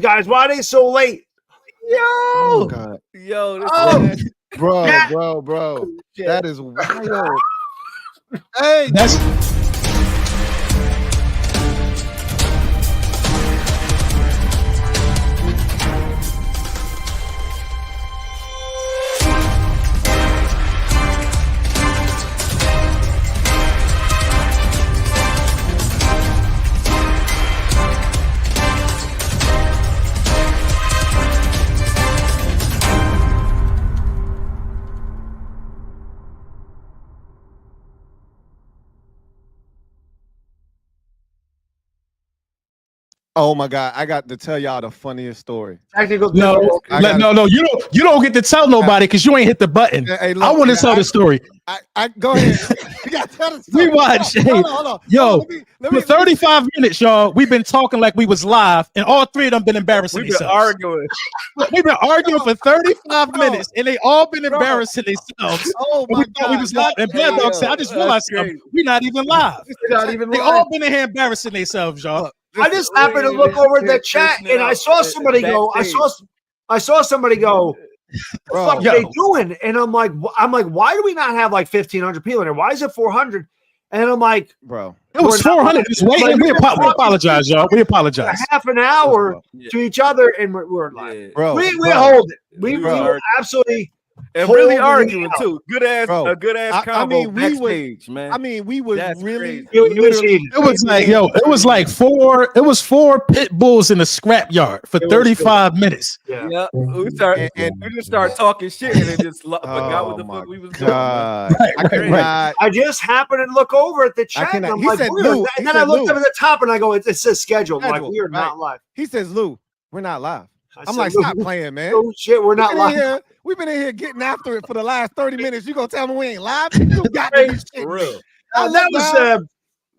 Guys, why are they so late? Yo, Oh God. Yo, bro. That is wild. Hey, That's oh my God, I got to tell y'all the funniest story. Technical no. You don't get to tell nobody because you ain't hit the button. Hey, look, I want to tell the story. I go ahead. You gotta tell the story. We watched. Hold on. Yo, Let me, for 35 minutes, y'all, we've been talking like we was live, and all three of them been embarrassing we've been themselves. arguing. We've been arguing for 35 minutes, and they all been embarrassing themselves. Oh And my we thought we was live. And Bad Dog said, I just realized something. We're not even live. Not even They live. all been in here embarrassing themselves, y'all. I just happened to look over the chat and I saw somebody go. I saw somebody go. What the fuck are they doing? And I'm like, why do we not have like 1,500 people in there? Why is it 400? And I'm like, bro, it was 400. Just waiting. We apologize, y'all. We apologize. Half an hour to each other, and we're like, bro, we hold it. We absolutely. And really arguing too. Good ass combo backstage, man. I mean, we was really. It was like, it was like four pit bulls in a scrap yard for 35 minutes. Yeah. We just start talking shit and then just forgot what the fuck we was doing. I just happened to look over at the chat. And I'm like, and then I looked up at the top and I go, it says scheduled. Like, we are not live. He says, Lou, we're not live. I'm like, stop playing, man. Oh shit, we're not live. We've been in here getting after it for the last 30 minutes. You gonna tell me we ain't live? You got this shit. For real. It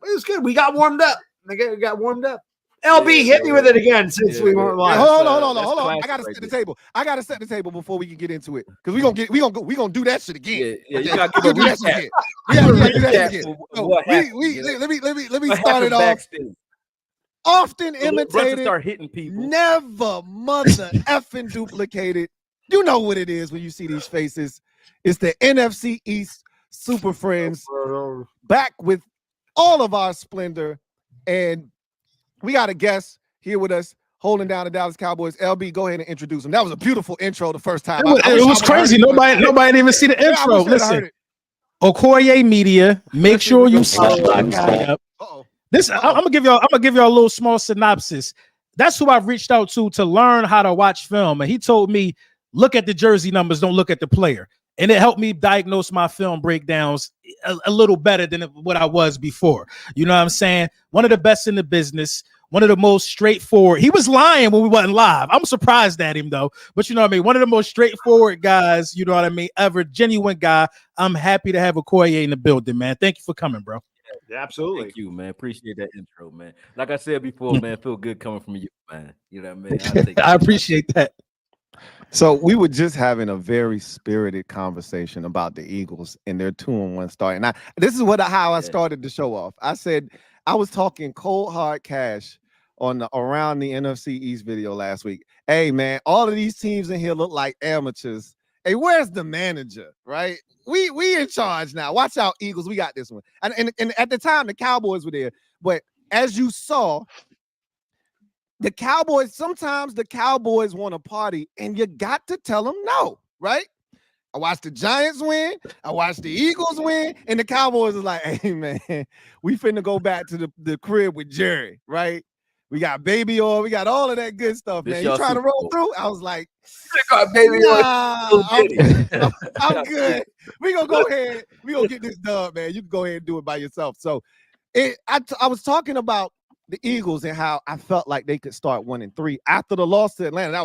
was good. We got warmed up. We got warmed up. LB hit me with it again since we weren't live. Hold on. I gotta set the table. I gotta set the table before we can get into it because we gonna do that shit again. Yeah, you gotta give a recap. We gotta do that shit again. Let me start it off. Often imitated, start hitting people. Never mother effing duplicated. You know what it is when you see these faces. It's the NFC EAST Super Friends back with all of our splendor. And we got a guest here with us holding down the Dallas Cowboys. LB, go ahead and introduce him. That was a beautiful intro the first time. It was crazy. Nobody didn't even see the intro. Listen, Akoye Media, make sure you sign up. I'm gonna give y'all a little small synopsis. That's who I've reached out to learn how to watch film, and he told me, look at the jersey numbers, don't look at the player. And it helped me diagnose my film breakdowns a little better than what I was before. You know what I'm saying? One of the best in the business, one of the most straightforward. He was lying when we wasn't live. I'm surprised at him though. But you know what I mean? One of the most straightforward guys, you know what I mean, ever. Genuine guy. I'm happy to have Akoye in the building, man. Thank you for coming, bro. Yeah, absolutely. Thank you, man. Appreciate that intro, man. Like I said before, man, feel good coming from you, man. You know what I mean? I appreciate that. So we were just having a very spirited conversation about the Eagles and their 2-1 start. And this is how I started the show off. I said I was talking cold hard cash around the NFC East video last week. Hey man, all of these teams in here look like amateurs. Hey, where's the manager? Right? We in charge now. Watch out, Eagles. We got this one. And at the time, the Cowboys were there. But as you saw, the Cowboys, sometimes the Cowboys want to party, and you got to tell them no, right? I watched the Giants win. I watched the Eagles win. And the Cowboys is like, hey, man, we finna go back to the crib with Jerry, right? We got baby oil. We got all of that good stuff, man. You trying to roll through? I was like, baby oil. I'm good. We gonna go ahead. We gonna get this done, man. You can go ahead and do it by yourself. So I was talking about the Eagles and how I felt like they could start 1-3 after the loss to Atlanta.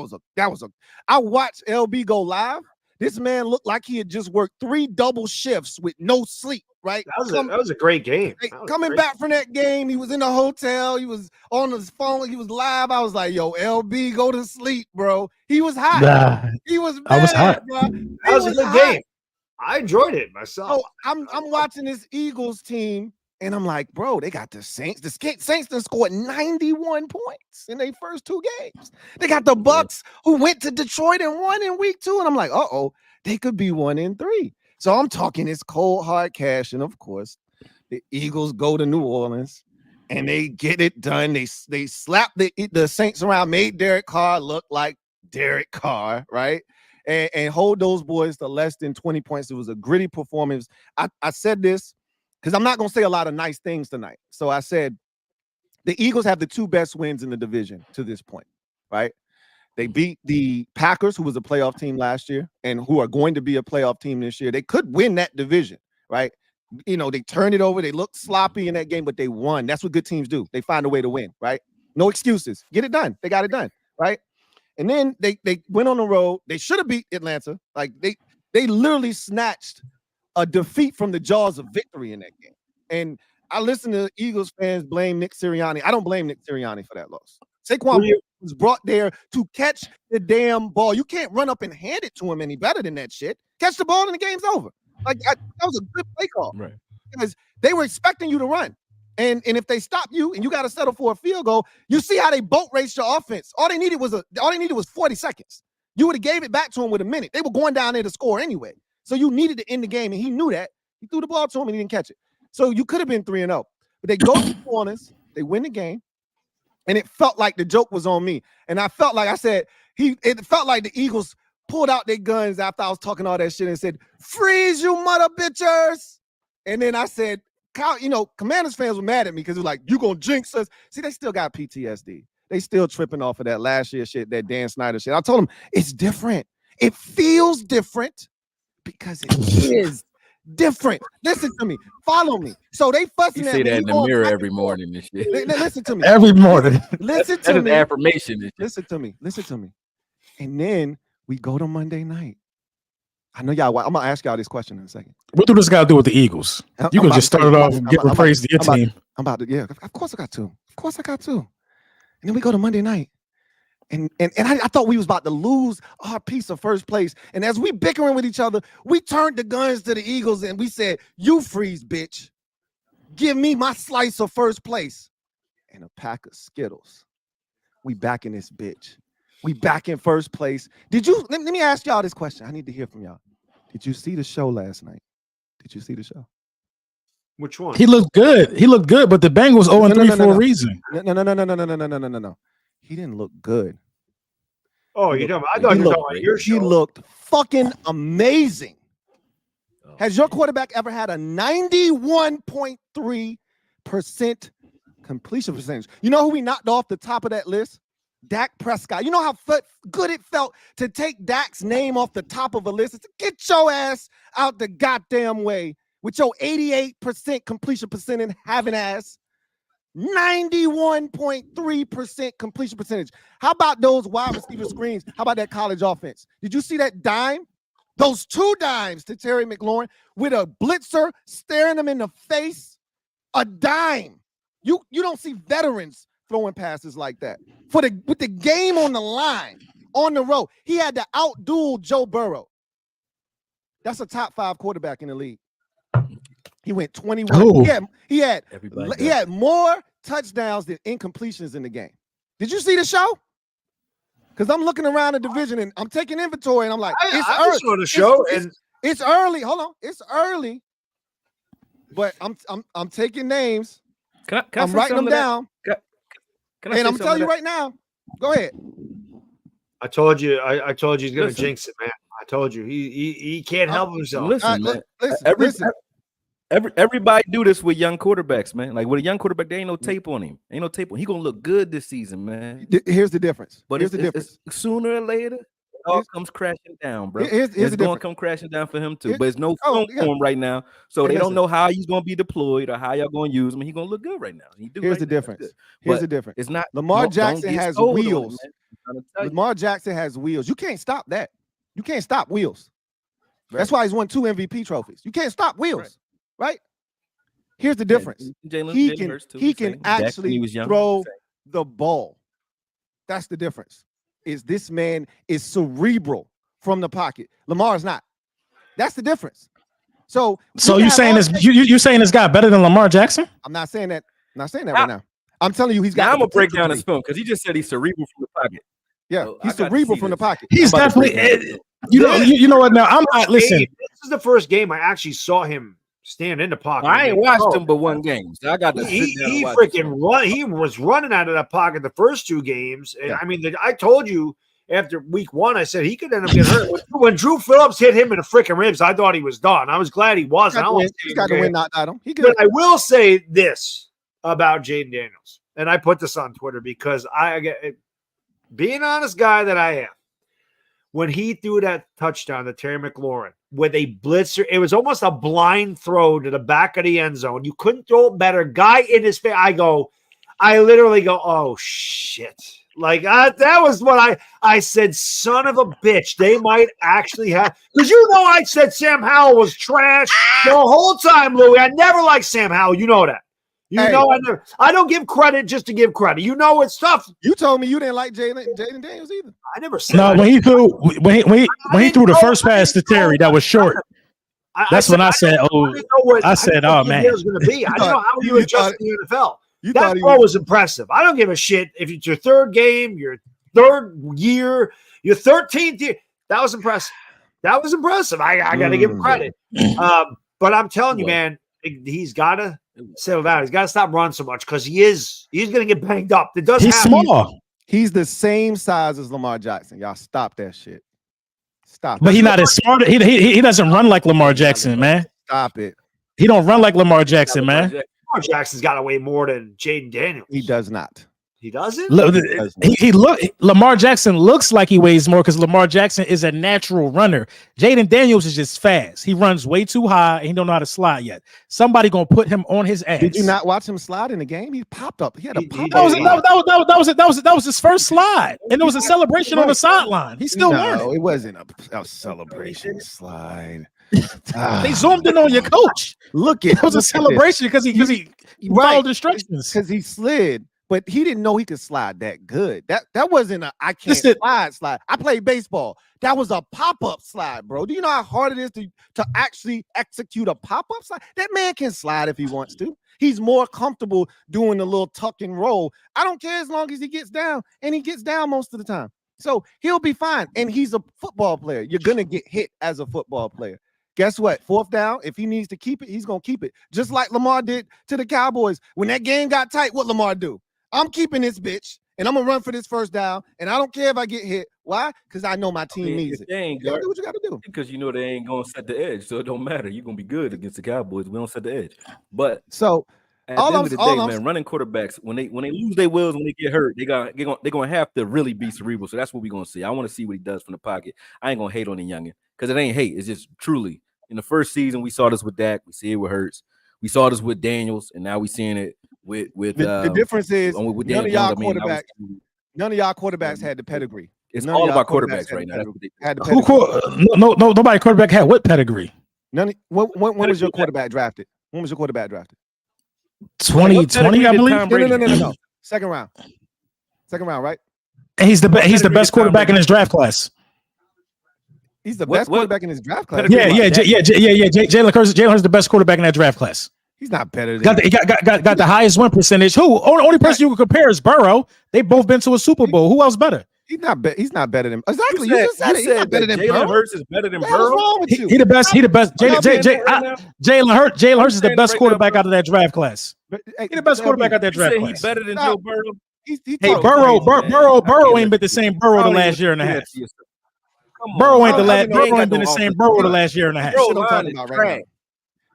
I watched LB go live. This man looked like he had just worked 3 double shifts with no sleep, right? That was a great game. Coming back from that game, he was in the hotel. He was on his phone. He was live. I was like, yo, LB, go to sleep, bro. He was hot. Nah, he was I was hot. Bro. That was a good game. I enjoyed it myself. So I'm watching this Eagles team, And I'm like, bro, they got the Saints. The Saints done scored 91 points in their first 2 games. They got the Bucks who went to Detroit and won in week 2. And I'm like, they could be 1-3. So I'm talking this cold hard cash. And of course, the Eagles go to New Orleans and they get it done. They slap the Saints around, made Derek Carr look like Derek Carr, right? And hold those boys to less than 20 points. It was a gritty performance. I said this because I'm not going to say a lot of nice things tonight. So I said the Eagles have the 2 best wins in the division to this point, right? They beat the Packers, who was a playoff team last year and who are going to be a playoff team this year. They could win that division, right? You know, they turned it over. They looked sloppy in that game, but they won. That's what good teams do. They find a way to win, right? No excuses. Get it done. They got it done, right? And then they went on the road. They should have beat Atlanta. Like they literally snatched a defeat from the jaws of victory in that game. And I listen to Eagles fans blame Nick Sirianni. I don't blame Nick Sirianni for that loss. Saquon was brought there to catch the damn ball. You can't run up and hand it to him any better than that shit. Catch the ball and the game's over. Like that was a good play call, right? Because they were expecting you to run, and if they stop you and you got to settle for a field goal, you see how they boat raced your offense. All they needed was 40 seconds. You would have gave it back to him with a minute. They were going down there to score anyway, so you needed to end the game, and he knew that. He threw the ball to him and he didn't catch it. So you could have been 3-0, but they go to the corners, they win the game, and it felt like the joke was on me. And I felt like I said it felt like the Eagles pulled out their guns after I was talking all that shit and said, "Freeze, you mother bitchers." And then I said, Commanders fans were mad at me because they're like, "You gonna jinx us?" See, they still got PTSD. They still tripping off of that last year shit, that Dan Snyder shit. I told them it's different. It feels different because it is different. Listen to me. Follow me. So they fussing at me. You see that in the mirror every morning and shit. Listen to me. Every morning. Listen to me. Affirmation. Listen to me. And then we go to Monday night. I know y'all. I'm gonna ask y'all this question in a second. What do this got to do with the Eagles? You can just start it off and give praise to your team. I'm about to. Yeah, of course I got to. And then we go to Monday night, and I thought we was about to lose our piece of first place. And as we bickering with each other, we turned the guns to the Eagles and we said, "You freeze, bitch. Give me my slice of first place." And a pack of Skittles. We back in this bitch. We back in first place. Did you? Let me ask y'all this question. I need to hear from y'all. Did you see the show last night? Did you see the show? Which one? He looked good, but the Bengals 0-3 for a reason. No. He didn't look good. Oh, I thought you were talking about your show. He looked fucking amazing. Has your quarterback ever had a 91.3% completion percentage? You know who we knocked off the top of that list? Dak Prescott. You know how good it felt to take Dak's name off the top of a list? It's get your ass out the goddamn way with your 88% completion percentage having ass. 91.3% completion percentage. How about those wide receiver screens? How about that college offense? Did you see that dime? Those 2 dimes to Terry McLaurin with a blitzer staring him in the face. A dime. You don't see veterans throwing passes like that. With the game on the line, on the road, he had to outduel Joe Burrow. That's a top 5 quarterback in the league. He went 21. Oh. He had more touchdowns than incompletions in the game. Did you see the show? Because I'm looking around the division and I'm taking inventory and I'm like, I saw the show it's early. Hold on, it's early, but I'm taking names. I'm writing them down. And I'm telling you right now. Go ahead. I told you he's gonna jinx it, man. I told you he can't help himself. Listen, man. Everybody do this with young quarterbacks, man. Like with a young quarterback, there ain't no tape on him. He gonna look good this season, man. Here's the difference. But it's sooner or later, it all comes crashing down, bro. It's going to come crashing down for him too. But it's no film for him right now, so they don't know how he's going to be deployed or how y'all going to use him. He's going to look good right now. Here's the difference. Here's the difference. It's not Lamar Jackson has wheels. Lamar Jackson has wheels. You can't stop that. You can't stop wheels. Right. That's why he's won 2 MVP trophies. You can't stop wheels, right? Here's the difference. He can actually throw the ball. That's the difference. This man is cerebral from the pocket. Lamar is not. That's the difference. So you saying this? You saying this guy better than Lamar Jackson? I'm not saying that. I'm not saying that right now. I'm telling you, he's got. Now I'm gonna break down his film because he just said he's cerebral from the pocket. Yeah, so he's cerebral from the pocket. He's definitely. You know what? Now I'm not. Listen, this is the first game I actually saw him stand in the pocket. I ain't watched him but one game, so I got to. He freaking run. He was running out of that pocket the first 2 games, and I mean, I told you after week 1, I said he could end up getting hurt. When Drew Phillips hit him in the freaking ribs, I thought he was done. I was glad he wasn't. He's got to win, not him. But I will say this about Jayden Daniels, and I put this on Twitter because being honest guy that I am, when he threw that touchdown to Terry McLaurin with a blitzer, it was almost a blind throw to the back of the end zone. You couldn't throw it better. Guy in his face. I literally go, oh shit. Like that was what I said, son of a bitch. They might actually have, because I said Sam Howell was trash the whole time, Louis. I never liked Sam Howell. You know that. I don't give credit just to give credit. It's tough. You told me you didn't like Jayden Daniels either. I never said that. When he threw the first pass to Terry that was short. That's when I said, oh man. I didn't know how you adjust in the NFL. That throw was impressive. I don't give a shit if it's your 3rd game, your 3rd year, your 13th year. That was impressive. I got to give him credit. But I'm telling you, man, he's got to settle down. He's got to stop running so much because he's going to get banged up. He's small. He's the same size as Lamar Jackson. Y'all stop that shit. Stop. But he's not as smart. He doesn't run like Lamar Jackson, man. Stop it. He don't run like Lamar Jackson, man. Lamar Jackson's got to weigh more than Jayden Daniels. He does not. He doesn't? Lamar Jackson looks like he weighs more because Lamar Jackson is a natural runner. Jayden Daniels is just fast. He runs way too high and he don't know how to slide yet. Somebody gonna put him on his ass. Did you not watch him slide in the game? He popped up. He had a pop. That was his first slide, and it was a celebration on the sideline. He's still learning. No, it wasn't a celebration slide. They zoomed in on your coach. Look, it was a celebration because he followed instructions. Because he slid. But he didn't know he could slide that good. That wasn't I can't slide. I played baseball. That was a pop-up slide, bro. Do you know how hard it is to actually execute a pop-up slide? That man can slide if he wants to. He's more comfortable doing the little tuck and roll. I don't care as long as he gets down, and he gets down most of the time. So he'll be fine. And he's a football player. You're going to get hit as a football player. Guess what? 4th down, if he needs to keep it, he's going to keep it. Just like Lamar did to the Cowboys. When that game got tight, what Lamar do? I'm keeping this bitch, and I'm going to run for this 1st down, and I don't care if I get hit. Why? Because I know my team needs it. You gotta do what you got to do. Because they ain't going to set the edge, so it don't matter. You're going to be good against the Cowboys. We don't set the edge. But so at the end of the day, man, running quarterbacks, when they lose their wills, when they get hurt, they're going to have to really be cerebral. So that's what we're going to see. I want to see what he does from the pocket. I ain't going to hate on the youngin because it ain't hate. It's just truly. In the first season, we saw this with Dak. We see it with Hurts. We saw this with Daniels, and now we're seeing it with the difference is none of y'all quarterbacks had the pedigree. It's all about quarterbacks right now. Nobody quarterback had what pedigree? When was your quarterback drafted? 2020, I believe. No. Second round, right? And he's the best quarterback in his draft class. He's the best quarterback in his draft class. Yeah. Jalen Hurts is the best quarterback in that draft class. He's not better than he got the highest win percentage. Who? Only person you can compare is Burrow. They both been to a Super Bowl. Who else better? He's not better than exactly. You just said it. He's not better than Jalen Hurts is better than Burrow. What's wrong with you? He the best. Jalen Hurts is the best quarterback out of that draft class. He the best quarterback out of that draft class. He's better than Joe Burrow. Hey, Burrow ain't been the same Burrow the last year and a half. Burrow ain't been the same Burrow the last year and a half. Burrow line is trash.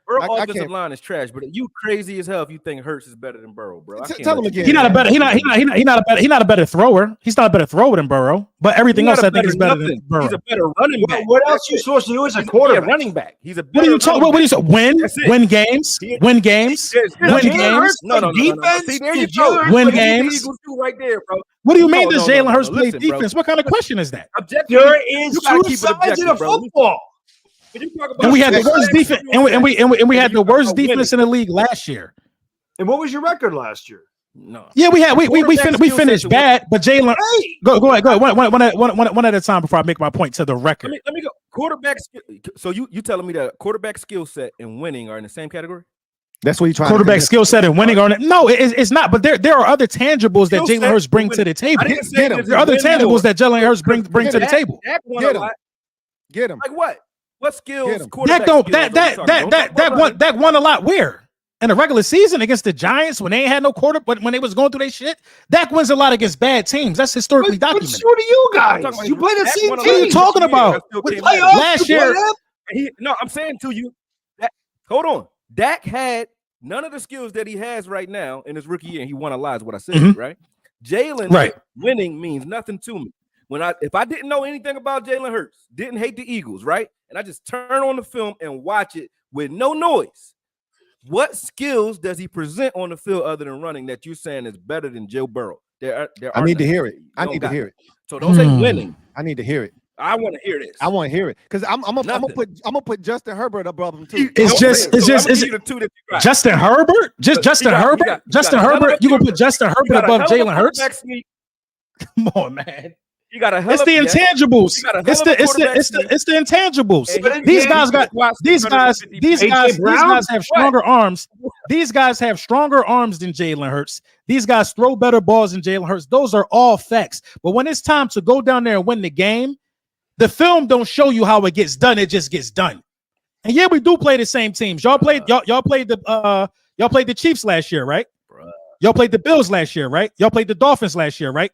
Burrow offensive line is trash, but you crazy as hell if you think Hurts is better than Burrow, bro. Tell him again. He's not a better thrower. He's not a better thrower than Burrow, but everything else I think is better than Burrow. He's a better running back. What else are you supposed to do as a quarterback? Running back. He's a better. What are you talking about? What are you saying? Win games. Win games. No. Defense. See, there you go. Win games. Right there, bro. What do you mean? Does Jalen Hurts play defense? What kind of question is that? There is two sides of football. And we had the worst defense, and we had the worst defense in the league last year. And what was your record last year? No. Yeah, we finished bad, but Jalen. Go ahead. One at a time before I make my point to the record. Let me go. quarterback. So you telling me that quarterback skill set and winning are in the same category? That's what you trying. Quarterback skill set and winning on it. No, it's not. But there are other tangibles that Jalen Hurts bring to the table. There are other tangibles that Jalen Hurts bring to the table. Get him. Like what? What skills? That won a lot. Where? In the regular season against the Giants when they ain't had no quarter, but when they was going through their shit, Dak wins a lot against bad teams. That's historically documented. So do you guys. You play the same team. What are you talking about? Last year. No, I'm saying to you, hold on. Dak had none of the skills that he has right now in his rookie year, and he won a lot, is what I said, right? Jalen winning means nothing to me. If I didn't know anything about Jalen Hurts, didn't hate the Eagles, right? And I just turn on the film and watch it with no noise. What skills does he present on the field other than running that you're saying is better than Joe Burrow? I need to hear it. I need to hear it. So don't say winning. I need to hear it. I want to hear this. I want to hear it because I'm gonna put Justin Herbert above him too. It's Justin Herbert. Justin Herbert. Justin Herbert. You gonna put Justin Herbert above Jalen Hurts? Come on, man. You got it's the intangibles. It's the intangibles. These guys have stronger arms. These guys have stronger arms than Jalen Hurts. These guys throw better balls than Jalen Hurts. Those are all facts. But when it's time to go down there and win the game, the film don't show you how it gets done. It just gets done. And yeah, we do play the same teams. Y'all played the Chiefs last year, right? Y'all played the Bills last year, right? Y'all played the Dolphins last year, right?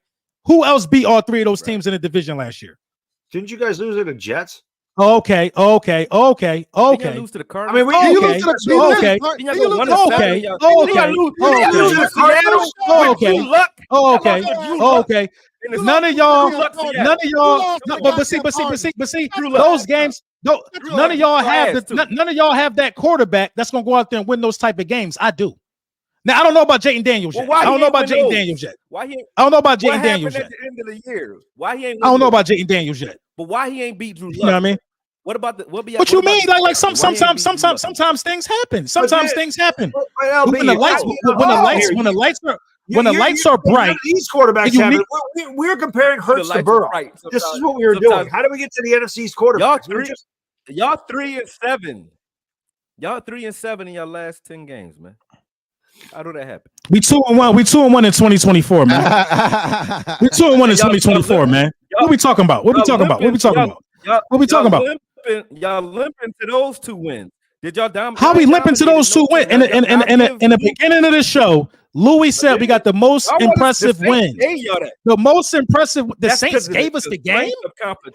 Who else beat all three of those teams in the division last year? Didn't you guys lose to the Jets? Okay. Lose to the Cardinals. I mean, you lose to the Okay. None of y'all. But see, those games. None of y'all have that quarterback that's gonna go out there and win those type of games. I do. Now I don't know about Jayden Daniels yet. I don't know about Jayden Daniels yet. I don't know about Jayden Daniels yet. At the end of the year, why he ain't? I don't know about Jayden Daniels yet. But why he ain't beat Drew Luck? You know what I mean? What about the what you mean? Like sometimes things happen. Sometimes things happen. When the lights are bright, these quarterbacks happen. We're comparing Hurts to Burrow. This is what we were doing. How do we get to the NFC East quarterbacks? Y'all 3-7. Y'all 3-7 in your last 10 games, man. How do that happen? We 2-1. We 2-1 in 2024, man. We 2-1 in 2024, man. What we talking about? What we talking about? Y'all limping to those 2 wins. Did y'all dominate? How we limping to those 2 wins? In the beginning of the show, Louis said we got the most impressive wins. The most impressive. The Saints gave us the game.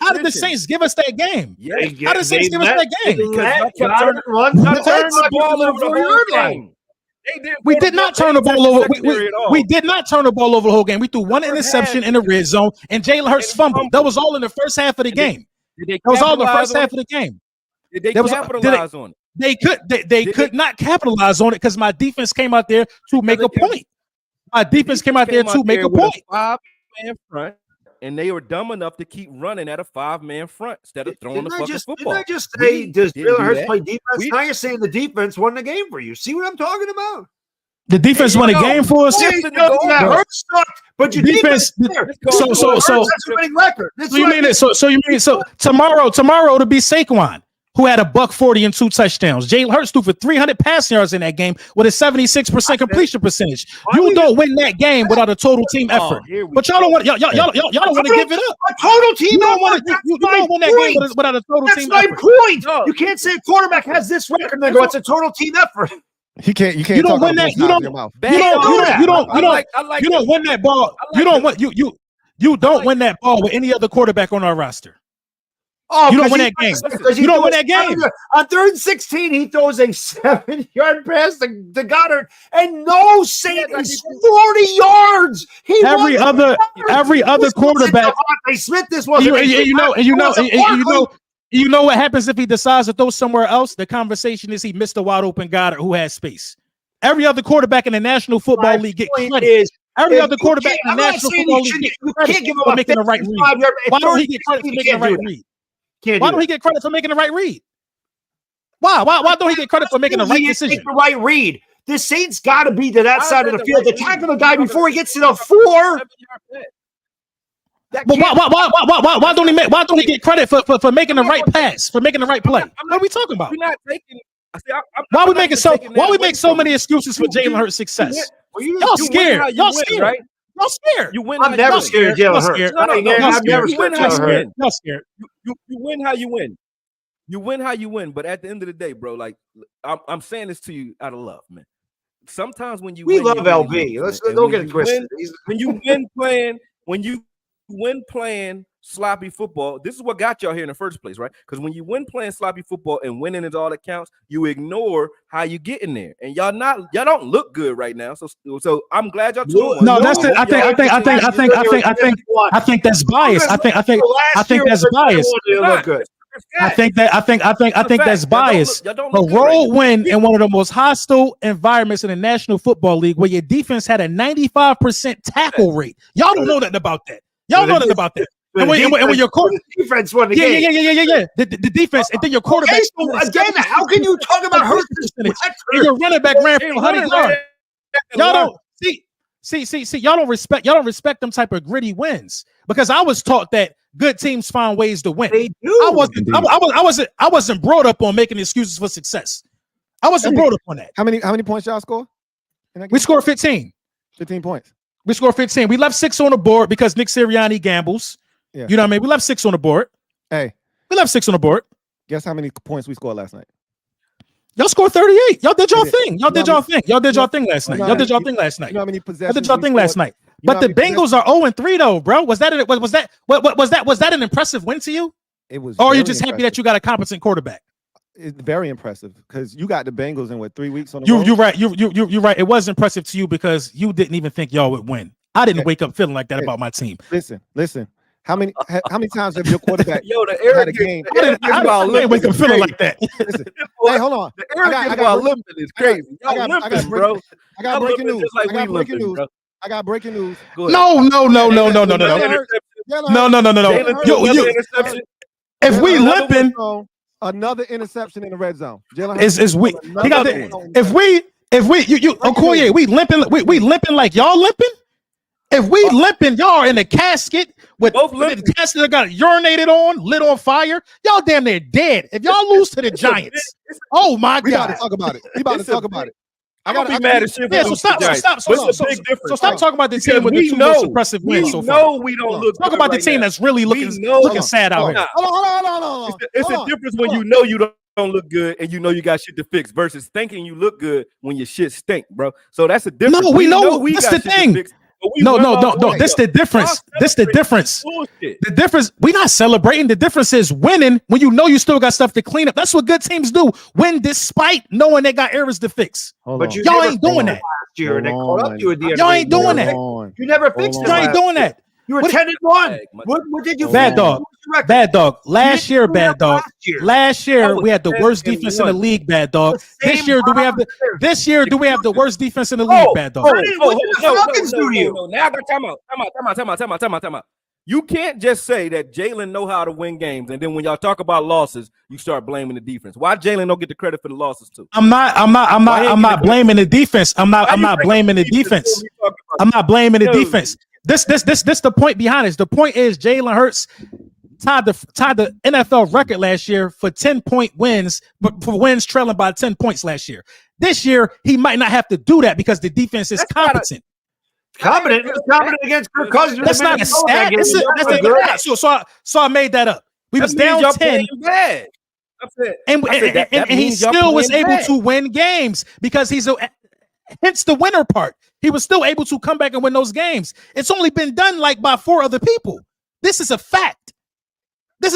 How did the Saints give us that game? How did the Saints give us that game? We did not turn the ball over. We did not turn the ball over the whole game. We threw 1 interception in the red zone, and Jalen Hurts fumbled. That was all in the first half of the game. That was all in the first half of the game. Did they capitalize on it? They could not capitalize on it because my defense came out there to make a point. My defense came out there to make a point. 5-man front, and they were dumb enough to keep running at a 5-man front instead of throwing the fucking football. Didn't I just say, does Jalen Hurts play defense? Now you're saying the defense won the game for you. See what I'm talking about? The defense won a game for us. Hurts sucked, but your defense. So winning record. You mean it? So you mean so tomorrow to be Saquon, who had a $140 and 2 touchdowns. Jalen Hurts threw for 300 passing yards in that game with a 76% completion percentage. You don't win that game without a total team effort. But y'all don't want y'all don't want to give it up. A total team effort. You don't win that game without a total team effort. That's my point. You can't say a quarterback has this record and then go, it's a total team effort. You can't. You don't win that. You don't win that ball. You don't win that ball with any other quarterback on our roster. You don't win that game. You don't win that game. On 3rd and 16, he throws a 7-yard pass to Goddard, and no Saint is 40 yards. Every other quarterback. Smith, this was You know what happens if he decides to throw somewhere else? The conversation is he missed a wide open Goddard who has space. Every other quarterback in the National Football League get credit. Every other quarterback in the National Football League get credit for making the right read. Why don't he get credit for making the right read? Why don't he get credit for making the right read? Why don't he get credit for making the right decision? The right read. The Saints got to be to that side of the field to tackle the guy before he gets to the 4. But why don't he get credit for making the right pass, for making the right play? What are we talking about? We're not taking. Why we make so many excuses for Jalen Hurts' success? Y'all scared. Y'all scared, right? Y'all scared. You win. I'm never scared of Jalen Hurts. I'm never scared of Jalen Hurts. Y'all scared. You win how you win. You win how you win. But at the end of the day, bro, like I'm saying this to you out of love, man. Sometimes when you love LB. Let's don't get it twisted. When you win playing sloppy football, this is what got y'all here in the first place, right? Because when you win playing sloppy football and winning is all that counts, you ignore how you get in there, and y'all don't look good right now. So I'm glad y'all told. No, that's it. I think that's bias. I think that's bias. I think that's bias. A road win in one of the most hostile environments in the National Football League, where your defense had a 95% tackle rate. Y'all don't know that about that. Y'all know that about that. And when your defense won the game. Yeah. The defense, and then your quarterback. Okay, so again, how can you talk about Hurts? Your running back ran for 100 yards. Y'all don't see. Y'all don't respect them type of gritty wins, because I was taught that good teams find ways to win. They do. I wasn't brought up on making excuses for success. I wasn't brought up on that. How many points y'all score? We scored 15. 15 points. We scored 15. We left 6 on the board because Nick Sirianni gambles. Yeah. You know what I mean? We left 6 on the board. Hey. We left 6 on the board. Guess how many points we scored last night? Y'all scored 38. Y'all did your thing. Y'all did your thing. Y'all did your thing last night. Y'all did your thing last night. You know how many possessions? Y'all did your thing last night. But the Bengals are 0-3 though, bro. Was that an impressive win to you? It was. Or are you just happy that you got a competent quarterback? It's very impressive, because you got the Bengals in 3 weeks on the road. You're right. You're right. It was impressive to you because you didn't even think y'all would win. I didn't wake up feeling like that about my team. Listen. How many times have your quarterback had a game? I didn't wake up feeling like that. Listen, hey, hold on. The arrogance about limping is crazy. I got breaking news. I got breaking news. No. If we limping, another interception in the red zone. Is we? He got the. If we Akoye, we limping like y'all limping. If we limping, y'all are in a casket with the casket that got urinated on, lit on fire. Y'all damn near dead. If y'all lose to the Giants, oh my God, we about to talk about it. I gotta be mad at shit. Yeah, so stop talking about the team with the 2 most impressive wins so far. We don't look. Talk about the team that's really looking sad out here. Hold on. It's a difference when you know you don't look good and you know you got shit to fix versus thinking you look good when your shit stink, bro. So that's a difference. No, we know that's the thing. No. This the difference. The difference. We're not celebrating. The difference is winning when you know you still got stuff to clean up. That's what good teams do. Win despite knowing they got errors to fix. But y'all ain't doing that. Y'all ain't doing that. You never fixed it. Y'all ain't doing that. You were 10-1. What did you? Bad dog. Last year, bad dog. Last year we had the worst defense in the league, bad dog. This year, do we have the worst defense in the league, bad dog? Now I got time out. You can't just say that Jalen know how to win games, and then when y'all talk about losses, you start blaming the defense. Why Jalen don't get the credit for the losses too? I'm not blaming the defense. I'm not blaming the defense. I'm not blaming the defense. This the point behind it. The point is Jalen Hurts tied the NFL record last year for 10-point wins, but for wins trailing by 10 points last year. This year, he might not have to do that because the defense is competent. Competent against Kirk Cousins. That's not a stat. So I made that up. We was down 10. And he still was able to win games because hence the winner part. He was still able to come back and win those games. It's only been done like by 4 other people. This is a fact. It's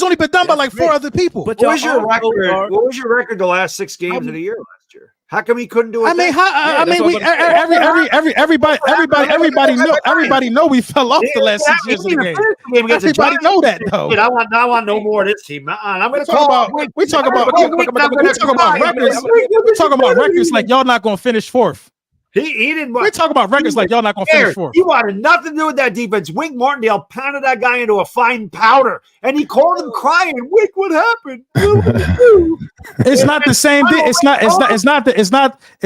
only been done by like 4 other people. But what was your record the last 6 games of the year last year? How come he couldn't do it? Everybody know we fell off the last 6 years of the game. Everybody know that though. I want no more of this team. I'm going to talk about records. We talking about records like y'all not going to finish 4th. He didn't. We're talking about records like y'all not going to finish 4th. He wanted nothing to do with that defense. Wink Martindale pounded that guy into a fine powder, and he called him crying. Wink, what happened? It's not the same. It's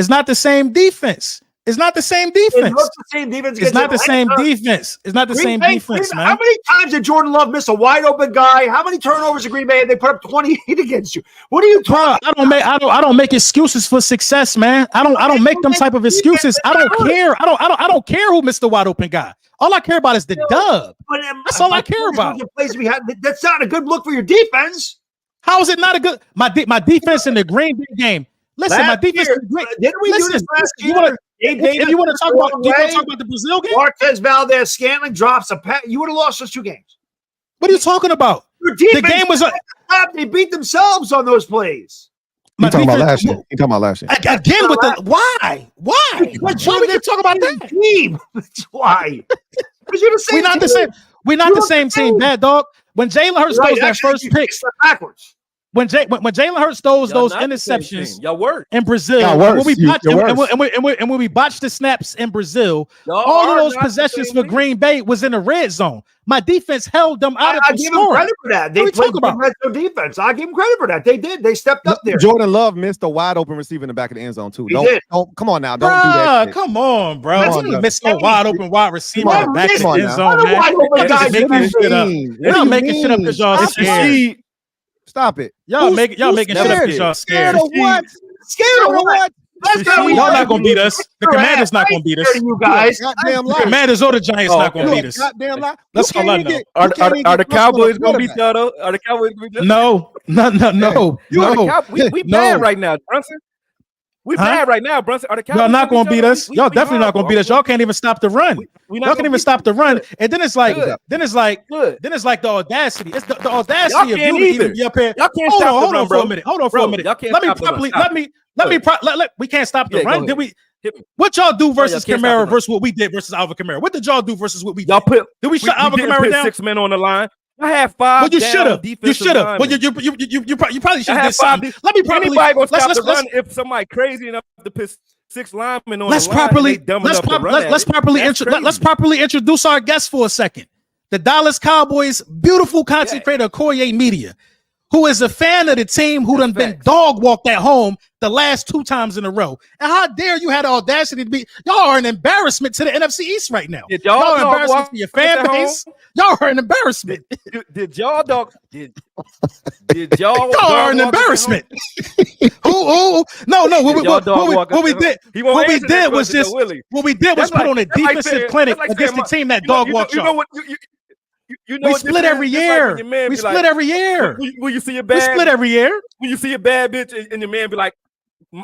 not the same defense. It's not the same It defense. looks the same defense. It's not the same defense. It's not the same defense, man. How many times did Jordan Love miss a wide open guy? How many turnovers did Green Bay had? They put up 28 against you. What are you talking? I don't make excuses for success, man. I don't make them type of excuses. I don't care. I don't care who missed the wide open guy. All I care about is the dub. That's all I care about. That's not a good look for your defense. How is it not a good? My defense in the Green Bay game. Listen, my defense. Didn't we do this last year? If you want to talk about, the Brazil game, Marquez Valdez Scantling drops a pass. You would have lost those 2 games. What are you talking about? The game was they beat themselves on those plays. You talking about last year? You talking about last year? Again with the why? Why we keep talking about that team? Why? Because you're the same. We're not the same. We're not the same team, bad dog. When Jalen Hurts throws that first pick backwards. When Jalen Hurts throws those interceptions, y'all work in Brazil. When we botched the snaps in Brazil, all of those possessions for Green Bay was in the red zone. My defense held them out of the give them credit for that. They played good defense. I give them credit for that. They did. They stepped up there. Jordan Love missed a wide open receiver in the back of the end zone too. Don't come on now. Don't do that. Come on, bro. He missed a wide open wide receiver in the back of the end zone. Y'all making shit up because y'all scared. Stop it. Y'all making shit up because y'all scared. Scared of what? Y'all not gonna beat us. The Commanders not gonna beat us. You guys, the Commanders or the Giants not gonna beat us. That's all I know. Are the Cowboys gonna beat y'all though? Are the Cowboys gonna beat us? No. We bad right now, Brunson. We bad right now, Brunson. Are the Cowboys? Y'all not gonna beat us. Y'all definitely not gonna beat us. Y'all can't even stop the run. Y'all can't even stop the run. And then it's like the audacity. It's the audacity of you even be up here. Y'all can't stop the run, bro. Hold on for a minute. We can't stop the run. Did we? What y'all do versus Kamara versus what we did versus Alvin Kamara? What did y'all do versus what we did? Did we shut Alvin Kamara down? 6 men on the line. I have 5. Well, you should have. You should have. Well, you probably should have. Let me probably. Anybody gonna stop the run if somebody crazy enough to piss 6 linemen on let's the line? Let's properly introduce our guest for a second. The Dallas Cowboys' beautiful content creator, Akoye Media, who is a fan of the team, who done been dog walked at home the last 2 times in a row. And how dare you had the audacity to be? Y'all are an embarrassment to the NFC East right now. Y'all are an embarrassment to your fan base. Y'all are an embarrassment. Did y'all dog? Did y'all? Y'all are an embarrassment. Who? No. What we did was put on a defensive clinic against the team that dog walked y'all. We split every year. We split every year. Will you see a bad? We split every year. When you see a bad bitch and your man be like,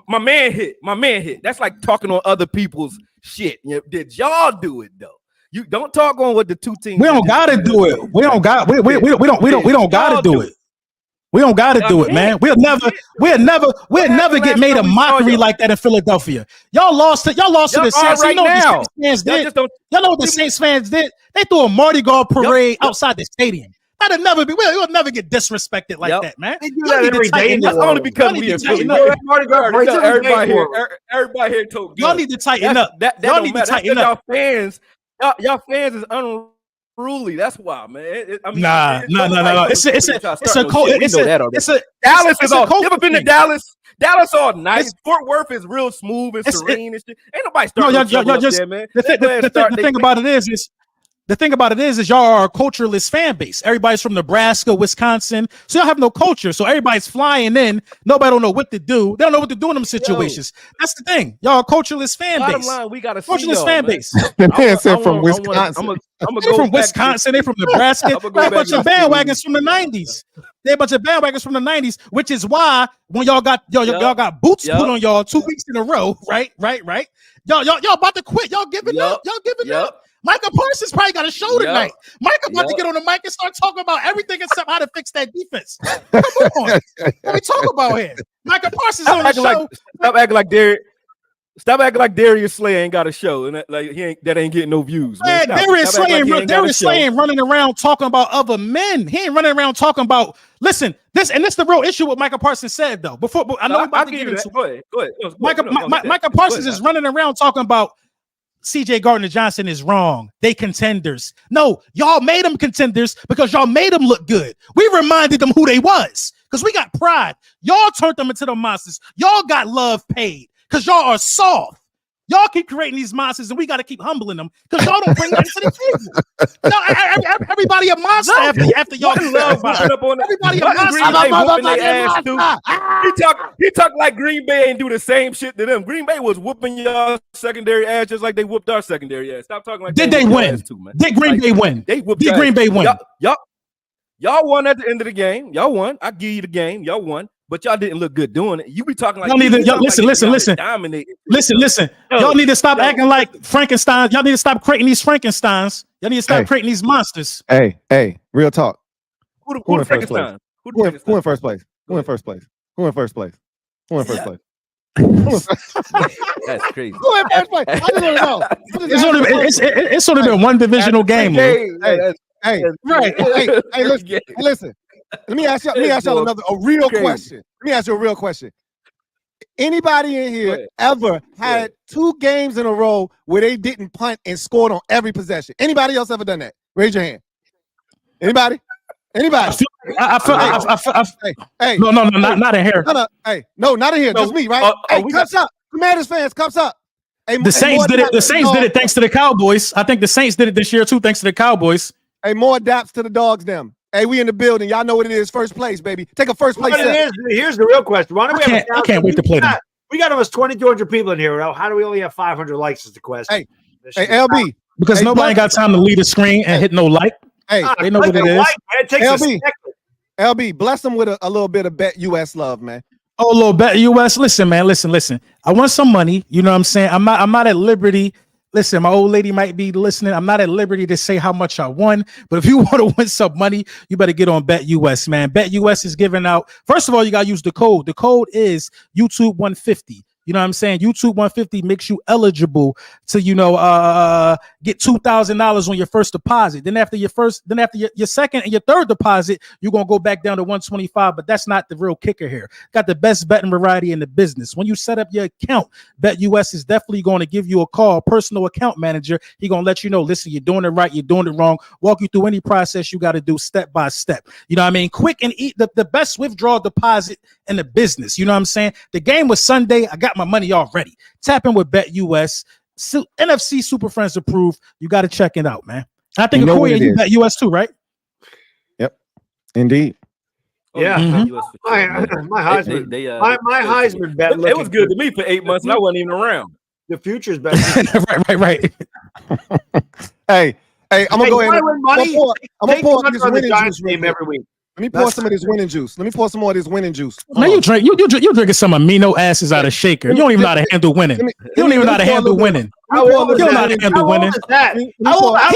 my man hit. That's like talking on other people's shit. Did y'all do it though? You don't talk on what the 2 teams. We don't gotta do it. We don't gotta do it. We don't gotta do it, man. We'll never get made a mockery like that in Philadelphia. Y'all lost to the Saints. Right now. Y'all know what the Saints fans did? They threw a Mardi Gras parade outside the stadium. That'll never be. We'll never get disrespected like that, man. They do that every day. That's only because we in Philly. Everybody here told y'all need to tighten up. Y'all need to tighten up. Y'all fans is unruly. That's why, man. No. It's a cold. Dallas is all. You ever been to Dallas? Dallas all nice. Fort Worth is real smooth and serene and shit. Ain't nobody starting there, man. The thing about it is The thing about it is y'all are a cultureless fan base. Everybody's from Nebraska, Wisconsin, so y'all have no culture. So everybody's flying in. Nobody don't know what to do. They don't know what to do in them situations. That's the thing. Y'all are a cultureless fan base. Bottom line, we got a cultureless fan base. The man said from Wisconsin. They're from Wisconsin. They're from Nebraska. They're a bunch of bandwagons from the 90s. They're a bunch of bandwagons from the 90s, which is why when y'all got boots put on y'all 2 weeks in a row, right? Y'all about to quit. Y'all giving up. Y'all giving up. Micah Parsons probably got a show tonight. Micah about to get on the mic and start talking about everything except how to fix that defense. Come on. What we talk about here? Micah Parsons on the show. Stop acting like Derek. Stop acting like Darius Slay ain't got a show, and that ain't getting no views. Man, Darius Slay ain't running around talking about other men. He ain't running around talking about. Listen, this the real issue. What Micah Parsons said though. Before I know we're about to get into it. Go ahead. Micah Parsons is running around talking about. CJ Gardner-Johnson is wrong. They contenders. No, y'all made them contenders because y'all made them look good. We reminded them who they was because we got pride. Y'all turned them into the monsters. Y'all got love paid because y'all are soft. Y'all keep creating these monsters, and we got to keep humbling them because y'all don't bring nothing to the table. No, everybody a monster after y'all. Everybody a monster. He talk like Green Bay ain't do the same shit to them. Green Bay was whooping y'all secondary ass just like they whooped our secondary ass. Stop talking like Did they win? Did Green Bay win? They whooped. Did Green Bay win? Y'all won at the end of the game. Y'all won. I give you the game. Y'all won. But y'all didn't look good doing it. You be talking like listen. Y'all need to stop acting like Frankenstein. Y'all need to stop creating these Frankensteins. Y'all need to stop creating these monsters. Hey, real talk. Who in first place? Who in first place? Who in first place? Who in first place? Who in first place? That's crazy. Who in first place? I just want to know. It's only been one divisional game. Hey, listen. Let me ask y'all a real question. Let me ask you a real question. Anybody in here ever had 2 games in a row where they didn't punt and scored on every possession? Anybody else ever done that? Raise your hand. Anybody? I feel. Hey. No, not in here. No, not in here. Just me, right? Cups up. Commanders fans, cups up. The Saints did it. The Saints did it thanks to the Cowboys. I think the Saints did it this year too, thanks to the Cowboys. Hey, more daps to the dogs, them. Hey, we in the building. Y'all know what it is. First place, baby. Take a first place. Here's the real question. Why don't we I can't wait to play them. We got almost 2,200 people in here. How do we only have 500 likes is the question. Hey, LB. Because nobody got time to lead a screen and hit no like. Hey, they know what it is. It takes LB, bless them with a little bit of Bet US love, man. Oh, a little Bet US. Listen, man. Listen. I want some money. You know what I'm saying? I'm not at liberty. Listen, my old lady might be listening. I'm not at liberty to say how much I won, but if you want to win some money, you better get on Bet US, man. Bet US is giving out. First of all, you got to use the code. The code is YouTube 150. You know what I'm saying? YouTube 150 makes you eligible to, get $2,000 on your first deposit. Then after your second and your third deposit, you're going to go back down to 125, but that's not the real kicker here. Got the best betting variety in the business. When you set up your account, BetUS is definitely going to give you a call, personal account manager. He's going to let you know, listen, you're doing it right, you're doing it wrong, walk you through any process you got to do step by step. You know what I mean? Quick and eat the best withdrawal deposit in the business. You know what I'm saying? The game was Sunday. I got my money already. Tap in with BetUS. NFC Super Friends approved. You got to check it out, man. I think Akoye, you BetUS too, right? Yep, indeed. Yeah, my Heisman. My Heisman bet. It was good to me for 8 months, and I wasn't even around. The future's better. right. Hey, I'm gonna go ahead. I'm gonna pour this winning juice every week. Let me pour some of this winning juice. Let me pour some more of this winning juice. Now you drinking some amino asses out of shaker. You don't even know how to handle winning. You don't even know how to handle winning. You don't know how to handle winning. How long have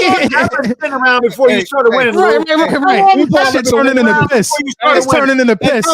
you been around before you started winning? Right. That shit turning into piss. It's turning into piss.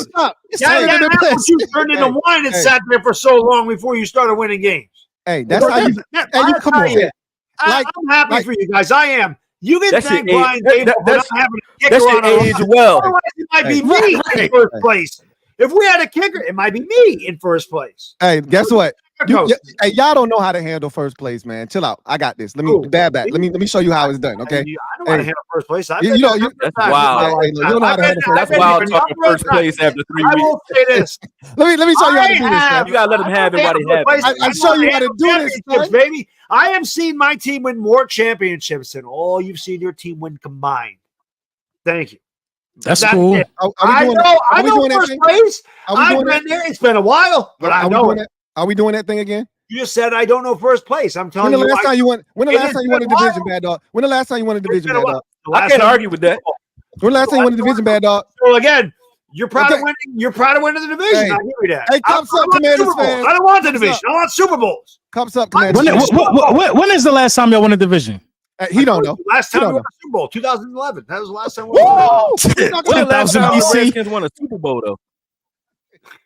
It's turning into piss. You turned into wine and sat there for so long before you started winning games. Hey, that's how you. Hey, you come on. I'm happy for you guys. I am. You can thank Brian Dable for not having a kicker on age well. Otherwise, it might be me in first place. If we had a kicker, it might be me in first place. Hey, guess what? Hey, y'all don't know how to handle first place, man. Chill out. I got this. Let me dab back. Let me show you how it's done. Okay. I know how to handle first place. That's wild. You don't know how to handle first place. That's wild talking first place after 3 weeks. I will say this. Let me show you how to do this, man. You gotta let them have it while they have it. I'll show you how to do this, baby. I have seen my team win more championships than all you've seen your team win combined. Thank you. That's cool. I know first place. I've been there. It's been a while, but I know it. Are we doing that thing again? You just said I don't know first place. I'm telling you. When the last time you won a division, bad dog? When the last time you won a division, bad dog? I can't argue with that. When the last time you won a division, bad dog? So again, you're proud of winning. You're proud of winning the division. I hear that. Hey, cups up, Commanders fans. I don't want the division. I want Super Bowls. Cups up, Commanders. When is the last time y'all won a division? He don't know. Last time we won a Super Bowl, 2011. That was the last time we won. When the last time the Redskins won a Super Bowl, though?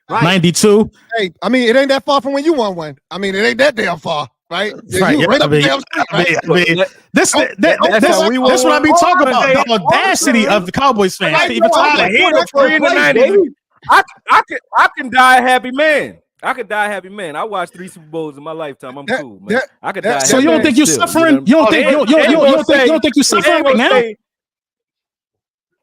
Right. 92. Hey, I mean, it ain't that far from when you won one. I mean, it ain't that damn far, right? Right. That's what I be talking about. The audacity of the Cowboys fans. I can die a happy man. I watched 3 Super Bowls in my lifetime. I'm cool, man. I could die. So you don't think you're suffering? You don't think you're suffering right now?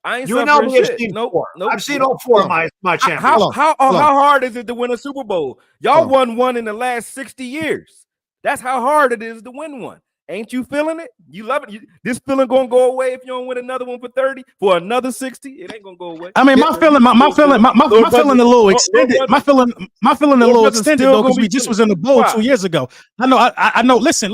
I ain't suffering shit. Nope. I've seen all 4 of my champions. How hard is it to win a Super Bowl? Y'all won one in the last 60 years. That's how hard it is to win one. Ain't you feeling it? You love it. This feeling gonna go away if you don't win another one for 30, for another 60. It ain't gonna go away. I mean, my feeling a little extended. My feeling a little extended though, because we just was in the bowl 2 years ago. I know. Listen.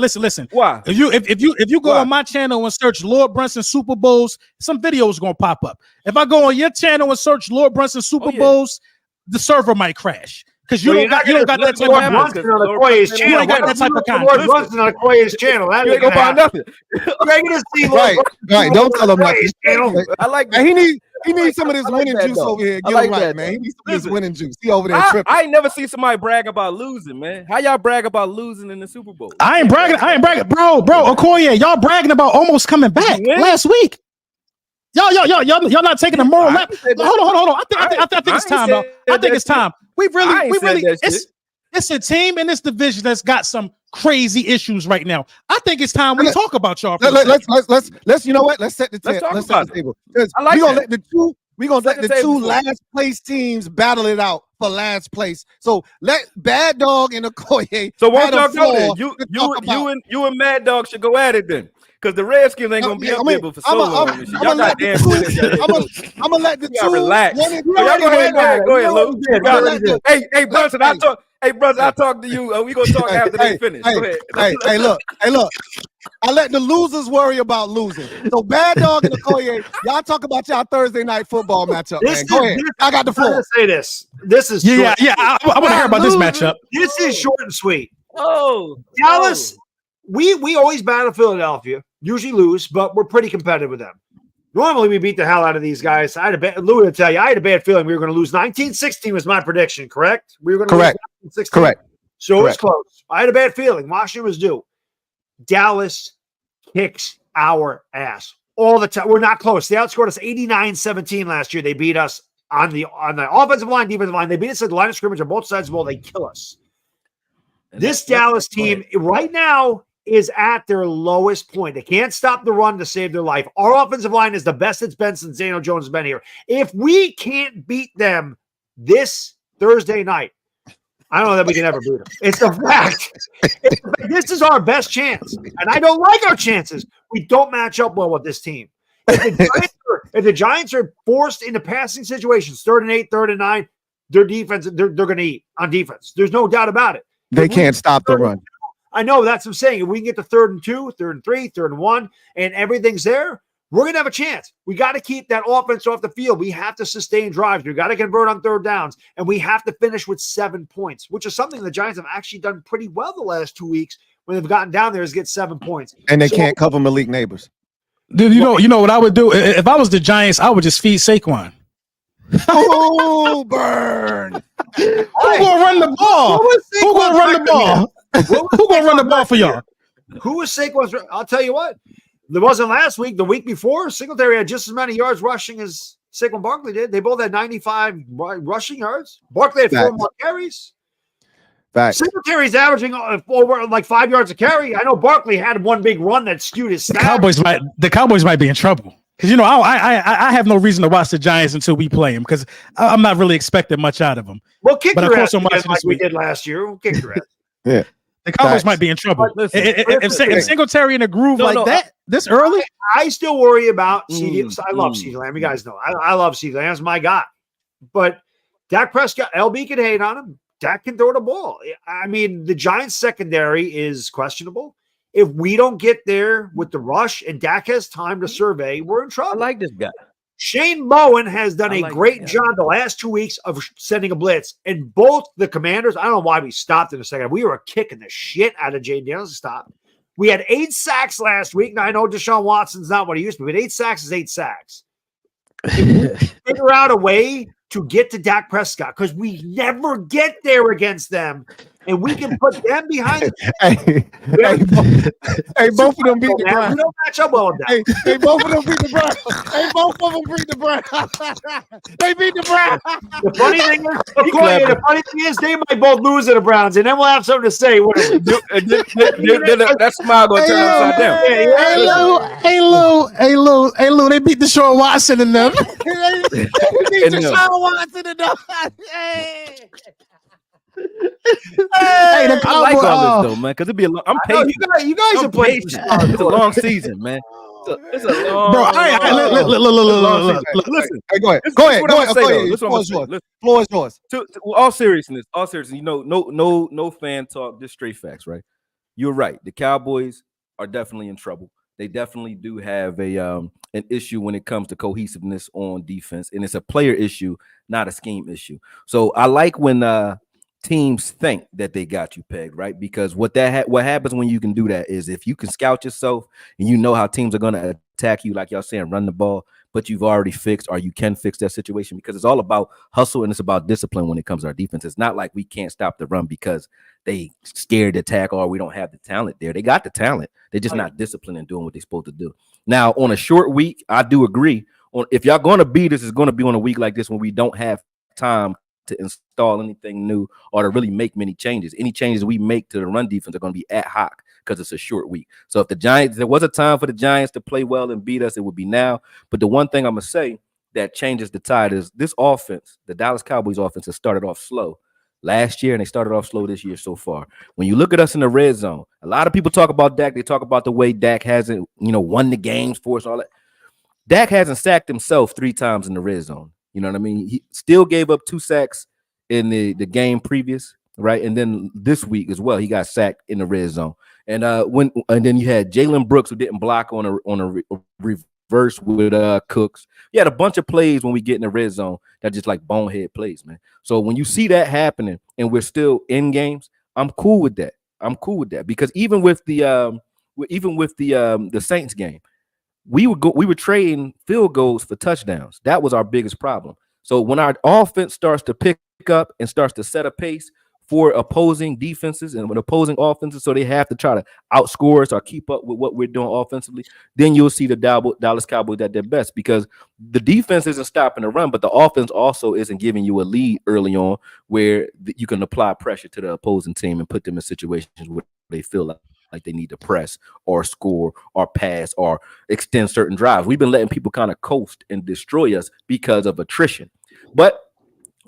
Why? If you go on my channel and search Lord Brunson Super Bowls, some videos gonna pop up. If I go on your channel and search Lord Brunson Super Bowls, the server might crash. Because you don't got that type of Brunson on Akoye's channel. You ain't got that type of content. Lord Brunson on Akoye's channel. That ain't gonna find nothing. You're gonna see right. Don't tell him nothing. I like that. He needs some of this winning juice over here. Get him right, man. He needs some of this winning juice. He over there tripping. I ain't never seen somebody brag about losing, man. How y'all brag about losing in the Super Bowl? I ain't bragging, bro. Akoye, y'all bragging about almost coming back last week. Y'all not taking a moral lap. Hold on. I think it's time, though. I think it's time. We really, it's a team in this division that's got some crazy issues right now. I think it's time we talk about y'all. Let's you know what? Let's set the table. We're gonna let the two last place teams battle it out for last place. So let Bad Dog and Akoye. So won't y'all go then? You and Mad Dog should go at it then. Because the Redskins ain't gonna be up there for so long. Y'all got damn good. I'm gonna let the two relax. Go ahead, Luke. Hey, Brunson, I talk to you. We gonna talk after they finish. Go ahead. Hey, look. I let the losers worry about losing. So Bad Dog and Akoye, y'all talk about y'all Thursday night football matchup. Man, go ahead. I got the floor. Say this. This is I want to hear about this matchup. This is short and sweet. Dallas. We always battle Philadelphia. Usually lose, but we're pretty competitive with them. Normally, we beat the hell out of these guys. Lou to tell you, I had a bad feeling we were going to lose. 19-16 was my prediction, correct? We were going to lose 19-16. Correct. So it was close. I had a bad feeling. Washington was due. Dallas kicks our ass all the time. We're not close. They outscored us 89-17 last year. They beat us on the offensive line, defensive line. They beat us at the line of scrimmage on both sides of the ball. They kill us. This Dallas team right now is at their lowest point. They can't stop the run to save their life. Our offensive line is the best it's been since Daniel Jones has been here. If we can't beat them this Thursday night, I don't know that we can ever beat them. It's a fact. This is our best chance. And I don't like our chances. We don't match up well with this team. If the Giants are forced into passing situations, 3rd and 8, 3rd and 9, their defense, they're going to eat on defense. There's no doubt about it. They can't stop the run. I know, that's what I'm saying. If we can get to 3rd and 2, 3rd and 3, 3rd and 1, and everything's there, we're going to have a chance. We got to keep that offense off the field. We have to sustain drives. We got to convert on 3rd downs, and we have to finish with 7 points, which is something the Giants have actually done pretty well the last 2 weeks when they've gotten down there is get 7 points. And they can't cover Malik Neighbors. Dude, you know what I would do? If I was the Giants, I would just feed Saquon. Oh, burn. Who gonna run the ball? Who gonna run the ball? Who gonna run the ball for y'all? Who was Saquon's? I'll tell you what. There wasn't last week. The week before, Singletary had just as many yards rushing as Saquon Barkley did. They both had 95 rushing yards. Barkley had 4 more carries. Singletary's averaging over like 5 yards a carry. I know Barkley had one big run that skewed his stats. The Cowboys might be in trouble. Because, I have no reason to watch the Giants until we play them because I'm not really expecting much out of them. Well, kick your ass like we did last year. We'll kick your ass. Yeah. The Cowboys might be in trouble. If Singletary in a groove that this early? I still worry about CD. I love CeeDee Lamb. You guys know. I love CeeDee Lamb. That's my guy. But Dak Prescott, LB can hate on him. Dak can throw the ball. I mean, the Giants secondary is questionable. If we don't get there with the rush and Dak has time to survey, we're in trouble. I like this guy. Shane Bowen has done a great job the last 2 weeks of sending a blitz. And both the Commanders, I don't know why we stopped in a second. We were kicking the shit out of Jayden Daniels to stop. We had 8 sacks last week. Now, I know Deshaun Watson's not what he used to be, but 8 sacks is 8 sacks. Figure out a way to get to Dak Prescott because we never get there against them. And we can put them behind. Both of them beat the Browns. We don't match up well with that. Hey, both of them beat the Browns. Both of them beat the Browns. They beat the Browns. The funny thing is, they might both lose to the Browns, and then we'll have something to say. That smile gonna turn upside down. Hey Lou. They beat Deshaun Watson and them. They beat Deshaun Watson and them. Hey, the I like all this though, man, because it'd be a long. I'm patient. You guys are playing. It's a long season, man. It's a long. Bro, look. Listen, go ahead. Floor is yours. To all seriousness, you know, no fan talk, just straight facts, right? You're right. The Cowboys are definitely in trouble. They definitely do have an issue when it comes to cohesiveness on defense, and it's a player issue, not a scheme issue. So I like when teams think that they got you pegged, right? Because what happens when you can do that is if you can scout yourself and you know how teams are going to attack you, like y'all saying, run the ball, but you've already fixed or you can fix that situation, because it's all about hustle and it's about discipline when it comes to our defense. It's not like we can't stop the run because they scared to attack or we don't have the talent there. They got the talent. They're just not disciplined in doing what they're supposed to do. Now, on a short week, I do agree. If y'all going to beat us, it's going to be on a week like this when we don't have time to install anything new or to really make many changes. Any changes we make to the run defense are going to be ad hoc because it's a short week. So if there was a time for the Giants to play well and beat us, it would be now. But the one thing I'm going to say that changes the tide is this offense, the Dallas Cowboys offense, has started off slow last year and they started off slow this year so far. When you look at us in the red zone, a lot of people talk about Dak. They talk about the way Dak hasn't, won the games for us, all that. Dak hasn't sacked himself 3 times in the red zone. You know what I mean? He still gave up 2 sacks in the game previous, right? And then this week as well, he got sacked in the red zone. And then you had Jalen Brooks, who didn't block on a reverse with Cooks. You had a bunch of plays when we get in the red zone that just like bonehead plays, man. So when you see that happening and we're still in games, I'm cool with that. Because even with the Saints game, we were trading field goals for touchdowns. That was our biggest problem. So when our offense starts to pick up and starts to set a pace for opposing defenses and when opposing offenses, so they have to try to outscore us or keep up with what we're doing offensively, then you'll see the Dallas Cowboys at their best, because the defense isn't stopping the run, but the offense also isn't giving you a lead early on where you can apply pressure to the opposing team and put them in situations where they feel like they need to press or score or pass or extend certain drives. We've been letting people kind of coast and destroy us because of attrition. But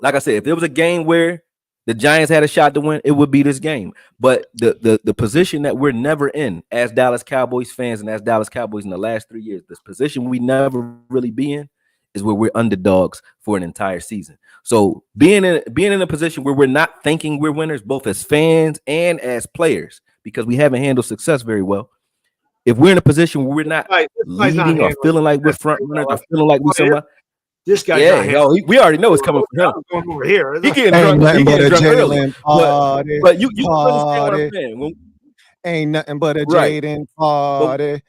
like I said, if there was a game where the Giants had a shot to win, it would be this game. But the position that we're never in as Dallas Cowboys fans and as Dallas Cowboys in the last 3 years, this position we never really be in is where we're underdogs for an entire season. So being in a position where we're not thinking we're winners, both as fans and as players, because we haven't handled success very well. If we're in a position where we're not leading or feeling like we're front runners or feeling like we're somebody, this guy, we already know it's coming from him. Going over here, he getting drunk. He getting drunk early. But you understand what I'm saying. Ain't nothing but a Jayden party.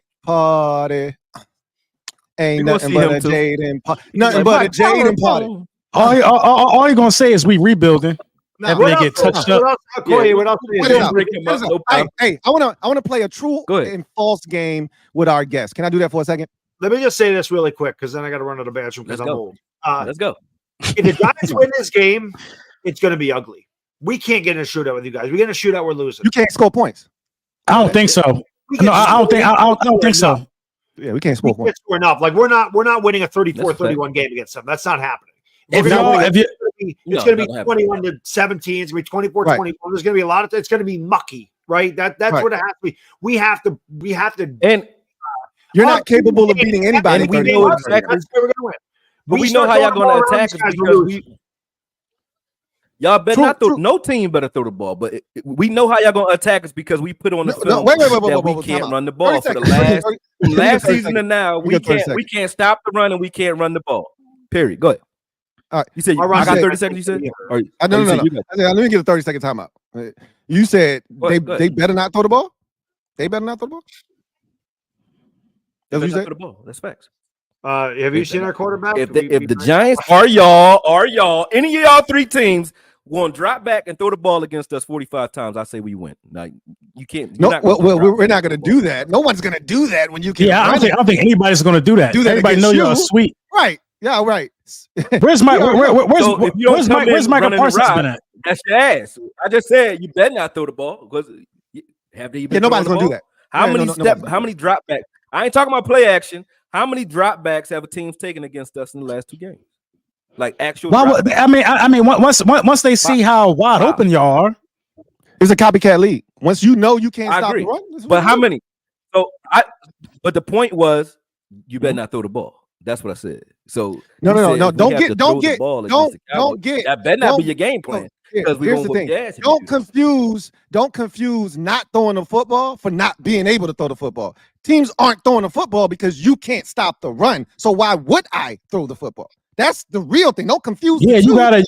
Ain't nothing but a Jayden party. Nothing but a Jayden party. All you gonna say is we rebuilding. After they get touched up. Hey, I want to play a true and false game with our guests. Can I do that for a second? Let me just say this really quick, because then I got to run to the bathroom because I'm old. Let's go. If the Giants win this game, it's going to be ugly. We can't get in a shootout with you guys. We get in a shootout, we're losing. You can't score points. I don't think so. No, I don't think so. Yeah, we can't score points. Score enough. Like we're not winning a 34-31 game against them. That's not happening. It's going to be 21-17. It's going to be 24-21. There's going to be a lot of. It's going to be mucky, right? That's what it has to be. We have to. And you're not capable of beating anybody. We know exactly. That's where we're going to win. But we know how y'all going to attack us because y'all better not throw. No team better throw the ball. But we know how y'all going to attack us because we put on the film that we can't run the ball for the last season to now. We can't stop the run and we can't run the ball. Period. Go ahead. All right. You said I got 30 seconds. You said? No. Let me get a 30-second timeout. You said they better not throw the ball. They better not throw the ball. That's what you said. That's facts. Have you seen our quarterback? If the Giants are y'all, any of y'all 3 teams going to drop back and throw the ball against us 45 times, I say we win. Like you can't. No, we're not going to do that. No one's going to do that when you can. Yeah, I don't think anybody's going to do that. Everybody know you're sweet. Right. Yeah. Right. Where's Micah Parsons been at? That's your ass. I just said you better not throw the ball because have they even? Nobody's going to do that. How many drop backs? I ain't talking about play action. How many dropbacks have a team taken against us in the last 2 games? Like actual. I mean, once they see how wide open y'all are, it's a copycat league. Once you know you can't stop the run, but how many? But the point was, you better not throw the ball. That's what I said. So no. Don't get. That better not be your game plan. Because here's the thing. Don't confuse not throwing the football for not being able to throw the football. Teams aren't throwing the football because you can't stop the run. So why would I throw the football? That's the real thing. Don't confuse. Yeah, you gotta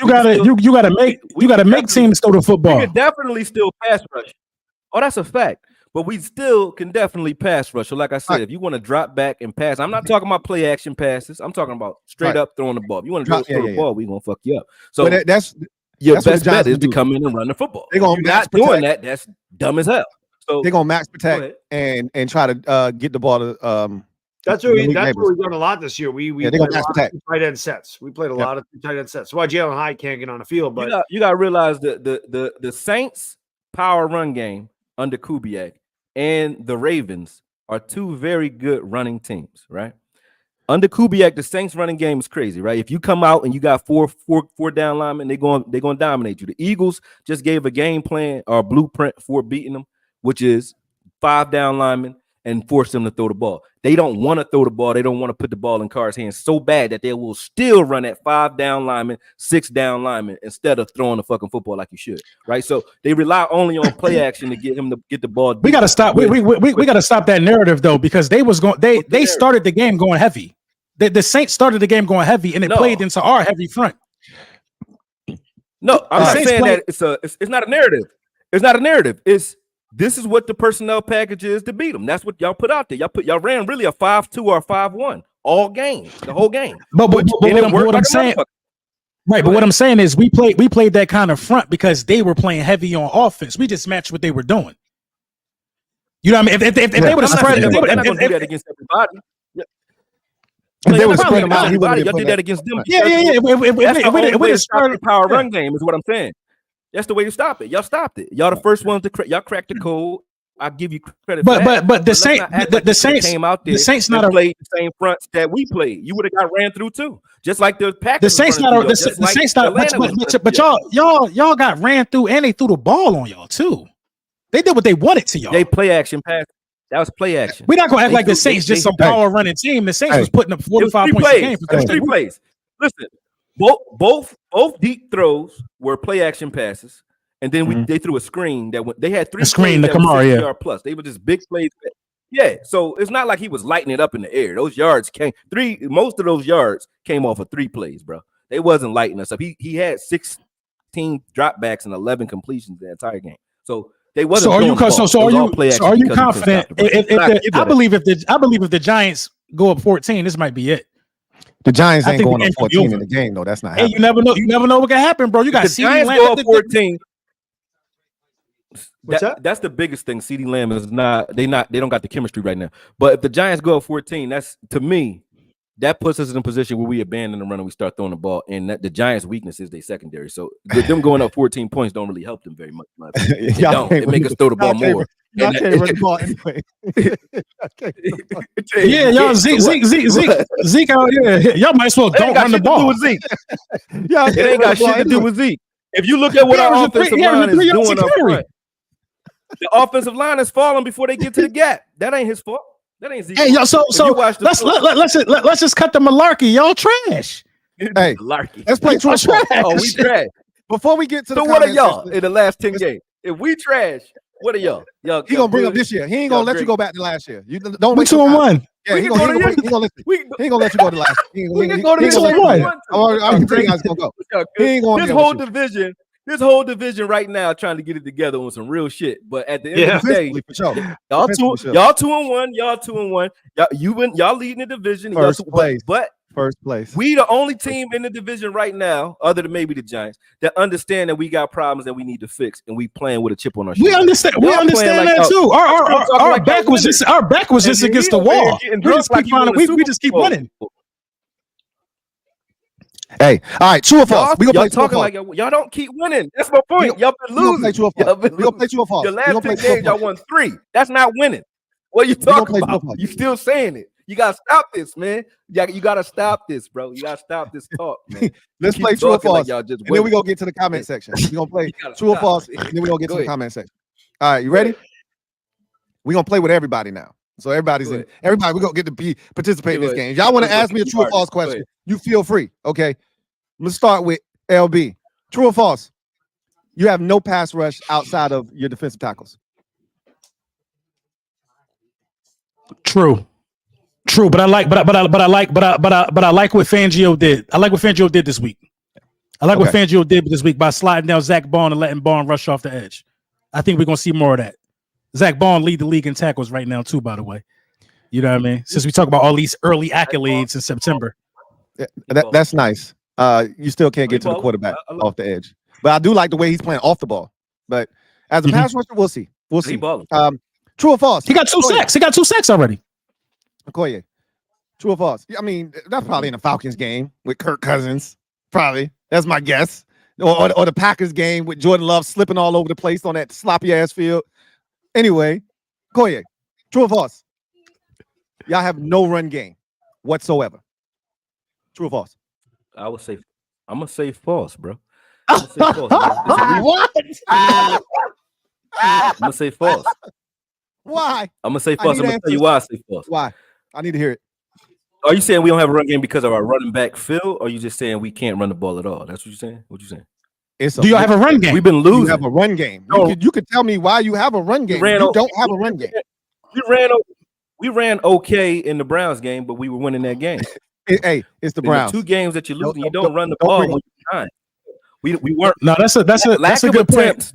make teams throw the football. We can definitely still pass rush. Oh, that's a fact. But we still can definitely pass rush. So, like I said, if you want to drop back and pass, I'm not talking about play action passes. I'm talking about straight up throwing the ball. If you want to throw the ball, we're gonna fuck you up. So that's your best bet is to come in and run the football. They're gonna not doing that. That's dumb as hell. So they're gonna max protect and try to get the ball to That's what we've done a lot this year. We played a lot of tight end sets. We played a lot of tight end sets. So why Jalen High can't get on the field, but you got to realize that the Saints power run game under Kubiak and the Ravens are two very good running teams, right? Under Kubiak, the Saints running game is crazy, right? If you come out and you got four down linemen, they're going to dominate you. The Eagles just gave a game plan or a blueprint for beating them, which is 5 down linemen and force them to throw the ball. They don't want to throw the ball. They don't want to put the ball in Carr's hands so bad that they will still run at 5 down linemen, 6 down linemen instead of throwing the fucking football like you should, right? So they rely only on play action to get him to get the ball. We got to stop. We got to stop that narrative though, because they started the game going heavy. The Saints started the game going heavy, and it played into our heavy front. No, I'm not saying that it's not a narrative. It's not a narrative. This is what the personnel package is to beat them. That's what y'all put out there. Y'all ran really a 5-2 or 5-1 all game, the whole game. But what I'm saying, right? But what I'm saying is we played that kind of front because they were playing heavy on offense. We just matched what they were doing. You know what I mean? If they would have spread, they're not going to do that against everybody. If they would spread them out, y'all did that against them. Yeah. If we stop the power run game is what I'm saying. That's the way to stop it. Y'all stopped it. Y'all the first ones to y'all cracked the code. I give you credit. But the Saints came out there. The Saints not played the same fronts that we played. You would have got ran through too, just like the Packers. The Saints not. The Saints not. But y'all got ran through, and they threw the ball on y'all too. They did what they wanted to y'all. They play action pass. That was play action. We're not gonna act like the Saints just some power running team. The Saints was putting up 45 points a game. It was 3 plays. Listen, both deep throws were play action passes. And then they threw a screen they had 3 screen, the Kamara, yard plus. They were just big plays. Yeah, so it's not like he was lighting it up in the air. Those yards most of those yards came off of 3 plays, bro. They wasn't lighting us up. He had 16 dropbacks and 11 completions the entire game. So they wasn't. Are you confident? I believe if the Giants go up 14, this might be it. The Giants ain't going up 14 in the game, though. That's not happening. You never know. You never know what can happen, bro. You got CeeDee Lamb go up 14. That's the biggest thing. CeeDee Lamb is not. They don't got the chemistry right now. But if the Giants go up 14, that's to me. That puts us in a position where we abandon the run and we start throwing the ball. And the Giants' weakness is their secondary. So them going up 14 points don't really help them very much. It make us throw the ball more. Y'all can't run the ball anyway. Yeah, y'all Zeke out here. Y'all might as well don't run the ball. It ain't got shit to do with Zeke. If you look at what our offensive line is doing up front, the offensive line is falling before they get to the gap. That ain't his fault. That ain't Zeke. Hey, yo, so let's just cut the malarkey. Y'all trash. Hey, malarkey. Let's play true. Oh, we trash. Before we get to so what are y'all in the last 10 games? If we trash, what are y'all? He gonna bring up this year. He ain't gonna let you go back to last year. You don't. We 2-1. Yeah, he ain't gonna let you go to last. We can go to 2-1. I'm telling you how it's gonna go. He ain't going. This whole division right now trying to get it together on some real shit. But at the end of the day, y'all 2-1, y'all 2-1. Y'all leading the division. First place. But first place. We the only team in the division right now, other than maybe the Giants, that understand that we got problems that we need to fix, and we playing with a chip on our shoulder. We understand that too. Our back was just against the wall. We just keep winning. Hey, all right, true or false? We gonna play talking like y'all don't keep winning. That's my point. Y'all been losing. We gonna play true or false. Your last 10 games, y'all won 3. That's not winning. What are you talking about? You still saying it? You gotta stop this, man. You gotta stop this, bro. You gotta stop this talk, man. Let's play true or false. Like y'all just and then we're gonna get to the comment section. We're gonna play true or false, and then we're gonna get to the comment section. All right, you ready? We're gonna play with everybody now. So everybody's in. Everybody, we're gonna get to participate in this game. If y'all want to ask me a true or false question, you feel free. Okay. Let's start with LB. True or false? You have no pass rush outside of your defensive tackles. True, but I like what Fangio did. I like what Fangio did this week. I like what Fangio did this week by sliding down Zach Bond and letting Bond rush off the edge. I think we're gonna see more of that. Zach Bond lead the league in tackles right now too, by the way. You know what I mean? Since we talk about all these early accolades in September. That's nice. You still can't get to the quarterback off the edge. But I do like the way he's playing off the ball. But as a pass rusher, we'll see. We'll see. True or false? He got 2 sacks. He got 2 sacks already. Akoye. True or false? I mean, that's probably in the Falcons game with Kirk Cousins. Probably. That's my guess. Or the Packers game with Jordan Love slipping all over the place on that sloppy ass field. Anyway, Akoye. True or false? Y'all have no run game whatsoever. True or false? I'm gonna say false, bro. I'm gonna say false. What? I'm gonna say false. Why? I'm gonna say false. I'm gonna tell you why I say false. Why? I need to hear it. Are you saying we don't have a run game because of our running back Phil, or are you just saying we can't run the ball at all? That's what you're saying? What you saying? Do y'all have a run game? We've been losing. You have a run game. You could tell me why you have a run game. You don't have a run game. We ran okay in the Browns game, but we were winning that game. Hey, it's the Browns. The 2 games that you're losing, you don't run the ball when you're behind. We weren't. No, that's a good point.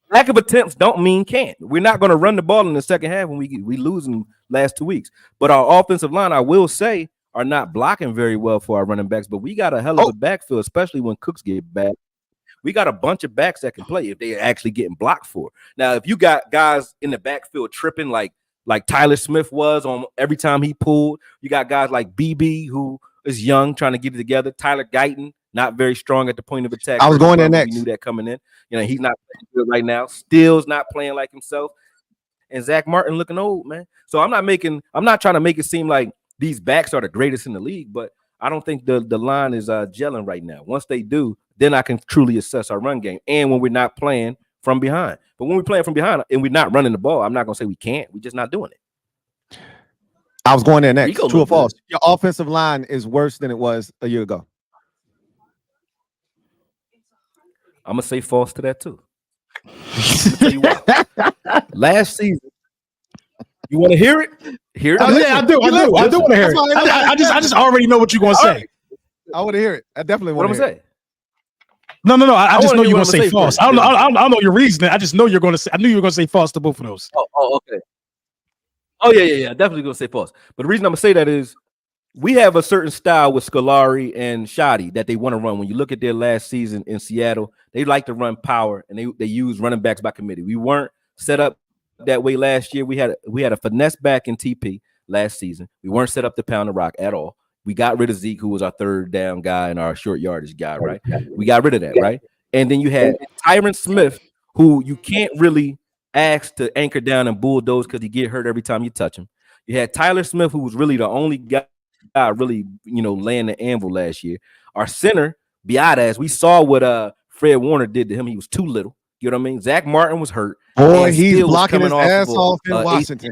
Lack of attempts don't mean can't. We're not going to run the ball in the second half when we lose in the last 2 weeks. But our offensive line, I will say, are not blocking very well for our running backs. But we got a hell of a backfield, especially when Cooks get back. We got a bunch of backs that can play if they're actually getting blocked for. Now, if you got guys in the backfield tripping like Tyler Smith was on every time he pulled, you got guys like BB who is young trying to get it together. Tyler Guyton, not very strong at the point of attack. I was going there next. We knew that coming in. You know, he's not playing good right now. Still's not playing like himself. And Zach Martin looking old, man. So I'm not trying to make it seem like these backs are the greatest in the league, but I don't think the line is gelling right now. Once they do, then I can truly assess our run game. And when we're not playing from behind. But when we're playing from behind and we're not running the ball, I'm not going to say we can't. We're just not doing it. I was going there next. True or false? Your offensive line is worse than it was a year ago. I'm going to say false to that too. Tell you what. Last season, you want to hear it? Hear it? Yeah, I do. I do want to hear it. I just already know what you're going to say. I want to hear it. I definitely want to hear it. No. I just know you're going to say false. I don't know your reasoning. I just know you're going to say. I knew you were going to say false to both of those. Oh, okay. Oh, yeah. Definitely going to say false. But the reason I'm going to say that is we have a certain style with Scolari and Shoddy that they want to run. When you look at their last season in Seattle, they like to run power, and they use running backs by committee. We weren't set up that way last year. We had a finesse back in TP last season. We weren't set up to pound the rock at all. We got rid of Zeke, who was our third down guy and our short yardage guy, right? We got rid of that, right? And then you had Tyron Smith, who you can't really ask to anchor down and bulldoze because he get hurt every time you touch him. You had Tyler Smith, who was really the only guy really, laying the anvil last year. Our center, Biadasz, we saw what Fred Warner did to him. He was too little. You know what I mean? Zach Martin was hurt. Boy, he's blocking his ass off in Washington.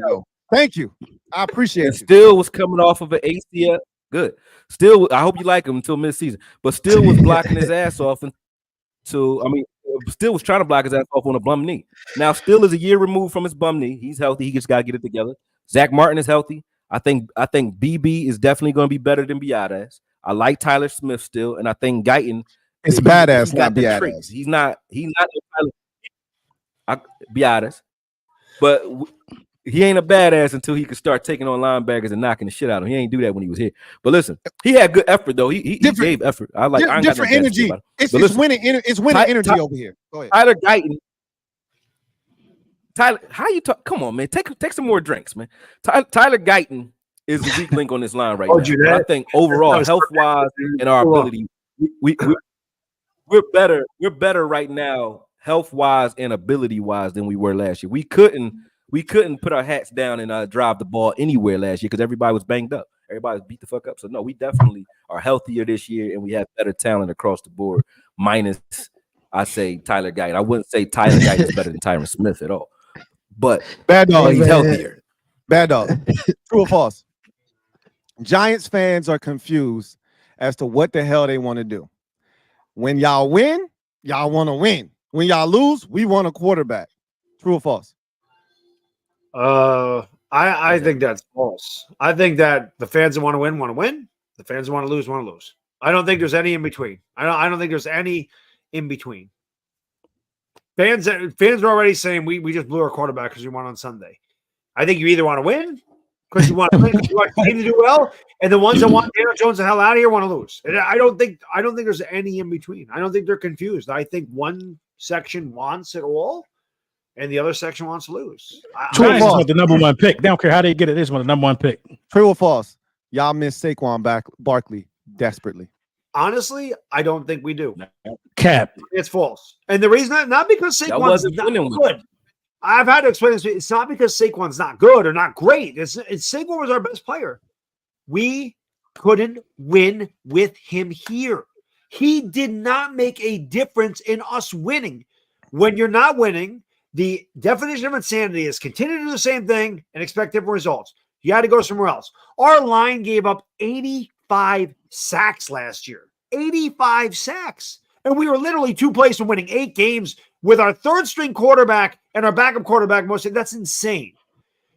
Thank you. I appreciate it. Still was coming off of an ACL. Good. Still, I hope you like him until midseason. But still was blocking his ass off still was trying to block his ass off on a bum knee. Now, still is a year removed from his bum knee. He's healthy. He just got to get it together. Zach Martin is healthy. I think BB is definitely going to be better than Biadasz. I like Tyler Smith still, and I think Guyton. It's Badass, not Biadasz. He's not Biadasz, but he ain't a badass until he can start taking on linebackers and knocking the shit out of him. He ain't do that when he was here. But listen, he had good effort though. He gave effort. I ain't different energy. It's winning. It's winning energy over here. Go ahead. Tyler Guyton. Tyler, how you talk? Come on, man. Take some more drinks, man. Tyler Guyton is the weak link on this line right now. I think overall, health wise and our ability, we're better. We're better right now, health wise and ability wise, than we were last year. We couldn't we couldn't put our hats down and drive the ball anywhere last year because everybody was banged up. Everybody was beat the fuck up. So no, we definitely are healthier this year, and we have better talent across the board. Minus, I say Tyler Guyton. I wouldn't say Tyler Guyton is better than Tyron Smith at all. But bad dog, he's healthier. Bad dog. True or false? Giants fans are confused as to what the hell they want to do. When y'all win, y'all want to win. When y'all lose, we want a quarterback. True or false? I think that's false. I think that the fans that want to win want to win. The fans that want to lose want to lose. I don't think there's any in between. I don't think there's any in between. Fans are already saying we just blew our quarterback because we won on Sunday. I think you either want to win because you want to win, you want the team to do well, and the ones that want Daniel Jones the hell out of here want to lose. And I don't think there's any in between. I don't think they're confused. I think one section wants it all, and the other section wants to lose. Giants want the number one pick. They don't care how they get it. They just want the number one pick. True or false? Y'all miss Saquon Barkley desperately. Honestly, I don't think we do. Cap. It's false. And the reason not because Saquon's not good. I've had to explain this. It's not because Saquon's not good or not great. It's Saquon was our best player. We couldn't win with him here. He did not make a difference in us winning. When you're not winning, the definition of insanity is continue to do the same thing and expect different results. You had to go somewhere else. Our line gave up 85 sacks last year. 85 sacks. And we were literally 2 plays from winning 8 games with our third string quarterback and our backup quarterback. That's insane.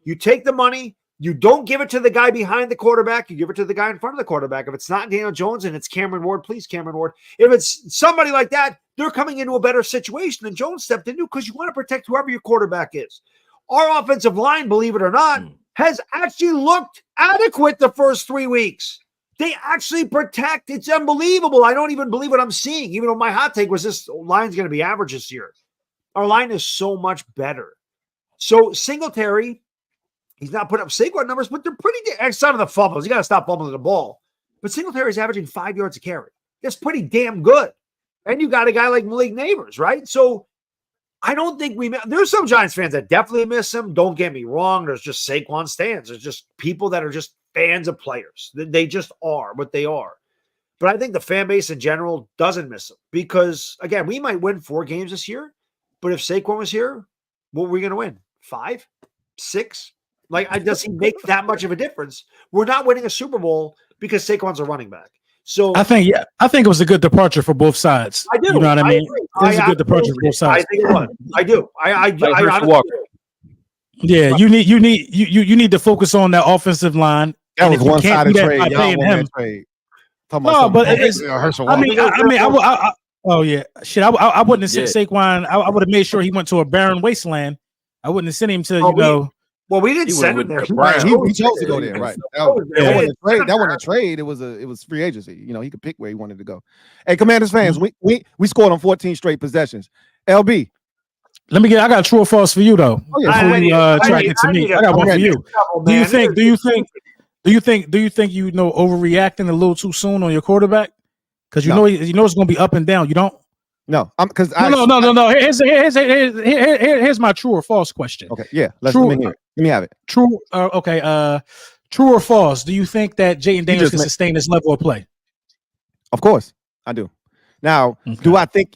You take the money, you don't give it to the guy behind the quarterback, you give it to the guy in front of the quarterback. If it's not Daniel Jones and it's Cameron Ward, please, Cameron Ward. If it's somebody like that, they're coming into a better situation than Jones stepped into because you want to protect whoever your quarterback is. Our offensive line, believe it or not, has actually looked adequate the first 3 weeks. They actually protect. It's unbelievable. I don't even believe what I'm seeing, even though my hot take was this line's going to be average this year. Our line is so much better. So Singletary, he's not putting up Saquon numbers, but they're pretty – outside of the fumbles. You got to stop fumbling the ball. But Singletary's averaging 5 yards a carry. That's pretty damn good. And you got a guy like Malik Neighbors, right? So I don't think there's some Giants fans that definitely miss him. Don't get me wrong. There's just Saquon stands. There's just people that are just fans of players. They just are what they are. But I think the fan base in general doesn't miss him because, again, we might win 4 games this year, but if Saquon was here, what were we going to win? 5? 6? Does he make that much of a difference? We're not winning a Super Bowl because Saquon's a running back. So I think it was a good departure for both sides. I do. You know what I mean? It was a good departure for both sides. I think it was. I do. Yeah, you need to focus on that offensive line. That was one-sided trade. Y'all won that trade. No, but it's. I wouldn't have sent Saquon. I would have made sure he went to a barren wasteland. I wouldn't have sent him to Well, we didn't send him there. Right, he chose to go there. Right, that wasn't a trade. It was free agency. You know, he could pick where he wanted to go. Hey, Commanders fans, we scored on 14 straight possessions. LB, I got a true or false for you though. Before you try to get to me, I got one for you. Do you think overreacting a little too soon on your quarterback? Because you know it's going to be up and down. You don't. No, No. Here's my true or false question. Okay, yeah, let me have it. True. True or false? Do you think that Jayden Daniels can sustain this level of play? Of course, I do. Now, do I think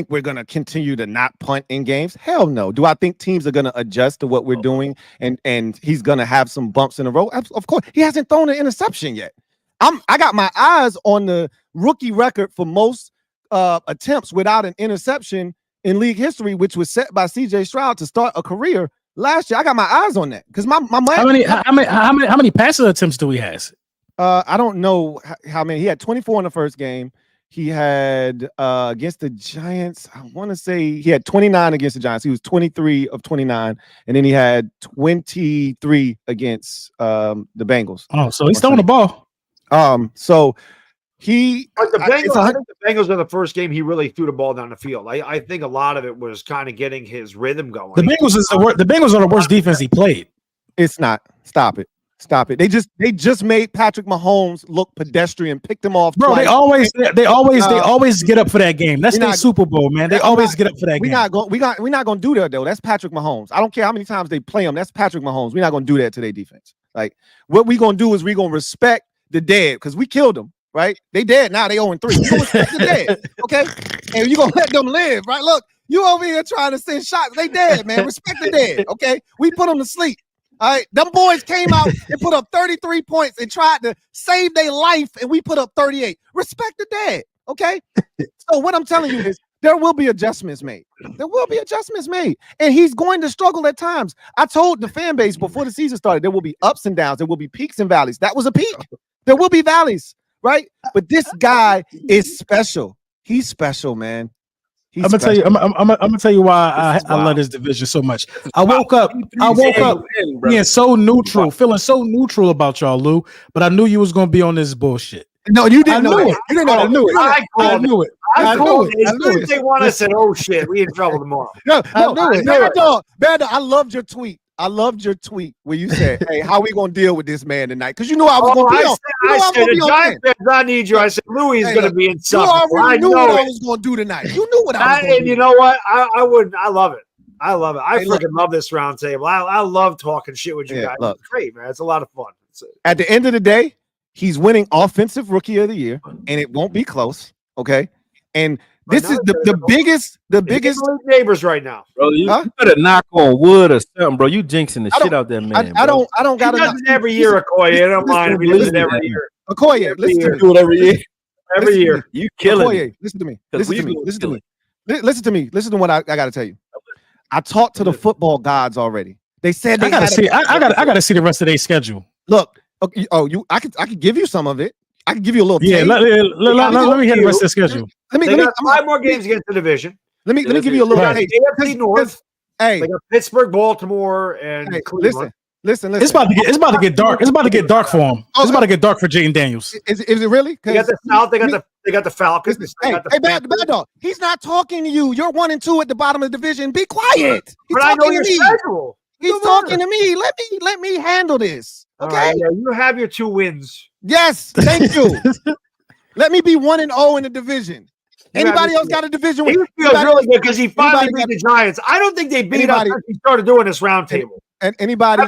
we're gonna continue to not punt in games? Hell no. Do I think teams are gonna adjust to what we're doing and he's gonna have some bumps in the road? Of course, he hasn't thrown an interception yet. I got my eyes on the rookie record for most attempts without an interception in league history, which was set by CJ Stroud to start a career last year. I got my eyes on that because my how many passing attempts do he has? I don't know how many. He had 24 in the first game. He had against the Giants, I want to say he had 29 against the Giants. He was 23 of 29, and then he had 23 against the Bengals. Oh, so he's throwing the ball. So the Bengals are the first game he really threw the ball down the field. I think a lot of it was kind of getting his rhythm going. The Bengals are the worst defense he played. It's not. Stop it. Stop it. They just made Patrick Mahomes look pedestrian, picked him off. Bro, twice. they always get up for that game. That's their Super Bowl, man. They always get up for that game. We're not gonna do that though. That's Patrick Mahomes. I don't care how many times they play him. That's Patrick Mahomes. We're not gonna do that to their defense. Like what we gonna do is we gonna respect the dead because we killed them, right? They dead now. They 0-3. We gonna respect the dead, okay? And you gonna let them live, right? Look, you over here trying to send shots. They dead, man. Respect the dead, okay? We put them to sleep. All right, them boys came out and put up 33 points and tried to save their life, and we put up 38. Respect the dead, okay? So what I'm telling you is there will be adjustments made. There will be adjustments made, and he's going to struggle at times. I told the fan base before the season started there will be ups and downs. There will be peaks and valleys. That was a peak. There will be valleys, right? But this guy is special. He's special, man. I'm gonna tell you. I'm gonna tell you why I love this division so much. I woke up being so neutral, feeling so neutral about y'all, Lou. But I knew you was gonna be on this bullshit. No, you didn't know it. You didn't know. I knew it. I knew it. I knew it. As soon as they won, I said, "Oh shit, we in trouble tomorrow." No, Bad Dog, I loved your tweet. I loved your tweet where you said, "Hey, how we gonna deal with this man tonight?" Because you knew I was gonna be on. I said, "The Giants fans, I need you." I said, "Louis is gonna be in something." You already knew what I was gonna do tonight. You knew what I was gonna do. And you know what? I wouldn't. I love it. I love it. I freaking love this round table. I love talking shit with you guys. Look, it's great, man. It's a lot of fun. At the end of the day, he's winning Offensive Rookie of the Year, and it won't be close. Okay, and this is the biggest neighbors right now, bro. You better knock on wood or something, bro. You jinxing the shit out that man. I don't got to. Every year, Akoye. I don't mind. We do it every year. Akoye, listen to me. Do it every year. Every year. You killing it. Listen to me. Listen to me. Listen to me. Listen to me. Listen to what I got to tell you. I talked to the football gods already. They said I gotta see. I gotta see the rest of their schedule. Look. Okay, I could give you some of it. I can give you a little. Yeah, let me hear the rest of the schedule. Let me 5 more games against the division. Let me give you a little. AFC North. Hey, they got Pittsburgh, Baltimore, and Cleveland. Listen. It's about to get dark. It's about to get dark for him. It's about to get dark for Jayden Daniels. Is it really? They got the South. They got the Falcons. Bad Dog. He's not talking to you. You're 1-2 at the bottom of the division. Be quiet. But I know your schedule. He's talking to me. Let me handle this. Okay. Right, yeah, you have your 2 wins. Yes, thank you. Let me be 1-0 in the division. Anybody else got a division win? He feels really good because he finally beat the Giants. I don't think they beat us since he started doing this roundtable. And anybody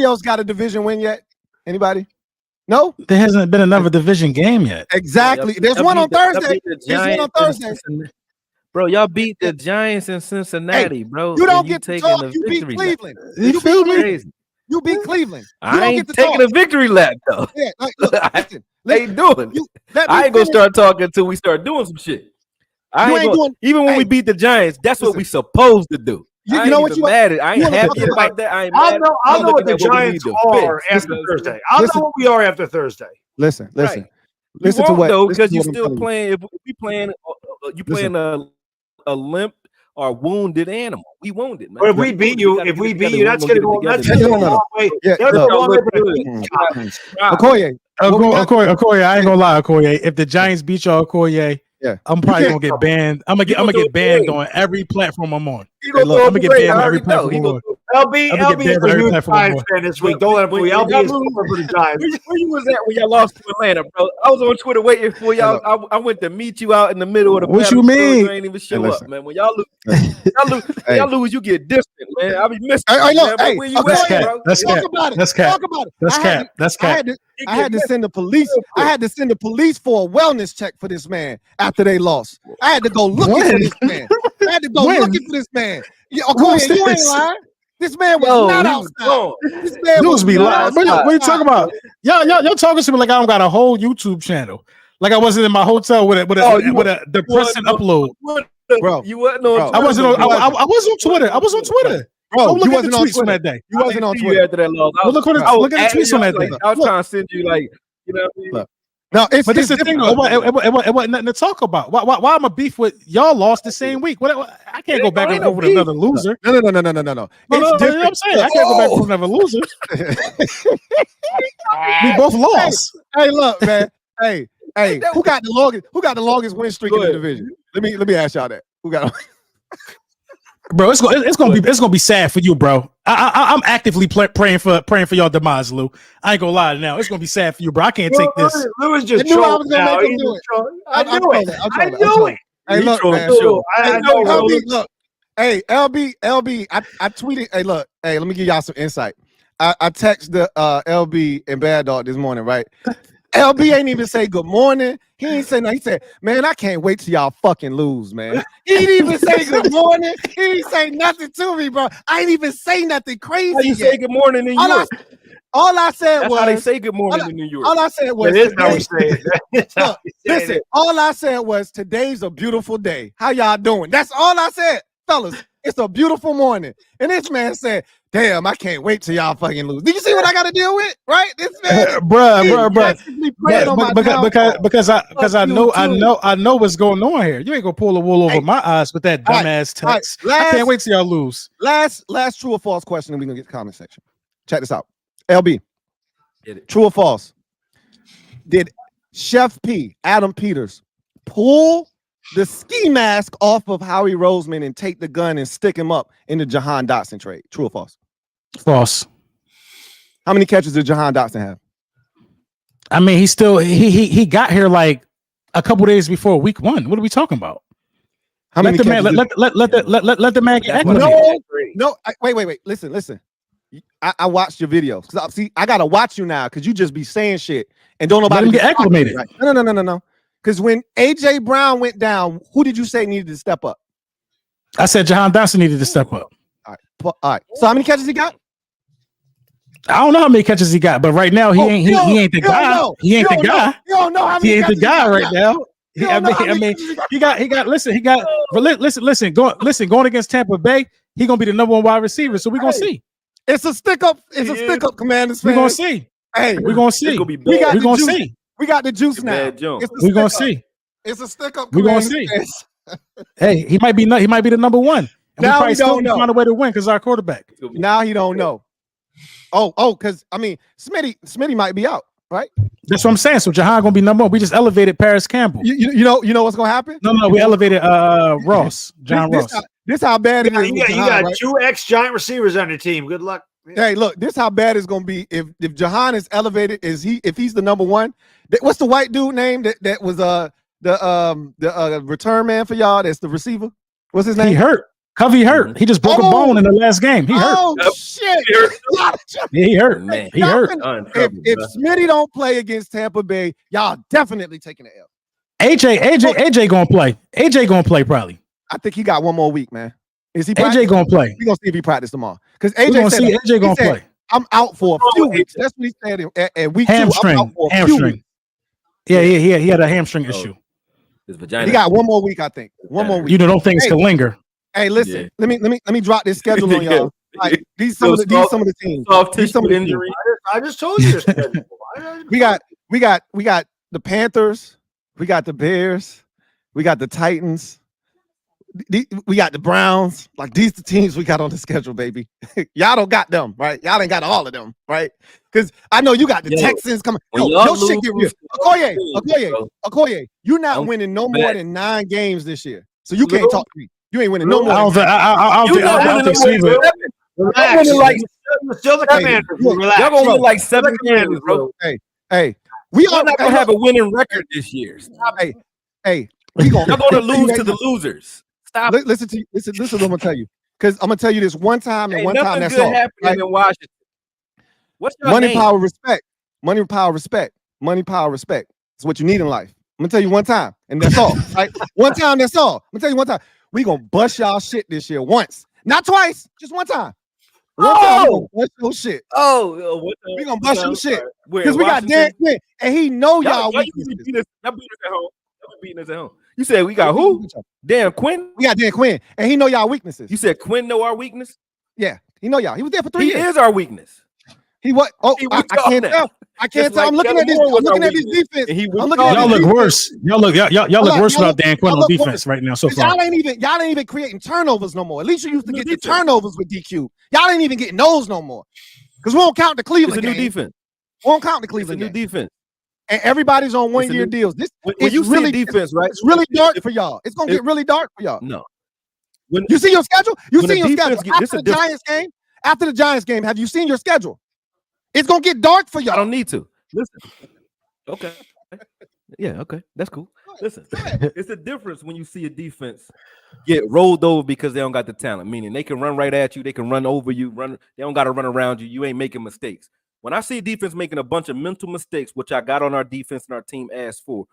else got a division win yet? Anybody? No? There hasn't been another division game yet. Exactly. There's one on Thursday. There's one on Thursday. Bro, y'all beat the Giants in Cincinnati, bro. You don't get to talk. You beat Cleveland. You feel me? You beat Cleveland. I ain't taking a victory lap though. Yeah, like, look, listen, ain't doing. I ain't gonna start talking until we start doing some shit. Even when we beat the Giants, that's what we supposed to do. You know what you mad at? I ain't happy about that. I ain't mad. I'll know what the Giants are after Thursday. I'll know what we are after Thursday. Listen to what though, because you're still playing. If we playing, you playing a limp or wounded animal. We wounded, man. But if we beat you, that's gonna go. That's gonna go a long way. Akoye, I ain't gonna lie, Akoye. If the Giants beat y'all, Akoye, I'm probably gonna get banned. I'm gonna get banned on every platform I'm on. I'm gonna get banned on every platform I'm on. LB is a huge Giants fan this week. Don't let him fool you. LB is for the Giants. Where you was at when y'all lost to Atlanta, bro? I was on Twitter waiting for y'all. I went to meet you out in the middle of the. What you mean? You ain't even show up, man. When y'all lose, you get distant, man. I be missing. Where you at, bro? Talk about it. That's cap. I had to send the police. I had to send the police for a wellness check for this man after they lost. I had to go looking for this man. I had to go looking for this man. You ain't lying. This man was not outside. This man was be lying. What are you talking about? Y'all talking to me like I don't got a whole YouTube channel. Like I wasn't in my hotel with a depressing upload. Bro, you wasn't on. I wasn't on. I was on Twitter. I was on Twitter. Bro, you wasn't on Twitter that day. You wasn't on Twitter after that loss. Look at the tweets on that day. I was trying to send you like, you know what I mean? No, it's the thing. It wasn't nothing to talk about. Why am I beef with y'all? Lost the same week. I can't go back and forth with another loser. No. You know what I'm saying? I can't go back with another loser. We both lost. Hey, look, man. Hey, who got the longest win streak in the division? Let me ask y'all that. Who got? Bro, it's gonna be sad for you, bro. I'm actively praying for y'all demise, Lou. I ain't gonna lie now. It's gonna be sad for you, bro. I can't take this. Lou is just. I knew I was gonna make him do it. I knew it. Hey, look, man. Look. Hey, LB. I tweeted. Hey, look. Hey, let me give y'all some insight. I texted the LB and Bad Dog this morning, right? LB ain't even say good morning. He ain't say nothing. He said, man, I can't wait till y'all fucking lose, man. He didn't even say good morning. He didn't say nothing to me, bro. I ain't even say nothing crazy. How you say good morning in York? All I said was, how they say good morning in New York. All I said was, listen, all I said was, today's a beautiful day. How y'all doing? That's all I said, fellas. It's a beautiful morning. And this man said, damn, I can't wait till y'all fucking lose. Did you see what I got to deal with? Right? This man, bruh. Because I know what's going on here. You ain't gonna pull the wool over my eyes with that dumbass text. I can't wait till y'all lose. Last true or false question, and we're gonna get the comment section. Check this out. LB. True or false? Did Chef P, Adam Peters, pull the ski mask off of Howie Roseman and take the gun and stick him up in the Jahan Dotson trade? True or false? False. How many catches did Jahan Dotson have? I mean, he got here like a couple days before week 1. What are we talking about? How many? Let the man get acclimated. No. Wait. Listen. I watched your videos because see, I gotta watch you now because you just be saying shit and don't nobody get acclimated. Right. No. Because when AJ Brown went down, who did you say needed to step up? I said Jahan Dotson needed to step up. All right. So how many catches he got? I don't know how many catches he got, but right now he ain't the guy. He ain't the guy. You don't know how many. He ain't the guy right now. Going against Tampa Bay, he gonna be the number 1 wide receiver. So we're gonna see. It's a stick up. It's a stick up, Commanders. We're gonna see. Hey, we're gonna see. We got the juice now. We're gonna see. It's a stick up. We're gonna see. Hey, he might be the number 1. And now he don't know. Find a way to win because our quarterback. Now he don't know. Because I mean, Smitty might be out, right? That's what I'm saying. So Jahan gonna be number 1. We just elevated Paris Campbell. You know what's gonna happen? No, we elevated Ross, John Ross. This how bad it is. You got 2 ex-Giant receivers on your team. Good luck. Hey, look, this how bad it's gonna be if Jahan is elevated. If he's the number 1? What's the white dude name that was the return man for y'all? That's the receiver. What's his name? He hurt. Covey hurt. He just broke a bone in the last game. He hurt. Oh shit! He hurt. Man. He hurt. If Smitty don't play against Tampa Bay, y'all definitely taking the L. AJ gonna play. AJ gonna play probably. I think he got 1 more week, man. Is he? AJ gonna play. We gonna see if he practice tomorrow. Because AJ gonna play. I'm out for a few weeks. That's what he said at week 2. I'm out for a few weeks. Yeah. He had a hamstring issue. His vagina. He got 1 more week, I think. 1 more week. You don't think it's can linger. Hey, listen. Let me drop this schedule on y'all. Like, these some of the teams. Soft tissue injury. I just told you. we got the Panthers. We got the Bears. We got the Titans. We got the Browns. Like, these the teams we got on the schedule, baby. Y'all don't got them, right? Y'all ain't got all of them, right? Because I know you got the Texans coming. Your shit get real. Okoye, you're not winning no more than 9 games this year. So you can't talk to me. You ain't winning no more. I don't think Steve. Relax. Still the Commanders. Y'all gonna win like 7 games, bro. Hey, we are not gonna have a winning record this year. Hey, we gonna. Y'all gonna lose to the losers. Stop. Listen to what I'm gonna tell you. Because I'm gonna tell you this one time and one time. That's all. Right? In Washington. What's your money, name? power, respect. Money, power, respect. Money, power, respect. It's what you need in life. I'm gonna tell you one time, and that's all. Right? One time, that's all. I'm gonna tell you one time. We gonna bust y'all shit this year once, not twice, just one time. One time we gonna bust your shit. We gonna bust your shit because we got Dan Quinn, and he know y'all. Y'all beating us at home. Y'all beating us at home. You said we got who? Dan Quinn. We got Dan Quinn, and he know y'all weaknesses. You said Quinn know our weakness? Yeah, he know y'all. He was there for 3 years. He is our weakness. He what? Oh, I can't tell. I can't tell. I'm looking at this. I'm looking at this defense. Y'all look worse. Y'all look worse without Dan Quinn on defense right now. So far, y'all ain't even creating turnovers no more. At least you used to get the turnovers with DQ. Y'all ain't even getting those no more. Because we won't count the Cleveland game. It's a new defense. We won't count the Cleveland game. It's a new defense. And everybody's on 1 year deals. This when you really defense, right? It's really dark for y'all. It's gonna get really dark for y'all. No. You see your schedule? You see your defense schedule after the Giants game? After the Giants game, have you seen your schedule? It's gonna get dark for y'all. I don't need to. Listen. Okay. Yeah, okay. That's cool. Listen, it's a difference when you see a defense get rolled over because they don't got the talent, meaning they can run right at you, they can run over you, they don't got to run around you, you ain't making mistakes. When I see a defense making a bunch of mental mistakes, which I got on our defense and our team asked for,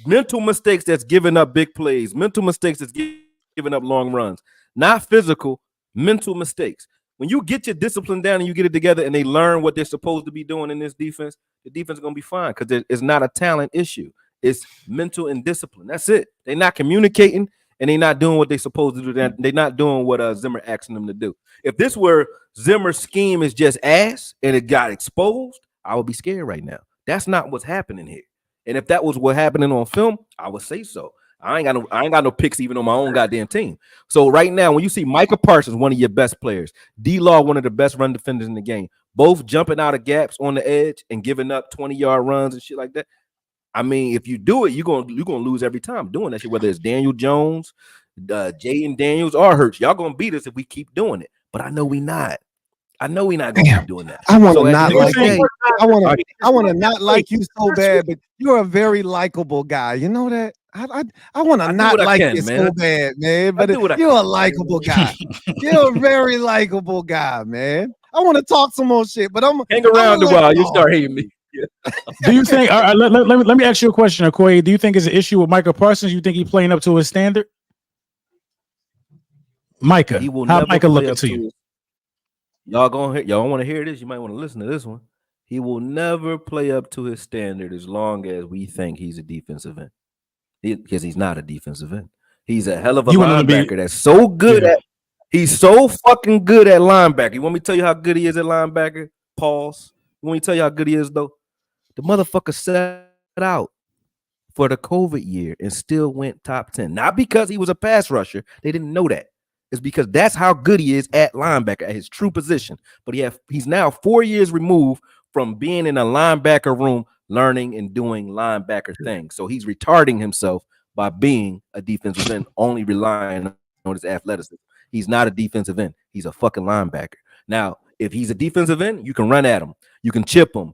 mental mistakes that's giving up big plays, mental mistakes that's giving up long runs, not physical, mental mistakes. When you get your discipline down and you get it together and they learn what they're supposed to be doing in this defense, the defense is going to be fine because it's not a talent issue. It's mental and discipline. That's it. They're not communicating and they're not doing what they're supposed to do. They're not doing what Zimmer asking them to do. If this were Zimmer's scheme is just ass and it got exposed, I would be scared right now. That's not what's happening here. And if that was what happening on film, I would say so. I ain't got no picks even on my own goddamn team. So right now, when you see Micah Parsons, one of your best players, D-Law, one of the best run defenders in the game, both jumping out of gaps on the edge and giving up 20-yard runs and shit like that. I mean, if you do it, you're gonna lose every time doing that shit. Whether it's Daniel Jones, Jayden Daniels, or Hurts, y'all gonna beat us if we keep doing it. But I know we not. I know we're not going to keep doing that. I want to not like you. I want to not like you so bad, but you're a very likable guy. You know that? I want to not like you so bad, man. But you're a likable guy. You're a very likable guy, man. I want to talk some more shit, but hang around a while. You start hating me. Yeah. Do you think? Let me ask you a question, Akoye. Do you think it's an issue with Micah Parsons? You think he's playing up to his standard? Micah, how Micah looking to you? Y'all want to hear this? You might want to listen to this one. He will never play up to his standard as long as we think he's a defensive end. Because he's not a defensive end. He's a hell of a linebacker that's so good at. He's so fucking good at linebacker. You want me to tell you how good he is at linebacker? Pause. You want me to tell you how good he is though? The motherfucker set out for the COVID year and still went top 10. Not because he was a pass rusher. They didn't know that. It's because that's how good he is at linebacker, at his true position. But he's now 4 years removed from being in a linebacker room, learning and doing linebacker things. So he's retarding himself by being a defensive end, only relying on his athleticism. He's not a defensive end. He's a fucking linebacker. Now, if he's a defensive end, you can run at him. You can chip him.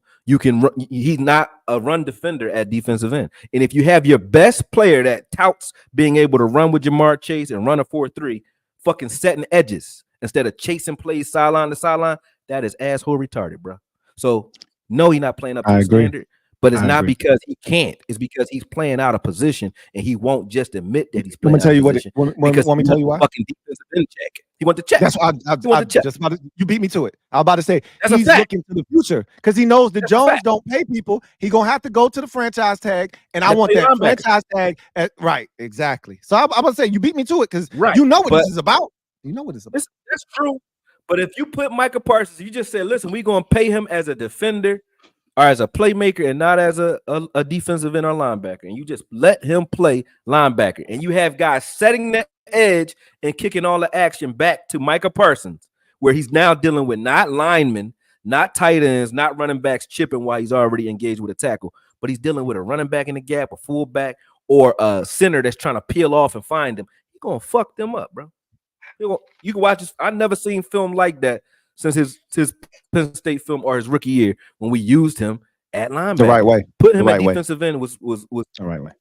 He's not a run defender at defensive end. And if you have your best player that touts being able to run with Jamar Chase and run a 4-3, fucking setting edges instead of chasing plays sideline to sideline, that is asshole retarded, bro. So no, he's not playing up to the standard, but it's not because he can't. It's because he's playing out of position and he won't just admit that he's playing out of position. Want me to tell you why? Fucking defensive end check. He want to check. That's why you beat me to it. I was about to say he's looking to the future because he knows the Jones don't pay people. He's gonna have to go to the franchise tag, and I want that franchise tag. Right, exactly. So I'm gonna say you beat me to it because you know what this is about. You know what it's about. That's true. But if you put Micah Parsons, you just said, listen, we're gonna pay him as a defender or as a playmaker and not as a defensive end or linebacker, and you just let him play linebacker, and you have guys setting that edge and kicking all the action back to Micah Parsons, where he's now dealing with not linemen, not tight ends, not running backs chipping while he's already engaged with a tackle, but he's dealing with a running back in the gap, a fullback, or a center that's trying to peel off and find him. He's gonna fuck them up, bro. You can watch this. I've never seen film like that since his Penn State film or his rookie year when we used him at linebacker. The right way. Put him at defensive end was the right way.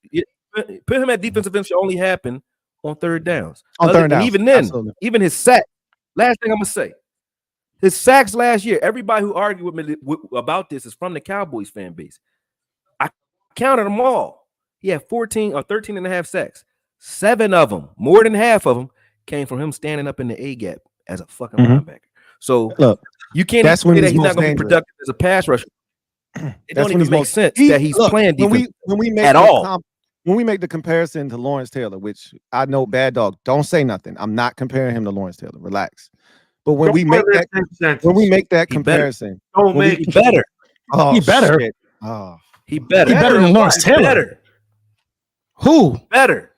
Put him at defensive end should only happen on third downs. Even then, absolutely. Even his sack. Last thing I'm gonna say, his sacks last year. Everybody who argued with me about this is from the Cowboys fan base. I counted them all. He had 14 or 13 and a half sacks. 7 of them, more than half of them, came from him standing up in the A gap as a fucking linebacker. So look, you can't say that he's not going to be productive as a pass rusher. It don't even make sense that he's playing defense at all. When we make the comparison to Lawrence Taylor, which I know, bad dog, don't say nothing. I'm not comparing him to Lawrence Taylor. Relax. But when we make that comparison, don't make it better. Oh, he better. Shit. Oh, he better. He better than Lawrence Taylor. Better. Who? Better.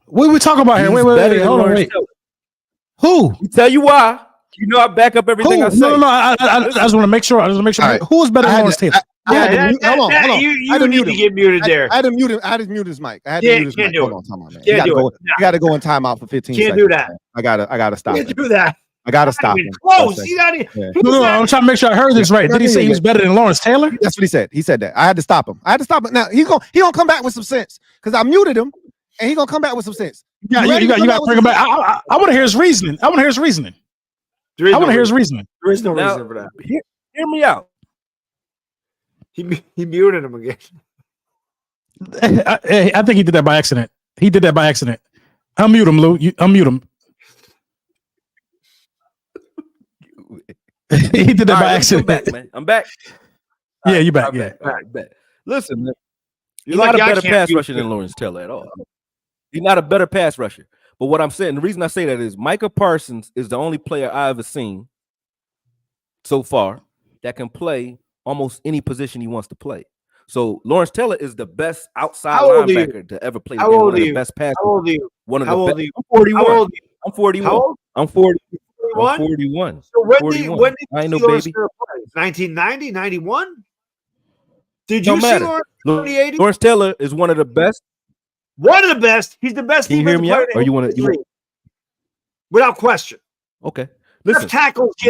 What are we talking about here? Wait, hold on, wait. Who? I'll tell you why. You know I back up everything I say. No. I just want to make sure. Who is better than Lawrence Taylor? Hold on. You need to get muted there. I had to mute him. I had to mute his mic. I had to mute his mic. Hold on, come on, man. You gotta go in timeout for 15 seconds. Can't do that. Man. I gotta stop. Can't do that. I gotta stop him. Close. No, I'm trying to make sure I heard this right. Did he say he was better than Lawrence Taylor? That's what he said. He said that. I had to stop him. Now he gonna come back with some sense because I muted him, and he gonna come back with some sense. Yeah, you got to bring him back. I want to hear his reasoning. I want to hear his reasoning. There is no reason for that. Hear me out. He muted him again. I think he did that by accident. Unmute him, Lou. Unmute him. He did that by accident. I'm back, man. I'm back. Yeah, you back. Back. Listen, man, you're not a better pass rusher than Lawrence Taylor at all. He's not a better pass rusher. But what I'm saying, the reason I say that is Micah Parsons is the only player I've ever seen so far that can play almost any position he wants to play. So Lawrence Taylor is the best outside linebacker to ever play the game. One of the best pass. How old are you? One of the best. I'm 41. I'm 41. How old? I'm 40. 41. So when did I ain't no Lawrence baby. Taylor play? 1990, 91? Did you Don't see matter. Lawrence 2080? Lawrence Taylor is one of the best. One of the best. He's the best. Can you hear me out? Or you want to? Without question. Okay. Listen.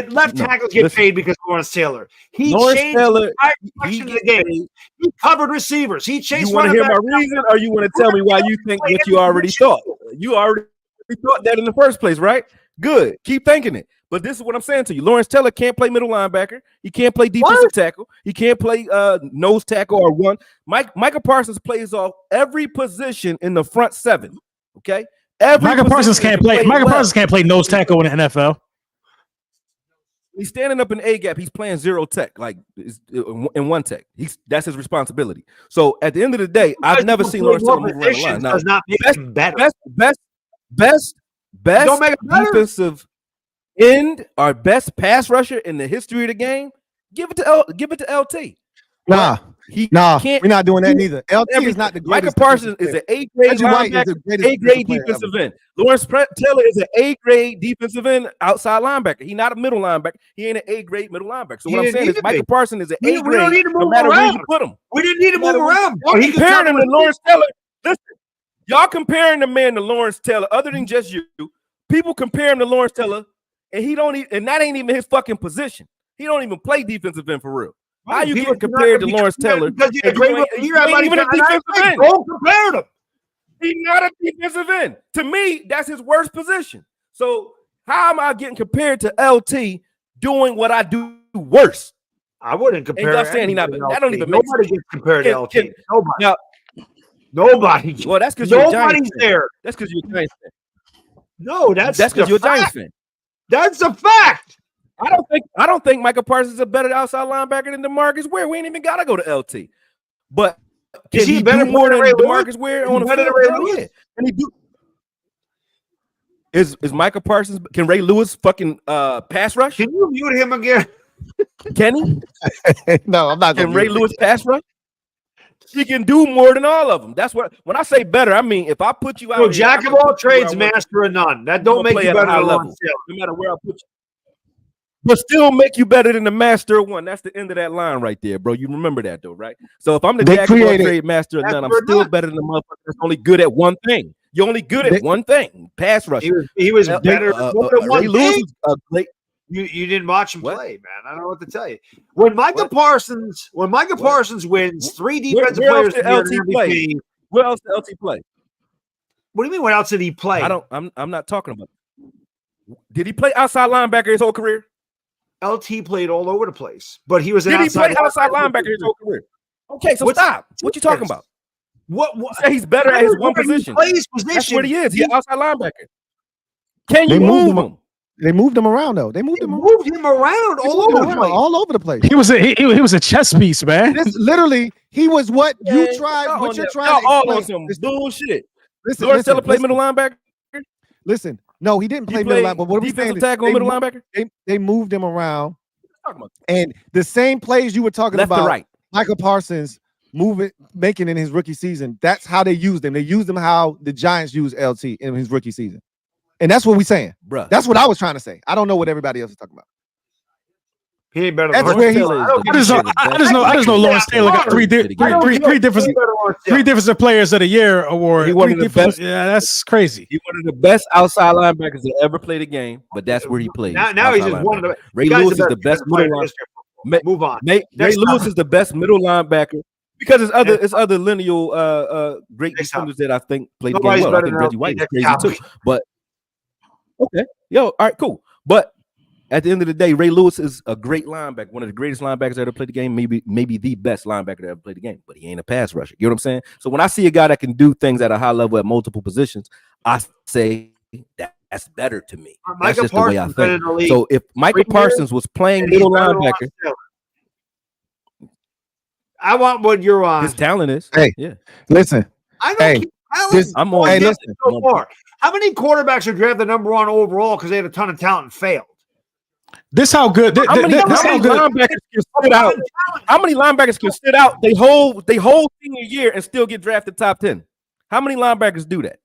Left tackles get paid because of Lawrence Taylor. Lawrence changed Taylor, the direction of the game. He covered receivers. He chased. You want to hear my reason, or you want to tell me why you think what you already thought? You already thought that in the first place, right? Good. Keep thinking it. But this is what I'm saying to you. Lawrence Taylor can't play middle linebacker. He can't play defensive tackle. He can't play nose tackle or one. Micah Parsons plays off every position in the front seven. Okay. Micah Parsons can't play. Micah Parsons can't play nose tackle in the NFL. He's standing up in A gap. He's playing zero tech, like in one tech. That's his responsibility. So at the end of the day, I've never seen Lawrence Taylor move around the line. Now, does not make him better. Best defensive end or best pass rusher in the history of the game. Give it to LT. We're not doing that neither. LT is not the greatest. Micah Parsons is an A-grade linebacker, A-grade defensive end. Lawrence Taylor is an A-grade defensive end outside linebacker. He's not a middle linebacker. He ain't an A-grade middle linebacker. So what I'm saying is Micah Parsons is an A-grade no matter where you put him. We didn't need to move around. Y'all comparing him to Lawrence Taylor. Listen, y'all comparing the man to Lawrence Taylor other than just you. People compare him to Lawrence Taylor, and that ain't even his fucking position. He don't even play defensive end for real. How you get compared to Lawrence Taylor? Because you're ain't even a defensive end. Don't compare them. He's not a defensive end. To me, that's his worst position. So how am I getting compared to LT doing what I do worse? I wouldn't compare. And y'all saying he not. That don't even make sense. Nobody gets compared to LT. Nobody. Nobody. Well, that's because you're a Giants fan. There. That's because you're a Giants fan. No, that's because you're a Giants fan. That's a fact. I don't think Micah Parsons is a better outside linebacker than DeMarcus Ware. We ain't even gotta go to LT. But can he do more than DeMarcus Ware on the field? Yeah. Can he do? Is Micah Parsons? Can Ray Lewis fucking pass rush? Can you mute him again? Can he? No, I'm not. Can Ray Lewis pass rush? He can do more than all of them. That's what when I say better, I mean if I put you out. So jack of all trades, master of none. That don't make you better than level, no matter where I put you. But still make you better than the master of one. That's the end of that line right there, bro. You remember that though, right? So if I'm the jack of all trade master of none, I'm still better than the motherfucker that's only good at one thing. You're only good at one thing. Pass rush. He was better than one thing. Great. You didn't watch him play, man. I don't know what to tell you. When Micah Parsons wins 3 defensive players did LT play? Where else did LT play? What do you mean? What else did he play? I'm not talking about. Did he play outside linebacker his whole career? LT played all over the place, but he was did he play outside linebacker his whole career? Okay, so stop. What you talking about? What he's better at his one position. That's what he is. He's outside linebacker. Can you move him? They moved him around though. They moved him around all over the place. He was a chess piece, man. Literally, he was what you tried. What you're trying to all on some bullshit. Lawrence Taylor played middle linebacker. Listen, no, he didn't play middle linebacker. But what we saying tackle middle linebacker? They moved him around, and the same plays you were talking left about, to right. Micah Parsons making in his rookie season. That's how they used him. They used him how the Giants used LT in his rookie season. And that's what we're saying, bro. That's what I was trying to say. I don't know what everybody else is talking about. He ain't better That's than where Lawrence Taylor. I just know Lawrence Taylor got three defensive players of the year award. He one of the best. Yeah, that's crazy. He's one of the best outside linebackers that ever played a game, but that's where he plays. Now he's just one of the. Ray Lewis is the best middle linebacker. Move on. Ray Lewis is the best middle linebacker because it's other lineal great defenders that I think played the game well. I think Reggie White is crazy too. But okay, all right, cool. But at the end of the day, Ray Lewis is a great linebacker, one of the greatest linebackers that ever played the game, maybe the best linebacker that ever played the game, but he ain't a pass rusher. You know what I'm saying? So when I see a guy that can do things at a high level at multiple positions, I say that's better to me. That's just the way I think. So if Micah Parsons was playing middle linebacker, I want what you're on. His talent is. Hey, yeah. Listen. I'm on. Hey, listen. So far. How many quarterbacks are drafted number one overall because they had a ton of talent and failed? This how good. How many linebackers can sit out? How many linebackers can sit out they whole senior year and still get drafted top 10? How many linebackers do that?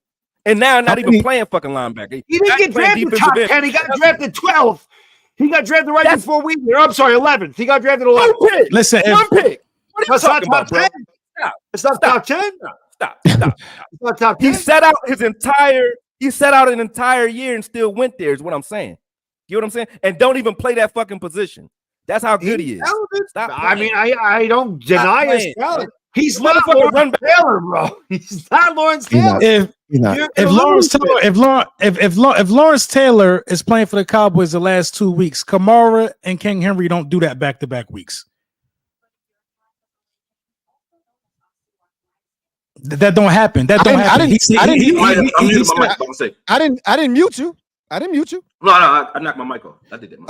And now not even playing fucking linebacker. He didn't get drafted top 10. He got drafted 12th. He got drafted right before we were. I'm sorry, 11th. He got drafted 11th. Listen, one pick. What are you talking about, bro? It's not top 10. Stop. It's not top 10. He set out an entire year and still went there. Is what I'm saying. You know what I'm saying? And don't even play that fucking position. That's how good he is. Stop. I mean, I don't deny his talent. He's not Lawrence Taylor, bro. He's not Lawrence Taylor. If Lawrence Taylor is playing for the Cowboys the last 2 weeks, Kamara and King Henry don't do that back-to-back weeks. That don't happen. That don't happen. I didn't mute you. I didn't mute you. No, I knocked my mic off. I did that.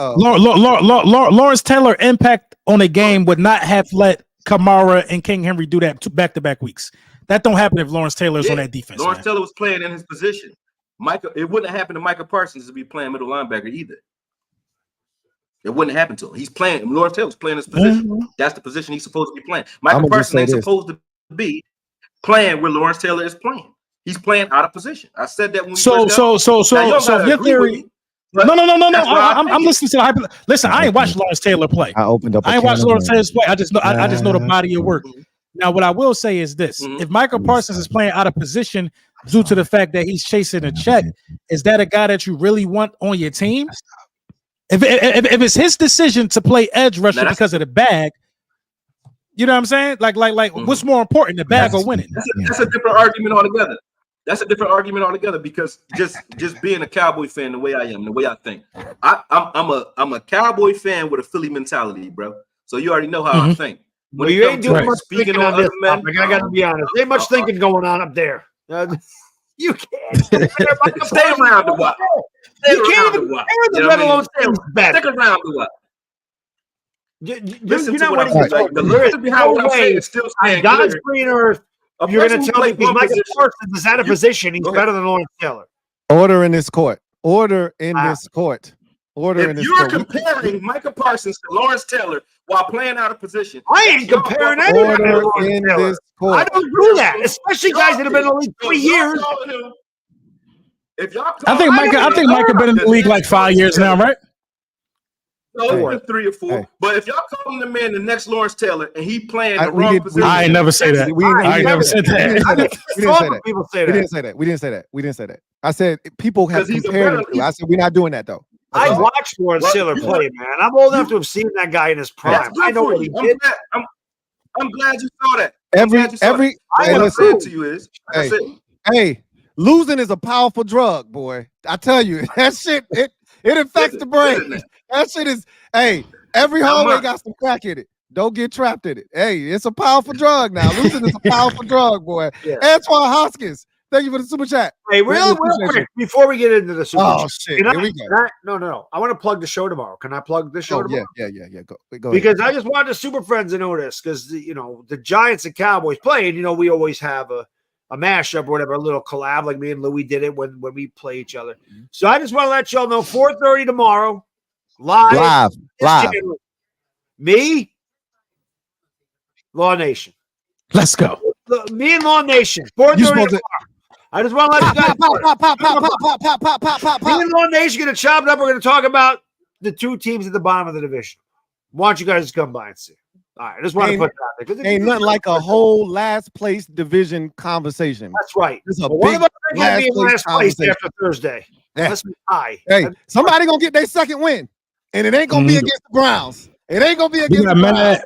Lawrence Taylor impact on a game would not have let Kamara and King Henry do that back-to-back weeks. That don't happen if Lawrence Taylor's on that defense. Lawrence Taylor was playing in his position. It wouldn't happen to Micah Parsons to be playing middle linebacker either. It wouldn't happen to him. He's playing. Lawrence Taylor's playing his position. Mm-hmm. That's the position he's supposed to be playing. Micah Parsons ain't supposed to be playing where Lawrence Taylor is playing. He's playing out of position. I said that when we so your theory. No. I'm listening to the hyper. Listen, I ain't watched Lawrence Taylor play. I ain't watched Lawrence Taylor play. I just know the body of work. Now, what I will say is this: if Micah Parsons is playing out of position due to the fact that he's chasing a check, is that a guy that you really want on your team? If it's his decision to play edge rusher because of the bag, you know what I'm saying? Like, what's more important, the bag or winning? That's a different argument altogether. That's a different argument altogether because just being a Cowboy fan, the way I am, the way I think, I'm a Cowboy fan with a Philly mentality, bro. So you already know how I think. Well, you ain't doing much thinking on this topic. I got to be honest. There ain't much thinking going on up there. You can't stay around the while. You can't even compare the let alone stay better. Stick around the while. Listen to what I'm saying. There is no way on God's green earth you're going to tell me because Micah Parsons is out of position. He's better than Lawrence Taylor. Order in this court. If you're comparing Micah Parsons to Lawrence Taylor while playing out of position, I ain't comparing anyone to Lawrence Taylor. I don't do that, especially guys that have been in the league 3 years. I think Micah been in the league like 5 years now, right? No, 3 or 4. Hey. But if y'all calling the man the next Lawrence Taylor and he playing the wrong position, I ain't never say that. I never said that. We didn't say that. I said people have compared him to. I said we're not doing that though. I watched Lawrence Taylor play, man. I'm old enough to have seen that guy in his prime. I know what he did. I'm glad you saw that. Hey, losing is a powerful drug, boy. I tell you, that shit it affects the brain. That shit is, every hallway got some crack in it. Don't get trapped in it. Hey, it's a powerful drug now. Losing is a powerful drug, boy. Yeah. Antoine Hoskins, thank you for the super chat. Hey, real quick, before we get into the super chat. Oh, shit. Here we go. No. I want to plug the show tomorrow. Can I plug the show tomorrow? Yeah. Go because I just wanted the Super Friends to know this because, the Giants and Cowboys play, and, we always have a mashup or whatever, a little collab like me and Louie did it when we play each other. So I just want to let y'all know 4:30 tomorrow. Live. Me, Law Nation. Let's go. Me and Law Nation. 4:30 tomorrow. I just want to let you guys. Me and Law Nation going to chop it up. We're going to talk about the 2 teams at the bottom of the division. Want you guys to come by and see. All right, I just want to put that out there. Ain't nothing like a whole last place division conversation. That's right. It's a one of us ain't gonna be in last place conversation. after Thursday. Yeah. Let's be high. Hey, somebody gonna get their second win, and it ain't gonna be against the Browns. It ain't gonna be against the Browns.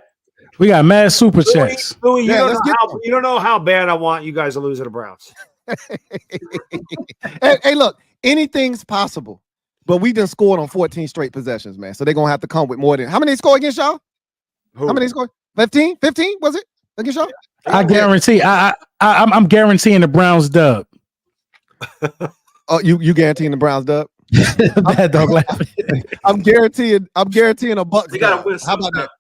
We got mad super chats. Louis, you don't know how bad I want you guys to lose to the Browns. Hey, look, anything's possible, but we done scored on 14 straight possessions, man. So they're gonna have to come with more than how many score against y'all? How many score? 15? 15 was it against y'all? I guarantee. I'm guaranteeing the Browns dub. Oh, you guaranteeing the Browns dub? Bad dog laughing. I'm guaranteeing a Bucks. They gotta win. How about that?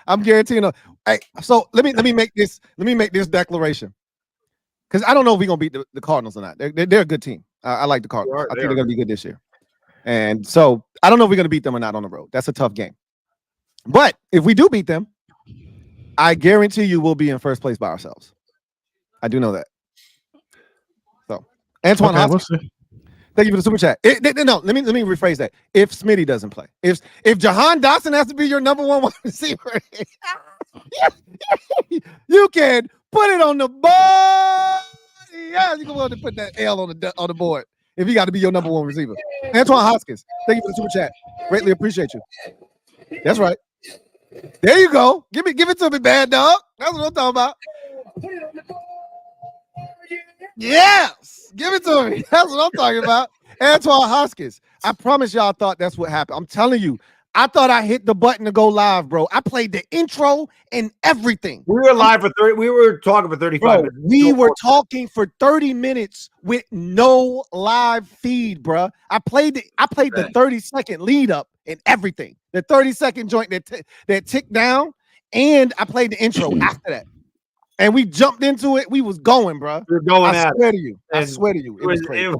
I'm guaranteeing a. Hey, so let me make this declaration, because I don't know if we're gonna beat the Cardinals or not. They're a good team. I like the Cardinals. I think they're gonna be good this year, and so I don't know if we're gonna beat them or not on the road. That's a tough game. But if we do beat them, I guarantee you we'll be in first place by ourselves. I do know that. So Antoine Hopkins. Thank you for the super chat. No, let me rephrase that. If Smitty doesn't play, if Jahan Dotson has to be your number one wide receiver, you can put it on the board. Yeah, you can want to put that L on the board if he got to be your number one receiver. Antoine Hoskins, thank you for the super chat. Greatly appreciate you. That's right. There you go. Give it to me, bad dog. That's what I'm talking about. Yes, give it to me. That's what I'm talking about. Antoine Hoskins. I promise y'all thought that's what happened. I'm telling you, I thought I hit the button to go live, bro. I played the intro and everything. We were live for 30. We were talking for 35 minutes. We were talking for 30 minutes with no live feed, bro. I played the 30-second lead up and everything. The 30-second joint that ticked down, and I played the intro after that. And we jumped into it. We was going, bro. We're going. I swear to you. I swear to you. It was crazy.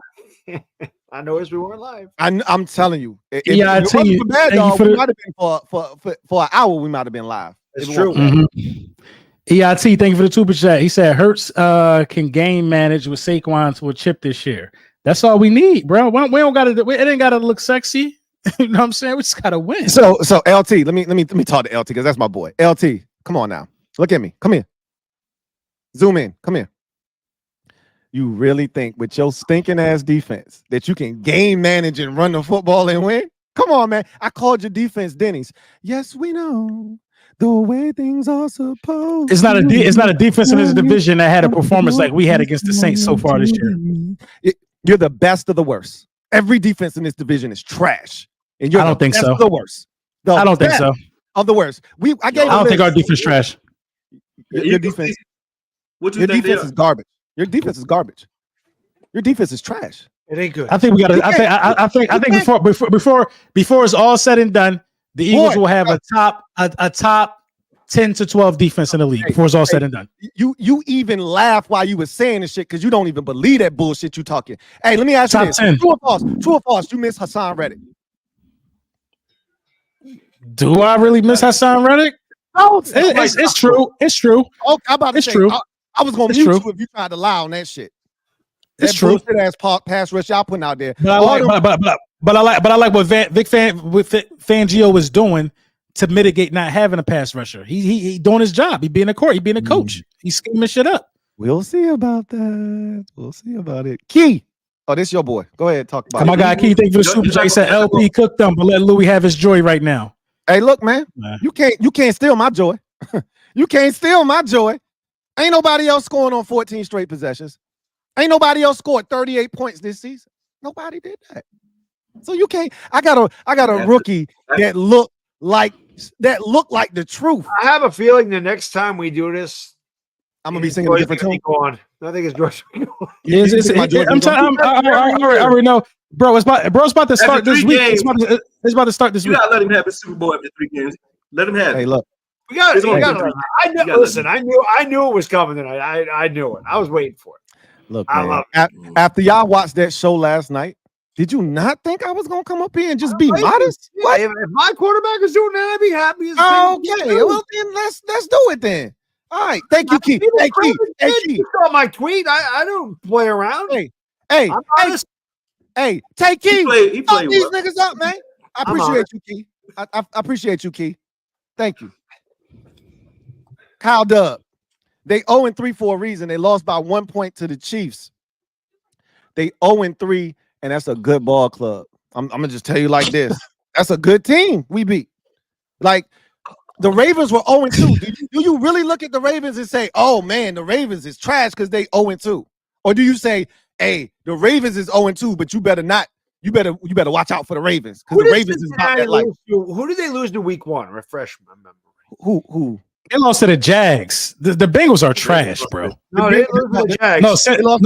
I noticed we weren't live. I'm telling you. Yeah, I tell you. We might have been for an hour. We might have been live. It's true. EIT, thank you for the super chat. He said Hurts can game manage with Saquon to a chip this year. That's all we need, bro. We don't got to. It ain't got to look sexy. You know what I'm saying? We just got to win. So LT, let me talk to LT because that's my boy. LT, come on now. Look at me. Come here. Zoom in. Come here. You really think with your stinking ass defense that you can game manage and run the football and win? Come on, man. I called your defense Denny's. Yes, we know the way things are supposed. It's not a defense in this division that had a performance like we had against the Saints so far this year. You're the best of the worst. Every defense in this division is trash, and you're I don't think so. The worst. I don't think so. Of the worst. I don't think our defense trash. Your defense. Your defense is garbage. Your defense is garbage. Your defense is trash. It ain't good. I think we got to. I think before it's all said and done, the Eagles will have a top 10 to 12 defense in the league before it's all said and done. You even laugh while you were saying this shit because you don't even believe that bullshit you talking. Hey, let me ask you this: 10. True or false? True or false? You miss Hassan Reddick? Do I really miss Hassan Reddick? No, it's true. It's true. Oh, I'm about to say, true. I was gonna mute you if you tried to lie on that shit. It's true. Bullshit ass pass rush y'all putting out there. But I like what Vic Fangio is doing to mitigate not having a pass rusher. He doing his job. He being a coach. He's scheming shit up. We'll see about that. We'll see about it. Key. Oh, this your boy. Go ahead, talk about it. My guy Key, thank you for the super chat. He said LP cooked them, but let Louis have his joy right now. Hey, look, man. You can't steal my joy. You can't steal my joy. Ain't nobody else scoring on 14 straight possessions. Ain't nobody else scored 38 points this season. Nobody did that. So you can't. I got a rookie that look like the truth. I have a feeling the next time we do this, I'm gonna be singing a different tune. I think it's George. I already know, bro. It's about to start this week. It's about to start this week. You gotta let him have his Super Bowl after 3 games. Let him have it. Hey, look. We got it. Listen, I knew it was coming tonight. I knew it. I was waiting for it. Look, man, after y'all watched that show last night, did you not think I was gonna come up here and just be modest? Yeah, what? If my quarterback is doing that, I'd be happy. Okay, well then let's do it then. All right, thank you, Keith. Hey, Keith. You saw my tweet. I don't play around. Hey, take Keith. He played these niggas up, man. I appreciate you, Keith. I appreciate you, Keith. Thank you. Kyle Dub. They 0-3 for a reason. They lost by 1 point to the Chiefs. They 0-3, and that's a good ball club. I'm gonna just tell you like this. That's a good team we beat. Like the Ravens were 0-2. Do you really look at the Ravens and say, "Oh man, the Ravens is trash because they 0-2," or do you say, "Hey, the Ravens is 0-2, but you better not. You better watch out for the Ravens because the Ravens is about that life." Who did they lose to week 1? Refresh my memory. Who? They lost to the Jags. The Bengals are trash, bro. No, they lost to the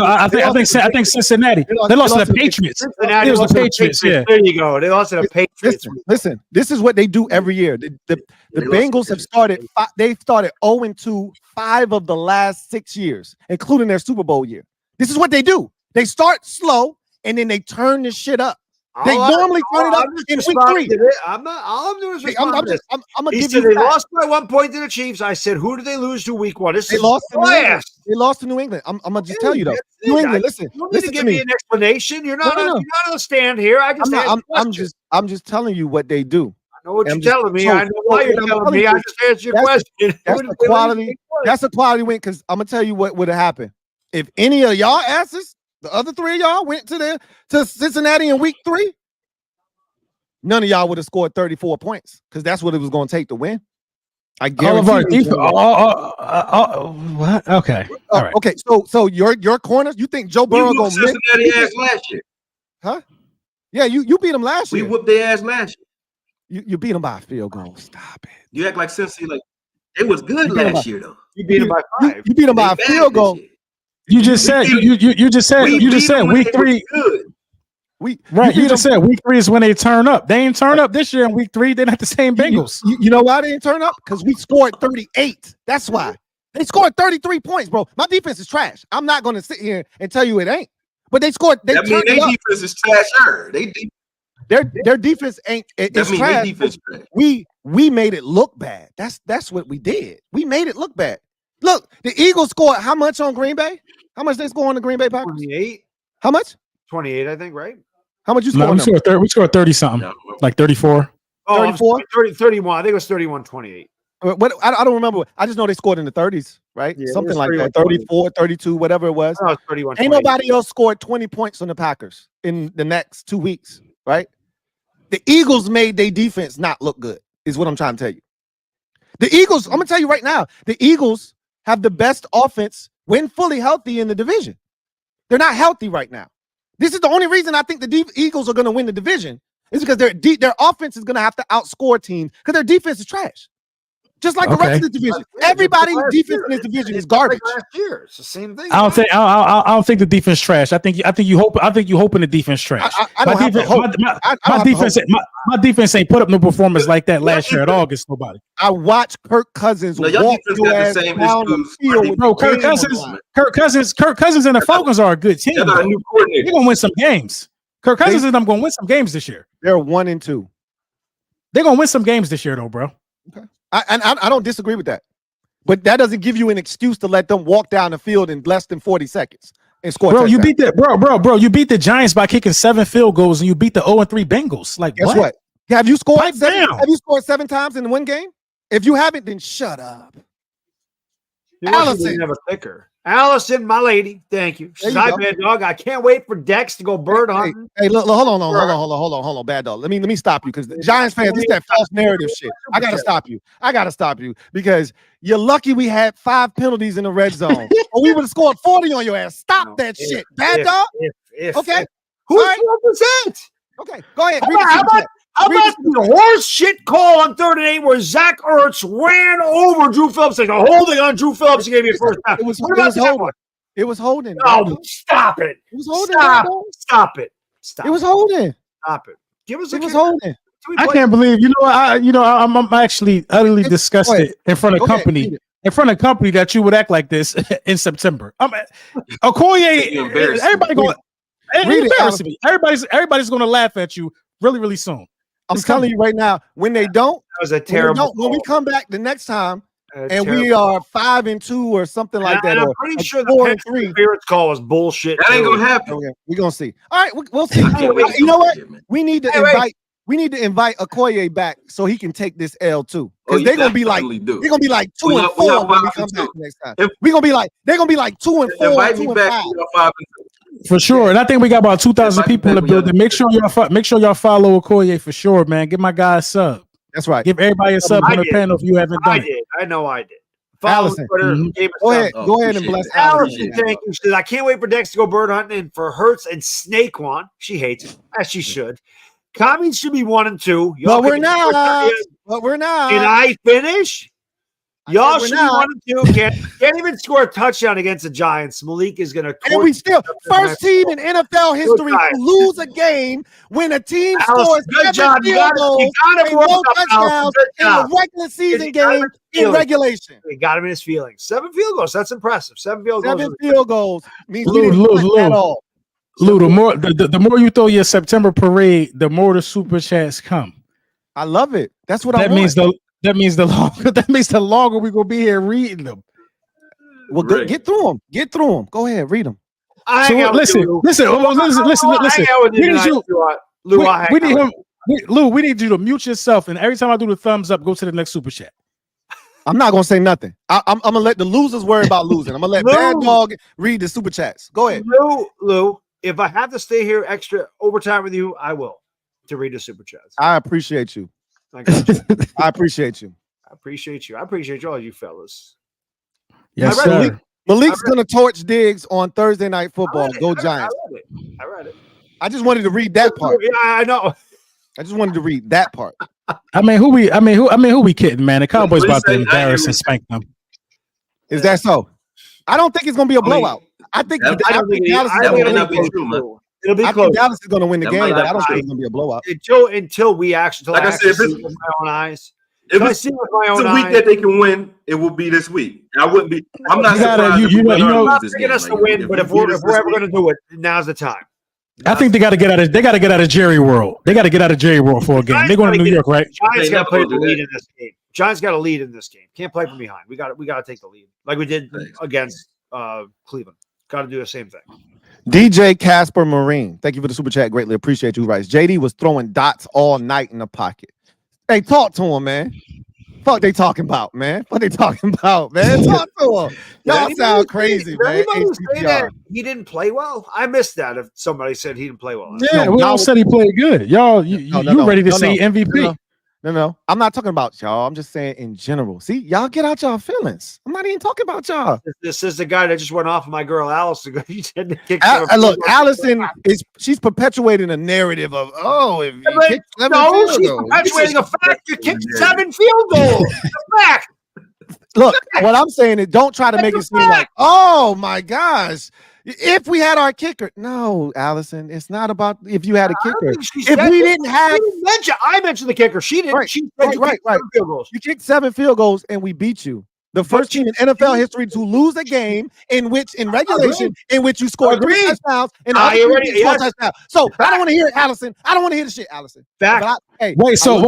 Jags. I think Cincinnati. They lost to the Patriots. Cincinnati lost to the Patriots. Yeah. There you go. They lost to the Patriots. Listen, this is what they do every year. The Bengals have started. They've started 0-2 5 of the last 6 years, including their Super Bowl year. This is what they do. They start slow and then they turn this shit up. They normally turn it up in week 3. I'm not. All I'm doing is I'm gonna give you. They lost by 1 point to the Chiefs. I said, who did they lose to week 1? They lost to New England. They lost to New England. I'm gonna just tell you though. New England. Listen. You don't need to give me an explanation. You're not. You're not on the stand here. I'm just telling you what they do. I know what you're telling me. I know why you're telling me. I just answered your question. That's a quality. That's a quality win because I'm gonna tell you what would have happened if any of y'all asses, the other 3 of y'all, went to Cincinnati in week 3. None of y'all would have scored 34 points because that's what it was going to take to win. I guarantee. All of our defense. What? Okay. All right. Okay. So your corners. You think Joe Burrow going to win? Cincinnati ass last year? Huh? Yeah, you beat them last year. We whooped their ass last year. You beat them by a field goal. Stop it. You act like Cincinnati like it was good last year though. You beat them by 5. You beat them by a field goal. You just said week 3. Good. You just said week 3 is when they turn up. They ain't turn up this year in week 3. They're not the same Bengals. You know why they didn't turn up? Because we scored 38. That's why. They scored 33 points, bro. My defense is trash. I'm not going to sit here and tell you it ain't. But they scored. Their defense is trash. Their defense ain't. It's trash. Defense we made it look bad. That's what we did. We made it look bad. Look, the Eagles scored how much on Green Bay? How much they score on the Green Bay Packers? 28. How much? 28, I think, right? How much you scored? No, we scored 30 something, like 34. 34? 31. I think it was 31-28. What? I don't remember. I just know they scored in the 30s, right? Yeah, something like that. 34, 32, whatever it was. No, it was 31. Ain't nobody else scored 20 points on the Packers in the next 2 weeks, right? The Eagles made their defense not look good, is what I'm trying to tell you. The Eagles, I'm gonna tell you right now, the Eagles have the best offense when fully healthy in the division. They're not healthy right now. This is the only reason I think the Eagles are going to win the division is because their offense is going to have to outscore teams because their defense is trash. Just like the rest of the division. Everybody's defense in this division is garbage. Last year, it's the same thing. I don't think the defense trash. I think you hoping the defense trash. My defense ain't put up no performance like that last year at all against nobody. I watched Kirk Cousins walk your ass down the field. Bro, Kirk Cousins and the Falcons are a good team. They're gonna win some games. Kirk Cousins and them gonna win some games this year. They're 1-2. They're gonna win some games this year, though, bro. Okay. I don't disagree with that, but that doesn't give you an excuse to let them walk down the field in less than 40 seconds and score. Bro, you beat You beat the Giants by kicking 7 field goals, and you beat the 0-3 Bengals. Like, guess what? Have you scored 7? Have you scored 7 times in one game? If you haven't, then shut up. Allison, have a thicker. Allison, my lady, thank you. She's hi, bad dog. I can't wait for Dex to go bird hunting. Hey, look, hold on, bad dog. Let me stop you because the Giants fans, this is that false narrative shit. I gotta stop you because you're lucky we had 5 penalties in the red zone, or we would have scored 40 on your ass. Stop that shit, bad dog. Okay, who's 4%? Okay, go ahead. How about the horse shit call on 3rd and 8 where Zach Ertz ran over Drew Phillips? Like a holding on Drew Phillips. He gave me a first down. It was holding. It was holding. No, stop it. It was holding. Stop it. It was holding. Stop it. Give us a. It was holding. I can't believe I'm actually utterly disgusted in front of company. In front of company that you would act like this in September. Akoye. Everybody going. Embarrassing me. Everybody's going to laugh at you really, really soon. I'm telling you right now, when they don't, that was a terrible. When we come back the next time and we are 5-2 or something like that, I'm pretty sure the Patriots call was bullshit. That ain't gonna happen. Okay, we're gonna see. All right, we'll see. You know what? We need to we need to invite Akoye back so he can take this L too. Because they're gonna be like 2 and 4 when we come back next time. They're gonna be like 2 and 4, 2 and 5. For sure, and I think we got about 2,000 people in the building. Make sure y'all follow Akoye for sure, man. Give my guy a sub. That's right. Give everybody a sub on the panel if you haven't done it. I know I did. Allison, go ahead and bless Allison. Thank you. She says, I can't wait for Dex to go bird hunting and for Hurts and Snakewan. She hates it, as she should. Commies should be 1 and 2. But we're not. Can I finish? Y'all should be 1 and 2. Can't even score a touchdown against the Giants. Malik is going to. And we still first team in NFL history to lose a game when a team scores 7 field goals and no touchdowns in a regular season game in regulation. He got him in his feelings. 7 field goals. That's impressive. 7 field goals. 7 field goals means Lou, the more you throw your September parade, the more the super chats come. I love it. That's what I want. That means the longer we're gonna be here reading them. Well, get through them. Get through them. Go ahead, read them. Listen. We need you to mute yourself, and every time I do the thumbs up, go to the next super chat. I'm not gonna say nothing. I'm gonna let the losers worry about losing. I'm gonna let Bad Dog read the super chats. Go ahead, Lou. If I have to stay here extra overtime with you, I will to read the super chats. I appreciate you. I appreciate you. I appreciate you. I appreciate all you fellas. Yes, sir. Malik's gonna torch Diggs on Thursday Night Football. Go Giants. I read it. I just wanted to read that part. Yeah, I know. I just wanted to read that part. Who we kidding, man? The Cowboys about to embarrass and spank them. Is that so? I don't think it's gonna be a blowout. I think Dallas is going to win the game, but I don't think it's going to be a blowout. Until we actually, like I said, see it with my own eyes. If I see it with my own eyes, the week that they can win, it will be this week. I'm not surprised. I'm not picking us to win, but if we're ever going to do it, now's the time. I think they got to get out of. They got to get out of Jerry World. They got to get out of Jerry World for a game. They're going to New York, right? Giants got to play the lead in this game. Giants got to lead in this game. Can't play from behind. We got to take the lead, like we did against Cleveland. Got to do the same thing. DJ Casper Marine, thank you for the super chat. Greatly appreciate you. Writes JD was throwing dots all night in the pocket. Hey, talk to him, man. Fuck they talking about, man. What they talking about, man? Talk to him. Y'all sound crazy, man. Say that he didn't play well. I missed that. If somebody said he didn't play well, yeah, we all said he played good. Y'all, you ready to say MVP? No. I'm not talking about y'all. I'm just saying in general. See, y'all get out y'all feelings. I'm not even talking about y'all. This is the guy that just went off of my girl Allison. He said to kick look, Allison she's perpetuating a narrative of if you kick 7 field she's goals. perpetuating a fact. You kicked 7 field goals. It's a fact. Look, what I'm saying is don't try to make it seem like, oh my gosh. If we had our kicker, no, Allison, it's not about if you had a kicker. If we didn't have, I mentioned the kicker. She didn't. Right, she right. Field goals. You kicked 7 field goals and we beat you. The first team in NFL history to lose a game in regulation in which you scored 3 touchdowns and touchdowns. So I don't want to hear it, Allison. I don't want to hear the shit, Allison. So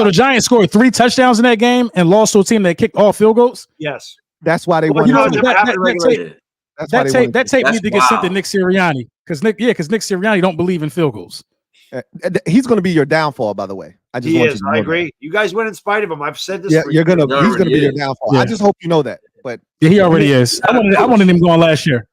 the Giants scored 3 touchdowns in that game and lost to a team that kicked all field goals. Yes, that's why they won. That tape needs to get sent to Nick Sirianni because Nick Sirianni don't believe in field goals. He's going to be your downfall, by the way. I agree. You guys win in spite of him. I've said this. Yeah, he's going to be your downfall. Yeah. I just hope you know that. But he already is. I wanted him going last year.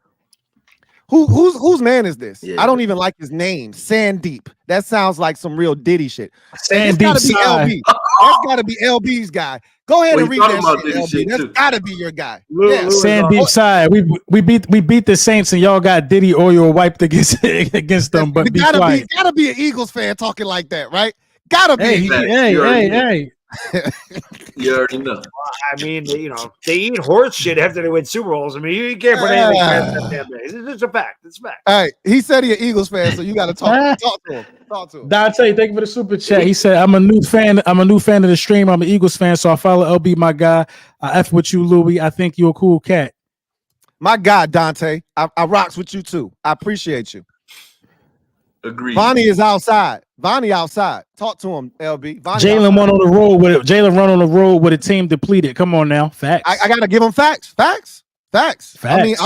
Whose man is this? Yeah. I don't even like his name. Sandeep. That sounds like some real Diddy shit. Sandeep. That's got to be LB's guy. Go ahead and read that shit, LB. That's got to be your guy. Sandeep side. We beat the Saints and y'all got Diddy oil wiped against them. But gotta be an Eagles fan talking like that, right? Gotta be. Hey. You already know. I mean, they eat horse shit after they win Super Bowls. I mean, you can't put anything past that. It's a fact. It's a fact. All right. He said he's an Eagles fan, so you got to talk to him. Dante, thank you for the super chat. He said, I'm a new fan of the stream. I'm an Eagles fan, so I follow LB, my guy. I F with you, Louie. I think you're a cool cat. My God, Dante. I rocks with you, too. I appreciate you. Agreed. Vonnie is outside. Vonnie outside. Talk to him, LB. Jalen run on the road with a team depleted. Come on now, facts. I gotta give him facts. I mean,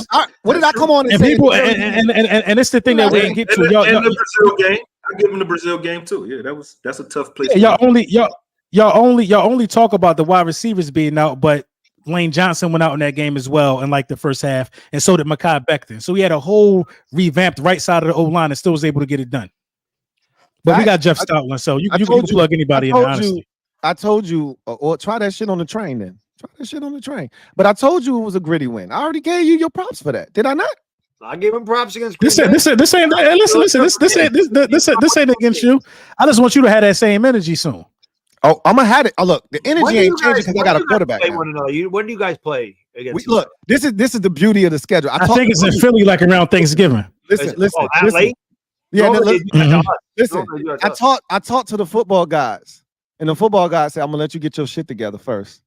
what did I come on and say? People and it's the thing that we didn't get to. In the Brazil game, I give him the Brazil game too. Yeah, that's a tough place. Yeah, y'all only talk about the wide receivers being out, but Lane Johnson went out in that game as well in like the first half, and so did Mekhi Becton. So we had a whole revamped right side of the O-line and still was able to get it done. But we got Jeff Stoutland, so you can plug anybody in, honestly. I told you, or try that shit on the train then. Try that shit on the train. But I told you it was a gritty win. I already gave you your props for that. Did I not? I gave him props against this ain't against you. I just want you to have that same energy soon. Oh, I'm gonna have it. Oh, look, the energy ain't changing because I got a quarterback. When do you guys play against? Look, this is the beauty of the schedule. I think it's in Philly, like around Thanksgiving. Listen. Late? Yeah, listen. I talked to the football guys, and the football guys said, "I'm gonna let you get your shit together first.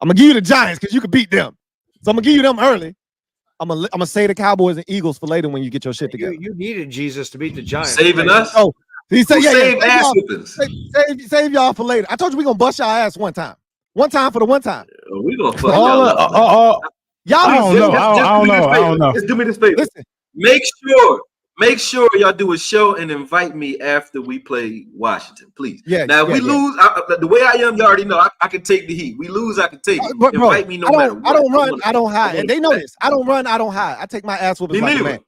I'm gonna give you the Giants because you can beat them. So I'm gonna give you them early. I'm gonna say the Cowboys and Eagles for later when you get your shit together." You needed Jesus to beat the Giants. Saving us. Oh, he said, save y'all for later. I told you we gonna bust y'all ass one time. One time for the one time. We gonna fuck y'all. I don't know. Just do me this favor. Listen, make sure y'all do a show and invite me after we play Washington, please. Yeah. Now, if we lose, the way I am, you already know I can take the heat. We lose, I can take it. Invite me no matter what. I don't run, I don't hide. And they know this. I don't run, I don't hide. I take my ass whooping like a man.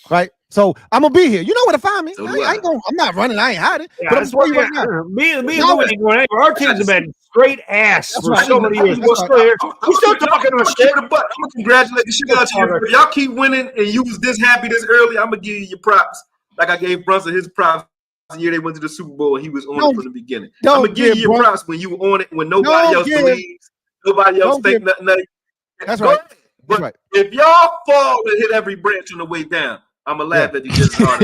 Right? So I'm gonna be here. You know where to find me. I'm not running. I ain't hiding. Yeah, but I'm telling you right now. Me and Lou ain't going anywhere. Our teams have been straight ass for so many years. We're still here. We're still talking about shit. I'm gonna congratulate the shit out of you. If y'all keep winning and you was this happy this early, I'm gonna give you your props. Like I gave Brunson his props the year they went to the Super Bowl and he was on it from the beginning. I'm gonna give you your props when you were on it when nobody else believes, nobody else think nothing. That's right. But if y'all fall and hit every branch on the way down, I'm gonna laugh at you just hard.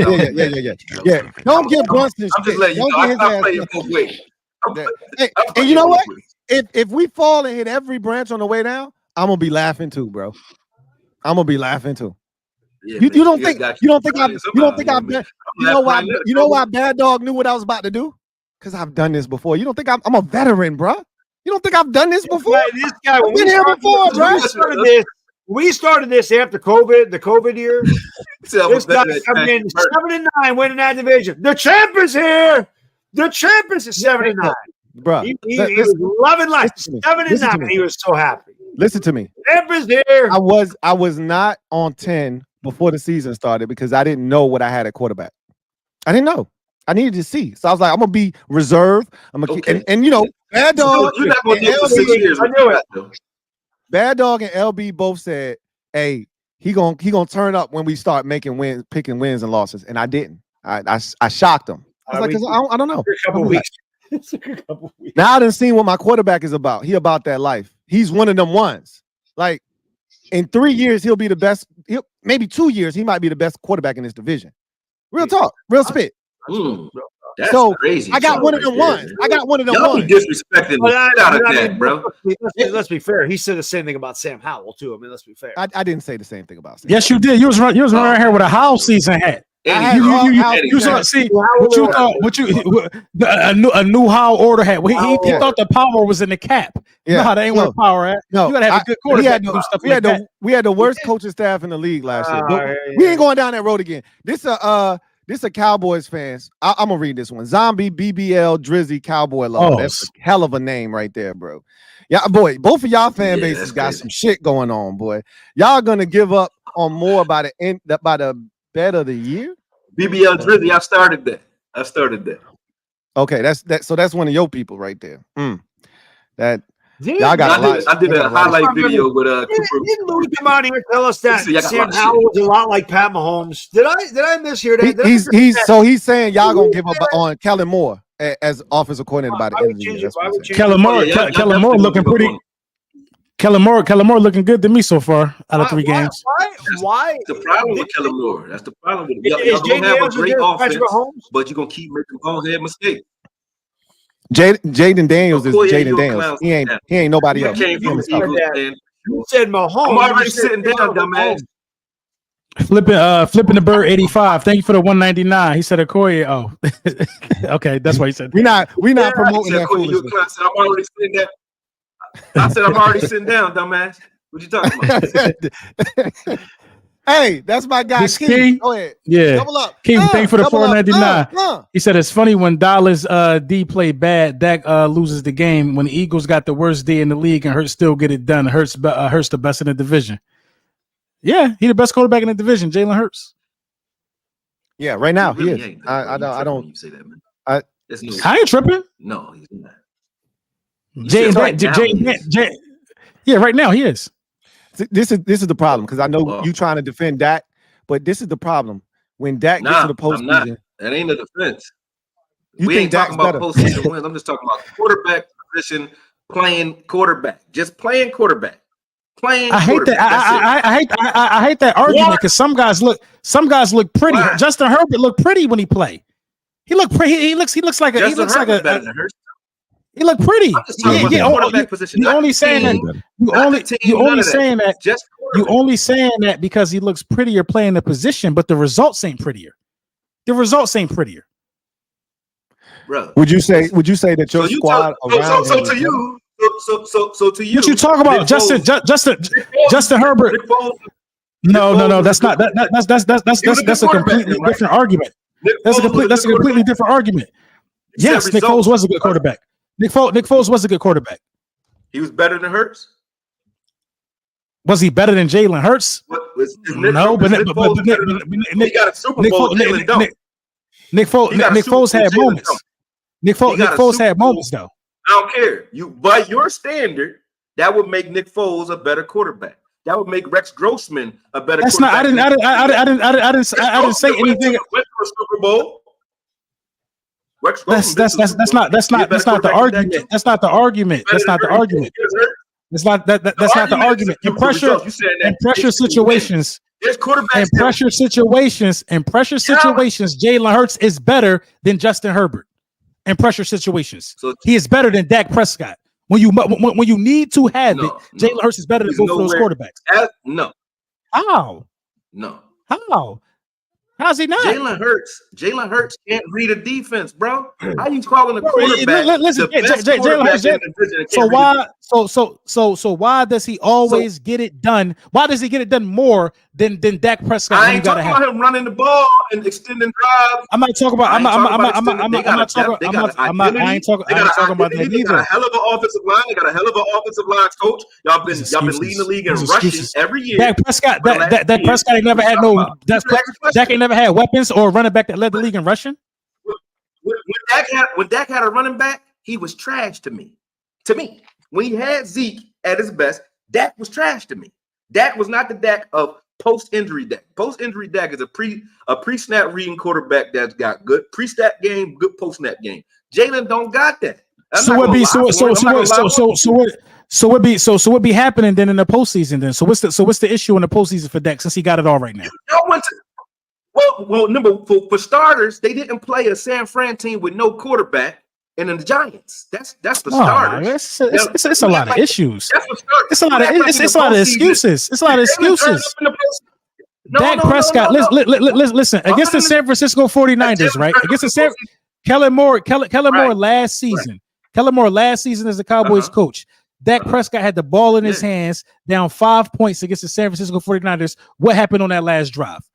Yeah. Don't give Brunson. I'm just letting you know. I stop playing both ways. And you know what? If we fall and hit every branch on the way down, I'm gonna be laughing too, bro. I'm gonna be laughing too. Yeah, you don't think why Bad Dog knew what I was about to do? Because I've done this before. You don't think I'm a veteran, bro? You don't think I've done this before? This guy, I've been here before, bro. We started this after COVID, the COVID year. This guy coming in 7-9, winning that division. The champ is here. The champ is 7-9, bro. He was loving life. 7-9. He was so happy. Listen to me. Champ is here. I was not on 10 before the season started because I didn't know what I had at quarterback. I didn't know. I needed to see. So I was like, I'm gonna be reserved. I'm gonna keep, and you know, Bad Dog. You're not gonna do it for 6 years. I knew it. Bad Dog and LB both said, "Hey, he gonna turn up when we start making wins, picking wins and losses." And I didn't. I shocked him. I was like, I don't know. A couple weeks. Now I done seen what my quarterback is about. He about that life. He's one of them ones. Like in 3 years, he'll be the best. Maybe 2 years, he might be the best quarterback in this division. Real talk, real spit. That's so crazy. I got one of them ones. I got one of them Y'all ones. Be disrespecting the shit out of that, bro. Let's be fair. He said the same thing about Sam Howell too. I mean, let's be fair. I didn't say the same thing about Sam. Yes, you did. You was running here with a Howell season hat. You saw, see what you thought. A new Howell order hat. He thought the power was in the cap. You know how they ain't where power at. No, you gotta have a good quarterback. We had the worst coaching staff in the league last year. We ain't going down that road again. This a Cowboys fans. I'm gonna read this one. Zombie BBL Drizzy Cowboy Love. That's a hell of a name right there, bro. Yeah, boy. Both of y'all fan bases got some shit going on, boy. Y'all gonna give up on more by the bet of the year. BBL Drizzy. I started that. Okay, that's one of your people right there. That. Y'all got I did a highlight video with Cooper. Didn't Louis come out here and tell us that Sam Howell was a lot like Pat Mahomes? Did I mishear that? He's saying y'all gonna give up on Kellen Moore as offensive coordinator by the end of the year. Kellen Moore looking pretty. Kellen Moore looking good to me so far out of 3 games. Why? The problem with Kellen Moore. That's the problem with him. Y'all gonna have a great offense, but you're gonna keep making bonehead mistakes. Jayden Daniels is Jayden Daniels. He ain't nobody else. You said Mahomes. I'm already sitting down, dumbass. Flipping the bird 85. Thank you for the 199. He said Akoye. Oh, okay, that's what he said. We're not promoting that foolishness. I'm already sitting down. I said I'm already sitting down, dumbass. What you talking about? Hey, that's my guy. This King. Go ahead. Yeah. Double up. King, thank you for the $4.99. He said it's funny when Dallas D play bad, Dak loses the game. When the Eagles got the worst D in the league and Hurts still get it done. Hurts the best in the division. Yeah, he the best quarterback in the division, Jalen Hurts. Yeah, right now He really he is. ain't, I when don't. you say that, man. I ain't tripping. No, he's not. Yeah, right now he is. This is the problem because I know you trying to defend Dak, but this is the problem when Dak gets to the postseason. That ain't a defense. We ain't talking about postseason wins. I'm just talking about quarterback position, playing quarterback, just playing quarterback. I hate that. I hate that argument because some guys look pretty. Why? Justin Herbert looked pretty when he played. He looked pretty. He looks like a. He looks like a. He looked pretty. You only saying that because he looks prettier playing the position, but the results ain't prettier. Bro. Would you say that your squad around so to you? What you talk about, Justin Herbert? No. That's not that's a completely different argument. That's a completely different argument. Yes, Nick Foles was a good quarterback. Nick Foles was a good quarterback. He was better than Hurts. Was he better than Jalen Hurts? No, but Nick got a Super Bowl. Nick Foles had moments. Nick Foles had moments though. I don't care. You by your standard, that would make Nick Foles a better quarterback. That would make Rex Grossman a better. That's not. I didn't say anything. Went to a Super Bowl. That's not the argument. That's not the argument. That's not the argument. That's not the argument. In pressure situations, Jalen Hurts is better than Justin Herbert. In pressure situations, he is better than Dak Prescott. When you need to have it, Jalen Hurts is better than both of those quarterbacks. No. How? No. How? How's he not? Jalen Hurts can't read a defense, bro. How you calling a quarterback? Listen, Jalen Hurts. So why does he always get it done? Why does he get it done more than Dak Prescott? I ain't talking about him running the ball and extending drives. I'm not talking about. I ain't talking about that either. They got a hell of an offensive line. They got a hell of an offensive line coach. Y'all been leading the league in rushing every year. Dak Prescott ain't never had no. Dak ain't never had weapons or a running back that led the league in rushing. When Dak had a running back, he was trash to me. When he had Zeke at his best, Dak was trash to me. Dak was not the Dak of post-injury Dak. Post-injury Dak is a pre-snap reading quarterback that's got good pre-snap game, good post-snap game. Jalen don't got that. So what be happening then in the postseason then? So what's the issue in the postseason for Dak since he got it all right now? Well, for starters, they didn't play a San Fran team with no quarterback. And then the Giants, that's for starters. It's a lot of issues. It's a lot of excuses. It's a lot of excuses. Dak Prescott, listen, against the San Francisco 49ers, right? Against the Kellen Moore last season. Kellen Moore last season as the Cowboys coach. Dak Prescott had the ball in his hands, down 5 points against the San Francisco 49ers. What happened on that last drive?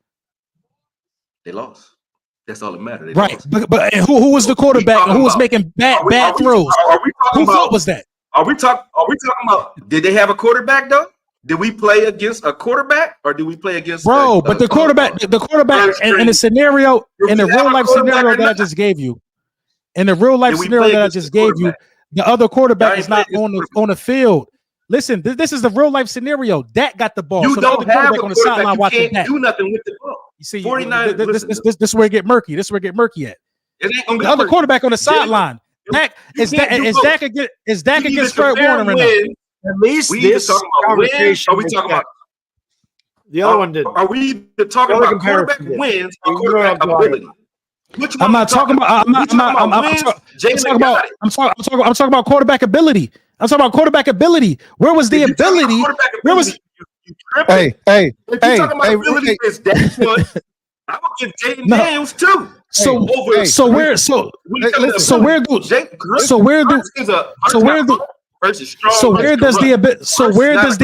They lost. That's all that matters. Right, but who was the quarterback? Who was making bad throws? Who fault was that? Are we talking about? Did they have a quarterback though? Did we play against a quarterback or did we play against? But the quarterback in the scenario, in the real life scenario that I just gave you, the other quarterback is not on the field. Listen, this is the real life scenario. Dak got the ball. You don't have a quarterback. You can't do nothing with the ball. You see, 49. This is where it get murky. This is where it get murky at. The other quarterback on the sideline. Dak is Dak against Fred Warner right now. At least this conversation. Are we talking about the other one? Did are we talking about quarterback wins or quarterback ability? I'm not talking about. I'm talking about quarterback ability. I'm talking about quarterback ability. Where was the ability? Where was? Hey. If you're talking about ability, it's that one. I would give Jayden Daniels too. Hurts is strong. So where does the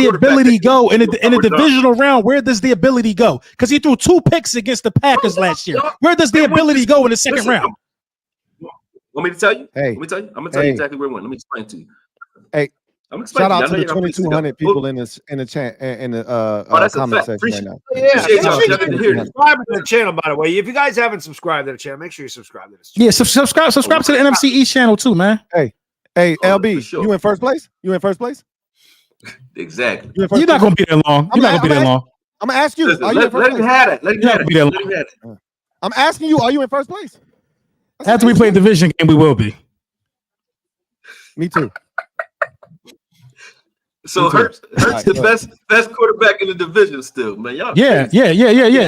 ability go in the divisional round? Where does the ability go? Because he threw 2 picks against the Packers last year. Where does the ability go in the second round? Want me to tell you? Hey, let me tell you. I'm gonna tell you exactly where it went. Let me explain to you. Hey, I'm shout out to the 2,200 people in the chat in the comment section right now. Yeah, subscribe to the channel. By the way, if you guys haven't subscribed to the channel, make sure you subscribe to this channel. Yeah, subscribe to the NFC EAST channel too, man. Hey, LB, sure. You in first place? Exactly. You're not gonna be there long. You're not gonna be there long. I'm gonna ask you. Listen, let him have it. Let him have it. I'm asking you. Are you in first place? After we play a division game, we will be. Me too. So Hurts the best quarterback in the division still, man. Y'all yeah.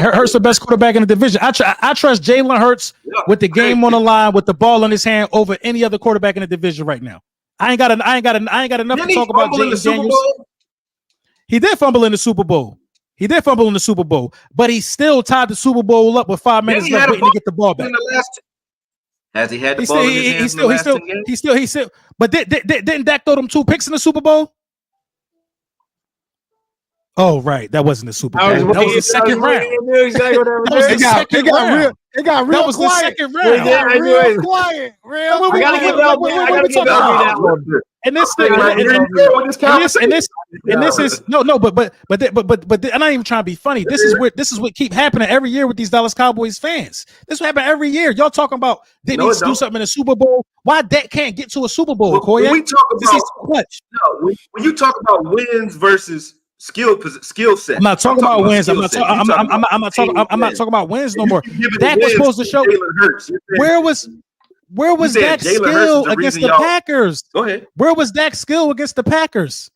Hurts the best quarterback in the division. I trust Jalen Hurts with the game on the line, with the ball in his hand, over any other quarterback in the division right now. I ain't got enough to talk about Jayden Daniels. He did fumble in the Super Bowl. But he still tied the Super Bowl up with 5 minutes left waiting to get the ball back. Has he had the ball in his hands? He still. But didn't Dak throw them 2 picks in the Super Bowl? Oh, right. That wasn't the Super Bowl. That was the second round. It got real quiet. The second round. Real quiet. I gotta give that one. And this thing, and this is no, but I'm not even trying to be funny. This is what keep happening every year with these Dallas Cowboys fans. This will happen every year. Y'all talking about they need to do something in the Super Bowl. Why Dak can't get to a Super Bowl? Akoye? When you talk about wins versus skill set. I'm not talking about wins. I'm not talking about wins no more. Dak was supposed to show. Where was Dak's skill against the Packers? Go ahead. Where was Dak's skill against the Packers?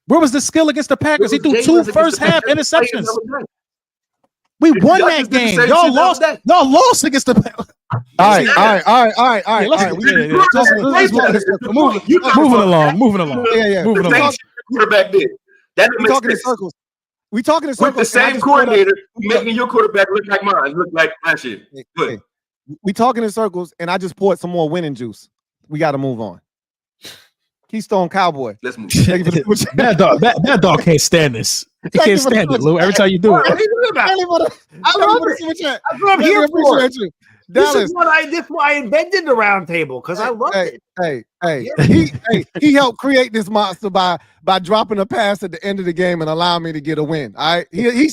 Where was the skill against the Packers? He threw 2 first half interceptions. We won that game. Y'all lost. Y'all lost against the Packers. All right. Moving along. Yeah. Quarterback did. We talking in circles. With the same coordinator, making your quarterback look like mine. Look like my shit. Good. We talking in circles, and I just poured some more winning juice. We got to move on. Keystone Cowboy. Let's move. That dog can't stand this. He can't stand it, Lou. Every time you do it. I love it. That's what I'm here for. This is why I invented the round table, because I love it. He helped create this monster by dropping a pass at the end of the game and allowing me to get a win. All right, he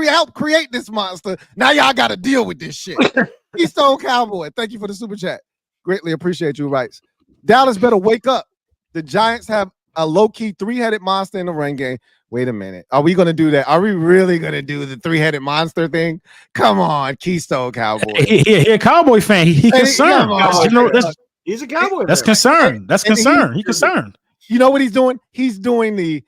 helped create this monster. Now y'all got to deal with this shit. Keystone Cowboy, thank you for the super chat. Greatly appreciate you, Rights. Dallas better wake up. The Giants have a low-key 3-headed monster in the run game. Wait a minute. Are we going to do that? Are we really going to do the 3-headed monster thing? Come on, Keystone Cowboy. He a Cowboy fan. He concerned. He's a Cowboy That's concerned. That's concerned. He's concerned. You know what he's doing? He's doing the,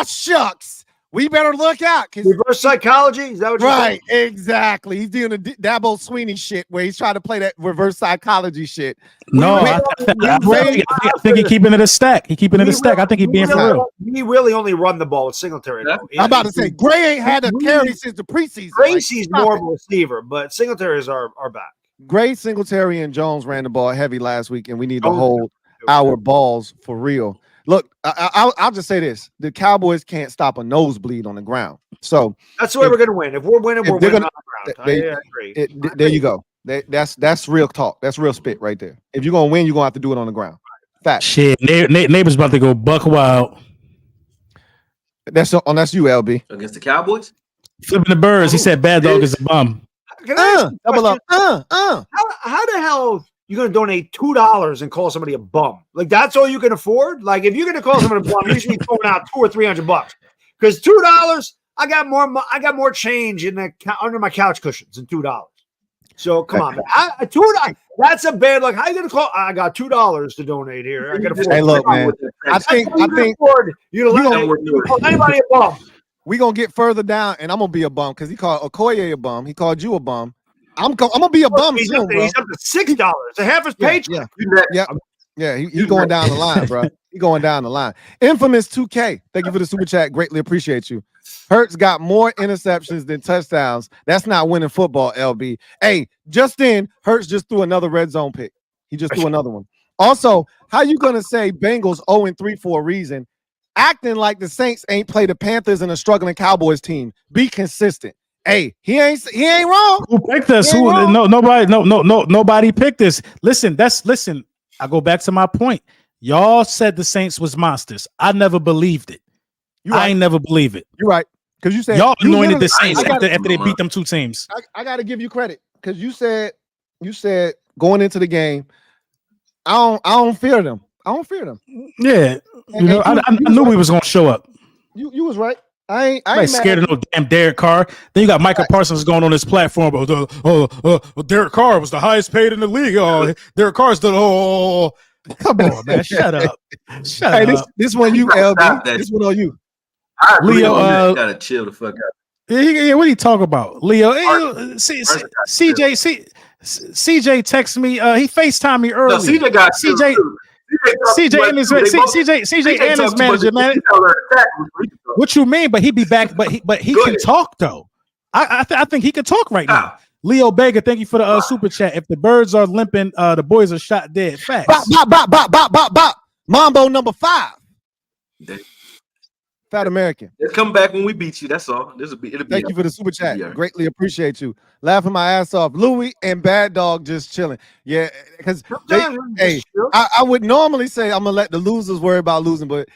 shucks. We better look out. Reverse psychology? Is that what you're saying? Exactly. He's doing the Dabo Sweeney shit where he's trying to play that reverse psychology shit. No, I think he's keeping it a stack. I think he's being for real. He really only run the ball with Singletary. I'm about to say, Gray ain't had a carry since the preseason. Gracie's more of a receiver, but Singletary's are back. Gray, Singletary, and Jones ran the ball heavy last week, and we need to hold our balls for real. Look, I'll just say this: the Cowboys can't stop a nosebleed on the ground. So that's the way we're going to win. If we're winning, we're winning on the ground. I agree. There you go. That's real talk. That's real spit right there. If you're gonna win, you're gonna have to do it on the ground. Fact. Shit, neighbor's about to go buck wild. That's you, LB. Against the Cowboys, flipping the birds. He said, "Bad dog is a bum." Double up. How the hell? You're going to donate $2 and call somebody a bum. Like, that's all you can afford? Like, if you're going to call somebody a bum, you should be throwing out $200 or $300. Because $2, I got more change under my couch cushions than $2. So come on, man. $2. That's a bad. Like, how you going to call? I got $2 to donate here. I can afford. Hey, look, man. I think you let anybody a bum. We're gonna get further down, and I'm gonna be a bum because he called Akoye a bum. He called you a bum. I'm gonna be a bum he's soon, up to $6. A half his paycheck. Yeah. He's going down the line, bro. He's going down the line. Infamous 2K. Thank you for the super chat. Greatly appreciate you. Hurts got more interceptions than touchdowns. That's not winning football, LB. Hey, just in, Hurts just threw another red zone pick. He just threw another one. Also, how you gonna say Bengals 0-3 for a reason? Acting like the Saints ain't played the Panthers and a struggling Cowboys team. Be consistent. Hey, he ain't wrong. Who picked us? Nobody picked us. Listen. I go back to my point. Y'all said the Saints was monsters. I never believed it. I ain't never believe it. You're right. Because you said y'all anointed the Saints after they beat them 2 teams. I got to give you credit because you said going into the game, I don't fear them. I don't fear them. Yeah, I knew we was gonna show up. You was right. I ain't scared of no damn Derek Carr. Then you got Micah Parsons going on this platform. Derek Carr was the highest paid in the league. Derek Carr's the come on, man. Shut up. Shut up. This one you, LB. This one on you. Leo, gotta chill the fuck out. Yeah, what are you talking about? Leo, CJ texted me. He FaceTimed me earlier. No, CJ got CJ and his manager, man. What you mean? But he be back. But he can talk though. I think he can talk right now. Leo Bega, thank you for the super chat. If the birds are limping, the boys are shot dead. Facts. Bop. Mambo number 5. Fat American. Let's come back when we beat you. That's all. Thank you for the super chat. Greatly appreciate you. Laughing my ass off. Louis and Bad Dog just chilling. Yeah, because I would normally say I'm gonna let the losers worry about losing, but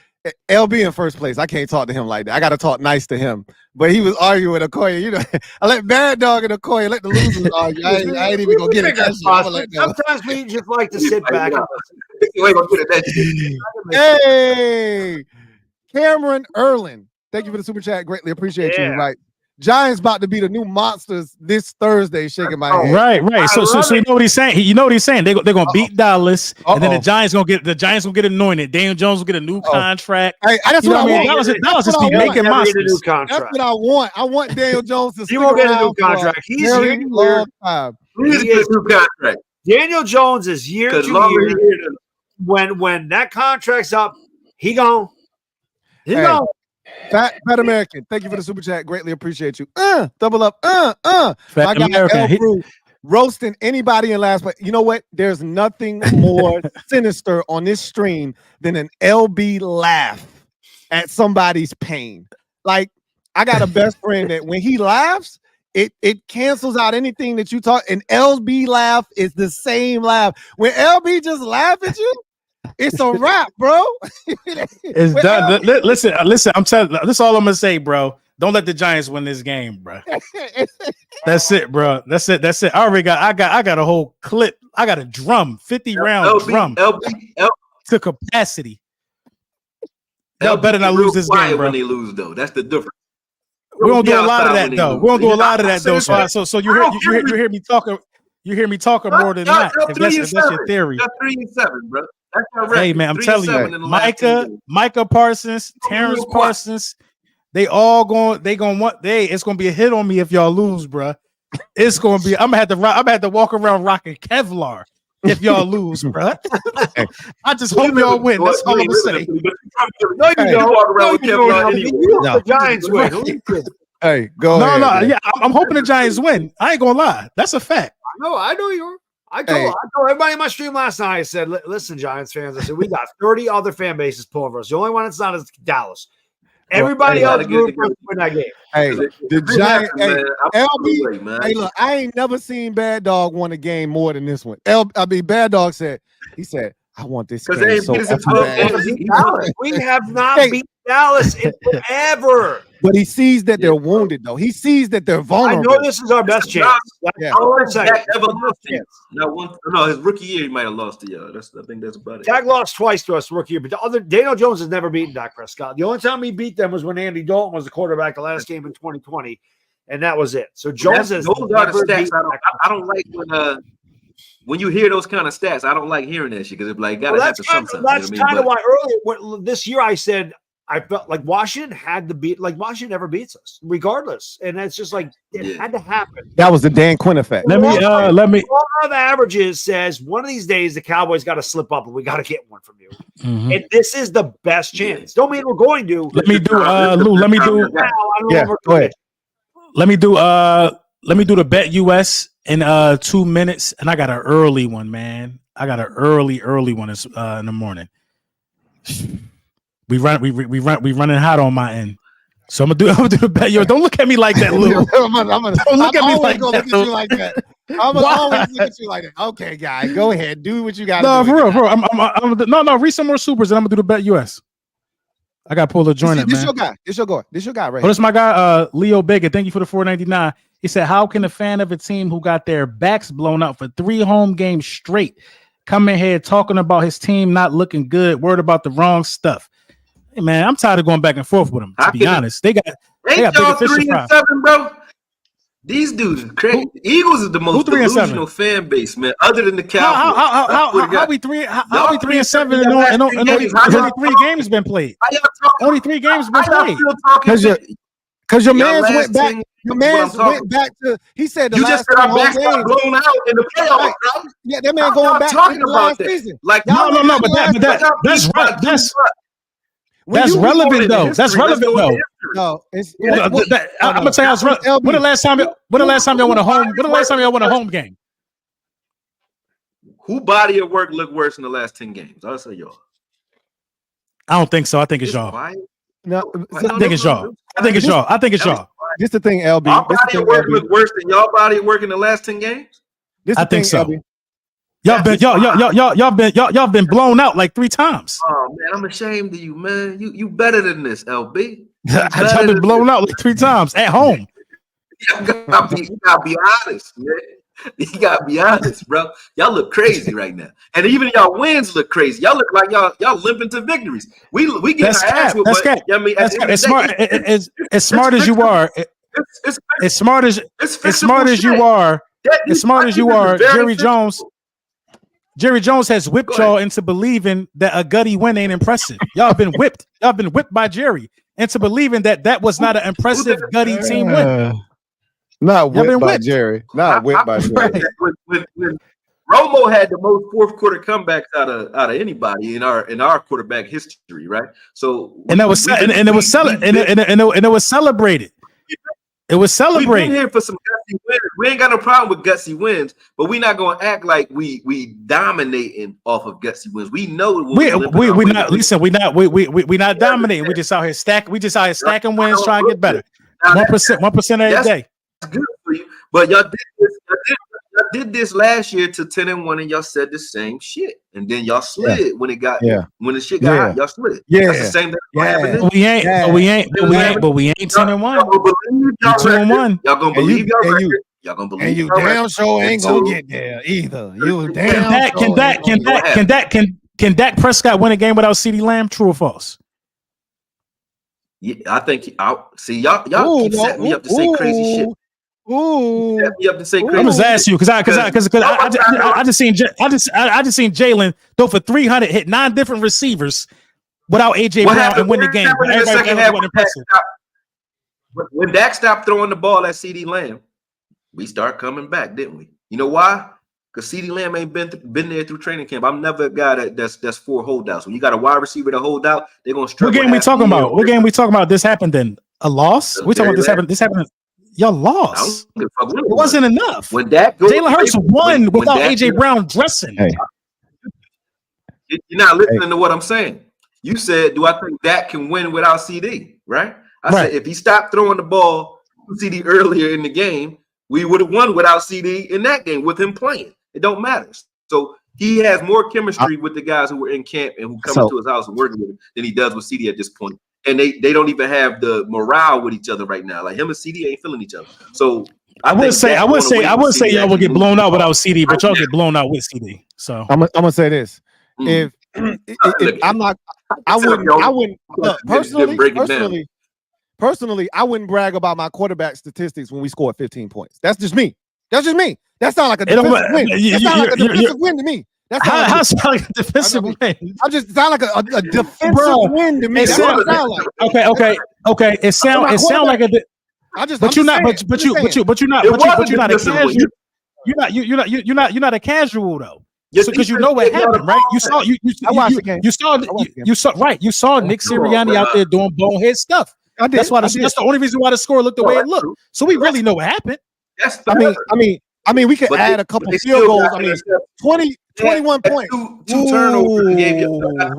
LB in first place. I can't talk to him like that. I gotta talk nice to him. But he was arguing with Akoye. You know, I let Bad Dog and Akoye let the losers argue. I ain't even gonna get it. Sometimes we just like to sit back and listen. Hey. Cameron Erlin, thank you for the super chat. Greatly appreciate you. Right, Giants about to be the new monsters this Thursday. Shaking my head. Right. So you know what he's saying. You know what he's saying. They're gonna beat Dallas, and then the Giants gonna get anointed. Daniel Jones will get a new contract. Hey, that's what I want. Dallas just be making monsters. That's what I want. I want Daniel Jones to. He won't get a new contract. He's here long time. He is a new contract. Daniel Jones is year to year. When that contract's up, he gone. Fat American, thank you for the super chat. Greatly appreciate you. Double up. Fat My guy roasting anybody in last place. You know what? There's nothing more sinister on this stream than an LB laugh at somebody's pain. Like, I got a best friend that when he laughs, it cancels out anything that you talk. An LB laugh is the same laugh. When LB just laugh at you, it's a wrap, bro. It's done. Listen. I'm telling you, this is all I'm gonna say, bro. Don't let the Giants win this game, bro. That's it, bro. That's it. I already got a whole clip. I got a drum, 50-round drum to capacity. Y'all better not lose this game, bro. When they lose, though, that's the difference. We're gonna do a lot of that, though. We're gonna do a lot of that, though. So you hear me talking. You hear me talking more than that. If that's your theory. 3-7, bro. Hey man, I'm telling you, Micah Parsons, Terrence Parsons, it's gonna be a hit on me if y'all lose, bro. It's gonna be. I'm gonna have to walk around rocking Kevlar if y'all lose, bro. I just hope y'all win. That's all I'm gonna say. No, you don't walk around with Kevlar anyway. The Giants win. Hey, go ahead. No, yeah, I'm hoping the Giants win. I ain't gonna lie. That's a fact. I know you are. I told everybody in my stream last night, I said, listen, Giants fans, I said, we got 30 other fan bases pulling for us. The only one that's not is Dallas. Everybody else grew for that game. Hey, the Giants, LB, man. Hey, look, I ain't never seen Bad Dog win a game more than this one. Bad Dog said, I want this game so bad. We have not beat Dallas in forever. But he sees that they're wounded, though. He sees that they're vulnerable. I know this is our best chance. No, his rookie year he might have lost to y'all. I think that's about it. Dak lost twice to us rookie year, but Daniel Jones has never beaten Dak Prescott. The only time he beat them was when Andy Dalton was the quarterback the last game in 2020, and that was it. So Jones has those are the stats. I don't like when you hear those kind of stats. I don't like hearing that shit because it's like gotta happen sometimes. That's kind of why earlier this year I said I felt like Washington had to beat, like Washington never beats us, regardless, and it's just like it had to happen. That was the Dan Quinn effect. Let me. All of averages says one of these days the Cowboys got to slip up and we got to get one from you, and this is the best chance. Don't mean we're going to. Let me do. Lou. Let me do. Yeah, go ahead. Let me do the Bet US in 2 minutes, and I got an early one, man. I got an early one in the morning. We running hot on my end. So I'm gonna do the bet. Yo, don't look at me like that, Lou. Don't look at me like that. I'm gonna always look at you like that. Okay, guy, go ahead, do what you got. No, for real, bro. I'm read some more supers, and I'm gonna do the bet US. I got to pull the joint. This your guy. This your guy, right? Oh, this is my guy, Leo Bega. Thank you for the $4.99. He said, "How can a fan of a team who got their backs blown out for 3 home games straight come in here talking about his team not looking good, worried about the wrong stuff?" Hey, man, I'm tired of going back and forth with them. To be honest, they got bigger fish to fry. 3-7, bro. These dudes are crazy. Eagles is the most delusional fan base, man. Other than the Cowboys. How we 3-7 and only 3 games been played? Only 3 games been played. Because your man's went back. Your man's went back to. He said you just said our backs got blown out in the playoffs, right? Yeah, that man going back to the last season. Like no, but that's relevant though. That's relevant though. No, I'm gonna tell you, when the last time y'all won a home? When the last time y'all won a home game? Who body of work looked worse in the last 10 games? I'll say y'all. I don't think so. I think it's y'all. No, I think it's y'all. I think it's y'all. This the thing, LB. Our body of work looked worse than y'all body of work in the last 10 games. I think so. LB. Y'all been blown out like 3 times. Oh man, I'm ashamed of you, man. You better than this, LB. Y'all been blown out like 3 times at home. You gotta be honest, man. You gotta be honest, bro. Y'all look crazy right now, and even y'all wins look crazy. Y'all look like y'all limping to victories. We get our ass whipped. As smart as you are, as smart as you are, Jerry Jones has whipped y'all into believing that a gutty win ain't impressive. Y'all been whipped. Y'all been whipped by Jerry into believing that was not an impressive gutty team win. Not whipped by Jerry. Not whipped by Jerry. When Romo had the most fourth quarter comebacks out of anybody in our quarterback history, right? So it was celebrated. It was celebrated. We've been here for some gutsy wins. We ain't got no problem with gutsy wins, but we're not gonna act like we dominating off of gutsy wins. We know we not dominating. We just out here stacking wins, trying to get better. 1% every day. That's good for you, but y'all did this last year to 10-1, and y'all said the same shit, and then y'all slid when the shit got hot. Y'all slid. That's the same thing. We ain't 10-1. 2-1. Y'all gonna believe y'all record. Y'all gonna believe you damn sure ain't gonna get there either. You damn Can Dak Prescott win a game without CeeDee Lamb? True or false? Yeah, I think I'll see y'all keep setting me up to say crazy shit. Ooh, I'm just asking you because I just seen Jalen throw for 300, hit 9 different receivers without AJ Brown and win the game. When Dak stopped throwing the ball at CeeDee Lamb, we start coming back, didn't we? You know why? Because CeeDee Lamb ain't been there through training camp. I'm never a guy that's for holdouts. When you got a wide receiver to hold out, they're gonna struggle. What game we talking about? What game we talking about? This happened then? A loss? We talking about this happened? This happened. Y'all lost. It wasn't enough. When Dak Jalen Hurts won without AJ Brown dressing. Hey. You're not listening to what I'm saying. You said, "Do I think Dak can win without CD?" Right? I said, if he stopped throwing the ball to CD earlier in the game, we would have won without CD in that game with him playing. It don't matter. So he has more chemistry with the guys who were in camp and who come to his house and working with him than he does with CD at this point. And they don't even have the morale with each other right now. Like him and CD ain't feeling each other. So I would say y'all will get blown out without CD, but y'all get blown out with CD. So I'm gonna say this: if I'm not, I wouldn't personally, I wouldn't brag about my quarterback statistics when we scored 15 points. That's just me. That sounds like a defensive win. That sounds like a defensive win to me. How sound like a defensive win? I just sound like a defensive win to me. That's what it sound like. Okay. It sound like a. You're not a casual though. Because you know what happened, right? You saw Nick Sirianni out there doing bonehead stuff. That's the only reason why the score looked the way it looked. So we really know what happened. I mean, we could add a couple field goals. I mean, 21 points. Two turnovers.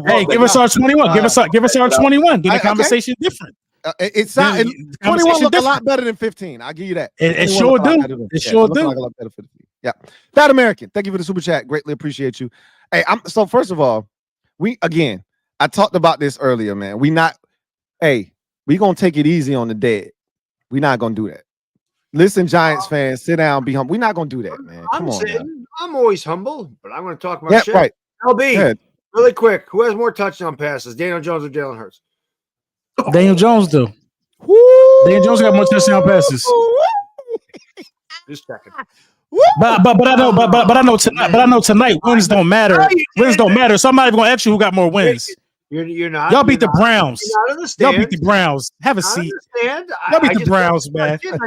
Hey, give us our 21. Give us our 21. Then the conversation different. It's 21 look a lot better than 15. I'll give you that. It sure do. It sure do. Like a lot better for the team. Yeah. That American. Thank you for the super chat. Greatly appreciate you. Hey, so first of all, I talked about this earlier, man. We gonna take it easy on the dead. We're not gonna do that. Listen, Giants fans, sit down, be humble. We're not gonna do that, man. Come on. I'm always humble, but I'm gonna talk about shit. Right. LB, really quick. Who has more touchdown passes, Daniel Jones or Jalen Hurts? Daniel Jones do. Daniel Jones got more touchdown passes. Just checking. But I know tonight wins don't matter. Wins don't matter. So I'm not even gonna ask you who got more wins. You're not. Y'all beat the Browns. Y'all beat the Browns. Have a seat. Y'all beat the Browns, man. Y'all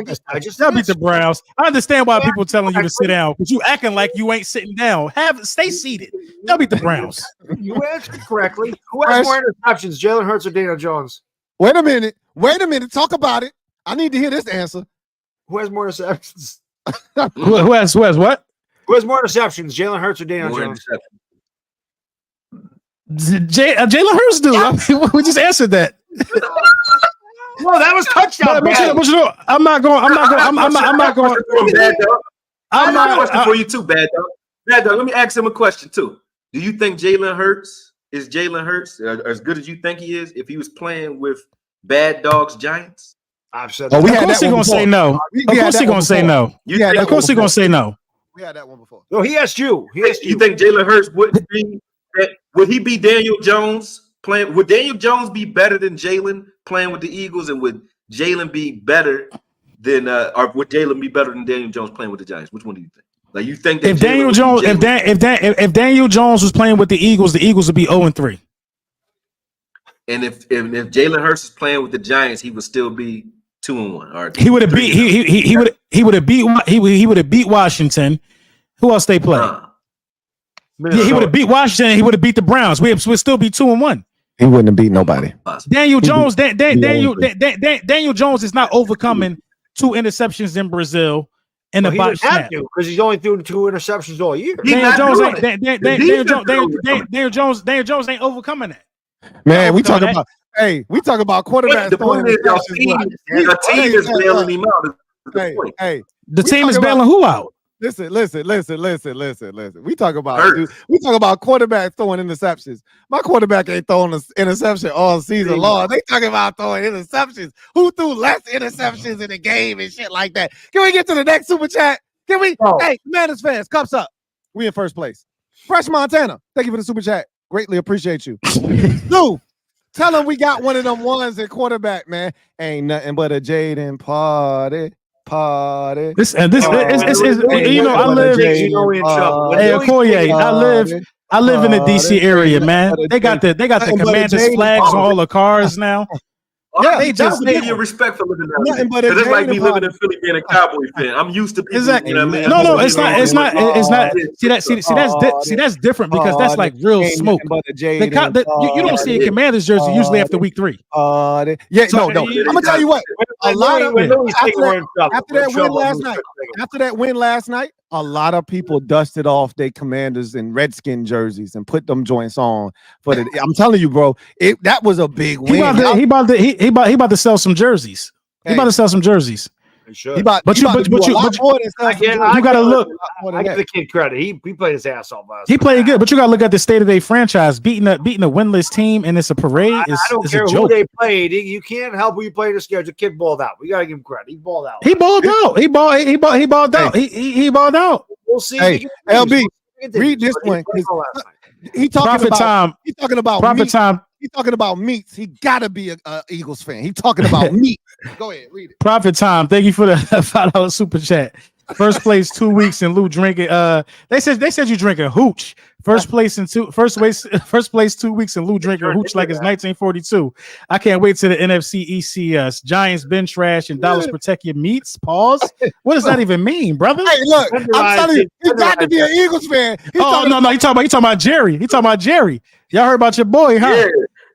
beat the Browns. I understand why people telling you to sit down, but you acting like you ain't sitting down. Stay seated. Y'all beat the Browns. You answered correctly. Who has more interceptions, Jalen Hurts or Daniel Jones? Wait a minute. Talk about it. I need to hear this answer. Who has more interceptions? Who has what? Who has more interceptions, Jalen Hurts or Daniel Jones? Jalen Hurts do. I mean, we just answered that. Well, that was touchdown. But you know, I'm not going. I'm not question for you too, Bad Dog. Bad Dog, let me ask him a question too. Do you think Jalen Hurts as good as you think he is if he was playing with Bad Dog's Giants? I've said. Of course he's gonna say no. Of course he's gonna say no. Of course he's gonna say no. We had that one before. No, he asked you. You think Jalen Hurts wouldn't be? Would he be Daniel Jones playing? Would Daniel Jones be better than Jalen playing with the Eagles? And would Jalen be better than, or would Jalen be better than Daniel Jones playing with the Giants? Which one do you think? Like you think that if Daniel Jones was playing with the Eagles would be 0-3. And if Jalen Hurts is playing with the Giants, he would still be 2-1. Or he would have beat he would have beat Washington. Who else they play? Yeah, he would have beat Washington. He would have beat the Browns. We'd still be 2-1. He wouldn't have beat nobody. Daniel Jones. Daniel Jones is not overcoming 2 interceptions in Brazil in the box snap because he's only threw 2 interceptions all year. Daniel Jones ain't overcoming that. Man, we talk about quarterbacks. The point is, your team is bailing him out. The team is bailing who out? Listen. We talk about quarterbacks throwing interceptions. My quarterback ain't throwing an interception all season long. They talking about throwing interceptions. Who threw less interceptions in the game and shit like that? Can we get to the next super chat? Can we? Oh. Hey, Commanders fans, cups up. We in first place. Fresh Montana, thank you for the super chat. Greatly appreciate you. Dude, tell them we got one of them ones at quarterback, man. Ain't nothing but a Jayden party. This is you know, I live. Hey, Akoye, I live in the DC area, man. They got the Commanders flags on all the cars now. Yeah, they just need your respect for living down there. Because it's like me living in Philly being a Cowboy fan. I'm used to people, exactly. You know what I mean? No, it's not. See, that's different because that's like real smoke. You don't see a Commanders jersey usually after week 3. No. I'm gonna tell you what. A lot of after that win last night, a lot of people dusted off their Commanders and Redskin jerseys and put them joints on. I'm telling you, bro, that was a big win. He about to sell some jerseys. He about to sell some jerseys. You gotta look. I give the kid credit. He played his ass off last. He played good, but you gotta look at the state of their franchise. Beating a winless team and it's a parade. I don't care who they played. You can't help who you play the schedule. The kid balled out. We gotta give him credit. He balled out. He balled out. He balled out. He balled out. We'll see. Hey, LB, read this one. He's talking about meats. He gotta be a Eagles fan. He's talking about meat. Go ahead, read it. Profit time. Thank you for the $5 super chat. First place 2 weeks and Lou drinking. They said you drinking hooch. First place 2 weeks and Lou drinking hooch like it's 1942. I can't wait till the NFC EAST. Giants been trash and dollars protect your meats. Pause. What does that even mean, brother? Hey, look, I'm telling you, you got to be an Eagles fan. No. You talking about Jerry? He talking about Jerry. Y'all heard about your boy, huh?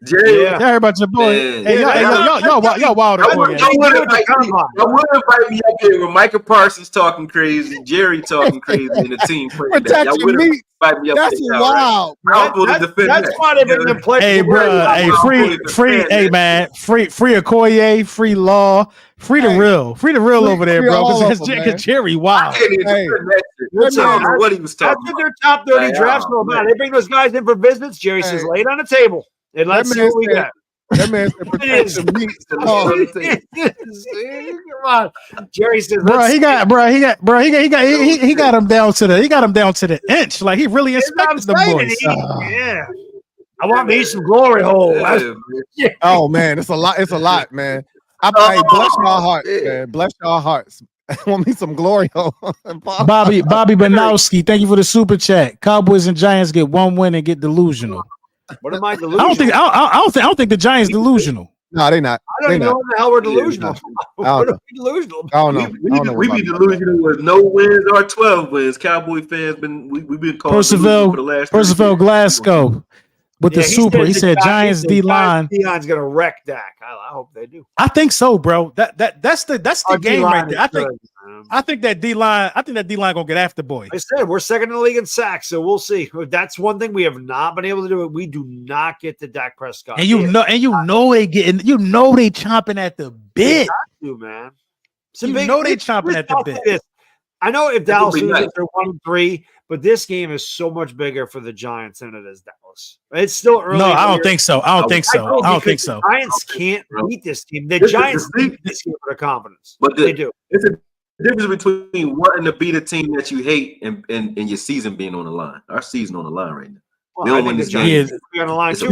Jerry, Yeah, heard about your boy. Man. Hey, y'all wild. Y'all would invite me up here with Micah Parsons talking crazy, Jerry talking crazy, and the team playing that. Y'all would invite me up. That's wild. Right? That's why they've been playing. Hey, bro. Hey, free. Hey, man. Free Akoye. Free Law. Free the real over there, bro. Because Jerry, wow. I can't even defend that shit. I don't know what he was talking about. That's what their top 30 drafts go about. They bring those guys in for visits. Jerry says, lay it on the table. And let's see what we got. That man said protect the meat. Come on. Jerry says, he got him down to the inch. Like he really inspected the boys. Yeah. I want me some glory hole. Yeah. Oh man, it's a lot, man. I bless your heart, man. Bless your hearts. I want me some glory hole. Bobby Banowski, thank you for the super chat. Cowboys and Giants get one win and get delusional. What am I delusional? I don't think the Giants delusional. No, they're not. I don't even know what the hell we're delusional. What are we delusional? I don't know. We be delusional with no wins or 12 wins. Cowboy fans we've been called Percival for the last Percival Glasgow with the super. He said Giants D line. D-line's gonna wreck Dak. I hope they do. I think so, bro. That's the game right there. I think that D line gonna get after boy. I said we're second in the league in sacks, so we'll see. That's one thing we have not been able to do. We do not get to Dak Prescott, and you know they getting. You know they chomping at the bit. Man. They chomping at the bit. I know if Dallas loses, they're 1-3, but this game is so much bigger for the Giants than it is Dallas. It's still early. No, I don't think so. I don't think so. The Giants can't beat this team. The Giants beat this game with their confidence, but they do. It's a difference between wanting to beat a team that you hate and your season being on the line. Our season on the line right now. Well, we don't win this game. On the line too.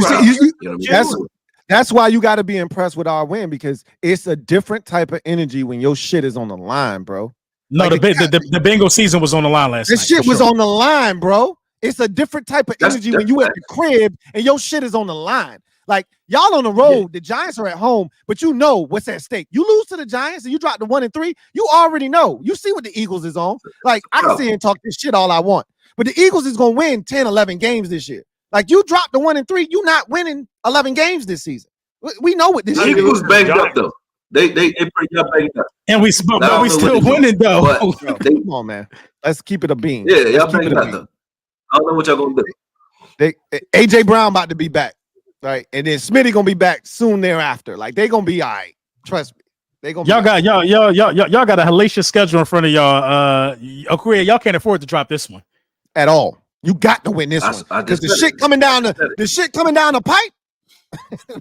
That's why you got to be impressed with our win, because it's a different type of energy when your shit is on the line, bro. No, like the Bengals season was on the line last night. This shit was on the line, bro. It's a different type of energy when you at the crib and your shit is on the line. Like y'all on the road, the Giants are at home, but you know what's at stake. You lose to the Giants and you drop to 1-3, you already know. You see what the Eagles is on. Like I can sit here and talk this shit all I want, but the Eagles is gonna win 10, 11 games this year. Like you drop to 1-3, you not winning 11 games this season. We know what this is. Eagles banged up though. They pretty banged up. And we still winning though. Come on, man. Let's keep it a bean. Yeah, y'all banged up though. I don't know what y'all gonna do. AJ Brown about to be back, right? And then Smitty gonna be back soon thereafter. Like they gonna be all right. Trust me. They gonna y'all got a hellacious schedule in front of y'all. Akoye, y'all can't afford to drop this one at all. You got to win this one because the shit coming down the pipe.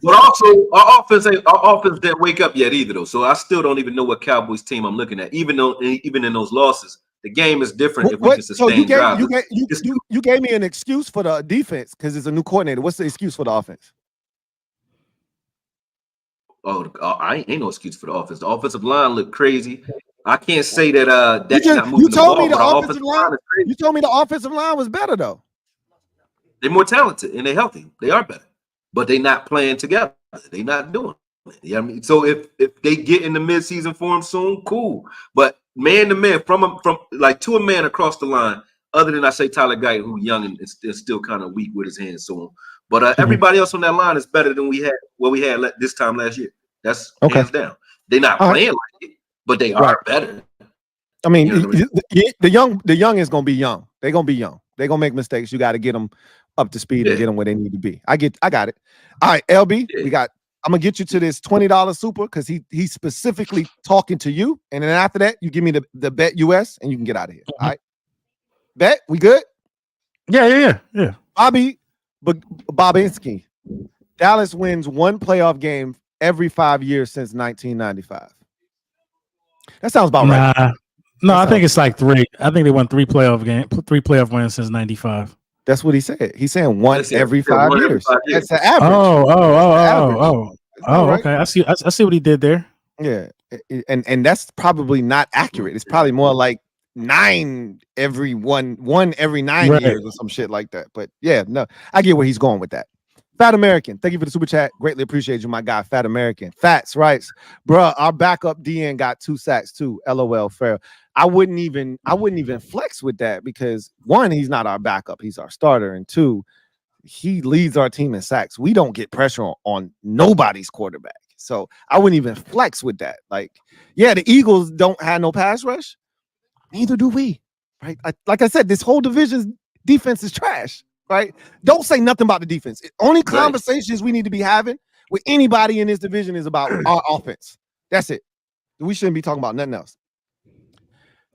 But also, our offense didn't wake up yet either, though. So I still don't even know what Cowboys team I'm looking at. Even in those losses, the game is different if we can sustain drives. You gave me an excuse for the defense because it's a new coordinator. What's the excuse for the offense? Oh, I ain't no excuse for the offense. The offensive line looked crazy. I can't say that that's not moving the ball. You told me the offensive line was better though. They're more talented and they're healthy. They are better. But they're not playing together. They're not doing it. You know what I mean? So if they get in the midseason form soon, cool. But man to man, from like to a man across the line, other than I say Tyler Guyton, who's young and is still kind of weak with his hands. So, but everybody else on that line is better than we had this time last year. That's hands down. They're not playing like it, but they are better. I mean, the young is gonna be young. They're gonna be young. They're gonna make mistakes. You got to get them up to speed and get them where they need to be. I got it. All right, LB, I'm gonna get you to this $20 super because he's specifically talking to you, and then after that, you give me the bet US and you can get out of here. All right, bet we good? Yeah. Bobby Babinski, Dallas wins one playoff game every 5 years since 1995. That sounds about right. No, I think it's like 3. I think they won 3 playoff wins since 95. That's what he said. He's saying once every 5 years. That's the average. Okay. I see what he did there. Yeah, and that's probably not accurate. It's probably more like 9 every one every 9 years or some shit like that. But yeah, no, I get where he's going with that. Fat American, thank you for the super chat. Greatly appreciate you, my guy. Fat American. Fats writes, bruh, our backup DN got 2 sacks too. LOL, fair. I wouldn't even flex with that because 1, he's not our backup, he's our starter, and 2, he leads our team in sacks. We don't get pressure on nobody's quarterback. So I wouldn't even flex with that. Like, yeah, the Eagles don't have no pass rush. Neither do we. Right? Like I said, this whole division's defense is trash. Right? Don't say nothing about the defense. Only conversations we need to be having with anybody in this division is about our offense. That's it. We shouldn't be talking about nothing else.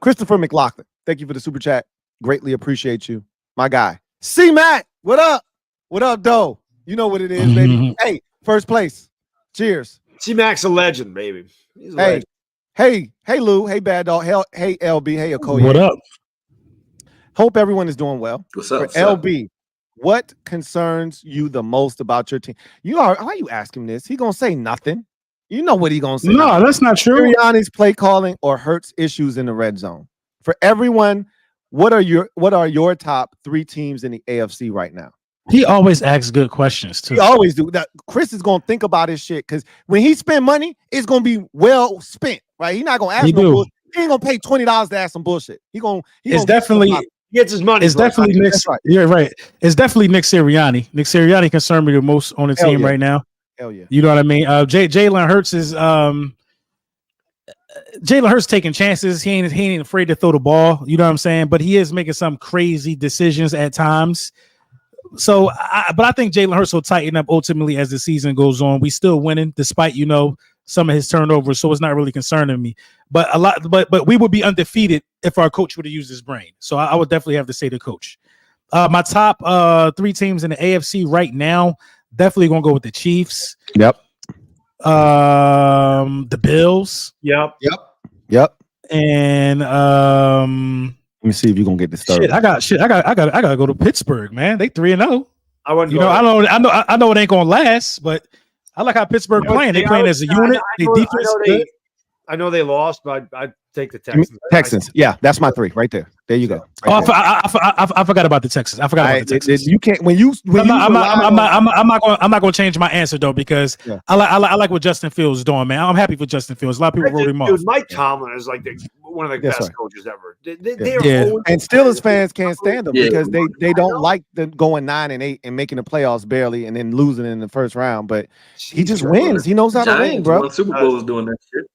Christopher McLaughlin, thank you for the super chat. Greatly appreciate you. My guy. C-Mac, what up? What up, Doe? You know what it is, baby. Hey, first place. Cheers. C-Mac's a legend, baby. He's a legend. Hey, Lou. Hey, Bad Dog. Hey, LB. Hey, Akoye. What up? Hope everyone is doing well. What's up? For LB, what concerns you the most about your team? Why are you asking this? He gonna say nothing. You know what he gonna say. No, that's not true. Sirianni's play calling or Hurts issues in the red zone. For everyone, what are your top 3 teams in the AFC right now? He always asks good questions too. He always do. That Chris is gonna think about his shit because when he spend money, it's gonna be well spent, right? He's not gonna ask no bullshit. He ain't gonna pay $20 to ask some bullshit. It's definitely gets his money. It's definitely Nick. Right. You're right. It's definitely Nick Sirianni. Nick Sirianni concerned me the most on the team right now. Hell yeah. You know what I mean? Jalen Hurts is Jalen Hurts taking chances. He ain't afraid to throw the ball. You know what I'm saying? But he is making some crazy decisions at times. So, but I think Jalen Hurts will tighten up ultimately as the season goes on. We still winning despite some of his turnovers, so it's not really concerning me. But but we would be undefeated if our coach would have used his brain. So I would definitely have to say the coach. My top 3 teams in the AFC right now, definitely gonna go with the Chiefs. Yep. The Bills. Yep. And let me see if you're gonna get this started. I gotta go to Pittsburgh, man. They 3-0. I wouldn't. I know it ain't gonna last, but I like how Pittsburgh playing. They playing as a unit. I know they lost, but I'd take the Texans. Texans. Yeah, that's my 3 right there. There you go. Right I forgot about the Texans. I forgot about the Texans. You can't I'm not going to change my answer though because I like what Justin Fields is doing, man. I'm happy for Justin Fields. A lot of people wrote him off. Dude, Mike Tomlin is like one of the best coaches ever. And Steelers fans can't stand them because they don't like them going 9-8 and making the playoffs barely and then losing in the first round. But he just wins. He knows how to win, bro. Super Bowls doing that shit.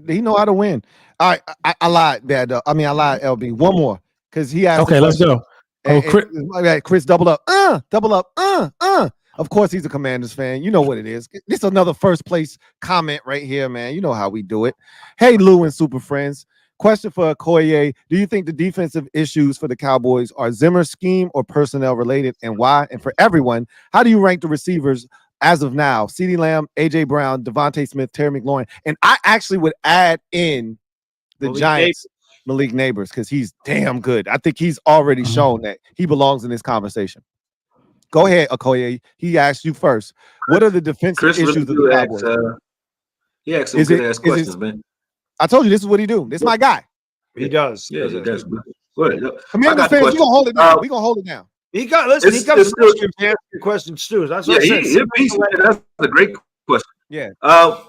He know how to win. All right, I lied, Bad Dog. I lied, LB. One more because he asked. Okay, let's go. Chris, double up. Double up. Of course, he's a Commanders fan. You know what it is. This is another first place comment right here, man. You know how we do it. Hey, Lou and Super Friends. Question for Akoye. Do you think the defensive issues for the Cowboys are Zimmer scheme or personnel related, and why? And for everyone, how do you rank the receivers as of now? CeeDee Lamb, AJ Brown, Devontae Smith, Terry McLaurin. And I actually would add in the Giants, Malik Neighbors, because he's damn good. I think he's already shown that he belongs in this conversation. Go ahead, Akoye. He asked you first. What are the defensive issues of the Cowboys? He asked some good-ass questions, man. I told you this is what he do. This is my guy. He does. Yeah, he does. Good. Commanders fans, we're going to hold it down. We're going to hold it down. He comes to answer your questions too. That's what that's a great question. Yeah.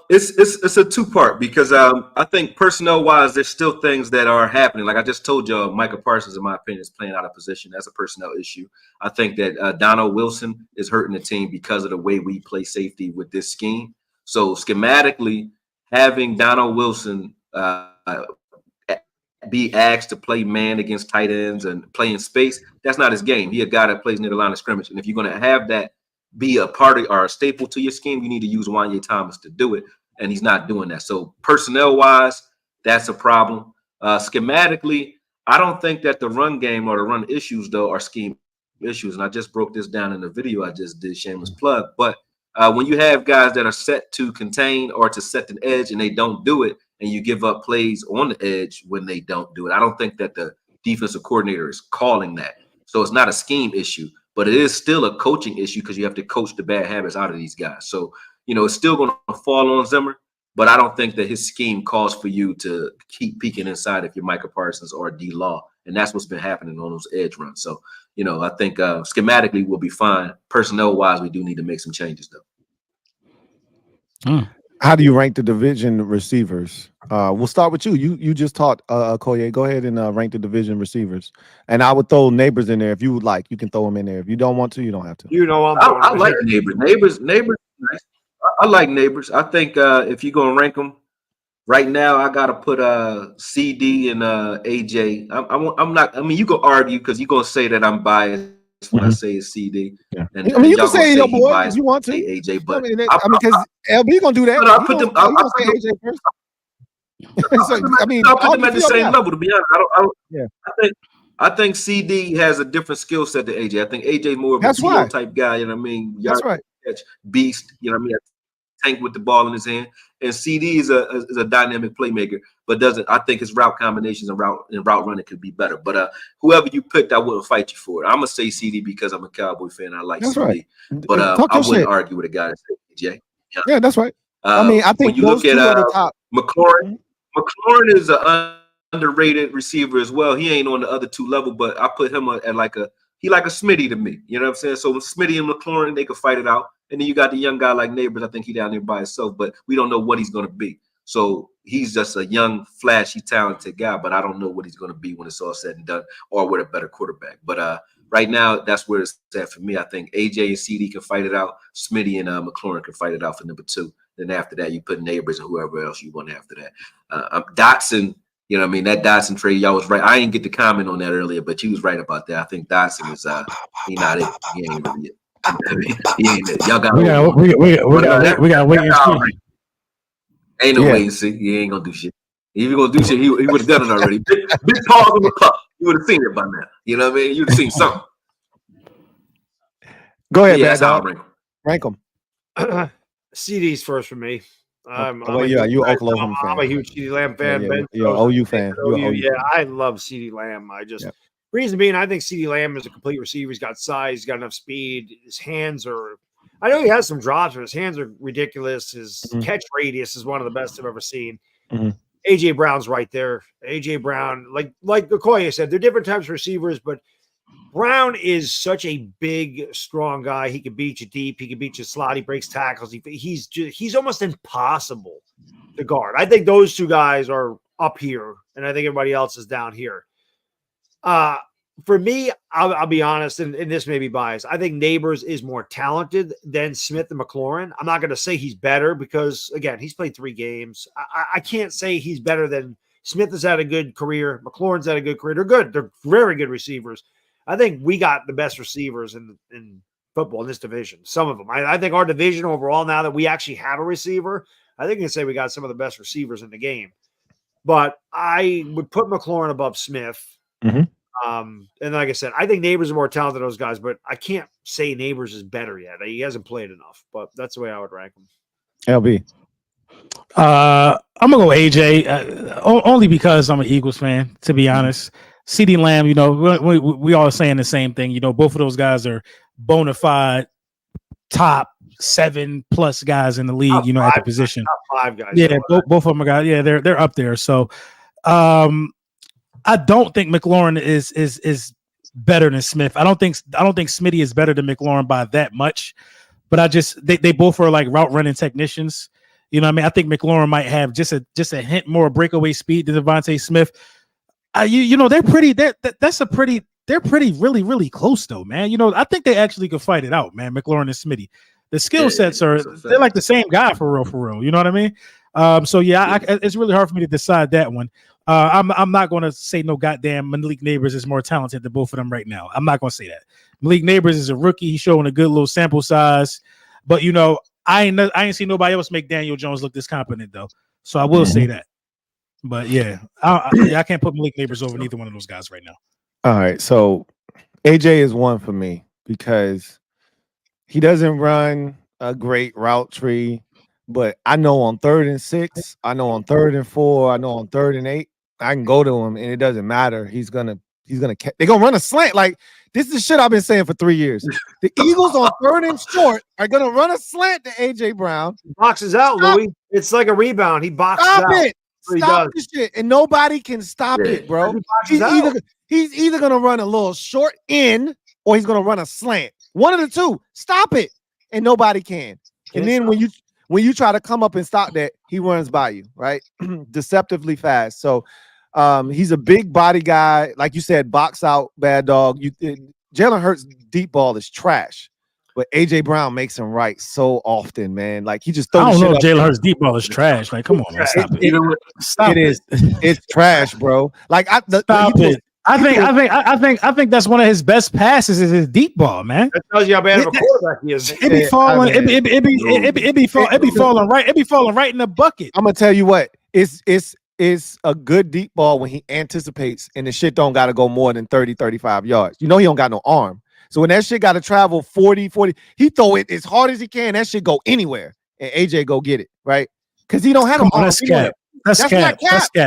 It's a 2-part because I think personnel wise, there's still things that are happening. Like I just told y'all, Micah Parsons, in my opinion, is playing out of position. That's a personnel issue. I think that Donald Wilson is hurting the team because of the way we play safety with this scheme. So schematically, having Donald Wilson be asked to play man against tight ends and play in space, that's not his game. He a guy that plays near the line of scrimmage. And if you're going to have that be a part of or a staple to your scheme, you need to use Wanye Thomas to do it. And he's not doing that. So personnel-wise, that's a problem. Schematically, I don't think that the run game or the run issues, though, are scheme issues. And I just broke this down in the video I just did, shameless plug. But when you have guys that are set to contain or to set an edge and they don't do it, and you give up plays on the edge when they don't do it, I don't think that the defensive coordinator is calling that. So it's not a scheme issue, but it is still a coaching issue because you have to coach the bad habits out of these guys. So, it's still going to fall on Zimmer, but I don't think that his scheme calls for you to keep peeking inside if you're Micah Parsons or D-Law. And that's what's been happening on those edge runs. So, I think schematically we'll be fine. Personnel-wise, we do need to make some changes, though. How do you rank the division receivers? We'll start with you. You just taught Akoye. Go ahead and rank the division receivers. And I would throw Neighbors in there if you would like. You can throw them in there. If you don't want to, you don't have to. You know, I like Neighbors. Nice. I like Neighbors. I think if you're gonna rank them right now, I gotta put CD and AJ. I'm not. I mean, you can argue because you're gonna say that I'm biased when I say it's CD. Yeah. And, I mean, you can say your boy biased if you want to. AJ, but I mean, because LB gonna do that. I put them. I say AJ first. So, I mean, I'll put them at the same level. To be honest, Yeah. I think CD has a different skill set than AJ. I think AJ more of a TO type guy. You know what I mean? That's right. Catch beast. You know what I mean? Tank with the ball in his hand. And CD is a dynamic playmaker, but doesn't. I think his route combinations and route running could be better. But whoever you picked, I wouldn't fight you for it. I'm gonna say CD because I'm a Cowboy fan. I like that's CD. Right. But I wouldn't argue with a guy that said AJ. Yeah, that's right. I mean, I think when you look at the top. McLaurin is an underrated receiver as well. He ain't on the other two level, but I put him at like a Smitty to me. You know what I'm saying? So Smitty and McLaurin, they could fight it out. And then you got the young guy like Neighbors. I think he down there by himself, but we don't know what he's going to be. So he's just a young, flashy, talented guy, but I don't know what he's going to be when it's all said and done or with a better quarterback. But right now, that's where it's at for me. I think AJ and CD can fight it out. Smitty and McLaurin can fight it out for number 2. Then after that, you put Neighbors and whoever else you want after that. Dotson, you know what I mean? That Dotson trade, y'all was right. I didn't get to comment on that earlier, but you was right about that. I think Dotson is he not it. He ain't really it. He ain't it. Y'all got we got wait and see. Ain't no wait and see. He ain't gonna do shit. If he gonna do shit, he would have done it already. Big pause on the puck. You would have seen it by now. You know what I mean? You'd have seen something. Go ahead, that's how I rank them. CD's first for me. You Oklahoma fan. I'm a huge CD Lamb fan. You're an OU fan. Yeah, I love CD Lamb. Reason being, I think CD Lamb is a complete receiver. He's got size, he's got enough speed. His hands are, I know he has some drops, but his hands are ridiculous. His catch radius is one of the best I've ever seen. AJ Brown's right there. AJ Brown, like Akoye said, they're different types of receivers, but Brown is such a big, strong guy. He can beat you deep. He can beat you slot. He breaks tackles. He's almost impossible to guard. I think those two guys are up here, and I think everybody else is down here. For me, I'll be honest, and this may be biased. I think Neighbors is more talented than Smith and McLaurin. I'm not going to say he's better because, again, he's played 3 games. I can't say he's better than Smith has had a good career. McLaurin's had a good career. They're good. They're very good receivers. I think we got the best receivers in football in this division. Some of them. I think our division overall, now that we actually have a receiver, I think you can say we got some of the best receivers in the game. But I would put McLaurin above Smith. And like I said, I think Neighbors are more talented than those guys, but I can't say Neighbors is better yet. He hasn't played enough, but that's the way I would rank him. LB. I'm gonna go AJ only because I'm an Eagles fan, to be honest. CD Lamb, you know, we all saying the same thing. You know, both of those guys are bona fide top 7+ guys in the league. Top at the position. Top 5 guys. Yeah, both of them are guys. Yeah, they're up there. So, I don't think McLaurin is better than Smith. I don't think Smitty is better than McLaurin by that much. But they both are like route running technicians. You know what I mean? I think McLaurin might have just a hint more breakaway speed than Devontae Smith. They're pretty really close though, man. You know, I think they actually could fight it out, man. McLaurin and Smitty. The skill sets they're like the same guy for real. You know what I mean? It's really hard for me to decide that one. I'm not going to say no goddamn Malik Neighbors is more talented than both of them right now. I'm not going to say that. Malik Neighbors is a rookie. He's showing a good little sample size, but you know, I ain't seen nobody else make Daniel Jones look this competent though. So I will say that. But yeah, I can't put Malik Neighbors over neither one of those guys right now. All right, so AJ is one for me because he doesn't run a great route tree, but I know on 3rd and 6, I know on 3rd and 4, I know on 3rd and 8, I can go to him and it doesn't matter. They're gonna run a slant. Like this is shit I've been saying for 3 years. The Eagles on 3rd and short are gonna run a slant to AJ Brown. He boxes out, Louis. It's like a rebound. He boxes out. Stop this shit, and nobody can stop it, bro. He's either gonna run a little short in or he's gonna run a slant. One of the two. Stop it, and nobody can. And then when when you try to come up and stop that, he runs by you, right? Deceptively fast. So he's a big body guy. Like you said, box out, bad dog. Jalen Hurts' deep ball is trash. But AJ Brown makes him right so often, man. Like he just throws. I don't know if Jalen Hurts' deep ball is trash. Like, come on, man, stop it. Stop it. It's trash, bro. Like stop it. I think that's one of his best passes is his deep ball, man. That tells you how bad of a quarterback he is. It be falling. It be falling right. It be falling right in the bucket. I'm gonna tell you what. It's a good deep ball when he anticipates and the shit don't got to go more than 30, 35 yards. You know he don't got no arm. So when that shit got to travel 40, he throw it as hard as he can. That shit go anywhere, and AJ go get it, right? Because he don't have no arm. That's cap. That's cap,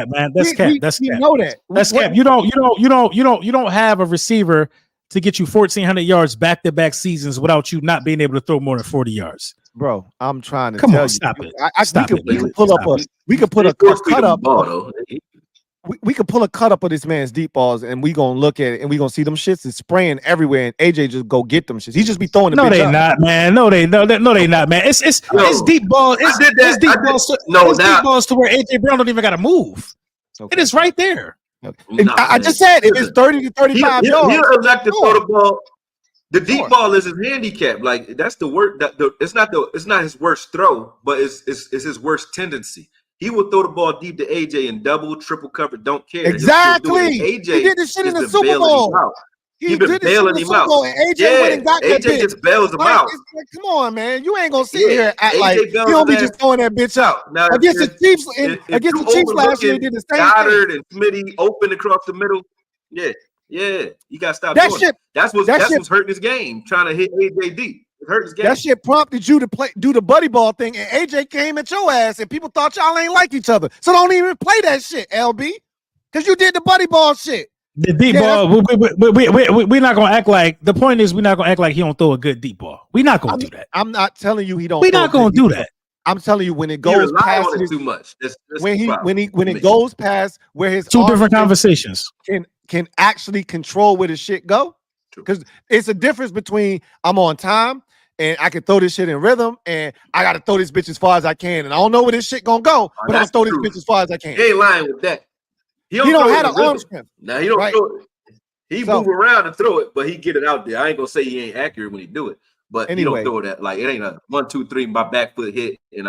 man. That's cap. That's cap. You know that. That's cap. You don't have a receiver to get you 1,400 yards back-to-back seasons without you not being able to throw more than 40 yards. Bro, I'm trying to tell you. Stop it. We could put a cut up. We could pull a cut up of this man's deep balls, and we gonna look at it, and we gonna see them shits is spraying everywhere, and AJ just go get them shits. He just be throwing them. No, they not, man. No, they not, man. It's deep ball. It's deep balls to where AJ Brown don't even got to move. Okay. It is right there. Okay. I just said it is 30 to 35 yards. He'll elect to throw the ball. The deep ball is his handicap. Like that's the worst. It's not his worst throw, but it's his worst tendency. He will throw the ball deep to AJ in double, triple cover. Don't care. Exactly. AJ he did this shit in the Super Bowl. He been bailing him out. And AJ went and got that bitch. Just bails him out. Like, come on, man. You ain't gonna sit here and act like you don't be just throwing that bitch out. Now, against the Chiefs, last year, he did the same Goddard thing. and Smitty open across the middle. Yeah. You gotta stop that doing shit. That's what's hurting his game. Trying to hit AJ deep. It hurt his game. That shit prompted you to do the buddy ball thing, and AJ came at your ass, and people thought y'all ain't like each other. So don't even play that shit, LB, because you did the buddy ball shit. The deep ball, we're not gonna act like. The point is, we're not gonna act like he don't throw a good deep ball. We're not gonna do that. I'm not telling you he don't. We're not gonna do that. I'm telling you when it goes past it too much. When it goes past where his two different conversations can actually control where the shit go. Because it's a difference between I'm on time and I can throw this shit in rhythm, and I got to throw this bitch as far as I can. And I don't know where this shit gonna go, but I'll throw this bitch as far as I can. He ain't lying with that. He don't have an arm strength. Now he don't throw it. He move around and throw it, but he get it out there. I ain't gonna say he ain't accurate when he do it, but anyway, he don't throw that like it ain't a 1, 2, 3. My back foot hit, and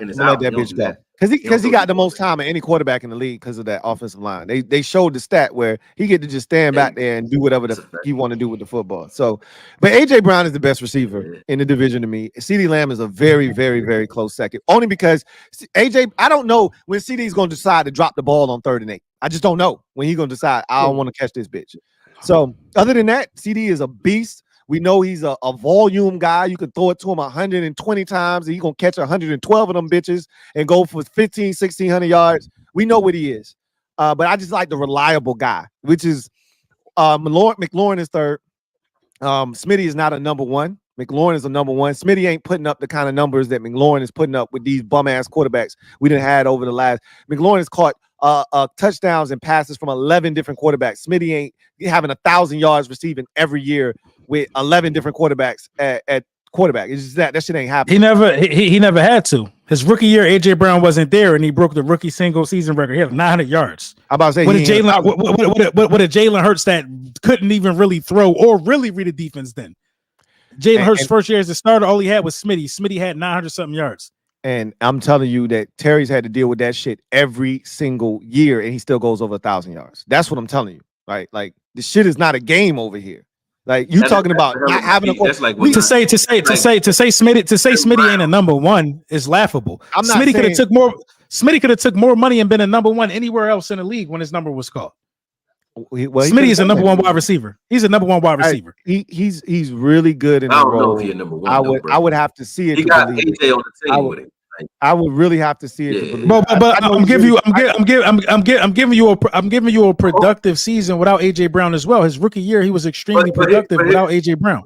it's out. Let that bitch go. Because he got the most time of any quarterback in the league because of that offensive line. They showed the stat where he get to just stand back there and do whatever he want to do with the football. So, but AJ Brown is the best receiver in the division to me. CeeDee Lamb is a very, very, very close second. Only because AJ, I don't know when CeeDee's going to decide to drop the ball on 3rd and 8. I just don't know when he's going to decide I don't want to catch this bitch. So, other than that, CeeDee is a beast. We know he's a volume guy. You can throw it to him 120 times, and he's going to catch 112 of them bitches and go for 1,600 yards. We know what he is. But I just like the reliable guy, which is McLaurin is 3rd. Smitty is not a number 1. McLaurin is a number 1. Smitty ain't putting up the kind of numbers that McLaurin is putting up with these bum-ass quarterbacks we done had over the last. McLaurin has caught touchdowns and passes from 11 different quarterbacks. Smitty ain't having 1,000 yards receiving every year with 11 different quarterbacks at quarterback. It's just that shit ain't happening. He never had to. His rookie year, AJ Brown wasn't there, and he broke the rookie single season record. He had 900 yards. I'm about to say, what a Jalen Hurts that couldn't even really throw or really read a defense then. Jalen Hurts' first year as a starter, all he had was Smitty. Smitty had 900 something yards. And I'm telling you that Terry's had to deal with that shit every single year, and he still goes over 1,000 yards. That's what I'm telling you, right? Like this shit is not a game over here. Like you talking about not having a to say Smitty ain't a number 1 is laughable. Smitty could have took more money and been a number 1 anywhere else in the league when his number was called. Smitty is a number 1 wide receiver. He's a number 1 wide receiver. He's really good in the role. I don't know if he's number 1. I would have to see it. He got AJ on the team with it. I would really have to see it to believe. But I'm giving you a productive season without AJ Brown as well. His rookie year, he was extremely productive without AJ Brown.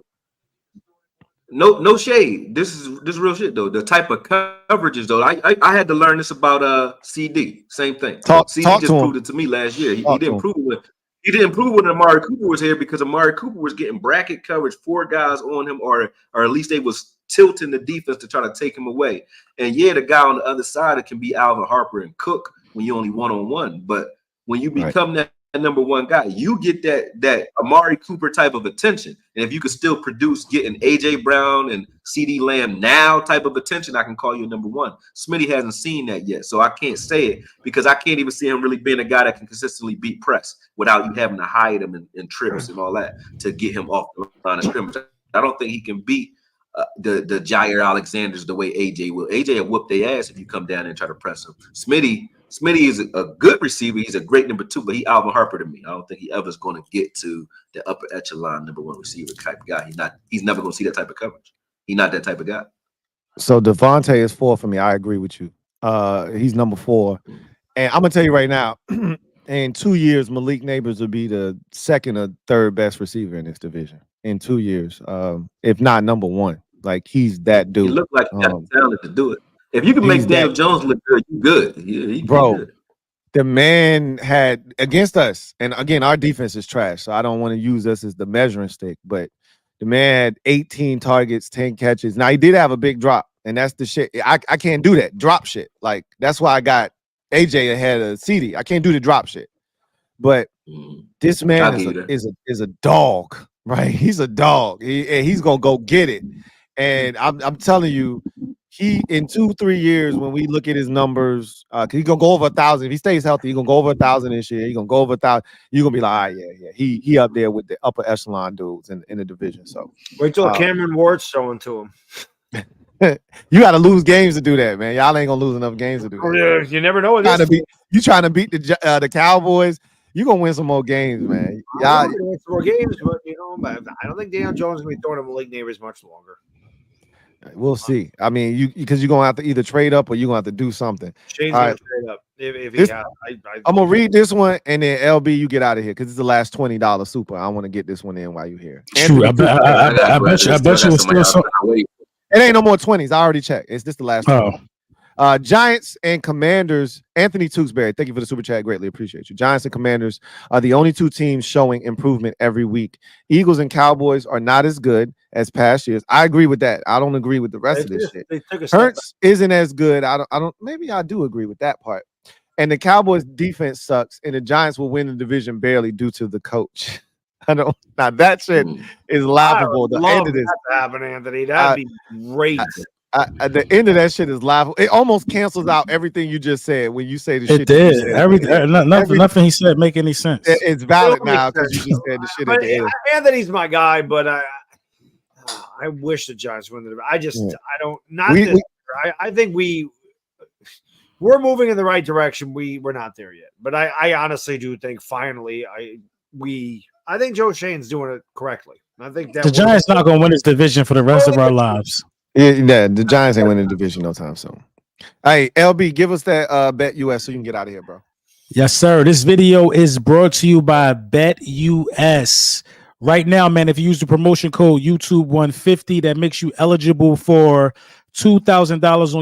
No shade. This is real shit though. The type of coverages though. I had to learn this about CD. Same thing. CD just proved it to me last year. He didn't prove it. He didn't prove when Amari Cooper was here because Amari Cooper was getting bracket coverage, 4 guys on him, or at least they was tilting the defense to try to take him away. And yeah, the guy on the other side, it can be Alvin Harper and Cook when you only one-on-one. But when you become that number one guy, you get that Amari Cooper type of attention. And if you could still produce getting AJ Brown and CD Lamb now type of attention, I can call you number one. Smitty hasn't seen that yet, so I can't say it because I can't even see him really being a guy that can consistently beat press without you having to hide him in trips and all that to get him off the line of scrimmage. I don't think he can beat the Jair Alexanders the way AJ will. AJ will whoop their ass if you come down and try to press him. Smitty is a good receiver. He's a great number two, but he Alvin Harper to me. I don't think he ever is going to get to the upper echelon number one receiver type guy. He's never going to see that type of coverage. He's not that type of guy. So Devontae is 4 for me. I agree with you. He's number 4. And I'm going to tell you right now, in 2 years, Malik Neighbors will be the second or third best receiver in this division. In 2 years, if not number 1. Like, he's that dude. He looked like he got the talent to do it. If you can make Daniel Jones look good, you good. He good. The man had against us, and again, our defense is trash, so I don't want to use us as the measuring stick, but the man had 18 targets, 10 catches. Now, he did have a big drop, and that's the shit. I can't do that. Drop shit. Like, that's why I got AJ ahead of CD. I can't do the drop shit. But this man is a dog, right? He's a dog. He's going to go get it. And I'm telling you, he in 2-3 years, when we look at his numbers, he's gonna go over 1,000. If he stays healthy, he's gonna go over 1,000 this year. He's gonna go over 1,000. You're gonna be like, yeah. He up there with the upper echelon dudes in the division. So wait till Cameron Ward's showing to him. You got to lose games to do that, man. Y'all ain't gonna lose enough games to do that. Yeah, you never know. You trying to beat the Cowboys? You gonna win some more games, man. Y'all win some more games, but I don't think Daniel Jones is gonna be throwing him Malik Neighbors much longer. We'll see. I mean, because you're gonna have to either trade up or you're gonna have to do something. Shane's gonna trade up. If he has, I'm gonna read this one and then LB, you get out of here because it's the last $20 super. I want to get this one in while you're here. True. I bet you was still some. It ain't no more 20s. I already checked. It's just the last one. Giants and Commanders. Anthony Tewksbury, thank you for the super chat. Greatly appreciate you. Giants and Commanders are the only two teams showing improvement every week. Eagles and Cowboys are not as good as past years. I agree with that. I don't agree with the rest of this shit. Hurts isn't as good. I don't. Maybe I do agree with that part. And the Cowboys defense sucks, and the Giants will win the division barely due to the coach. I don't. Now that shit is laughable. The end of this happen, Anthony. That'd be great. At the end of that shit is laughable. It almost cancels out everything you just said when you say the shit. It did. Nothing he said make any sense. It's valid now because you just said the shit at the end. Anthony's my guy, but I wish the Giants win the. I don't. I think we're moving in the right direction. We're not there yet, but I honestly do think finally I think Joe Shane's doing it correctly. I think that the Giants not going to win this division for the rest of our lives. Yeah, the Giants ain't winning the division no time soon. Hey, LB, give us that Bet US so you can get out of here, bro. Yes, sir. This video is brought to you by Bet US. Right now, man, if you use the promotion code YouTube150, that makes you eligible for $2,000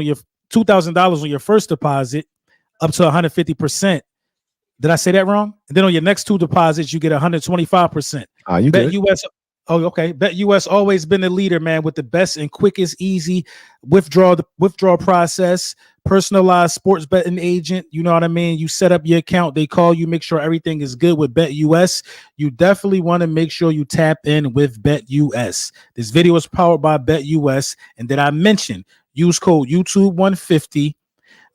on your first deposit, up to 150%. Did I say that wrong? And then on your next two deposits, you get 125%. You Bet good? US. Oh, okay. Bet US always been the leader, man, with the best and quickest, easy withdrawal process, personalized sports betting agent. You know what I mean? You set up your account, they call you, make sure everything is good with Bet US. You definitely want to make sure you tap in with Bet US. This video is powered by Bet US, and then I mentioned use code YouTube150.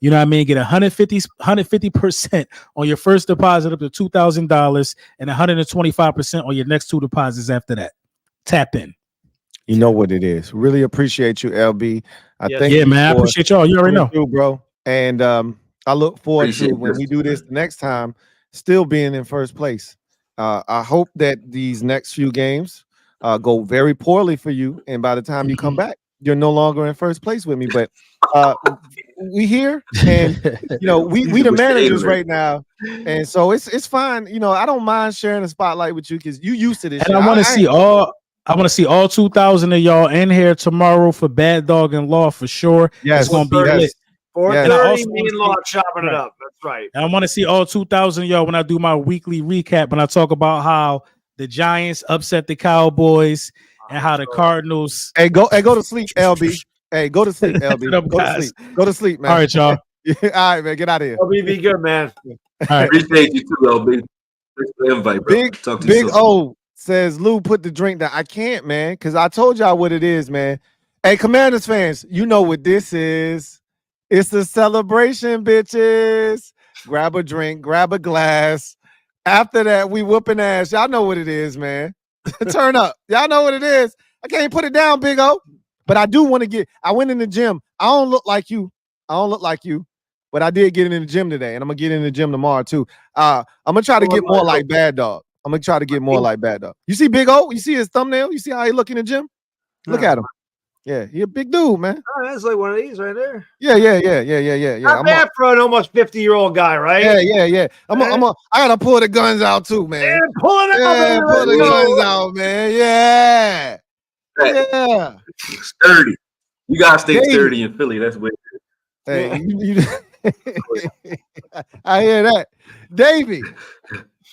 You know what I mean? Get 150% on your first deposit up to $2,000 and 125% on your next two deposits after that. Tap in. You know what it is. Really appreciate you, LB. Man. I appreciate y'all. You already know, bro. And I look forward to when we do this the next time, still being in first place. I hope that these next few games go very poorly for you, and by the time you come back, you're no longer in first place with me. But we here, and we the managers right now, and so it's fine. I don't mind sharing the spotlight with you because you used to this. And I want to see all 2,000 of y'all in here tomorrow for Bad Dog and Law for sure. Yes, it's gonna be lit. 4:30, me and Law chopping it up. That's right. And I want to see all 2,000 of y'all when I do my weekly recap, when I talk about how the Giants upset the Cowboys and how the Cardinals. Hey, go to sleep, LB. Hey, go to sleep, LB. Go to sleep. Go to sleep, man. All right, y'all. All right, man. Get out of here. LB, be good, man. All right. Appreciate you too, LB. Thanks for the invite, bro. Talk to you Big soon. O says, Lou, put the drink down. I can't, man, because I told y'all what it is, man. Hey, Commanders fans, you know what this is. It's a celebration, bitches. Grab a drink, grab a glass. After that, we whooping ass. Y'all know what it is, man. Turn up. Y'all know what it is. I can't put it down, Big O. But I do want to I went in the gym. I don't look like you. But I did get in the gym today, and I'm going to get in the gym tomorrow, too. I'm going to try to get more like Bad Dog. You see Big O? You see his thumbnail? You see how he look in the gym? Look at him. Yeah, he a big dude, man. Oh, that's like one of these right there. Yeah. Not bad for an almost 50-year-old guy, right? Yeah. I gotta pull the guns out too, man. Yeah, pull it out, Yeah, pull the guns out, man. Yeah. Yeah. Sturdy. You gotta stay sturdy in Philly. That's weird. Hey, I hear that. Davey,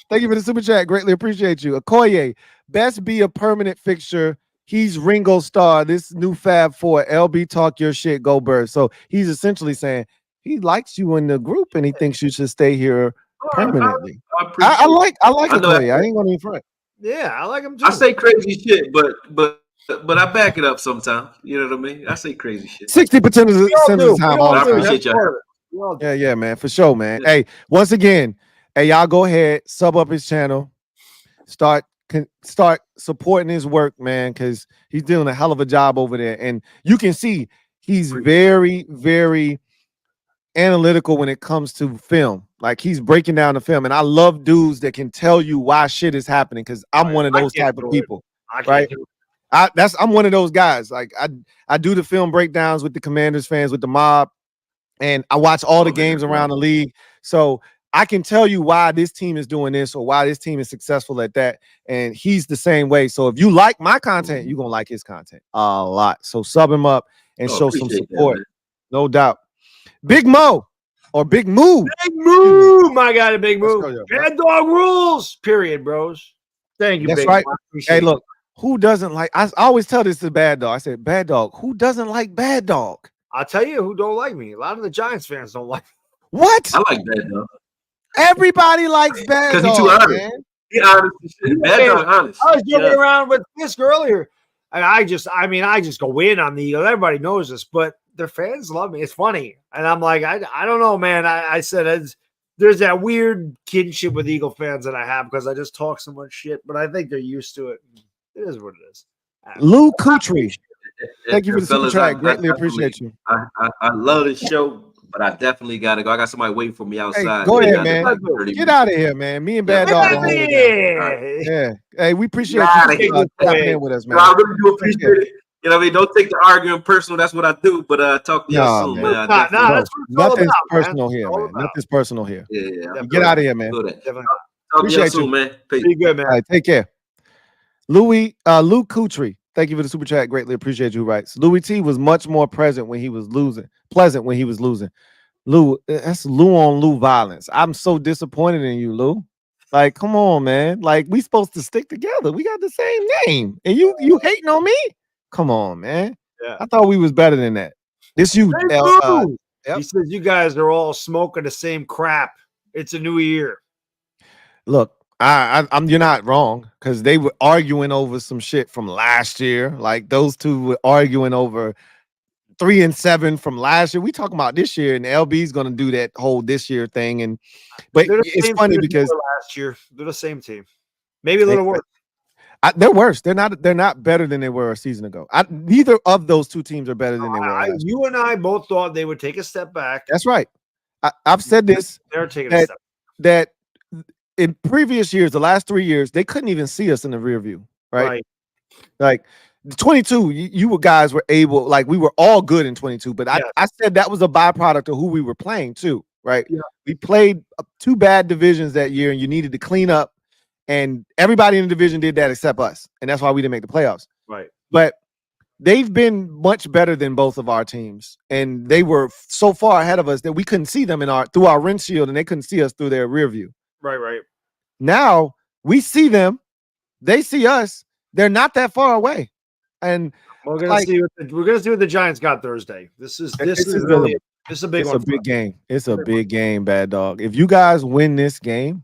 thank you for the super chat. Greatly appreciate you. Akoye, best be a permanent fixture. He's Ringo Starr, this new Fab Four. LB, talk your shit, go Birds. So he's essentially saying he likes you in the group and he thinks you should stay here permanently. I like Akoye. I ain't gonna be front. Yeah, I like him too. I say crazy shit, but I back it up sometimes. You know what I mean? I say crazy shit. 60% of the time. I appreciate y'all. Yeah, man, for sure, man. Hey, once again, y'all go ahead, sub up his channel, start supporting his work, man, because he's doing a hell of a job over there. And you can see he's very, very analytical when it comes to film. Like, he's breaking down the film. And I love dudes that can tell you why shit is happening, because I'm one of those type of people. Right? I'm one of those guys. Like, I do the film breakdowns with the Commanders fans, with the mob, and I watch all the games around the league. So I can tell you why this team is doing this or why this team is successful at that. And he's the same way. So if you like my content, you're going to like his content a lot. So sub him up and show some support. No doubt. Big Mo or Big Moo. Big Moo. My God, a Big Moo. Bad dog rules. Period, bros. Thank you, That's Big right. Hey, it. Look, who doesn't like, I always tell this to Bad Dog. I said, Bad Dog, who doesn't like Bad Dog? I'll tell you who don't like me. A lot of the Giants fans don't like me. What? I like Bad Dog. Everybody likes Bad Dog. Because he's too honest. Man. He honest. Bad Dog honest. I was joking around with Fisk earlier. And I just go in on the Eagles. Everybody knows this, but their fans love me. It's funny. And I'm like, I don't know, man. I said there's that weird kinship with Eagle fans that I have because I just talk so much shit, but I think they're used to it. It is what it is. Lou Kutry. Thank you for the super chat. Greatly appreciate you. I love this show, but I definitely gotta go. I got somebody waiting for me outside. Hey, go ahead, man. Get out of here, man. Me and Bad Dog. Yeah. Hey, we appreciate you tapping in with us, man. I really do appreciate it. You know what I mean? Don't take the argument personal. That's what I do. But talk to y'all soon, man. Nothing's personal here, man. Nothing's personal here. Yeah. Get out of here, man. Talk to y'all soon, man. Be good, man. All right, take care. Lou Kutry. Thank you for the super chat. Greatly appreciate you. Right. Louis T was much more present when he was losing. Pleasant when he was losing. Lou, that's Lou on Lou violence. I'm so disappointed in you, Lou. Like, come on, man. Like, we supposed to stick together. We got the same name. And you hating on me? Come on, man. Yeah. I thought we was better than that. This you. Yep. He says you guys are all smoking the same crap. It's a new year. Look, you're not wrong, because they were arguing over some shit from last year. Like, those two were arguing over 3-7 from last year. We talking about this year, and LB's gonna do that whole this year thing. But it's funny because last year they're the same team, maybe a little worse. They're worse. They're not better than they were a season ago. Neither of those two teams are better than they were. You and I both thought they would take a step back. That's right. I've said this. They're taking a step back. That in previous years, the last 3 years, they couldn't even see us in the rear view. Right. Like 22, you guys were able, like, we were all good in 22, but I said that was a byproduct of who we were playing too. Right. Yeah. We played 2 bad divisions that year, and you needed to clean up. And everybody in the division did that except us. And that's why we didn't make the playoffs. Right. But they've been much better than both of our teams. And they were so far ahead of us that we couldn't see them through our windshield, and they couldn't see us through their rear view. Right. Now we see them. They see us. They're not that far away. And we're gonna see what the Giants got Thursday. This is a big one. It's a big game. It's a big game, Bad Dog. If you guys win this game,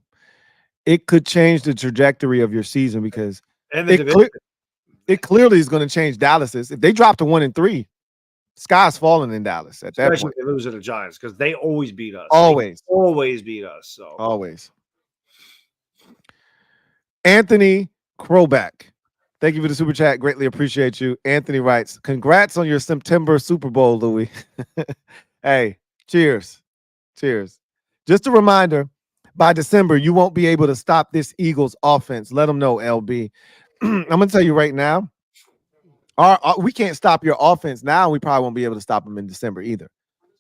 it could change the trajectory of your season because it clearly is going to change Dallas's. If they drop to 1-3, sky's falling in Dallas at that point. They lose to the Giants because they always beat us. Always beat us. So always. Anthony Kroback, thank you for the super chat. Greatly appreciate you. Anthony writes, "Congrats on your September Super Bowl, Louis." Hey, cheers. Just a reminder, by December, you won't be able to stop this Eagles offense. Let them know, LB. I'm going to tell you right now, we can't stop your offense now. We probably won't be able to stop them in December either.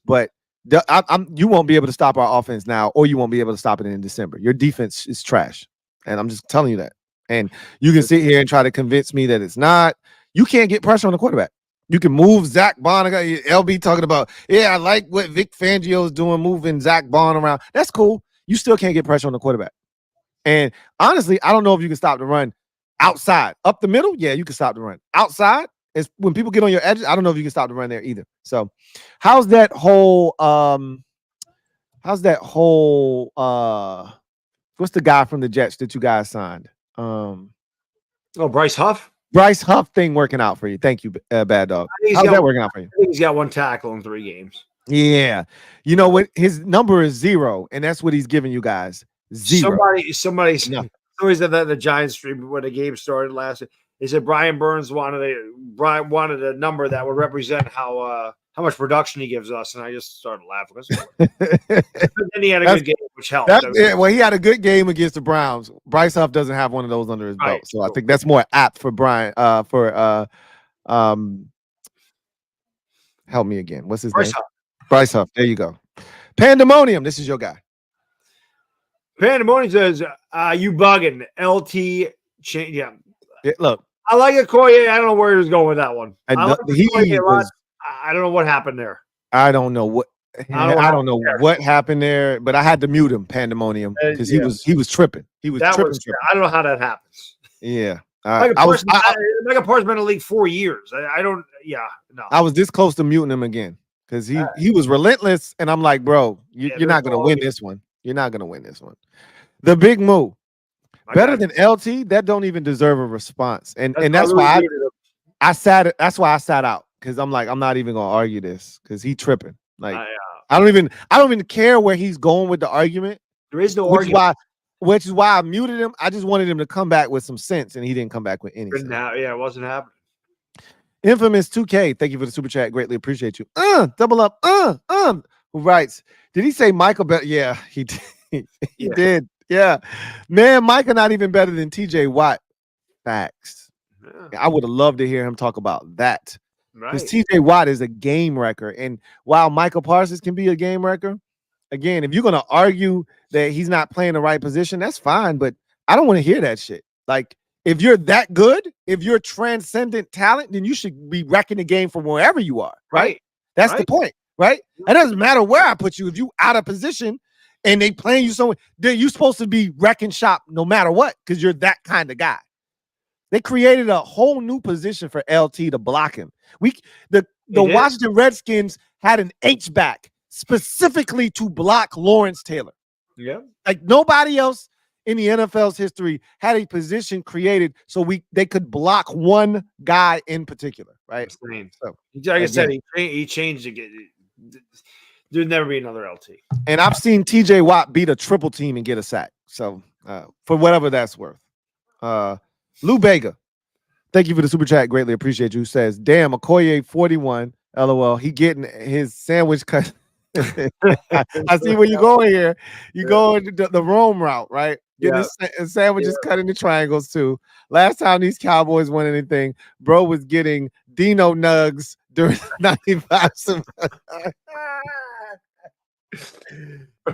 But you won't be able to stop our offense now, or you won't be able to stop it in December. Your defense is trash. And I'm just telling you that. And you can sit here and try to convince me that it's not. You can't get pressure on the quarterback. You can move Zach Bond. LB talking about, I like what Vic Fangio is doing, moving Zach Bond around. That's cool. You still can't get pressure on the quarterback. And honestly, I don't know if you can stop the run outside. Up the middle, yeah, you can stop the run. Outside, is when people get on your edges, I don't know if you can stop the run there either. So how's that whole what's the guy from the Jets that you guys signed? Bryce Huff? Bryce Huff thing working out for you. Thank you, Bad Dog. How's that working out for you? I think he's got 1 tackle in 3 games. Yeah. You know what? His number is 0, and that's what he's giving you guys. 0. Somebody said that the Giants stream when the game started last week. They said Brian Burns wanted a number that would represent how much production he gives us, and I just started laughing. Then he had a good game, which helped. Well, he had a good game against the Browns. Bryce Huff doesn't have one of those under his belt, so I think that's more apt for Brian. Help me again. What's his name? Bryce Huff. There you go. Pandemonium. This is your guy. Pandemonium says, "You bugging LT?" Yeah. Look, I like Akoye. I don't know where he was going with that one. I don't know what happened there. I don't know what happened there, but I had to mute him, Pandemonium, because he was tripping. He was tripping. I don't know how that happens. Yeah. Micah Parsons been in the league 4 years. No. I was this close to muting him again because he was relentless, and I'm like, bro, you're not gonna win this one. You're not gonna win this one. The big move. Better than LT, that don't even deserve a response. And that's why I sat out, because I'm like, I'm not even gonna argue this because he tripping. Like I don't even care where he's going with the argument. There is no argument. Which is why I muted him. I just wanted him to come back with some sense, and he didn't come back with any sense. It wasn't happening. Infamous 2K, thank you for the super chat. Greatly appreciate you. Double up. Who writes? Did he say Michael? Yeah, he did. He did. Yeah, man, Micah not even better than TJ Watt. Facts. Yeah. I would have loved to hear him talk about that. Because TJ Watt is a game wrecker. And while Micah Parsons can be a game wrecker, again, if you're going to argue that he's not playing the right position, that's fine. But I don't want to hear that shit. Like, if you're that good, if you're transcendent talent, then you should be wrecking the game from wherever you are. Right? That's the point. Right? It doesn't matter where I put you. If you out of position and they playing you somewhere, then you're supposed to be wrecking shop no matter what, because you're that kind of guy. They created a whole new position for LT to block him. The Washington Redskins had an H-back specifically to block Lawrence Taylor. Yeah. Like nobody else in the NFL's history had a position created so they could block one guy in particular, right? So, like I said, he changed it. There'd never be another LT. And I've seen TJ Watt beat a triple team and get a sack. So for whatever that's worth. Lou Bega, thank you for the super chat. Greatly appreciate you. Says, damn, Akoye 41. LOL. He getting his sandwich cut. I see where you're going here. You go the Rome route, right? Getting his sandwiches cut into triangles too. Last time these Cowboys won anything, bro was getting Dino Nugs during 95.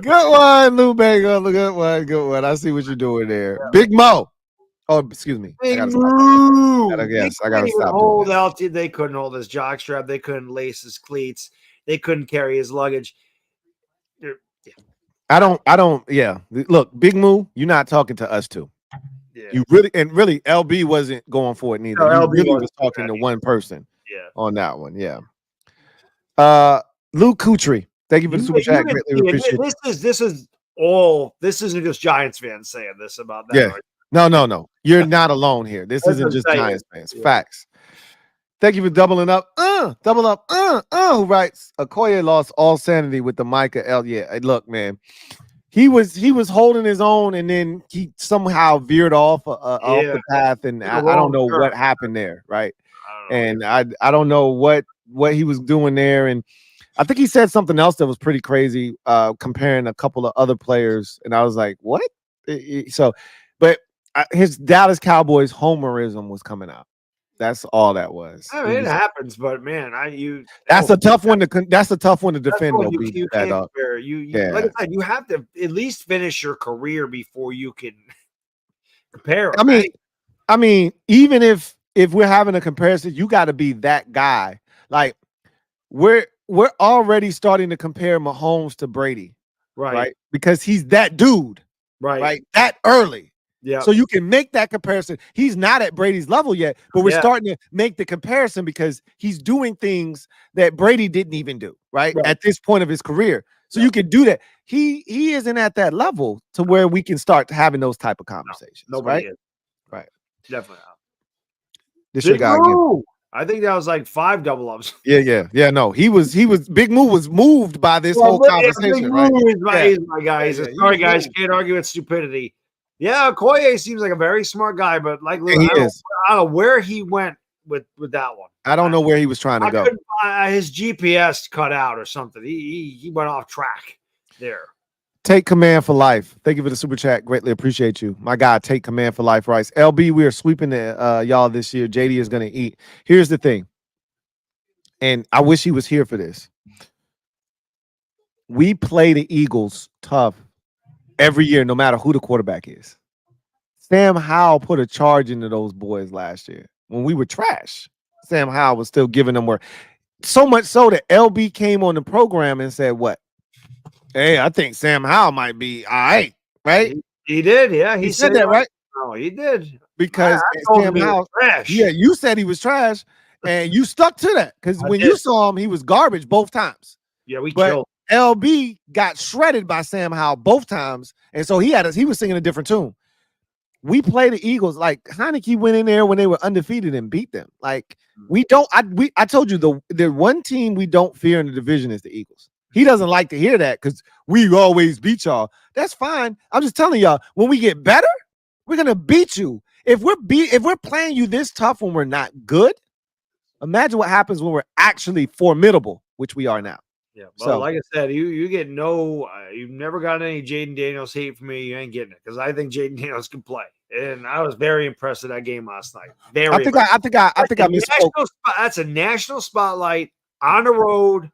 Good one, Lou Bega. Good one. I see what you're doing there. Big Mo. Oh, excuse me. I gotta stop. Hold LT. They couldn't hold his jockstrap. They couldn't lace his cleats. They couldn't carry his luggage. I don't. Yeah. Look, Big Moo, you're not talking to us two. Yeah. You really LB wasn't going for it neither. No, You LB really wasn't was talking to one person. Yeah. On that one. Yeah. Luke Kutry, thank you for the super chat. Greatly appreciate it. This isn't just Giants fans saying this about that. Yeah. Right? No. You're not alone here. This isn't just Giants fans. Yeah. Facts. Thank you for doubling up. Double up. Who writes? Akoye lost all sanity with the Micah L. Yeah, look, man. He was holding his own, and then he somehow veered off the path, and I don't know what happened there, right? And I don't know what he was doing there, and I think he said something else that was pretty crazy, comparing a couple of other players, and I was like, what? So, but his Dallas Cowboys homerism was coming out. That's all that was. I mean, it happens, but man, that's a tough one to defend. Like I said, you have to at least finish your career before you can compare. I mean, even if we're having a comparison, you got to be that guy. Like we're already starting to compare Mahomes to Brady, right? Because he's that dude, right? That early. Yeah. So you can make that comparison. He's not at Brady's level yet, but we're starting to make the comparison because he's doing things that Brady didn't even do, right? At this point of his career. So you can do that. He isn't at that level to where we can start having those type of conversations. Nobody is. Right. Definitely not. This your guy again. I think that was like 5 double ups. Yeah. No, he was Big Moo was moved by this whole conversation, right? He's my guy. He's sorry, guys. Can't argue with stupidity. Yeah, Akoye seems like a very smart guy, but like I don't know where he went with that one. I don't know where he was trying to go. His GPS cut out or something. He went off track there. Take command for life. Thank you for the super chat. Greatly appreciate you. My guy, take command for life, Rice. LB, we are sweeping y'all this year. JD is going to eat. Here's the thing, and I wish he was here for this. We play the Eagles tough every year, no matter who the quarterback is. Sam Howell put a charge into those boys last year when we were trash. Sam Howell was still giving them work. So much so that LB came on the program and said, what? Hey, I think Sam Howell might be all right, right? He did, yeah. He said that, right? Oh, he did. Because Sam Howell, trash. Yeah, you said he was trash, and you stuck to that. Because when you saw him, he was garbage both times. Yeah, we killed. LB got shredded by Sam Howell both times, and so he was singing a different tune. We play the Eagles like Heineke went in there when they were undefeated and beat them. Like we don't. I told you the one team we don't fear in the division is the Eagles. He doesn't like to hear that because we always beat y'all. That's fine. I'm just telling y'all when we get better, we're gonna beat you. If we're playing you this tough when we're not good, imagine what happens when we're actually formidable, which we are now. Yeah, well, like I said, you get you've never gotten any Jayden Daniels hate from me. You ain't getting it because I think Jayden Daniels can play, and I was very impressed with that game last night. I think I misspoke. That's a national spotlight on the road,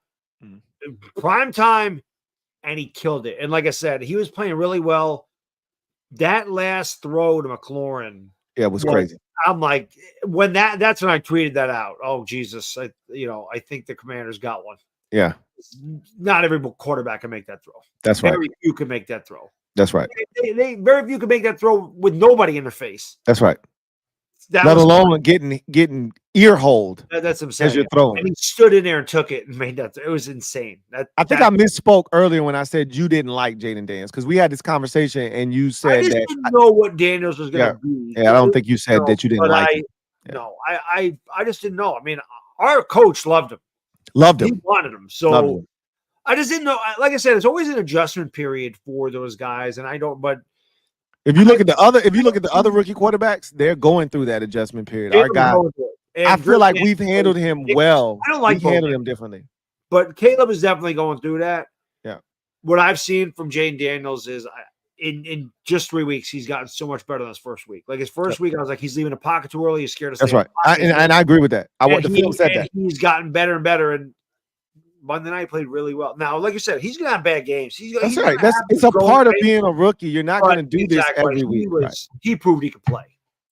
prime time, and he killed it. And like I said, he was playing really well. That last throw to McLaurin, it was crazy. I'm like, that's when I tweeted that out. Oh Jesus, I think the Commanders got one. Yeah. Not every quarterback can make that throw. That's right. Very few can make that throw. That's right. They very few can make that throw with nobody in their face. That's right. Let alone getting ear hold. That's what I'm saying. As you're throwing. And he stood in there and took it and made that. It was insane. I think I misspoke earlier when I said you didn't like Jayden Daniels because we had this conversation and you said I didn't know what Daniels was going to be. Yeah, I don't think you said that you didn't like him. No, I just didn't know. I mean, our coach loved him. Loved him. He wanted him. So I just didn't know. Like I said, it's always an adjustment period for those guys, and I don't. But if you look at the other rookie quarterbacks, they're going through that adjustment period. Our guy, I feel like we've handled him well. I don't like we've handled him differently. But Caleb is definitely going through that. Yeah. What I've seen from Jayden Daniels is in just 3 weeks, he's gotten so much better than his first week. Like his first week, I was like, he's leaving the pocket too early. He's scared to stay. That's right. And I agree with that. The film said that. He's gotten better and better. And Monday night played really well. Now, like you said, he's going to have bad games. That's right. It's a part of being a rookie. You're not going to do this every week. He proved he could play.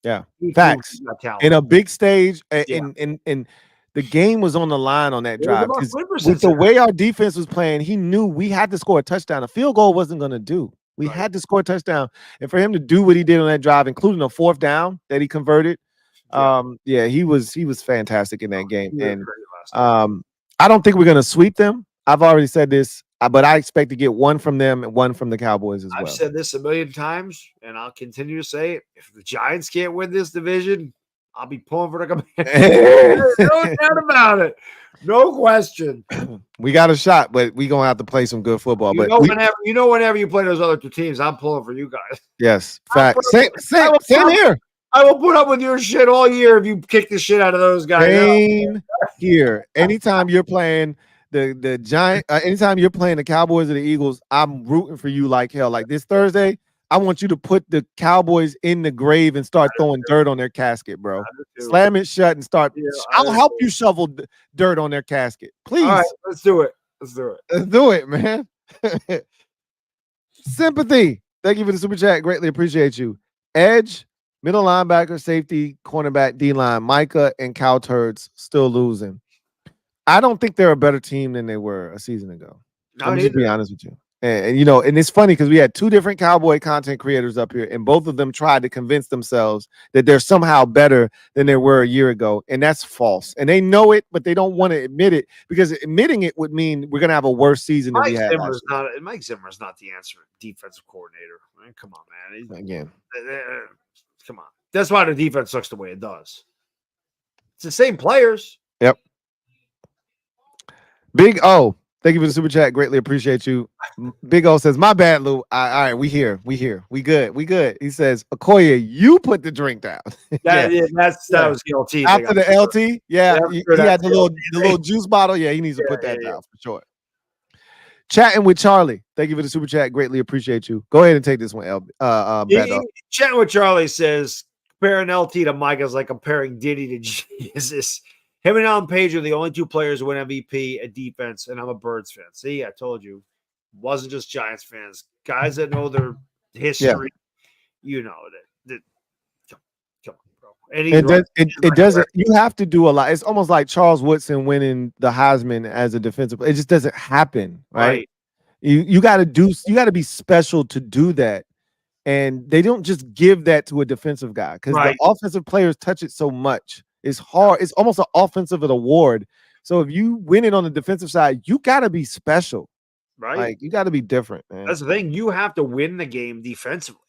Yeah. Facts. In a big stage. And the game was on the line on that drive. With the way our defense was playing, he knew we had to score a touchdown. A field goal wasn't going to do. We had to score a touchdown. And for him to do what he did on that drive, including a 4th down that he converted, he was fantastic in that game. And I don't think we're going to sweep them. I've already said this, but I expect to get one from them and one from the Cowboys as well. I've said this a million times, and I'll continue to say it. If the Giants can't win this division, I'll be pulling for the Commanders. No doubt about it. No question. We got a shot, but we're going to have to play some good football. Whenever you play those other 2 teams, I'm pulling for you guys. Yes. Fact. Same here. I will put up with your shit all year if you kick the shit out of those guys. Same here. Anytime you're playing the Giant, anytime you're playing the Cowboys or the Eagles, I'm rooting for you like hell. Like this Thursday, I want you to put the Cowboys in the grave and start throwing dirt on their casket, bro. Slam it shut and start. I'll help you shovel dirt on their casket. Please. All right, let's do it. Let's do it, man. Sympathy. Thank you for the super chat. Greatly appreciate you. Edge, middle linebacker, safety, cornerback, D-line, Micah and cow turds still losing. I don't think they're a better team than they were a season ago. I'm just be honest with you. And and it's funny because we had 2 different Cowboy content creators up here, and both of them tried to convince themselves that they're somehow better than they were a year ago, and that's false. And they know it, but they don't want to admit it because admitting it would mean we're gonna have a worse season than we had. Mike Zimmer's not the answer. Defensive coordinator. Man, come on, man. Again, come on. That's why the defense looks the way it does. It's the same players. Yep. Big O. Thank you for the super chat. Greatly appreciate you. Big O says, my bad, Lou. All right, we here. We good. He says, Akoye, you put the drink down. That was the LT. After the LT, he had the little juice bottle. Yeah, he needs to put that down for sure. Chatting with Charlie. Thank you for the super chat. Greatly appreciate you. Go ahead and take this one, Chatting with Charlie says, comparing LT to Mike is like comparing Diddy to Jesus. Him and Alan Page are the only 2 players who win MVP at defense, and I'm a Birds fan. See, I told you, it wasn't just Giants fans. Guys that know their history, you know that. Come on, bro. It doesn't. You have to do a lot. It's almost like Charles Woodson winning the Heisman as a defensive. It just doesn't happen, right? You got to be special to do that, and they don't just give that to a defensive guy because the offensive players touch it so much. It's hard. It's almost an offensive award. So if you win it on the defensive side, you got to be special, right? Like you got to be different, man. That's the thing. You have to win the game defensively.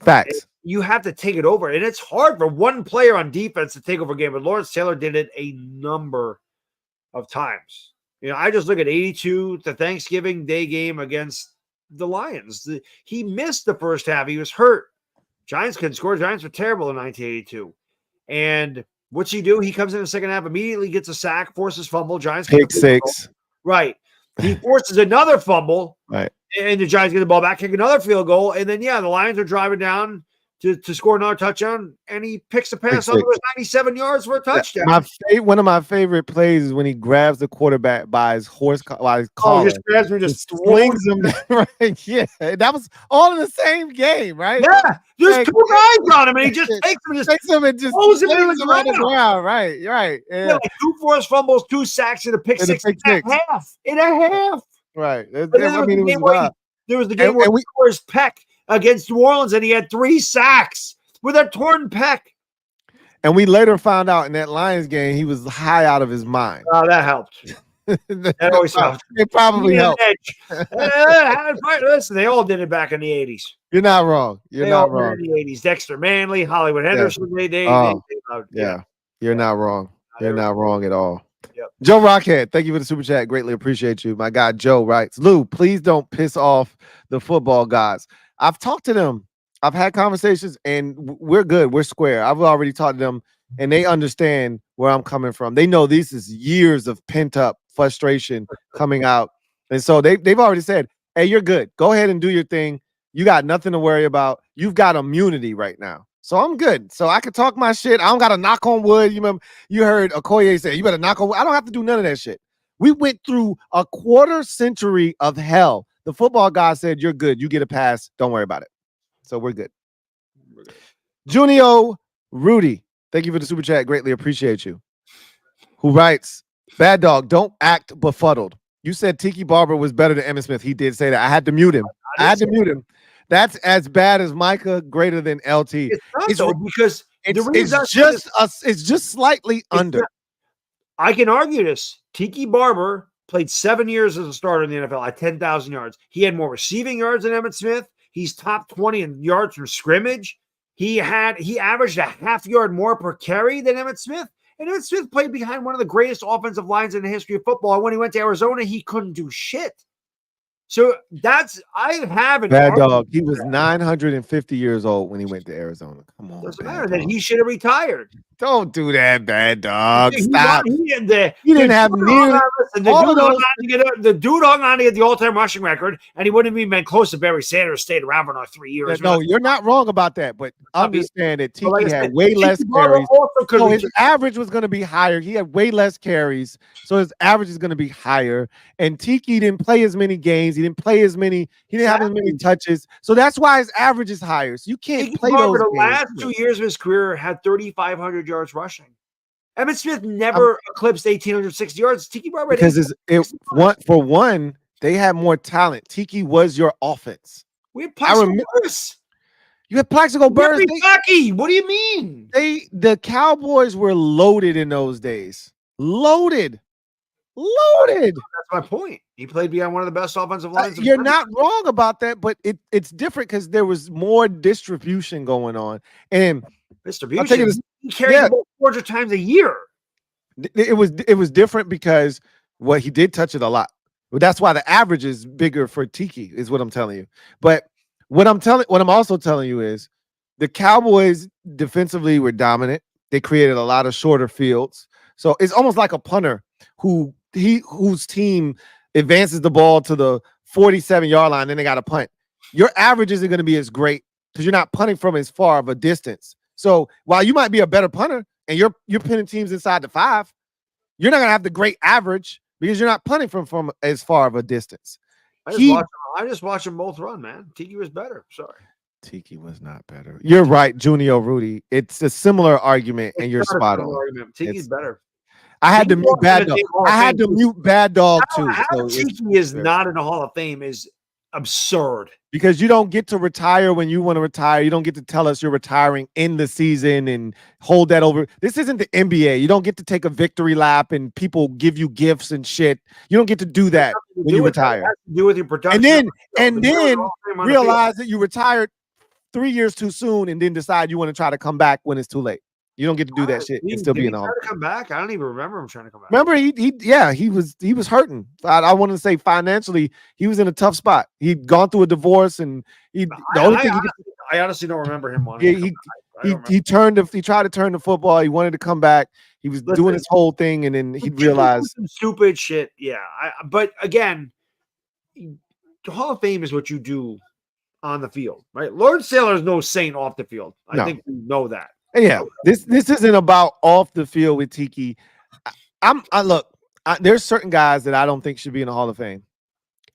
Facts. You have to take it over, and it's hard for one player on defense to take over a game. But Lawrence Taylor did it a number of times. I just look at 82, the Thanksgiving Day game against the Lions. He missed the first half. He was hurt. Giants couldn't score. Giants were terrible in 1982, and what's he do? He comes in the second half, immediately gets a sack, forces fumble. Giants pick 6. Right. He forces another fumble. Right. And the Giants get the ball back, kick another field goal. And then, the Lions are driving down to score another touchdown, and he picks a pass over 97 yards for a touchdown. One of my favorite plays is when he grabs the quarterback by his collar. Just grabs him, just swings him. Right? Yeah, that was all in the same game, right? Yeah, there's 2 guys on him, and he just takes him and just throws him on the ground. Right. Yeah. Like 2 forced fumbles, 2 sacks, and a pick six in a half. Right. There was the game where he tore his pec against New Orleans, and he had 3 sacks with a torn pec. And we later found out in that Lions game he was high out of his mind. Oh, that helped. That always helped. It probably helped. Listen, they all did it back in the 80s. You're not wrong. You're not wrong. In the 80s, Dexter Manley, Hollywood Henderson. You're not wrong. You're not wrong at all. Yep. Joe Rockhead, thank you for the super chat. Greatly appreciate you. My guy Joe writes, Lou, please don't piss off the football gods. I've talked to them. I've had conversations, and we're good. We're square. I've already talked to them, and they understand where I'm coming from. They know this is years of pent-up frustration coming out. And so they've already said, hey, you're good. Go ahead and do your thing. You got nothing to worry about. You've got immunity right now. So I'm good. So I can talk my shit. I don't got to knock on wood. You heard Akoye say, you better knock on wood. I don't have to do none of that shit. We went through a quarter century of hell. The football guy said, you're good. You get a pass. Don't worry about it. So we're good. Junio Rudy, thank you for the super chat. Greatly appreciate you. Who writes, Bad Dog, don't act befuddled. You said Tiki Barber was better than Emmitt Smith. He did say that. I had to mute him. That's as bad as Micah, greater than LT. It's not though, because it's just slightly under. Not, I can argue this. Tiki Barber played 7 years as a starter in the NFL at 10,000 yards. He had more receiving yards than Emmitt Smith. He's top 20 in yards from scrimmage. He averaged a half yard more per carry than Emmitt Smith. And Emmitt Smith played behind one of the greatest offensive lines in the history of football. And when he went to Arizona, he couldn't do shit. So I have an bad dog. He was 950 years old when he went to Arizona. Come on, doesn't matter that he should have retired. Don't do that, bad dog. Stop. He didn't have nearly the dude hung on to get the all-time rushing record, and he wouldn't have even been close to Barry Sanders. Stayed around for another 3 years. No, you're not wrong about that, but understand that Tiki had way less carries. So his average was going to be higher. He had way less carries, so his average is going to be higher. And Tiki didn't play as many games. He didn't play as many. He didn't have as many touches. So that's why his average is higher. So you can't play those games. The games. last 2 years of his career had 3,500 yards rushing. Emmitt Smith never eclipsed 1,860 yards. Tiki Barber because for one, they had more talent. Tiki was your offense. We had Plaxico Burress. You had Plaxico Burress. What do you mean? The Cowboys were loaded in those days. Loaded. That's my point. He played behind one of the best offensive lines. You're not wrong about that, but it's different because there was more distribution going on. And distribution. He carried the ball 400 times a year. It was different because he did touch it a lot. But that's why the average is bigger for Tiki, is what I'm telling you. But what I'm also telling you is the Cowboys defensively were dominant. They created a lot of shorter fields. So it's almost like a punter whose team advances the ball to the 47-yard line, then they got to punt. Your average isn't going to be as great because you're not punting from as far of a distance. So while you might be a better punter and you're pinning teams inside the 5, you're not going to have the great average because you're not punting from as far of a distance. I just watched them both run, man. Tiki was better. Sorry. Tiki was not better. You're right, Junio Rudy. It's a similar argument, and you're spot on. Tiki's better. I had to mute Bad Dog. Bad Dog too. How Tiki is not in the Hall of Fame is absurd. Because you don't get to retire when you want to retire. You don't get to tell us you're retiring in the season and hold that over. This isn't the NBA. You don't get to take a victory lap and people give you gifts and shit. You don't get to do that when you retire. It has to do with your production. And then realize that you retired 3 years too soon and then decide you want to try to come back when it's too late. You don't get to do that shit and still be in the Hall. Try to come back. I don't even remember him trying to come back. Remember, he was hurting. I want to say financially, he was in a tough spot. He'd gone through a divorce, and I honestly don't remember him wanting. He tried to turn to football. He wanted to come back. He was doing his whole thing, and then he realized some stupid shit. Yeah, but again, the Hall of Fame is what you do on the field, right? Lawrence Taylor is no saint off the field. I think we know that. Yeah, this isn't about off the field with Tiki. There's certain guys that I don't think should be in the Hall of Fame,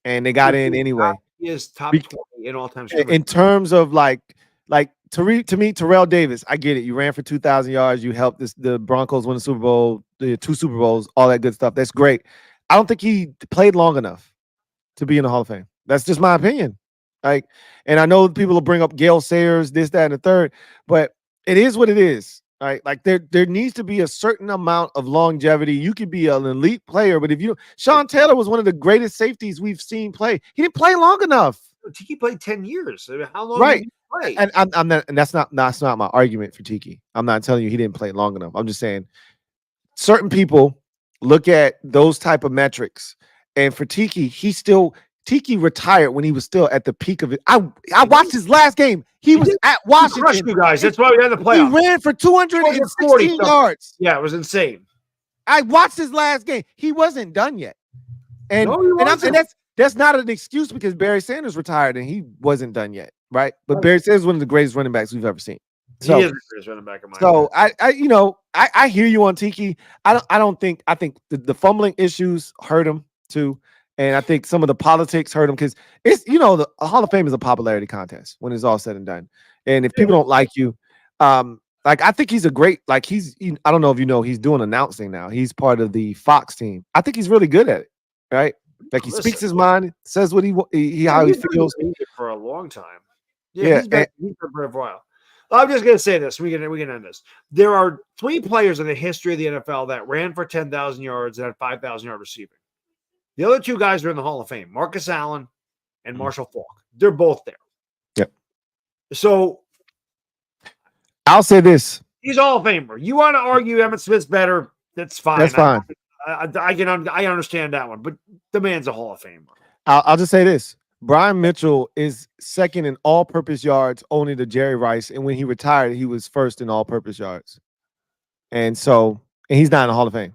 and they got in anyway. He is top 20 in all time. In terms of like to me, Terrell Davis, I get it. You ran for 2,000 yards. You helped the Broncos win the Super Bowl, the 2 Super Bowls, all that good stuff. That's great. I don't think he played long enough to be in the Hall of Fame. That's just my opinion. And I know people will bring up Gale Sayers, this, that, and the third, but it is what it is, right? Like there needs to be a certain amount of longevity. You could be an elite player, but if Sean Taylor was one of the greatest safeties we've seen play. He didn't play long enough. Tiki played 10 years. How long did he play? And I'm not, and that's not my argument for Tiki. I'm not telling you he didn't play long enough. I'm just saying certain people look at those type of metrics, and for Tiki, Tiki retired when he was still at the peak of it. I watched his last game. He was at Washington. You guys. That's why we had the playoffs. He ran for 216 yards. Yeah, it was insane. I watched his last game. He wasn't done yet. And that's not an excuse because Barry Sanders retired and he wasn't done yet, right? But Barry Sanders is one of the greatest running backs we've ever seen. So, he is the greatest running back of mine. So I hear you on Tiki. I think the fumbling issues hurt him too. And I think some of the politics hurt him because it's, the Hall of Fame is a popularity contest when it's all said and done. And if people don't like you, I think he's a great, I don't know if you know, he's doing announcing now. He's part of the Fox team. I think he's really good at it, right? Like he speaks his mind, says what how he feels. For a long time. Yeah, he's been for a while. I'm just going to say this. We can end this. There are 3 players in the history of the NFL that ran for 10,000 yards and had 5,000 yard receiving. The other 2 guys are in the Hall of Fame, Marcus Allen and Marshall Faulk. They're both there. Yep. So I'll say this. He's Hall of Famer. You want to argue Emmitt Smith's better? That's fine. That's fine. I understand that one, but the man's a Hall of Famer. I'll just say this. Brian Mitchell is second in all-purpose yards only to Jerry Rice, and when he retired, he was first in all-purpose yards. And he's not in the Hall of Fame.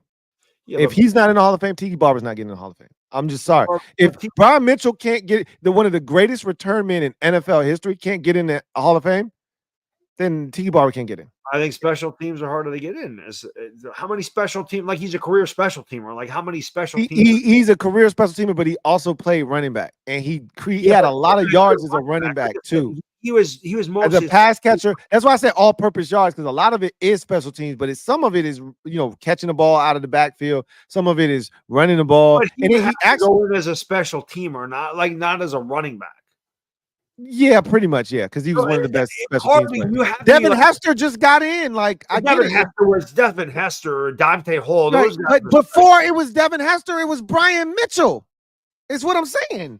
Yeah, if he's not in the Hall of Fame, Tiki Barber's not getting in the Hall of Fame. I'm just sorry. If Brian Mitchell can't get one of the greatest return men in NFL history can't get in the Hall of Fame, then Tiki Barber can't get in. I think special teams are harder to get in. How many special teams? Like he's a career special teamer. Like how many special teams? He's a career special teamer, but he also played running back, and he had a lot of yards as a running back too. He was mostly as a pass catcher. That's why I said all-purpose yards, because a lot of it is special teams, but some of it is catching the ball out of the backfield. Some of it is running the ball, and then he actually go in as a special teamer, not as a running back. Yeah, pretty much. Yeah, because he was one of the best special teams players. Devin Hester just got in. Devin Hester was Devin Hester or Dante Hall. Right, but before it was Devin Hester, it was Brian Mitchell. Is what I'm saying.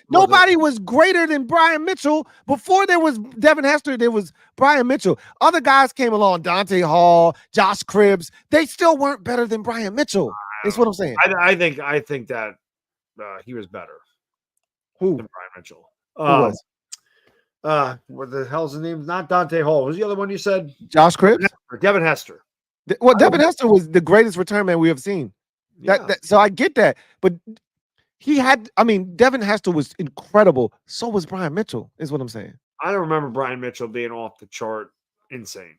Nobody was greater than Brian Mitchell. Before there was Devin Hester, there was Brian Mitchell. Other guys came along, Dante Hall, Josh Cribbs. They still weren't better than Brian Mitchell. Is what I'm saying. I think that he was better. Who? Than Brian Mitchell. What the hell's his name? Not Dante Hall. What was the other one you said? Josh Cribbs? Devin Hester. Well, Devin Hester was the greatest return man we have seen. Yeah. So I get that. But Devin Hester was incredible. So was Brian Mitchell, is what I'm saying. I don't remember Brian Mitchell being off the chart insane.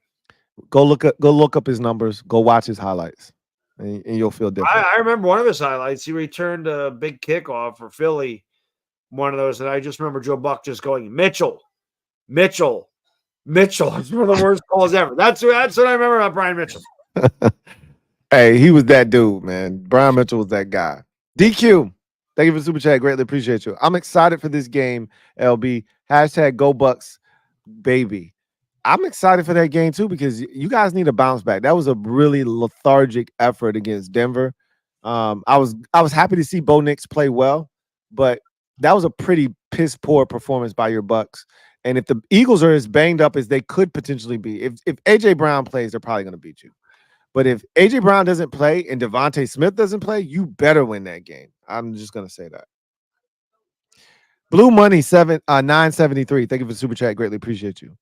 Go look up his numbers. Go watch his highlights. And you'll feel different. I remember one of his highlights. He returned a big kickoff for Philly. One of those, and I just remember Joe Buck just going, Mitchell. It's one of the worst calls ever. That's what I remember about Brian Mitchell. Hey, he was that dude, man. Brian Mitchell was that guy. DQ, thank you for the super chat. Greatly appreciate you. I'm excited for this game, LB. # Go Bucks, baby. I'm excited for that game too because you guys need a bounce back. That was a really lethargic effort against Denver. I was happy to see Bo Nix play well, but that was a pretty piss poor performance by your Bucks. And if the Eagles are as banged up as they could potentially be, if AJ Brown plays, they're probably going to beat you. But if AJ Brown doesn't play and Devontae Smith doesn't play, you better win that game. I'm just going to say that. Blue Money 973. Thank you for the super chat. Greatly appreciate you.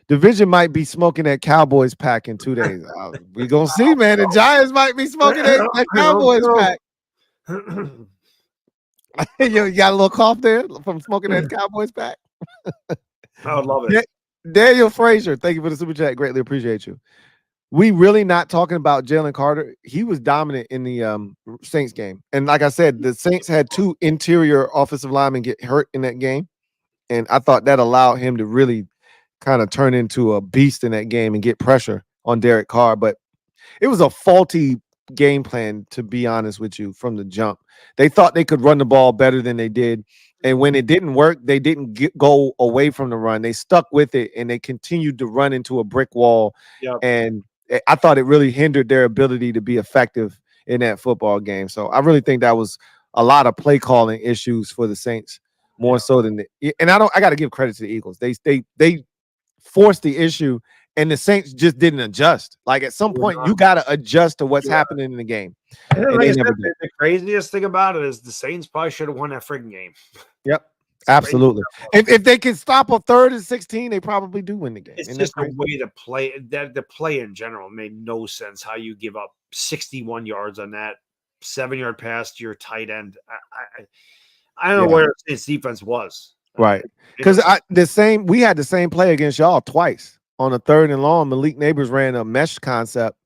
Division might be smoking that Cowboys pack in 2 days. We gonna see, man. The Giants might be smoking that Cowboys pack. You got a little cough there from smoking that Cowboys pack? I would love it. Daniel Frazier, thank you for the super chat. Greatly appreciate you. We really not talking about Jalen Carter. He was dominant in the Saints game. And like I said, the Saints had 2 interior offensive linemen get hurt in that game. And I thought that allowed him to really kind of turn into a beast in that game and get pressure on Derek Carr. But it was a faulty game plan, to be honest with you, from the jump. They thought they could run the ball better than they did. And when it didn't work, they didn't go away from the run. They stuck with it, and they continued to run into a brick wall. Yep. And I thought it really hindered their ability to be effective in that football game. So I really think that was a lot of play calling issues for the Saints, more so than and I got to give credit to the Eagles. They forced the issue, and the Saints just didn't adjust. Like at some point, you got to adjust to what's happening in the game. And the craziest thing about it is the Saints probably should have won that freaking game. Yep, absolutely. If they can stop a 3rd and 16, they probably do win the game. It's just a way to play. That the play in general made no sense. How you give up 61 yards on that 7-yard pass to your tight end. I don't know where his defense was. Right, because we had the same play against y'all twice on a 3rd and long. Malik Neighbors ran a mesh concept,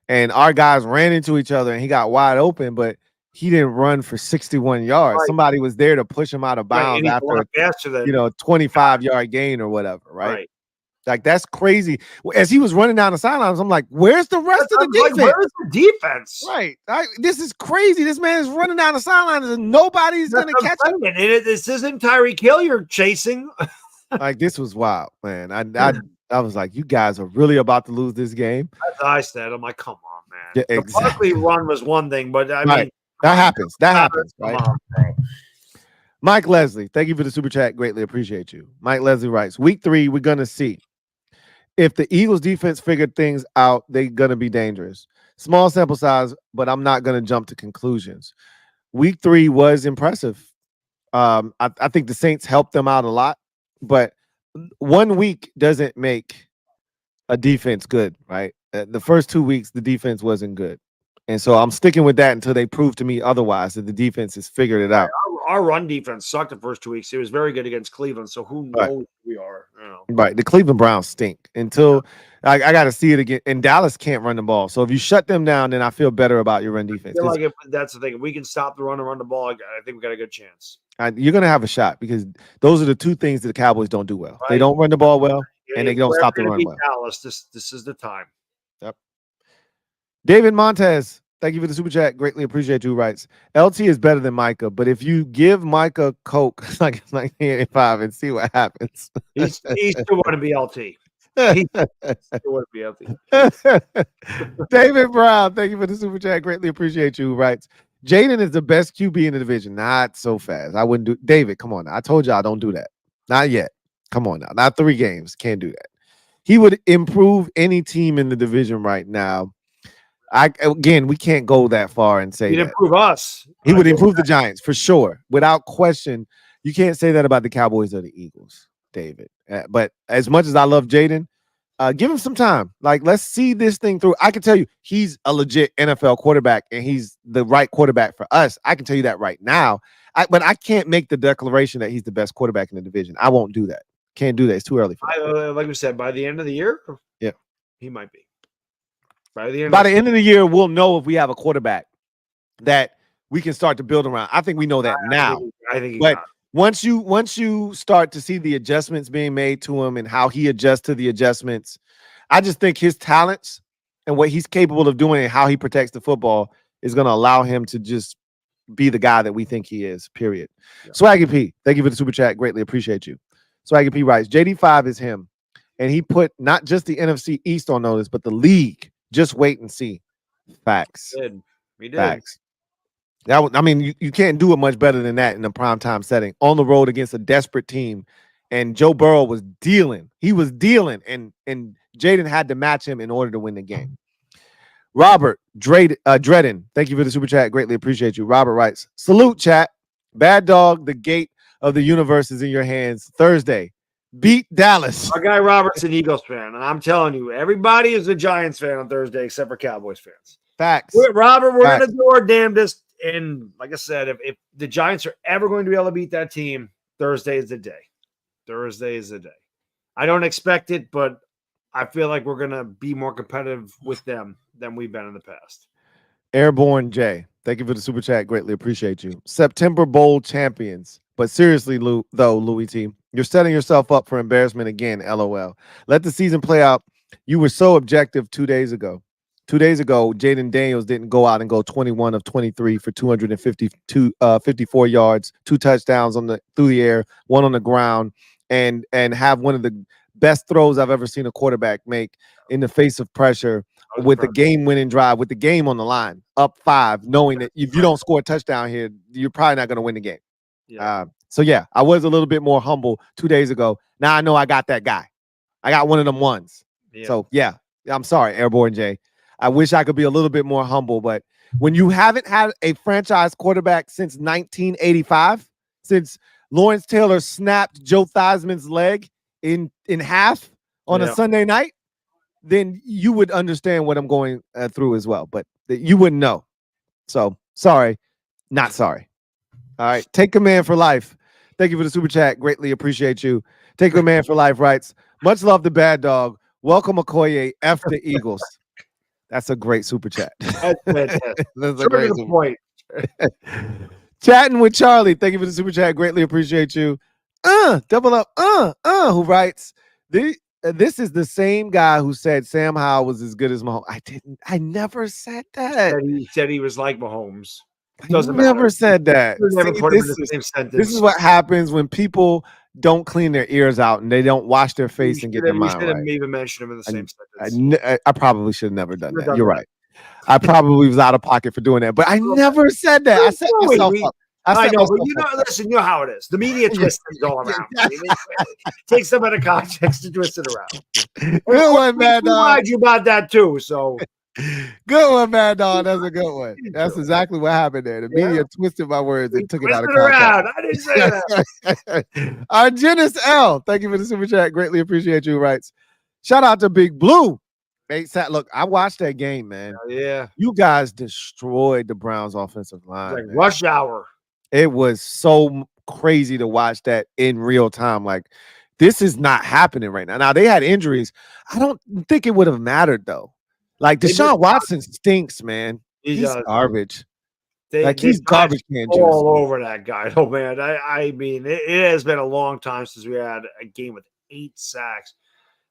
and our guys ran into each other, and he got wide open, but he didn't run for 61 yards. Right. Somebody was there to push him out of bounds after a 25-yard gain or whatever. Right. Like that's crazy. As he was running down the sidelines, I'm like, "Where's the rest of the defense? Where's the defense?" Right. This is crazy. This man is running down the sidelines, and nobody's going to catch him. This isn't Tyreek Hill you're chasing. Like this was wild, man. I was like, you guys are really about to lose this game. As I said, I'm like, come on, man. Yeah, exactly. The Barkley run was one thing, but I mean, that happens. That happens, right? On, Mike Leslie, thank you for the super chat. Greatly appreciate you. Mike Leslie writes, week 3, we're gonna see if the Eagles defense figured things out, they're gonna be dangerous. Small sample size, but I'm not gonna jump to conclusions. Week 3 was impressive. I think the Saints helped them out a lot, but 1 week doesn't make a defense good, right? The first 2 weeks, the defense wasn't good. And so I'm sticking with that until they prove to me otherwise that the defense has figured it out. Our run defense sucked the first 2 weeks. It was very good against Cleveland, so who knows who we are. You know. Right. The Cleveland Browns stink until I got to see it again. And Dallas can't run the ball. So if you shut them down, then I feel better about your run defense. I feel like that's the thing. If we can stop the run and run the ball, I think we got a good chance. You're going to have a shot because those are the 2 things that the Cowboys don't do well. Right. They don't run the ball well, and they don't stop the run well. Dallas, this is the time. Yep. David Montez, thank you for the super chat. Greatly appreciate you. Writes, LT is better than Micah, but if you give Micah Coke like 1985 and see what happens. He's still want to be LT. He still want to be LT. David Brown, thank you for the super chat. Greatly appreciate you. Writes, Jayden is the best QB in the division. Not so fast. I wouldn't do. David, come on now. I told y'all don't do that. Not yet. Come on now. Not 3 games. Can't do that. He would improve any team in the division right now. We can't go that far and say he'd improve us. He would improve the Giants for sure, without question. You can't say that about the Cowboys or the Eagles, David. But as much as I love Jayden, give him some time. Like, let's see this thing through. I can tell you, he's a legit NFL quarterback, and he's the right quarterback for us. I can tell you that right now. But I can't make the declaration that he's the best quarterback in the division. I won't do that. Can't do that. It's too early for that. Like we said, by the end of the year, yeah, he might be. By the end of the year, we'll know if we have a quarterback that we can start to build around. I think we know that now. I think but once you start to see the adjustments being made to him and how he adjusts to the adjustments, I just think his talents and what he's capable of doing and how he protects the football is going to allow him to just be the guy that we think he is, period. Yeah. Swaggy P, thank you for the super chat. Greatly appreciate you. Swaggy P writes, JD5 is him. And he put not just the NFC East on notice, but the league. Just wait and see. Facts. We did. Facts. You can't do it much better than that in a primetime setting. On the road against a desperate team. And Joe Burrow was dealing. He was dealing. And Jayden had to match him in order to win the game. Robert Dredden, thank you for the super chat. Greatly appreciate you. Robert writes, salute, chat. Bad dog, the gate of the universe is in your hands. Thursday. Beat Dallas. Our guy Robert's an Eagles fan, and I'm telling you, everybody is a Giants fan on Thursday except for Cowboys fans. Facts. Robert, we're going to do our damnedest. And like I said, if the Giants are ever going to be able to beat that team, Thursday is the day. Thursday is the day. I don't expect it, but I feel like we're going to be more competitive with them than we've been in the past. Airborne J, thank you for the super chat. Greatly appreciate you. September Bowl champions. But seriously, Louis T, you're setting yourself up for embarrassment again, LOL. Let the season play out. You were so objective 2 days ago. 2 days ago, Jayden Daniels didn't go out and go 21 of 23 for 54 yards, 2 touchdowns through the air, 1 on the ground, and have one of the best throws I've ever seen a quarterback make in the face of pressure with a game-winning drive, with the game on the line, up 5, knowing that if you don't score a touchdown here, you're probably not going to win the game. Yeah. So I was a little bit more humble 2 days ago. Now I know I got that guy. I got one of them ones. Yeah. So I'm sorry, Airborne J. I wish I could be a little bit more humble, but when you haven't had a franchise quarterback since 1985, since Lawrence Taylor snapped Joe Theismann's leg in half on a Sunday night, then you would understand what I'm going through as well. But you wouldn't know. So sorry, not sorry. All right. Take Command for life. Thank you for the super chat. Greatly appreciate you. Take Command for life writes, much love to Bad Dog. Welcome, Akoye. F the Eagles. That's a great super chat. That's a great super point. Chatting with Charlie. Thank you for the super chat. Greatly appreciate you. Double up. Who writes, this is the same guy who said Sam Howell was as good as Mahomes. I never said that. He said he was like Mahomes. Never said that. See, this is what happens when people don't clean their ears out and they don't wash their face and get their mind right. You even mention them in the same sentence. I probably should have never done that. You're right. I probably was out of pocket for doing that, but I never said that. I set myself up. I know, but listen, you know how it is. The media twists things all around. Take some out of context to twist it around. Good one, Mad Dog. I lied you about that too. So good one, Mad Dog. That's a good one. That's exactly what happened there. The media twisted my words and took it out of context. I didn't say that. Argenis L. Thank you for the super chat. Greatly appreciate you. Writes, shout out to Big Blue. Look, I watched that game, man. Yeah, you guys destroyed the Browns' offensive line. Like rush hour. It was so crazy to watch that in real time. Like, this is not happening right now. Now, they had injuries. I don't think it would have mattered, though. Like, Deshaun Watson stinks, man. He's garbage. He's garbage can juice. All over that guy. Oh, man. I mean, it has been a long time since we had a game with 8 sacks.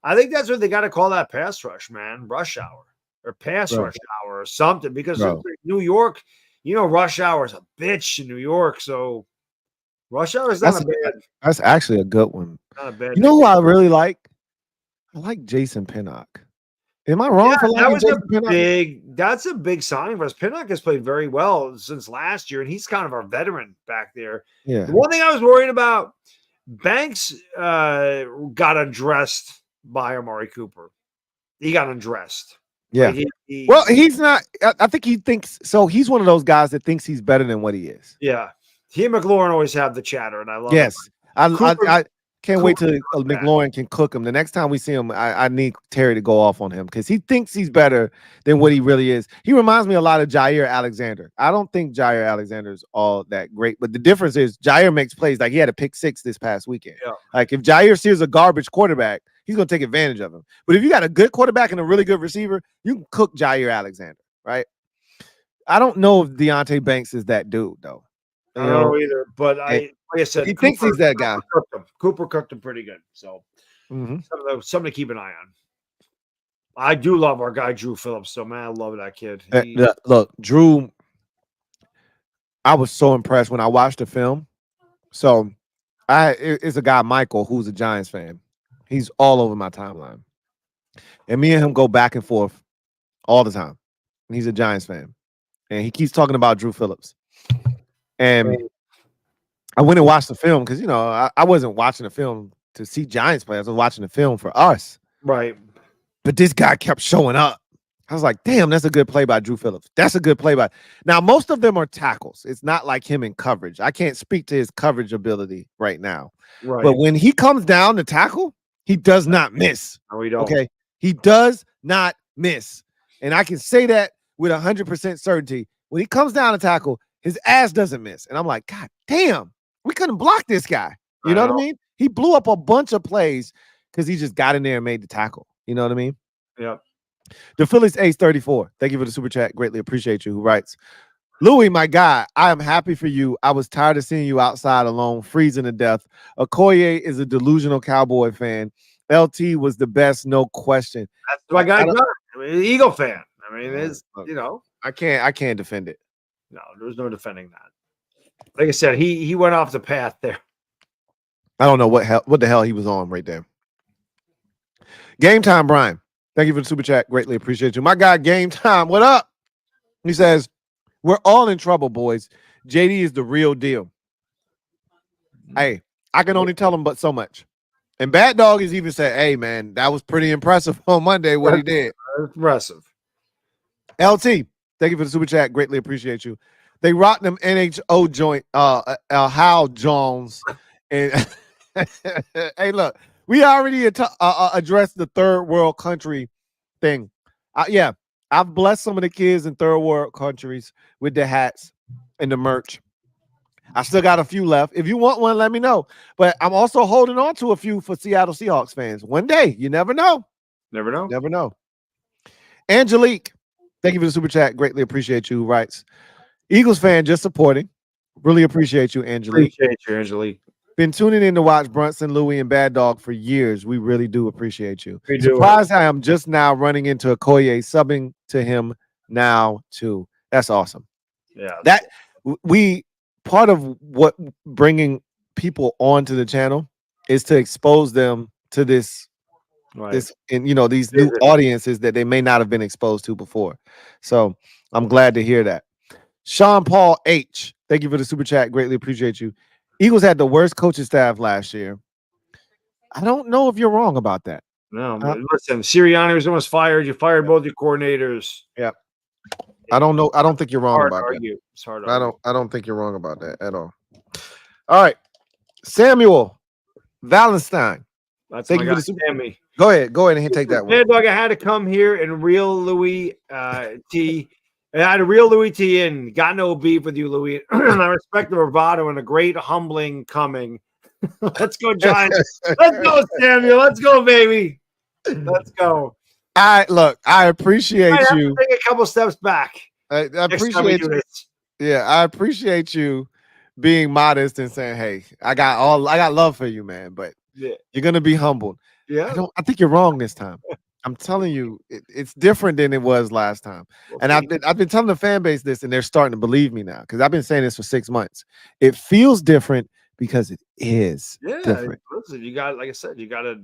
I think that's what they got to call that pass rush, man. Rush hour or pass rush hour or something. Because New York, rush hour is a bitch in New York. So rush hour is not bad. That's actually a good one. Not a bad. You know who I really like? I like Jason Pinnock. Am I wrong for liking Jason Pinnock? That's a big signing for us. Pinnock has played very well since last year, and he's kind of our veteran back there. Yeah. The one thing I was worried about, Banks got undressed by Amari Cooper. He got undressed. Yeah. Well, he's not. I think he thinks so. He's one of those guys that thinks he's better than what he is. Yeah. He and McLaurin always have the chatter, and I love it. Yes. I can't wait till McLaurin can cook him. The next time we see him, I need Terry to go off on him because he thinks he's better than what he really is. He reminds me a lot of Jair Alexander. I don't think Jair Alexander is all that great, but the difference is Jair makes plays. Like, he had a pick 6 this past weekend. Yeah. Like, if Jair sees a garbage quarterback, he's going to take advantage of him. But if you got a good quarterback and a really good receiver, you can cook Jair Alexander, right? I don't know if Deonte Banks is that dude, though. I don't know either, but like I said, he thinks he's that guy. Cooper cooked him pretty good, so something to keep an eye on. I do love our guy Drew Phillips, so man, I love that kid. Look, Drew, I was so impressed when I watched the film. So, it's a guy Michael who's a Giants fan. He's all over my timeline, and me and him go back and forth all the time. And he's a Giants fan, and he keeps talking about Drew Phillips. And I went and watched the film because, I wasn't watching the film to see Giants players. I was watching the film for us. Right. But this guy kept showing up. I was like, damn, that's a good play by Drew Phillips. That's a good play by. Now, most of them are tackles. It's not like him in coverage. I can't speak to his coverage ability right now. Right. But when he comes down to tackle, he does not miss. No, he don't. Okay. He does not miss. And I can say that with 100% certainty. When he comes down to tackle, his ass doesn't miss. And I'm like, God damn, we couldn't block this guy. You know what I mean? He blew up a bunch of plays because he just got in there and made the tackle. You know what I mean? Yeah. The Phillies Ace 34. Thank you for the super chat. Greatly appreciate you. Who writes, Louis, my guy, I am happy for you. I was tired of seeing you outside alone, freezing to death. Akoye is a delusional Cowboy fan. LT was the best, no question. That's my guy. Eagle fan. I mean, it's, I can't defend it. No, there's no defending that. Like I said, he went off the path there. I don't know what the hell he was on right there. Game Time, Brian. Thank you for the super chat. Greatly appreciate you. My guy, Game Time, what up? He says, we're all in trouble, boys. JD is the real deal. Hey, I can only tell him but so much. And Bad Dog has even said, hey, man, that was pretty impressive on Monday what he did. Impressive. LT, thank you for the super chat. Greatly appreciate you. They rocked them NHO joint, Hal Jones. And hey, look, we already addressed the third world country thing. Yeah, I've blessed some of the kids in third world countries with the hats and the merch. I still got a few left. If you want one, let me know. But I'm also holding on to a few for Seattle Seahawks fans. One day, you never know. Never know. Never know. Angelique, thank you for the super chat. Greatly appreciate you. Who writes, Eagles fan just supporting. Really appreciate you, Angelique. Appreciate you, Angelique. Been tuning in to watch Brunson, Louie, and Bad Dog for years. We really do appreciate you. We do. Surprised I am just now running into Akoye, subbing to him now too. That's awesome. Yeah. Part of what bringing people onto the channel is to expose them to this, and these new audiences that they may not have been exposed to before. So I'm glad to hear that. Sean Paul H, thank you for the super chat. Greatly appreciate you. Eagles had the worst coaching staff last year. I don't know if you're wrong about that. No, listen, Sirianni was almost fired. You fired both your coordinators. Yeah. I don't know. I don't think you're wrong about that. It's hard to argue. I don't think you're wrong about that at all. All right. Samuel Valentine. Thank you for the Sammy. Go ahead and take that one. Yeah, Doug, I had to come here in real Louis T. I had a real Louis T in. Got no beef with you, Louis. And I respect the bravado and a great humbling coming. Let's go, Giants. Let's go, Samuel. Let's go, baby. Let's go. I appreciate you. Take a couple steps back. I appreciate you. Yeah, I appreciate you being modest and saying, "Hey, I got love for you, man, but you're gonna be humbled." Yeah, I think you're wrong this time. I'm telling you, it's different than it was last time. And I've been telling the fan base this, and they're starting to believe me now because I've been saying this for 6 months. It feels different because it is different. Listen, you got, like I said, you got a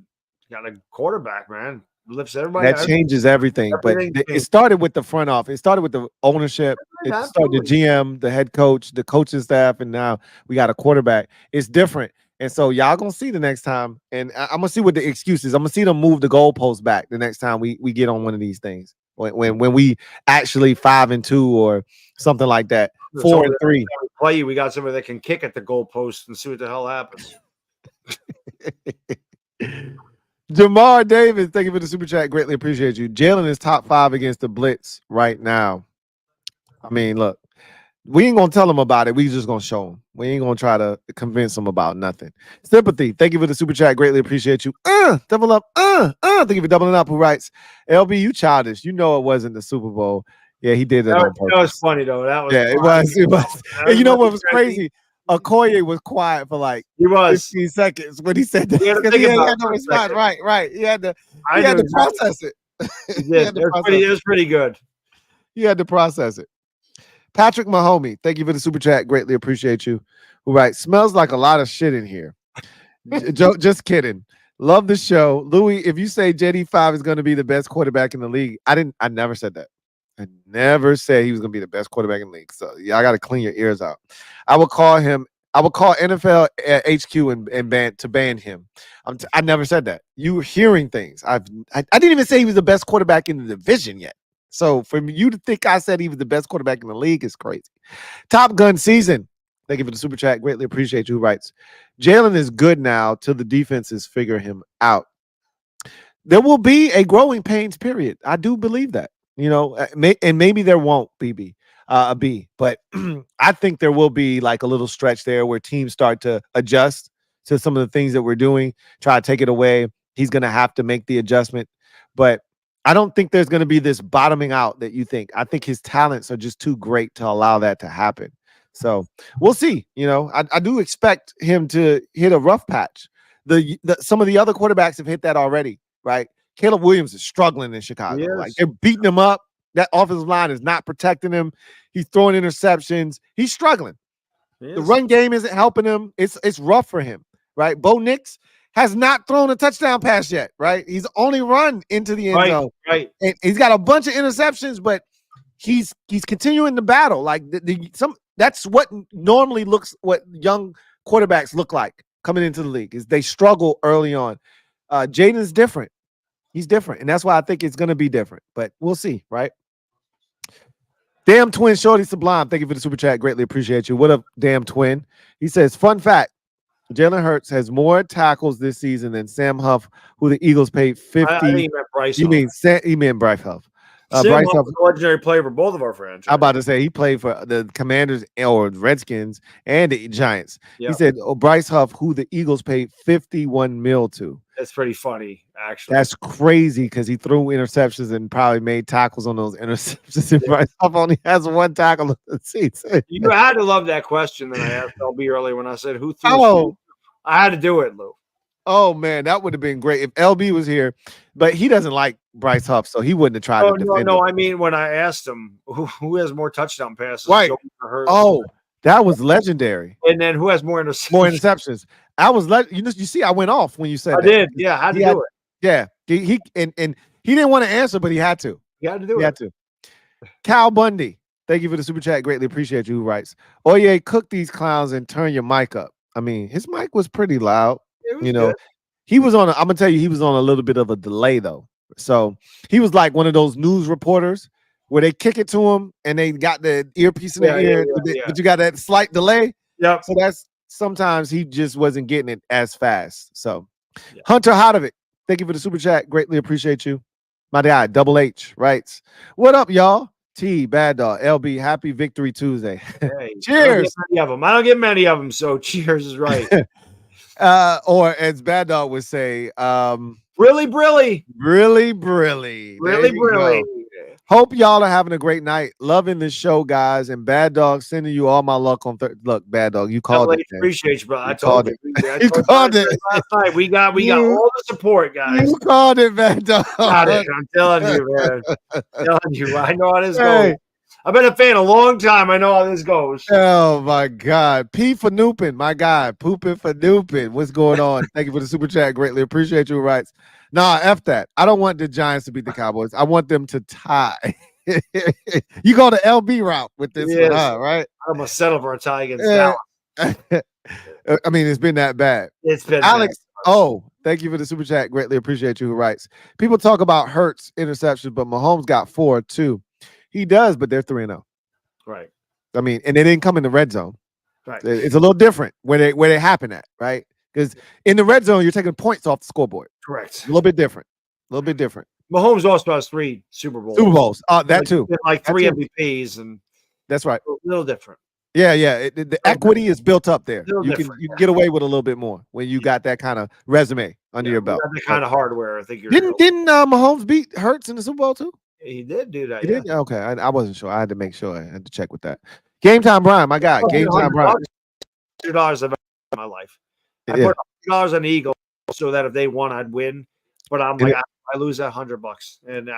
quarterback, man. Lifts everybody. That changes everything. But it started with the front office. It started with the ownership. It started the GM, the head coach, the coaching staff, and now we got a quarterback. It's different. And so y'all gonna see the next time. And I'm gonna see what the excuses. I'm gonna see them move the goalpost back the next time we get on one of these things. When we actually 5-2 or something like that. 4-3. We got somebody that can kick at the goalpost and see what the hell happens. Jamar Davis, thank you for the super chat. Greatly appreciate you. Jalen is top 5 against the blitz right now. I mean, look, we ain't gonna tell him about it. We just gonna show him. We ain't gonna try to convince him about nothing. Sympathy, thank you for the super chat. Greatly appreciate you. Double up. Thank you for doubling up. Who writes, LB, you childish. You know it wasn't the Super Bowl. Yeah, he did it on purpose. That was funny though. That was it was. And you know what was crazy? Akoye was quiet for like 15 seconds when he said that. He had no response. Right. He had to process it. It was pretty good. You had to process it. Patrick Mahomey, thank you for the super chat. Greatly appreciate you. Who writes, smells like a lot of shit in here. Just kidding. Love the show. Louis, if you say JD5 is going to be the best quarterback in the league, I never said that. I never said he was going to be the best quarterback in the league. So yeah, I got to clean your ears out. I will call NFL HQ and ban him. I never said that. You were hearing things. I didn't even say he was the best quarterback in the division yet. So for you to think I said he was the best quarterback in the league is crazy. Top Gun season. Thank you for the super chat. Greatly appreciate you. Who writes, Jalen is good now till the defenses figure him out. There will be a growing pains period. I do believe that. And maybe there won't be a B, but I think there will be like a little stretch there where teams start to adjust to some of the things that we're doing, try to take it away. He's going to have to make the adjustment, but I don't think there's going to be this bottoming out that you think. I think his talents are just too great to allow that to happen. So we'll see. I do expect him to hit a rough patch. Some of the other quarterbacks have hit that already, right? Caleb Williams is struggling in Chicago. Yes. Like they're beating him up. That offensive line is not protecting him. He's throwing interceptions. He's struggling. Yes. The run game isn't helping him. It's rough for him, right? Bo Nix has not thrown a touchdown pass yet, right? He's only run into the end zone. Right. And he's got a bunch of interceptions, but he's continuing the battle. Like that's what normally what young quarterbacks look like coming into the league is they struggle early on. Jayden's different. He's different, and that's why I think it's going to be different. But we'll see, right? Damn Twin Shorty Sublime, thank you for the super chat. Greatly appreciate you. What up, Damn Twin? He says, fun fact, Jalen Hurts has more tackles this season than Sam Huff, who the Eagles paid 50. I think he meant Bryce. You mean Bryce Huff. Bryce Huff was a legendary player for both of our franchises. I'm about to say he played for the Commanders or Redskins and the Giants. Yep. He said, Bryce Huff, who the Eagles paid $51 million to. That's pretty funny, actually. That's crazy because he threw interceptions and probably made tackles on those interceptions. And Bryce Huff only has one tackle on the season. You had to love that question that I asked LB earlier when I said, who threw? I had to do it, Lou. Oh, man, that would have been great if LB was here. But he doesn't like Bryce Huff, so he wouldn't have tried to defend him. I mean, when I asked him, who has more touchdown passes? Right. Oh, that was legendary. And then who has more interceptions? More interceptions. I was let you see. I went off when you said that. did. Yeah, I had to do it. Yeah, he didn't want to answer, but he had to. You had to do it. He had to. Cal Bundy, thank you for the super chat. Greatly appreciate you. Who writes, Oye, cook these clowns and turn your mic up. I mean, his mic was pretty loud. Good. He was on. I'm gonna tell you, he was on a little bit of a delay though. So he was like one of those news reporters where they kick it to him and they got the earpiece in their ear, but you got that slight delay. Yeah. So that's sometimes he just wasn't getting it as fast. So Hunter Hodovic, thank you for the super chat. Greatly appreciate you. My guy, Double H writes, what up, y'all? T, Bad Dog, LB, happy Victory Tuesday. Hey, Cheers. I don't get many of them, so cheers is right. Or as Bad Dog would say, Really brilly. Hope y'all are having a great night. Loving the show, guys. And Bad Dog sending you all my luck on Look, Bad Dog, you called it. Appreciate you, bro. I told you. You called it last night. We got all the support, guys. You called it, Bad Dog. Got it. I'm telling you, man. I know how this goes. I've been a fan a long time. I know how this goes. Oh my God. P for Noopin, my guy. Pooping for Noopin. What's going on? Thank you for the super chat. Greatly appreciate you. Writes. Nah, F that. I don't want the Giants to beat the Cowboys. I want them to tie. You go the LB route with this one, huh, right? I'm gonna settle for a tie against Dallas. I mean, it's been that bad. It's been Alex. bad. Oh, thank you for the super chat. Greatly appreciate you. Who writes? People talk about Hurts interceptions, but Mahomes got 4 too. He does, but they're 3-0. Right. I mean, and they didn't come in the red zone. Right. It's a little different where they happen at, right? Because in the red zone, you're taking points off the scoreboard. Correct. A little bit different. Mahomes also has 3 Super Bowls. That too. Like 3 MVPs, and that's right. A little different. Yeah. The equity is built up there. You can get away with a little bit more when you got that kind of resume under your belt. That kind of hardware. I think didn't Mahomes beat Hurts in the Super Bowl too? He did do that. He did? Okay. I wasn't sure. I had to make sure. I had to check with that. Game Time Brian, my guy. Game Time Brian. $100 I've ever in my life. I put $100 on the Eagles so that if they won, I'd win. But I'm like, I lose that $100, and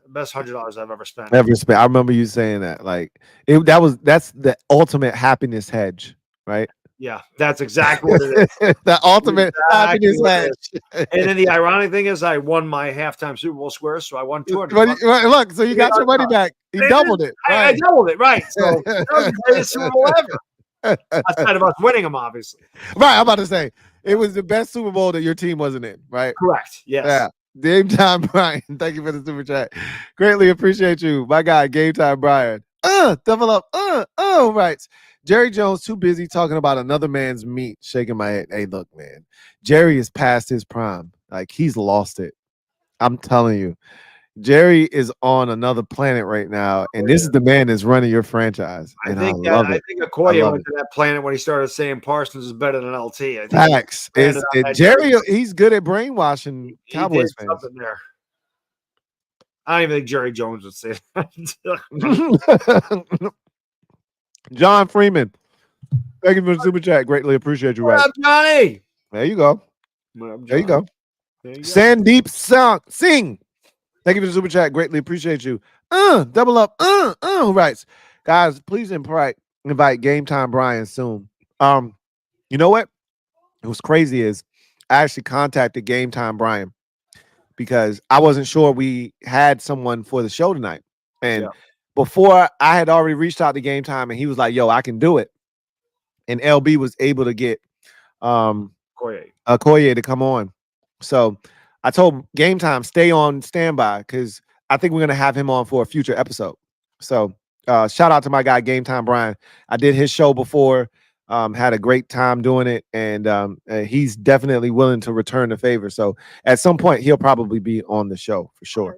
best $100 I've ever spent. I remember you saying that. Like that's the ultimate happiness hedge, right? Yeah, that's exactly what it is. The ultimate happiness hedge. And then the ironic thing is, I won my halftime Super Bowl squares, so I won $200. Look, so you got your money back. You doubled it. Right? I doubled it, right? So that was the greatest Super Bowl ever. Outside of us winning them, obviously. Right, I'm about to say it was the best Super Bowl that your team wasn't in, right? Correct. Yes. Yeah. Game Time Brian. Thank you for the super chat. Greatly appreciate you. My guy, Game Time Brian. Double up. Writes. Jerry Jones too busy talking about another man's meat. Shaking my head. Hey, look, man. Jerry is past his prime. Like, he's lost it. I'm telling you. Jerry is on another planet right now, and this is the man that's running your franchise. I think Akoye went to that planet when he started saying Parsons is better than LT. I think facts. Jerry, he's good at brainwashing Cowboys fans. There. I don't even think Jerry Jones would say that. John Freeman, thank you for the super chat. Greatly appreciate you. What up, Johnny? There you go. There you go. Sandeep Singh. Thank you for the super chat. Greatly appreciate you. Double up. Writes, guys, please invite Game Time Brian soon. You know what? It was crazy is I actually contacted Game Time Brian because I wasn't sure we had someone for the show tonight. And before I had already reached out to Game Time and he was like, yo, I can do it. And LB was able to get Akoye to come on. So I told Game Time, stay on standby because I think we're going to have him on for a future episode. So shout out to my guy, Game Time Brian. I did his show before, had a great time doing it, and he's definitely willing to return the favor. So at some point, he'll probably be on the show for sure.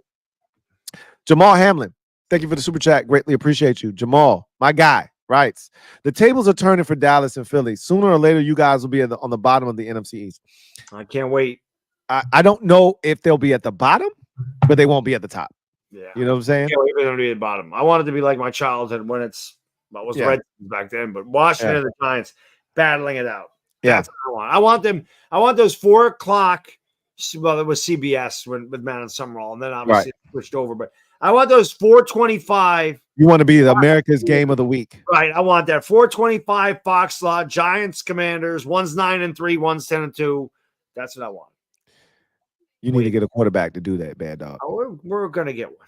Jamal Hamlin, thank you for the super chat. Greatly appreciate you. Jamal, my guy, writes, the tables are turning for Dallas and Philly. Sooner or later, you guys will be on the bottom of the NFC East. I can't wait. I don't know if they'll be at the bottom, but they won't be at the top. Yeah. You know what I'm saying? I can't wait for them to be at the bottom. I want it to be like my childhood when the Redskins back then, but Washington and the Giants battling it out. That's what I want. I want those 4:00. Well, it was CBS with Matt and Summerall, and then obviously it switched over. But I want those 425. You want to be the America's game of the week. Right. I want that 425 Fox slot, Giants, Commanders. One's 9-3, one's 10-2. That's what I want. You need to get a quarterback to do that, bad dog. We're going to get one.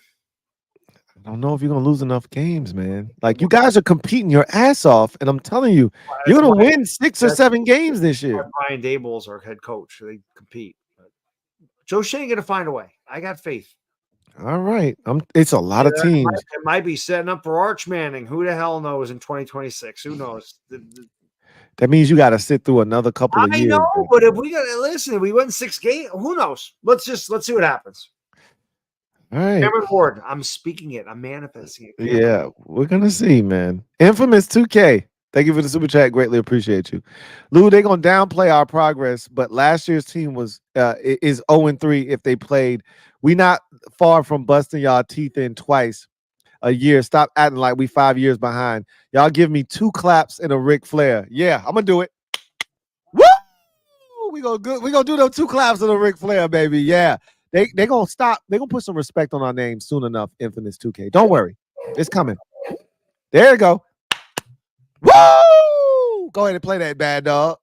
I don't know if you're going to lose enough games, man. Like, you guys are competing your ass off, and I'm telling you, you're going to win 6 or 7 games this year. Brian Dable's our head coach. They compete. But Joe Shea going to find a way. I got faith. All right. It's a lot of teams. It might be setting up for Arch Manning. Who the hell knows in 2026? Who knows? That means you got to sit through another couple of years. I know, but if we got to listen, we win 6 games. Who knows? Let's see what happens. All right. Cameron Ward, I'm speaking it. I'm manifesting it. Yeah, we're going to see, man. Infamous 2K. Thank you for the super chat. Greatly appreciate you. Lou, they're going to downplay our progress, but last year's team is 0-3 if they played. We not far from busting y'all teeth in twice a year. Stop acting like we 5 years behind. Y'all give me 2 claps and a Ric Flair. Yeah, I'm going to do it. Woo! We gonna do those 2 claps and a Ric Flair, baby. Yeah. They going to stop. They're going to put some respect on our name soon enough, Infamous 2K. Don't worry. It's coming. There you go. Woo! Go ahead and play that, bad dog.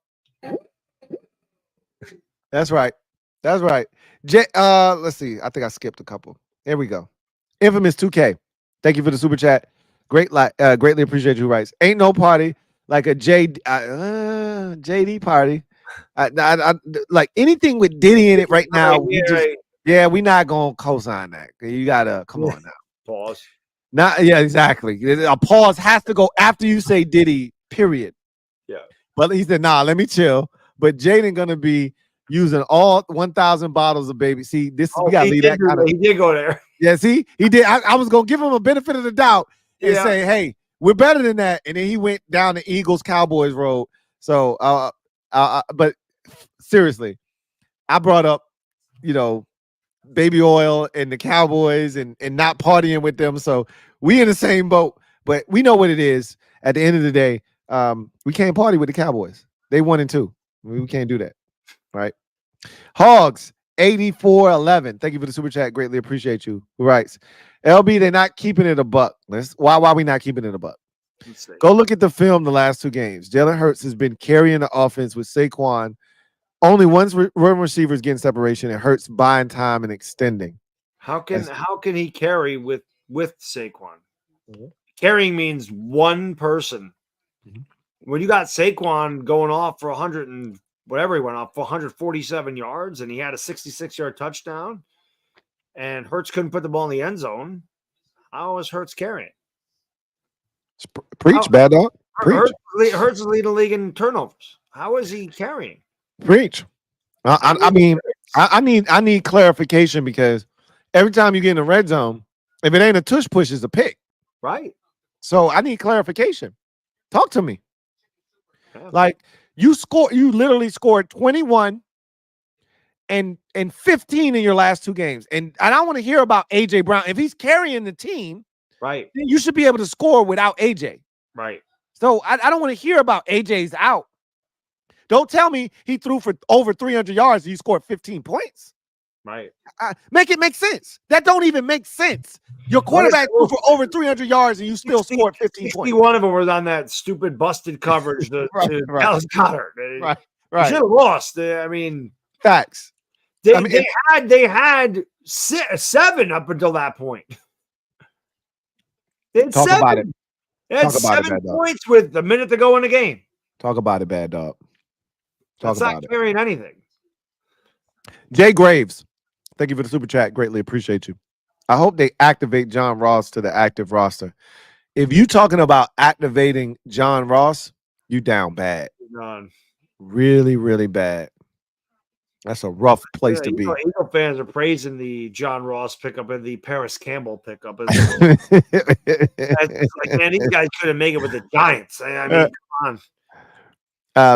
That's right. That's right. Let's see. I think I skipped a couple. Here we go. Infamous 2K. Thank you for the super chat. Greatly appreciate you. Writes, ain't no party like a JD party. I like anything with Diddy in it right now. We not gonna co-sign that. You gotta come on now. Pause. Yeah, exactly. A pause has to go after you say Diddy, period. Yeah. But he said, nah, let me chill. But Jayden gonna be using all 1,000 bottles of baby. See, we gotta leave that kind of. He did go there. Yeah, see, he did. I was gonna give him a benefit of the doubt and say, hey, we're better than that. And then he went down the Eagles Cowboys road. So but seriously, I brought up, baby oil and the Cowboys and not partying with them. So we in the same boat, but we know what it is. At the end of the day, we can't party with the Cowboys. They 1-2. We can't do that. Right. Hogs 8411. Thank you for the super chat. Greatly appreciate you. Who writes, LB, they're not keeping it a buck. Why are we not keeping it a buck? Go look at the film the last 2 games. Jalen Hurts has been carrying the offense with Saquon. Only one receiver is getting separation, and Hurts buying time and extending. How can he carry with Saquon? Mm-hmm. Carrying means one person. Mm-hmm. When you got Saquon going off for 100 and whatever he went off for 147 yards, and he had a 66-yard touchdown, and Hurts couldn't put the ball in the end zone, how is Hurts carrying? Preach, bad dog. Preach. Hurts is leading the league in turnovers. How is he carrying? Preach. I mean, I need clarification, because every time you get in the red zone, if it ain't a tush push, it's a pick. Right. So I need clarification. Talk to me. Yeah. Like, you literally scored 21 and 15 in your last 2 games. And I don't want to hear about AJ Brown. If he's carrying the team, right, then you should be able to score without AJ. Right. So I don't want to hear about AJ's out. Don't tell me he threw for over 300 yards and you scored 15 points. Right. Make it make sense. That don't even make sense. Your quarterback threw for over 300 yards and you still scored 15 points. One of them was on that stupid busted coverage to Dallas Goedert. Right. Should have lost. I mean, facts. They had 7 up until that point. They had Talk 7. about it. They had 7 points with a minute to go in the game. Talk about it, bad dog. That's not carrying anything. Jay Graves, thank you for the super chat. Greatly appreciate you. I hope they activate John Ross to the active roster. If you talking about activating John Ross, you down bad. Really, really bad. That's a rough place to be. Eagle fans are praising the John Ross pickup and the Paris Campbell pickup. Man, these guys couldn't make it with the Giants. I mean, come on.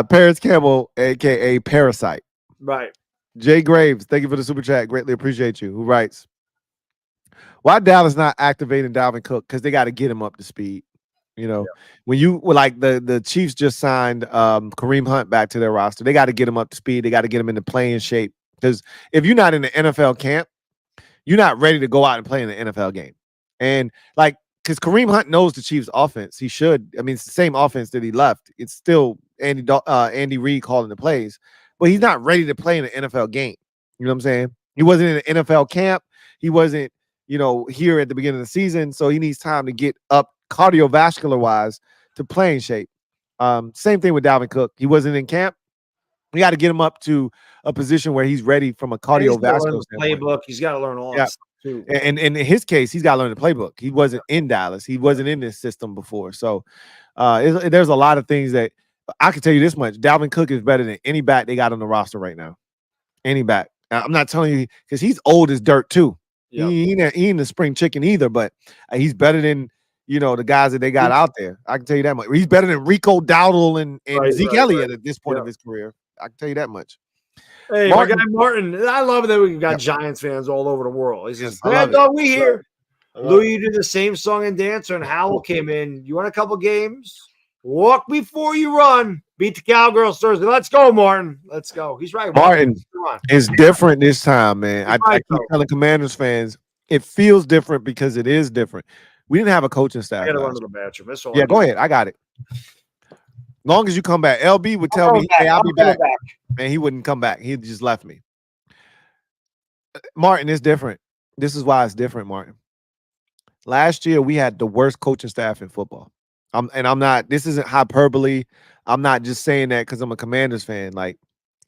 Paris Campbell, a.k.a. Parasite. Right. Jay Graves, thank you for the super chat. Greatly appreciate you. Who writes, why Dallas not activating Dalvin Cook? Because they got to get him up to speed. When you like the Chiefs just signed Kareem Hunt back to their roster, they got to get him up to speed. They got to get him into playing shape. Because if you're not in the NFL camp, you're not ready to go out and play in the NFL game. And like, because Kareem Hunt knows the Chiefs' offense. He should. I mean, it's the same offense that he left. It's still Andy Reid calling the plays, but he's not ready to play in an NFL game. You know what I'm saying? He wasn't in an NFL camp. He wasn't, here at the beginning of the season. So he needs time to get up cardiovascular wise to play in shape. Same thing with Dalvin Cook. He wasn't in camp. We got to get him up to a position where he's ready from a cardiovascular playbook. He's got to learn all that stuff too. And in his case, he's got to learn the playbook. He wasn't in Dallas. He wasn't in this system before. So there's a lot of things that I can tell you this much. Dalvin Cook is better than any back they got on the roster right now. Any back. I'm not telling you because he's old as dirt too. Yep. He ain't the spring chicken either, but he's better than the guys that they got out there. I can tell you that much. He's better than Rico Dowdle and Zeke Elliott at this point of his career. I can tell you that much. Hey, Martin. My guy Martin. I love that we've got Giants fans all over the world. He says, "Mad Dog, we here." Louis, you did the same song and dance, and Howell came in. You won a couple games. Walk before you run. Beat the Cowgirls Thursday. Let's go, Martin. Let's go. He's right. Martin is different this time, man. I keep telling Commanders fans it feels different because it is different. We didn't have a coaching staff. I got to run to the bathroom. That's all. Yeah, go ahead. I got it. Long as you come back. LB would tell me, "Hey, I'll be back." And he wouldn't come back. He just left me. Martin, it's different. This is why it's different, Martin. Last year, we had the worst coaching staff in football. I'm not, this isn't hyperbole. I'm not just saying that because I'm a Commanders fan. Like,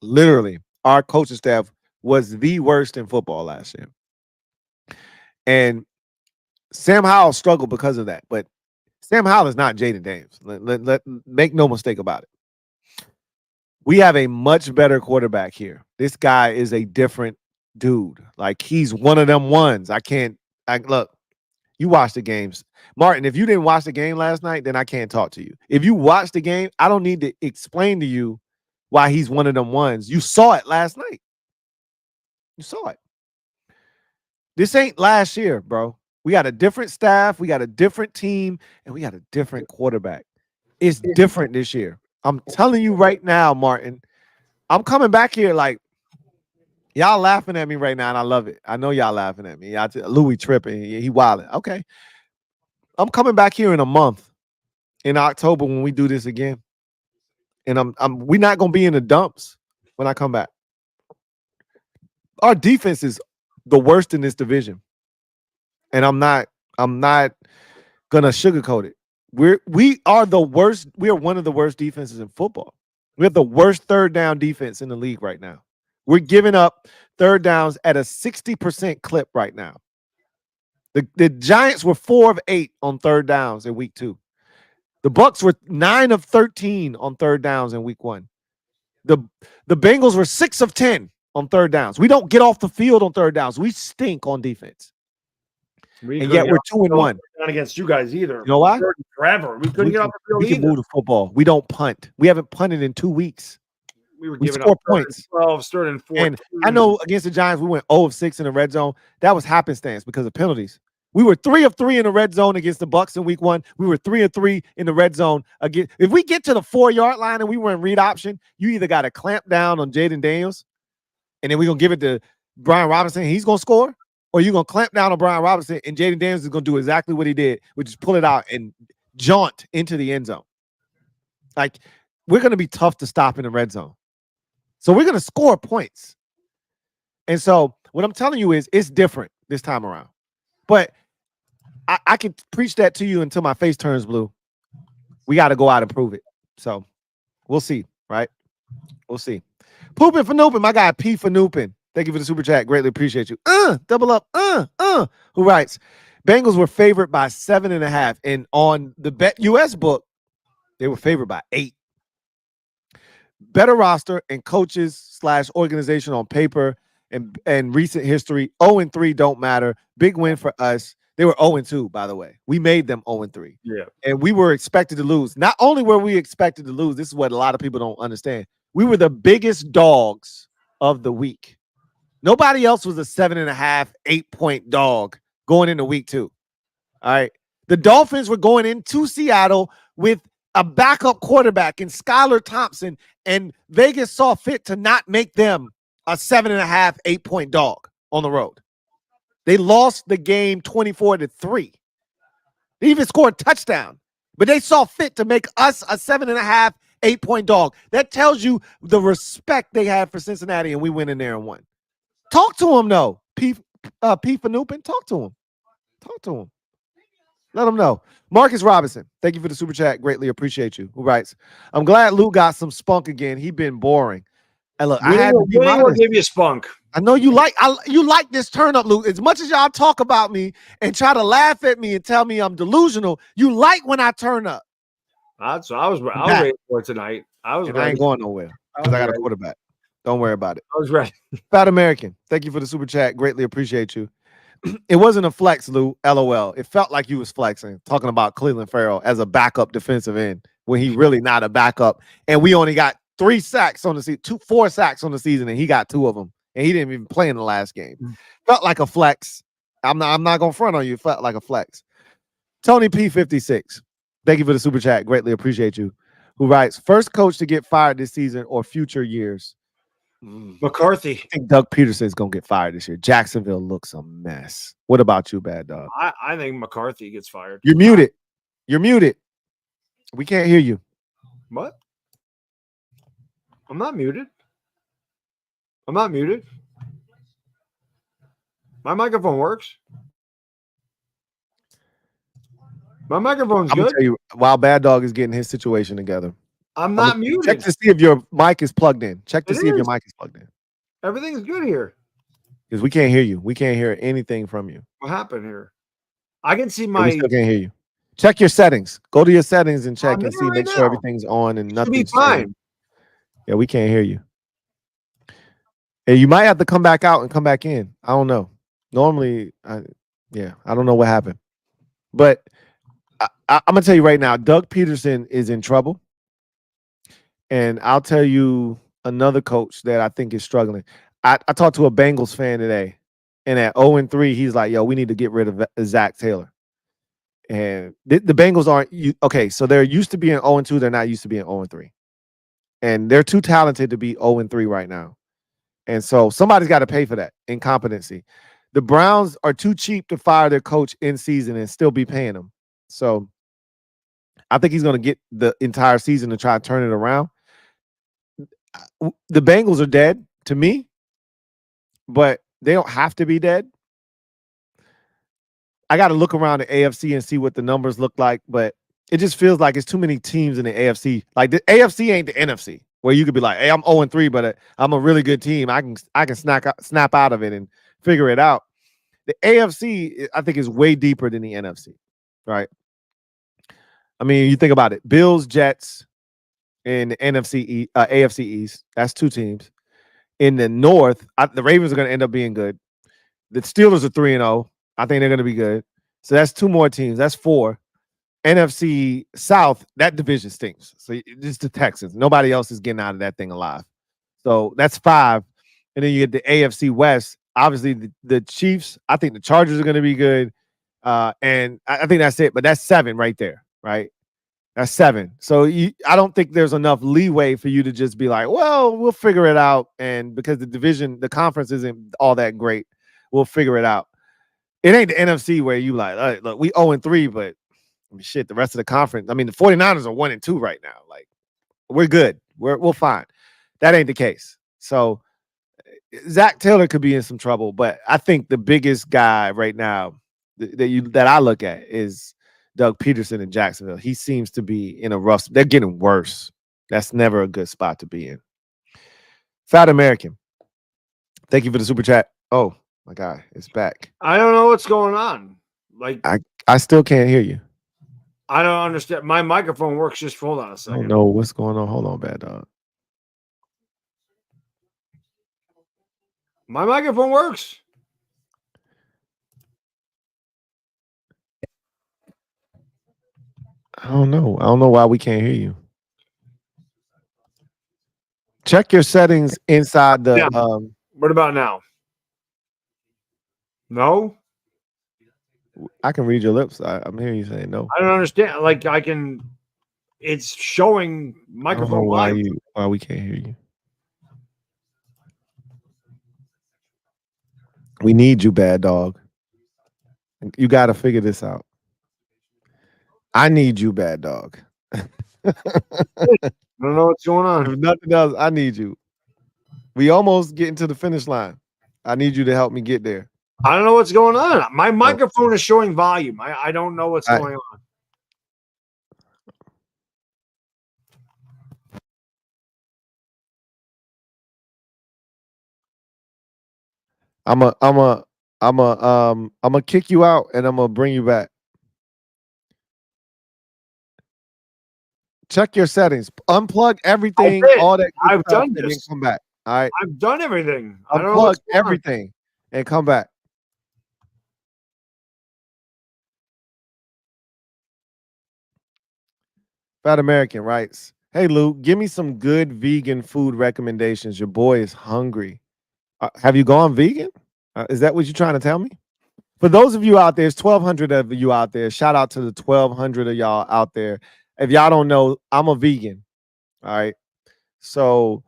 literally, our coaching staff was the worst in football last year. And Sam Howell struggled because of that. But Sam Howell is not Jayden Daniels. Make no mistake about it. We have a much better quarterback here. This guy is a different dude. Like, he's one of them ones. Look, you watch the games. Martin, if you didn't watch the game last night, then I can't talk to you. If you watched the game, I don't need to explain to you why he's one of them ones. You saw it last night. You saw it. This ain't last year, bro. We got a different staff. We got a different team, and we got a different quarterback. It's different this year. I'm telling you right now, Martin, I'm coming back here like, y'all laughing at me right now, and I love it. I know y'all laughing at me. Louis tripping. He wilding. Okay. I'm coming back here in a month, in October, when we do this again. And we're not going to be in the dumps when I come back. Our defense is the worst in this division. And I'm not going to sugarcoat it. We are the worst. We are one of the worst defenses in football. We have the worst third down defense in the league right now. We're giving up third downs at a 60% clip right now. The Giants were 4 of 8 on third downs in week 2. The Bucs were 9 of 13 on third downs in week 1. The Bengals were 6 of 10 on third downs. We don't get off the field on third downs. We stink on defense. And yet we're 2-1. Not against you guys either. You know why? Forever. We couldn't get off the field either. We can move the football. We don't punt. We haven't punted in 2 weeks. We scored points. 12, third and 4. And I know against the Giants, we went 0 of 6 in the red zone. That was happenstance because of penalties. We were 3 of 3 in the red zone against the Bucs in week 1. We were 3 of 3 in the red zone again. If we get to the 4-yard line and we were in read option, you either got to clamp down on Jayden Daniels, and then we're going to give it to Brian Robinson. He's going to score. Or you're going to clamp down on Brian Robinson, and Jayden Daniels is going to do exactly what he did, which is pull it out and jaunt into the end zone. Like, we're going to be tough to stop in the red zone. So we're going to score points. And so what I'm telling you is it's different this time around. But I can preach that to you until my face turns blue. We got to go out and prove it. So we'll see, right? We'll see. Pooping for Noopin, my guy P for Noopin. Thank you for the super chat. Greatly appreciate you. Double up. Who writes? Bengals were favored by 7.5. And on the Bet US book, they were favored by 8. Better roster and coaches / organization on paper and recent history. 0-3 don't matter. Big win for us. They were 0-2, by the way. We made them 0-3. Yeah. And we were expected to lose. Not only were we expected to lose, this is what a lot of people don't understand. We were the biggest dogs of the week. Nobody else was a 7.5, 8-point dog going into week 2. All right. The Dolphins were going into Seattle with a backup quarterback in Skylar Thompson, and Vegas saw fit to not make them a 7.5, 8-point dog on the road. They lost the game 24-3 They even scored a touchdown. But they saw fit to make us a 7.5, 8-point dog. That tells you the respect they had for Cincinnati, and we went in there and won. Talk to him, though. P. Fanupin, talk to him. Talk to him. Let him know. Marcus Robinson, thank you for the super chat. Greatly appreciate you. Who writes, I'm glad Lou got some spunk again. He been boring. And look, I had to be honest. Will give you spunk. I know you like this turn up, Lou. As much as y'all talk about me and try to laugh at me and tell me I'm delusional, you like when I turn up. So I was ready for it tonight. I ain't going nowhere because I got a quarterback. Don't worry about it. I was ready. Fat American, thank you for the super chat. Greatly appreciate you. It wasn't a flex, Lou. LOL. It felt like you was flexing, talking about Cleveland Farrell as a backup defensive end when he really not a backup. And we only got 3 sacks on the season, 4 sacks on the season, and he got 2 of them. And he didn't even play in the last game. Felt like a flex. I'm not gonna front on you. It felt like a flex. Tony P56. Thank you for the super chat. Greatly appreciate you. Who writes, first coach to get fired this season or future years? McCarthy. I think Doug Peterson is going to get fired this year. Jacksonville looks a mess. What about you, Bad Dog? I think McCarthy gets fired. You're muted. You're muted. We can't hear you. What? I'm not muted. I'm not muted. My microphone works. My microphone's I'm good. tell you, while Bad Dog is getting his situation together, I'm not muted. Check to see if your mic is plugged in. Check to see if your mic is plugged in. Everything's good here. Because we can't hear you. We can't hear anything from you. What happened here? I can see We still can't hear you. Check your settings. Go to your settings and check and see. Make sure everything's on and nothing's fine. Yeah, we can't hear you. And you might have to come back out and come back in. I don't know. Normally, I don't know what happened. But I'm going to tell you right now, Doug Peterson is in trouble. And I'll tell you another coach that I think is struggling. I talked to a Bengals fan today, and at 0-3, he's like, yo, we need to get rid of Zach Taylor. And the Bengals aren't – okay, so they're used to being 0-2. They're not used to being 0-3. And they're too talented to be 0-3 right now. And so somebody's got to pay for that incompetency. The Browns are too cheap to fire their coach in season and still be paying him. So I think he's going to get the entire season to try to turn it around. The Bengals are dead to me, but they don't have to be dead. I got to look around the AFC and see what the numbers look like, but it just feels like it's too many teams in the AFC. Like the AFC ain't the NFC, where you could be like, hey, I'm 0-3, but I'm a really good team. I can snap out of it and figure it out. The AFC, I think, is way deeper than the NFC, right? I mean, you think about it. Bills, Jets, in the AFC East. That's 2 teams. In the North, the Ravens are going to end up being good. The Steelers are 3-0. I think they're going to be good. So that's 2 more teams. That's 4. NFC South, that division stinks. So it's the Texans. Nobody else is getting out of that thing alive. So that's 5. And then you get the AFC West. Obviously, the Chiefs, I think the Chargers are going to be good. And I think that's it. But that's 7 right there, right? That's 7. So I don't think there's enough leeway for you to just be like, well, we'll figure it out. And because the conference isn't all that great, we'll figure it out. It ain't the NFC where you like, all right, look, we 0-3, but I mean, shit, the rest of the conference. I mean, the 49ers are 1-2 right now. Like, we're good. We'll fine. That ain't the case. So Zach Taylor could be in some trouble, but I think the biggest guy right now that I look at is Doug Peterson in Jacksonville. He seems to be in a rough. They're getting worse. That's never a good spot to be in. Fat American, thank you for the super chat. Oh my God, it's back. I don't know what's going on. Like I still can't hear you. I don't understand. My microphone works. Just hold on a second. I don't know what's going on. Hold on, Bad Dog. My microphone works. I don't know. I don't know why we can't hear you. Check your settings inside the. Yeah. What about now? No. I can read your lips. I'm hearing you saying no. I don't understand. Like I can. It's showing microphone. I don't know why we can't hear you. We need you, Bad Dog. You got to figure this out. I need you, bad dog. I don't know what's going on. If nothing else, I need you. We almost getting to the finish line. I need you to help me get there. I don't know what's going on. My microphone is showing volume. I don't know what's going on. I'm gonna kick you out and I'm gonna bring you back. Check your settings. Unplug everything. All that. I've done this. And then come back. All right. I've done everything. I don't know Unplug everything and come back. Fat American writes, "Hey Luke, give me some good vegan food recommendations. Your boy is hungry. Have you gone vegan? Is that what you're trying to tell me? For those of you out there, there's 1,200 of you out there. Shout out to the 1,200 of y'all out there. If y'all don't know, I'm a vegan. All right. So,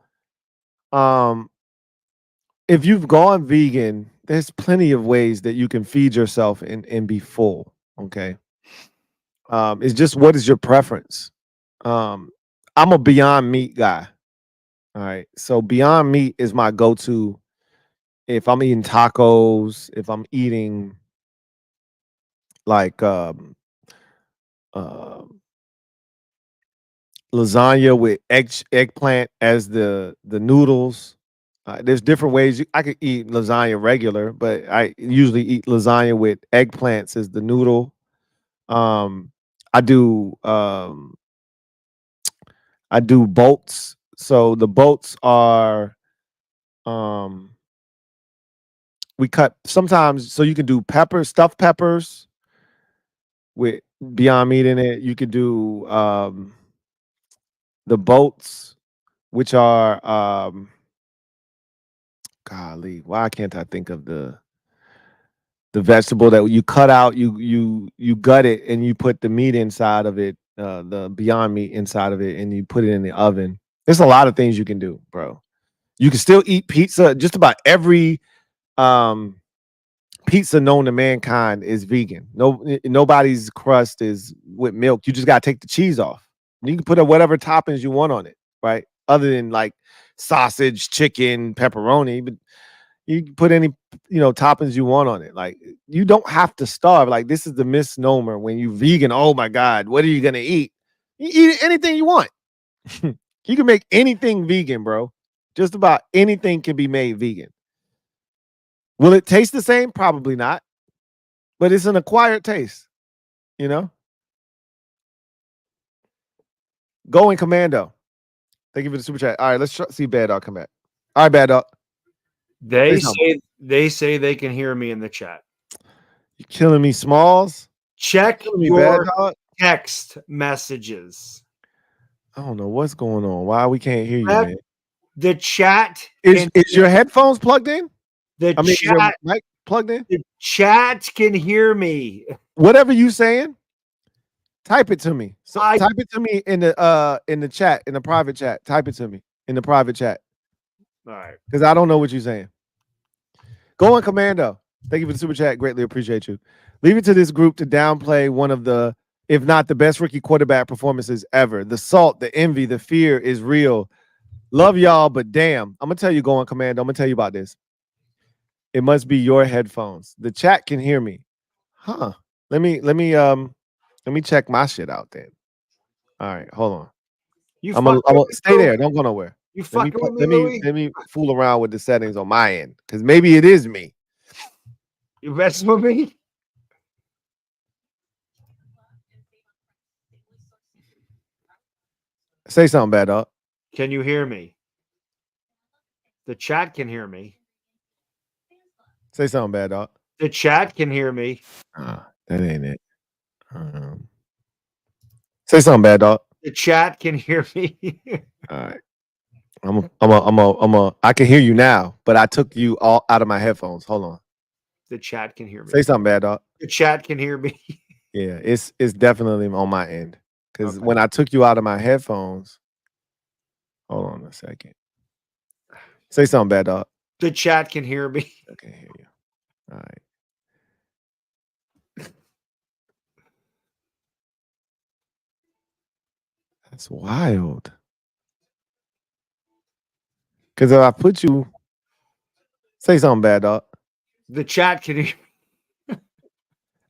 if you've gone vegan, there's plenty of ways that you can feed yourself and be full. Okay. It's just what is your preference? I'm a Beyond Meat guy. All right. So Beyond Meat is my go-to if I'm eating tacos, if I'm eating like lasagna with eggplant as the noodles. There's different ways I could eat lasagna regular, but I usually eat lasagna with eggplants as the noodle. I do bolts. So the bolts are we cut sometimes, so you can do stuffed peppers with Beyond Meat in it. You could do the bolts, which are golly, why can't I think of the vegetable that you cut out, you gut it and you put the meat inside of it, the Beyond Meat inside of it, and you put it in the oven. There's a lot of things you can do, bro. You can still eat pizza. Just about every pizza known to mankind is vegan. Nobody's crust is with milk. You just gotta take the cheese off. You can put whatever toppings you want on it, right? Other than like sausage, chicken, pepperoni, but you can put any toppings you want on it. Like, you don't have to starve. Like, this is the misnomer when you vegan. Oh my God, what are you gonna eat? You eat anything you want. You can make anything vegan, bro. Just about anything can be made vegan. Will it taste the same? Probably not. But it's an acquired taste, Going Commando. Thank you for the super chat. All right, let's see Bad Dog come back. All right, Bad Dog. They say they can hear me in the chat. You're killing me, Smalls. Check your text messages. I don't know what's going on. Why we can't hear you, man? The chat is your headphones plugged in? Chat, is your mic plugged in? The chat can hear me. Whatever you saying, type it to me. So type it to me in the chat, in the private chat. Type it to me in the private chat. All right. Because I don't know what you're saying. Going Commando. Thank you for the super chat. Greatly appreciate you. Leave it to this group to downplay one of the, if not the best rookie quarterback performances ever. The salt, the envy, the fear is real. Love y'all, but damn. I'm going to tell you, Going Commando. I'm going to tell you about this. It must be your headphones. The chat can hear me. Huh. Let me check my shit out then. All right, hold on. I'm gonna stay there. Don't go nowhere. You fucking with me, Louis? Let me fool around with the settings on my end, because maybe it is me. You messing with me? Say something, Bad Dog. Can you hear me? The chat can hear me. Say something, Bad Dog. The chat can hear me. That ain't it. Say something, Bad Dog. The chat can hear me. All right. I can hear you now, but I took you all out of my headphones. Hold on. The chat can hear me. Say something, Bad Dog. The chat can hear me. Yeah, it's definitely on my end. Because when I took you out of my headphones, hold on a second. Say something, Bad Dog. The chat can hear me. I can hear you. All right. That's wild. Because if I put you, say something bad, dog. The chat can hear.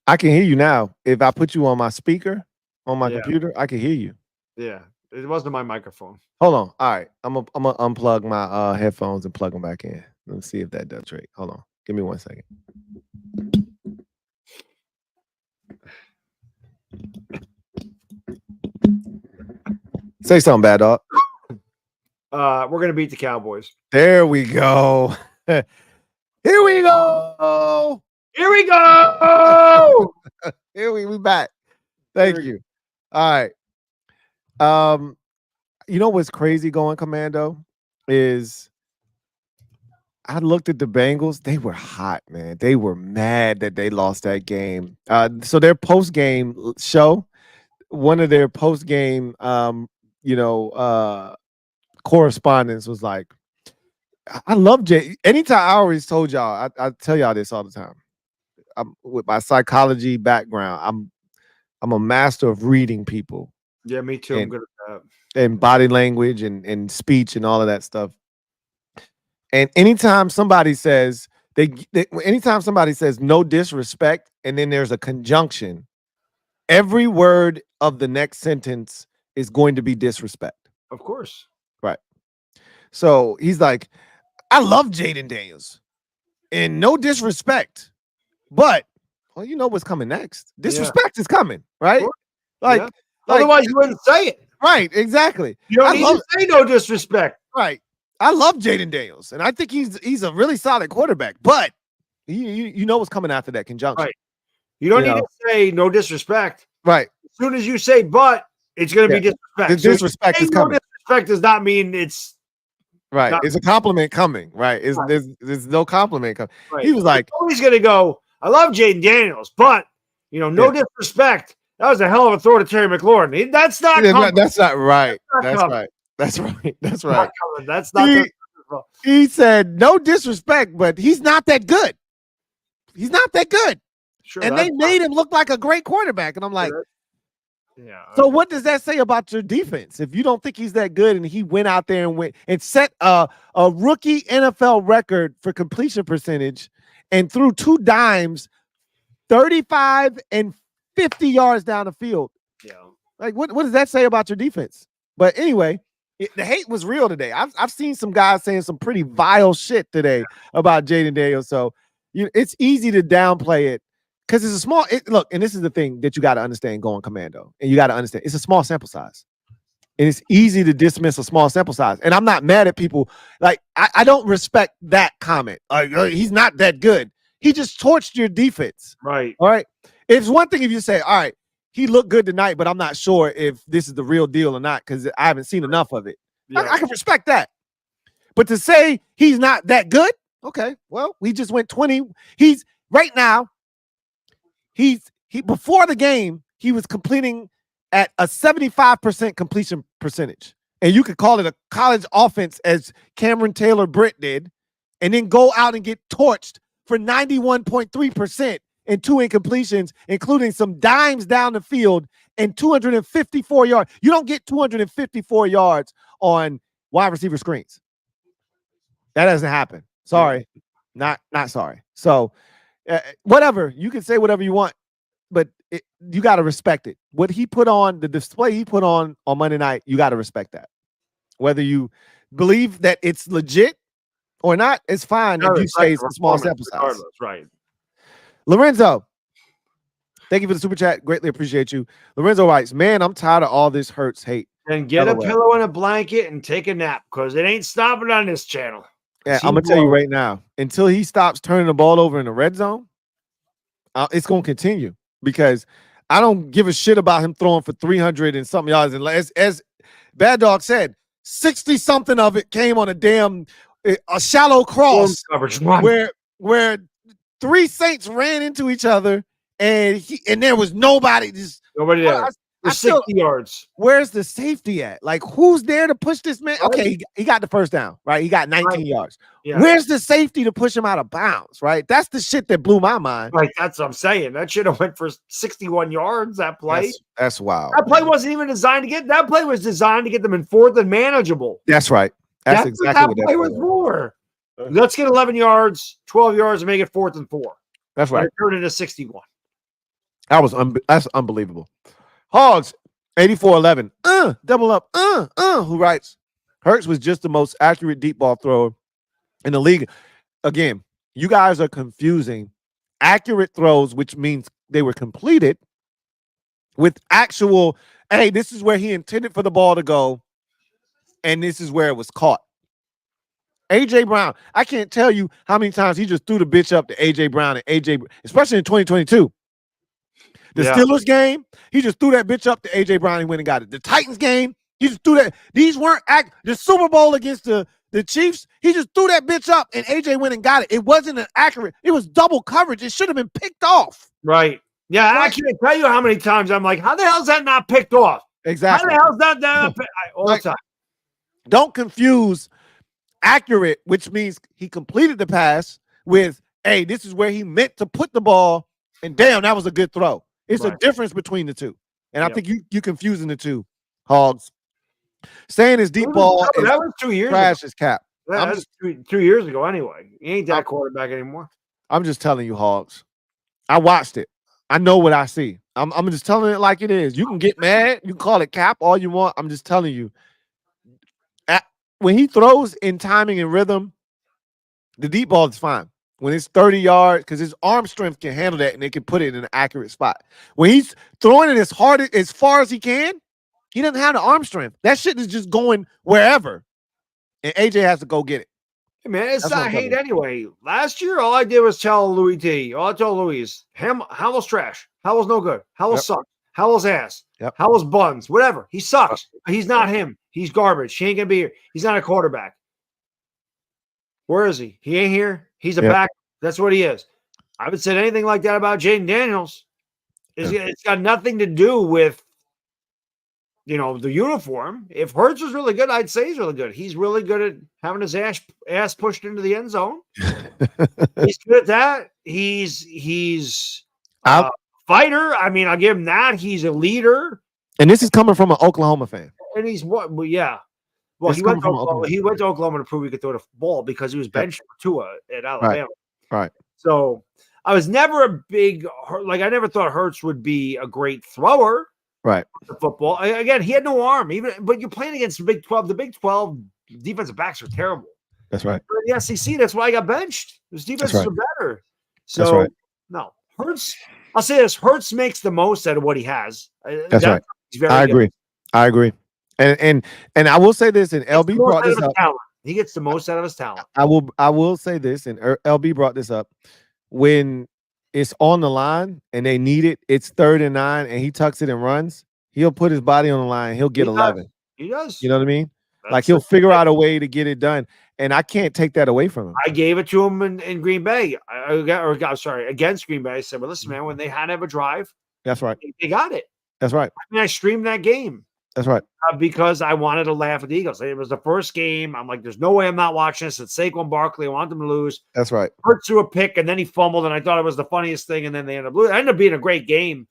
I can hear you now. If I put you on my speaker on my computer, I can hear you. Yeah, it wasn't my microphone. Hold on. All right, I'm gonna unplug my headphones and plug them back in. Let's see if that does trick. Hold on. Give me 1 second. Say something bad, dog. We're gonna beat the Cowboys. There we go. Here we go. Here we go. Here we back. Thank you. All right. You know what's crazy going commando is I looked at the Bengals. They were hot, man. They were mad that they lost that game. So their post-game show, one of their post-game correspondence was like, I love Jay. Anytime I always told y'all, I tell y'all this all the time. I'm with my psychology background. I'm a master of reading people. Yeah, me too. I'm good at that. And body language and speech and all of that stuff. And anytime somebody says anytime somebody says no disrespect, and then there's a conjunction, every word of the next sentence is going to be disrespect. Of course. Right. So he's like, I love Jayden Daniels. And no disrespect. But well, you know what's coming next. Disrespect is coming, right? Like, otherwise you wouldn't say it. Right, exactly. You don't need to say no disrespect. Right. I love Jayden Daniels, and I think he's a really solid quarterback, but you know what's coming after that conjunction. Right. You don't need to say no disrespect. Right. As soon as you say but, it's going to be disrespect. The disrespect is coming. No disrespect does not mean it's right. It's a compliment coming. Right. There's no compliment coming. Right. He was like, he's going to go, I love Jayden Daniels, but no disrespect. That was a hell of a throw to Terry McLaurin. That's not. That's not right. That's right. That's right. That's right. That's not. He said no disrespect, but he's not that good. He's not that good. Sure, and they made him look like a great quarterback. And I'm like, yeah. So what does that say about your defense? If you don't think he's that good, and he went out there and set a rookie NFL record for completion percentage, and threw 2 dimes, 35 and 50 yards down the field. Yeah. Like what does that say about your defense? But anyway, the hate was real today. I've seen some guys saying some pretty vile shit today about Jayden Daniels. So it's easy to downplay it because it's a small look, and this is the thing that you got to understand going commando. And you got to understand it's a small sample size. And it's easy to dismiss a small sample size. And I'm not mad at people. Like, I don't respect that comment. He's not that good. He just torched your defense. Right. All right. It's one thing if you say, all right, he looked good tonight, but I'm not sure if this is the real deal or not because I haven't seen enough of it. Yeah. I can respect that. But to say he's not that good, okay, well, we just went 20. He's right now, he before the game, he was completing at a 75% completion percentage. And you could call it a college offense as Cameron Taylor Britt did, and then go out and get torched for 91.3%. and 2 incompletions, including some dimes down the field and 254 yards. You don't get 254 yards on wide receiver screens. That doesn't happen. Sorry. Not sorry. So whatever. You can say whatever you want, but you got to respect it. What he put on, the display he put on Monday night, you got to respect that. Whether you believe that it's legit or not, it's fine if you say it's a small sample size. Right. Lorenzo, thank you for the super chat. Greatly appreciate you. Lorenzo writes, man, I'm tired of all this hurts hate. And get a pillow and a blanket and take a nap because it ain't stopping on this channel. Yeah, I'm going to tell you right now, until he stops turning the ball over in the red zone, it's going to continue because I don't give a shit about him throwing for 300 and something yards. And as Bad Dog said, 60-something of it came on a shallow cross where 3 Saints ran into each other and there was nobody. Nobody there. 60 yards. Where's the safety at? Like, who's there to push this man? Right. Okay, he got the first down, right? He got 19 yards. Yeah. Where's the safety to push him out of bounds, right? That's the shit that blew my mind. Right, that's what I'm saying. That should have went for 61 yards, that play. That's wild. That play wasn't even designed to get. That play was designed to get them in fourth and manageable. That's right. That's exactly what that play was for. Let's get 11 yards, 12 yards, and make it 4th and 4. That's right. Turn it to 61. That's unbelievable. Hogs, 84-11. Double up. Who writes? Hurts was just the most accurate deep ball thrower in the league. Again, you guys are confusing accurate throws, which means they were completed, with actual, hey, this is where he intended for the ball to go, and this is where it was caught. A.J. Brown, I can't tell you how many times he just threw the bitch up to A.J. Brown and A.J., especially in 2022. The Steelers game, he just threw that bitch up to A.J. Brown and went and got it. The Titans game, he just threw that. These weren't the Super Bowl against the Chiefs, he just threw that bitch up and A.J. went and got it. It wasn't an accurate. It was double coverage. It should have been picked off. Right. Yeah, right. I can't tell you how many times I'm like, how the hell is that not picked off? Exactly. How the hell is that not picked all the time? Don't confuse accurate, which means he completed the pass, with, hey, this is where he meant to put the ball, and damn, that was a good throw. It's a difference between the two. And I think you confusing the two, Hogs. Saying his deep ball that was 2 years trash ago. Is cap. That was 2 years ago anyway. He ain't that quarterback anymore. I'm just telling you, Hogs. I watched it. I know what I see. I'm just telling it like it is. You can get mad. You can call it cap all you want. I'm just telling you. When he throws in timing and rhythm, the deep ball is fine. When it's 30 yards, because his arm strength can handle that and they can put it in an accurate spot. When he's throwing it as far as he can, he doesn't have the arm strength. That shit is just going wherever. And AJ has to go get it. Hey man, it's not hate anyway. Last year, all I did was tell Louis T. All I told Louis is, Howell's trash. Howell's no good. Howell sucks. Howell's ass. Howell's buns. Whatever. He sucks. He's not him. He's garbage. He ain't going to be here. He's not a quarterback. Where is he? He ain't here. He's a back. That's what he is. I haven't said anything like that about Jayden Daniels. It's got nothing to do with, the uniform. If Hurts was really good, I'd say he's really good. He's really good at having his ass pushed into the end zone. He's good at that. He's a fighter. I mean, I'll give him that. He's a leader. And this is coming from an Oklahoma fan. And he's what? Well, yeah. Well, he went to Oklahoma to prove he could throw the ball because he was benched for Tua at Alabama. Right. So I was never a big I never thought Hurts would be a great thrower. Right. The football. Again, he had no arm. But you're playing against the Big 12. The Big 12 defensive backs are terrible. That's right. But the SEC, that's why I got benched. His defenses are better. So no, Hurts. I'll say this: Hurts makes the most out of what he has. That's right. I agree. And I will say this, and LB brought this up. He gets the most out of his talent. I will say this, and LB brought this up. When it's on the line and they need it, it's 3rd and 9, and he tucks it and runs, he'll put his body on the line. He'll get 11. He does. You know what I mean? He'll figure out a way to get it done, and I can't take that away from him. I gave it to him in Green Bay. Against Green Bay. I said, well, listen, man, when they had to have a drive, that's right. They got it. That's right. I mean, I streamed that game. That's right. Because I wanted to laugh at the Eagles. It was the first game. I'm like, there's no way I'm not watching this. It's Saquon Barkley. I want them to lose. That's right. Hurts threw a pick, and then he fumbled, and I thought it was the funniest thing, and then they ended up losing. It ended up being a great game.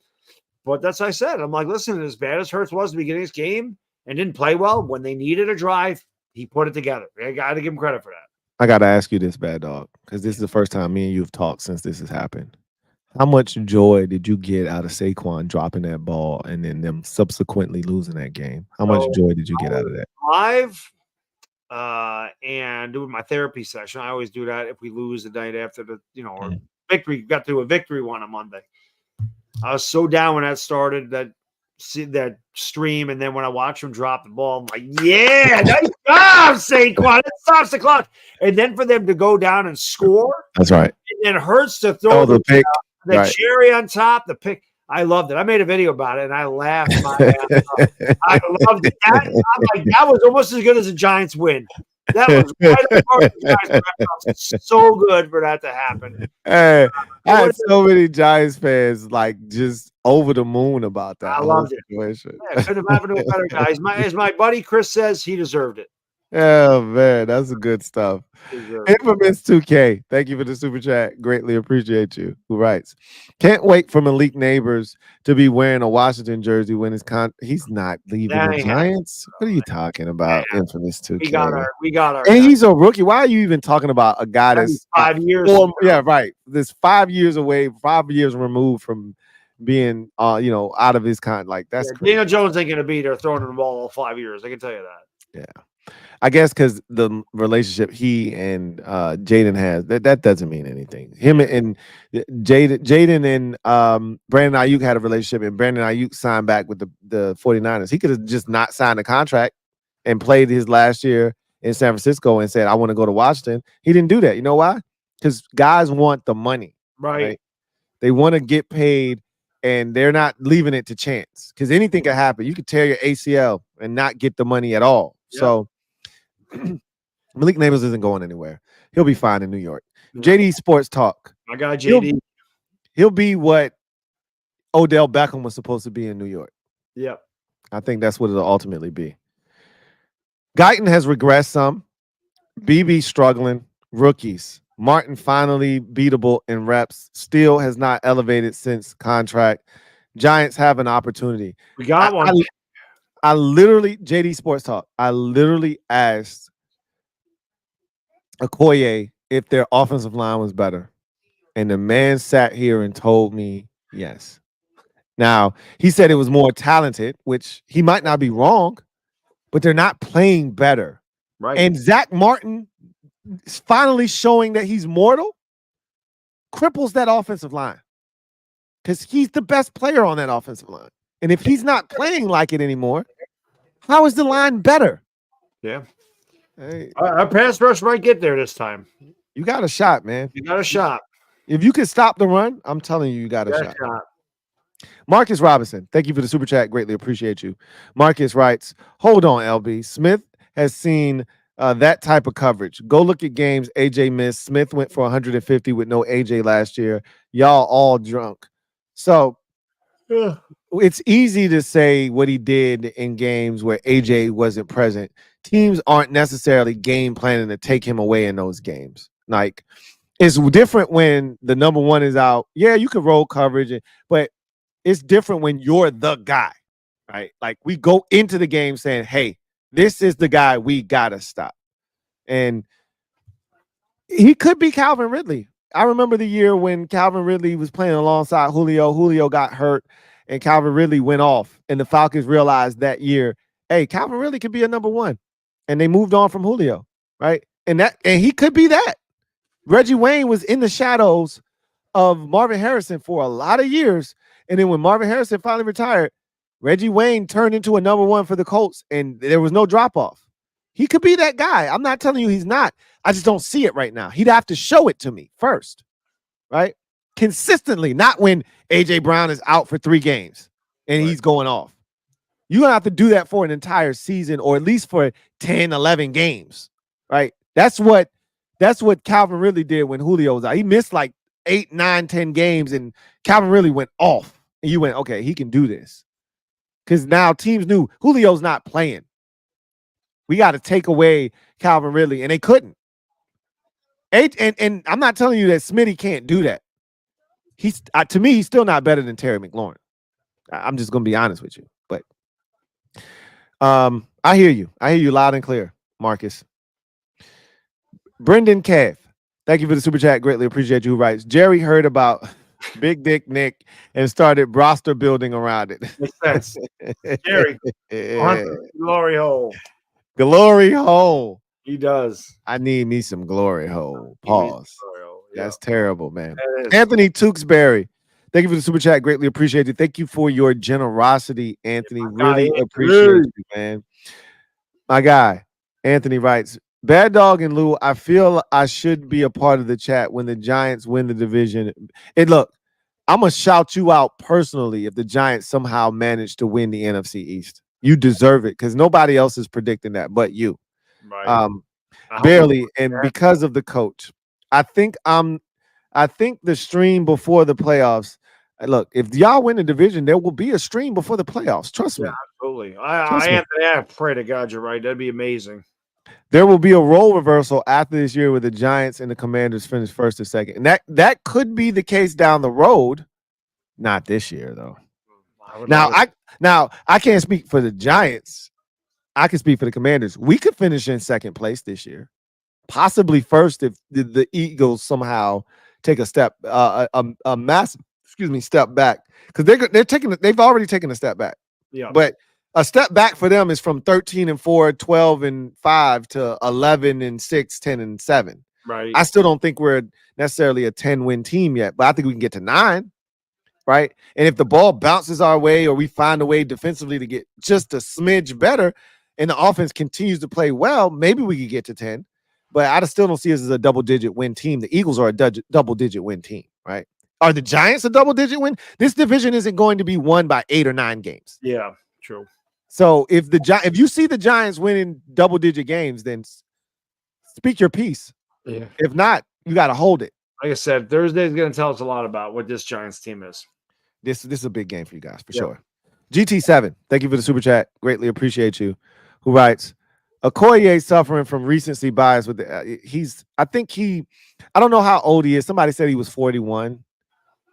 But that's what I said. I'm like, listen, as bad as Hurts was at the beginning of this game and didn't play well, when they needed a drive, he put it together. I got to give him credit for that. I got to ask you this, Bad Dog, because this is the first time me and you have talked since this has happened. How much joy did you get out of Saquon dropping that ball and then them subsequently losing that game? How much joy did you get out of that? Live and doing my therapy session. I always do that if we lose the night after the, or victory. Got to do a victory one on Monday. I was so down when that started, that stream, and then when I watch him drop the ball, I'm like, yeah, nice job, Saquon. It stops the clock. And then for them to go down and score. That's right. And then Hurts to throw the pick. The cherry on top, the pick. I loved it. I made a video about it, and I laughed my ass off. I loved it. I'm like, that was almost as good as a Giants win. That was so good for that to happen. Hey, I had so many Giants fans just over the moon about that. I loved it. Situation. Yeah, couldn't have happened to a better guy. As my buddy Chris says, he deserved it. Oh man, that's good stuff. Infamous 2K, thank you for the super chat. Greatly appreciate you. Who writes, can't wait for Malik Neighbors to be wearing a Washington jersey when he's not leaving the Giants. What are you talking about? Infamous 2K. We got our and guy. He's a rookie. Why are you even talking about a guy that's 5 years? Yeah, right. This 5 years away, 5 years removed from being out of his kind. Like that's Daniel Jones ain't gonna be there throwing the ball all 5 years. I can tell you that. Yeah. I guess because the relationship he and Jayden has, that doesn't mean anything. Him and Jayden and Brandon Ayuk had a relationship, and Brandon Ayuk signed back with the 49ers. He could have just not signed a contract and played his last year in San Francisco and said, I want to go to Washington. He didn't do that. You know why? Because guys want the money. Right. They want to get paid, and they're not leaving it to chance because anything can happen. You could tear your ACL and not get the money at all. Yep. So Malik Neighbors isn't going anywhere. He'll be fine in New York. JD Sports Talk. My guy JD. He'll be what Odell Beckham was supposed to be in New York. Yep. I think that's what it'll ultimately be. Guyton has regressed some. BB struggling. Rookies. Martin finally beatable in reps. Steele has not elevated since contract. Giants have an opportunity. We got one. I literally, JD Sports Talk, I literally asked Akoye if their offensive line was better. And the man sat here and told me yes. Now, he said it was more talented, which he might not be wrong, but they're not playing better. Right. And Zach Martin is finally showing that he's mortal, cripples that offensive line because he's the best player on that offensive line. And if he's not playing like it anymore, how is the line better? Yeah. Hey, our pass rush might get there this time. You got a shot, man. You got a shot. If you can stop the run, I'm telling you, you got a shot. Marcus Robinson, thank you for the super chat. Greatly appreciate you. Marcus writes, hold on, LB. Smith has seen that type of coverage. Go look at games AJ missed. Smith went for 150 with no AJ last year. Y'all all drunk. So it's easy to say what he did in games where AJ wasn't present. Teams aren't necessarily game planning to take him away in those games. Like, it's different when the number one is out. Yeah, you can roll coverage, but it's different when you're the guy, right? Like, we go into the game saying, hey, this is the guy we got to stop. And he could be Calvin Ridley. I remember the year when Calvin Ridley was playing alongside Julio. Julio got hurt, and Calvin Ridley went off. And the Falcons realized that year, hey, Calvin Ridley could be a number one. And they moved on from Julio, right? And he could be that. Reggie Wayne was in the shadows of Marvin Harrison for a lot of years. And then when Marvin Harrison finally retired, Reggie Wayne turned into a number one for the Colts, and there was no drop-off. He could be that guy. I'm not telling you he's not. I just don't see it right now. He'd have to show it to me first, right? Consistently, not when A.J. Brown is out for 3 games and he's going off. You're going to have to do that for an entire season, or at least for 10, 11 games, right? That's what Calvin Ridley did when Julio was out. He missed like 8, 9, 10 games, and Calvin Ridley went off. And you went, okay, he can do this. Because now teams knew Julio's not playing. We got to take away Calvin Ridley, and they couldn't. And I'm not telling you that Smitty can't do that. He's to me, he's still not better than Terry McLaurin. I'm just going to be honest with you. But I hear you. I hear you loud and clear, Marcus. Brendan Cav, thank you for the super chat. Greatly appreciate you. Who writes, Jerry heard about Big Dick Nick and started roster building around it. Makes sense. Jerry, glory hole. Glory hole. He does. I need me some glory hole. Pause. Glory hole. That's terrible, man. Anthony Tewksbury, thank you for the super chat. Greatly appreciate it. Thank you for your generosity, Anthony. Really appreciate you, man. My guy, Anthony writes, Bad Dog and Lou, I feel I should be a part of the chat when the Giants win the division. And look, I'm going to shout you out personally if the Giants somehow manage to win the NFC East. You deserve it because nobody else is predicting that but you. Right. Barely, and because of the coach. I think the stream before the playoffs, Look, if y'all win the division, there will be a stream before the playoffs. Trust me. Absolutely. I pray to God you're right. That'd be amazing. There will be a role reversal after this year where the Giants and the Commanders finish first or second. And that could be the case down the road. Not this year, though. Now I can't speak for the Giants. I can speak for the Commanders. We could finish in second place this year, possibly first if the Eagles somehow take a step, a massive, step back, because they've already taken a step back. Yeah, but a step back for them is from 13-4, 12-5 to 11-6, 10-7. Right. I still don't think we're necessarily a 10-win team yet, but I think we can get to 9. Right. And if the ball bounces our way or we find a way defensively to get just a smidge better and the offense continues to play well, maybe we could get to 10. But I still don't see us as a double-digit win team. The Eagles are a double-digit win team, right? Are the Giants a double-digit win? This division isn't going to be won by 8 or 9 games. Yeah, true. So if you see the Giants winning double-digit games, then speak your piece. Yeah. If not, you got to hold it. Like I said, Thursday is going to tell us a lot about what this Giants team is. This is a big game for you guys, for sure. GT7, thank you for the super chat. Greatly appreciate you. Who writes, Akoye suffering from recency bias with I don't know how old he is. Somebody said he was 41.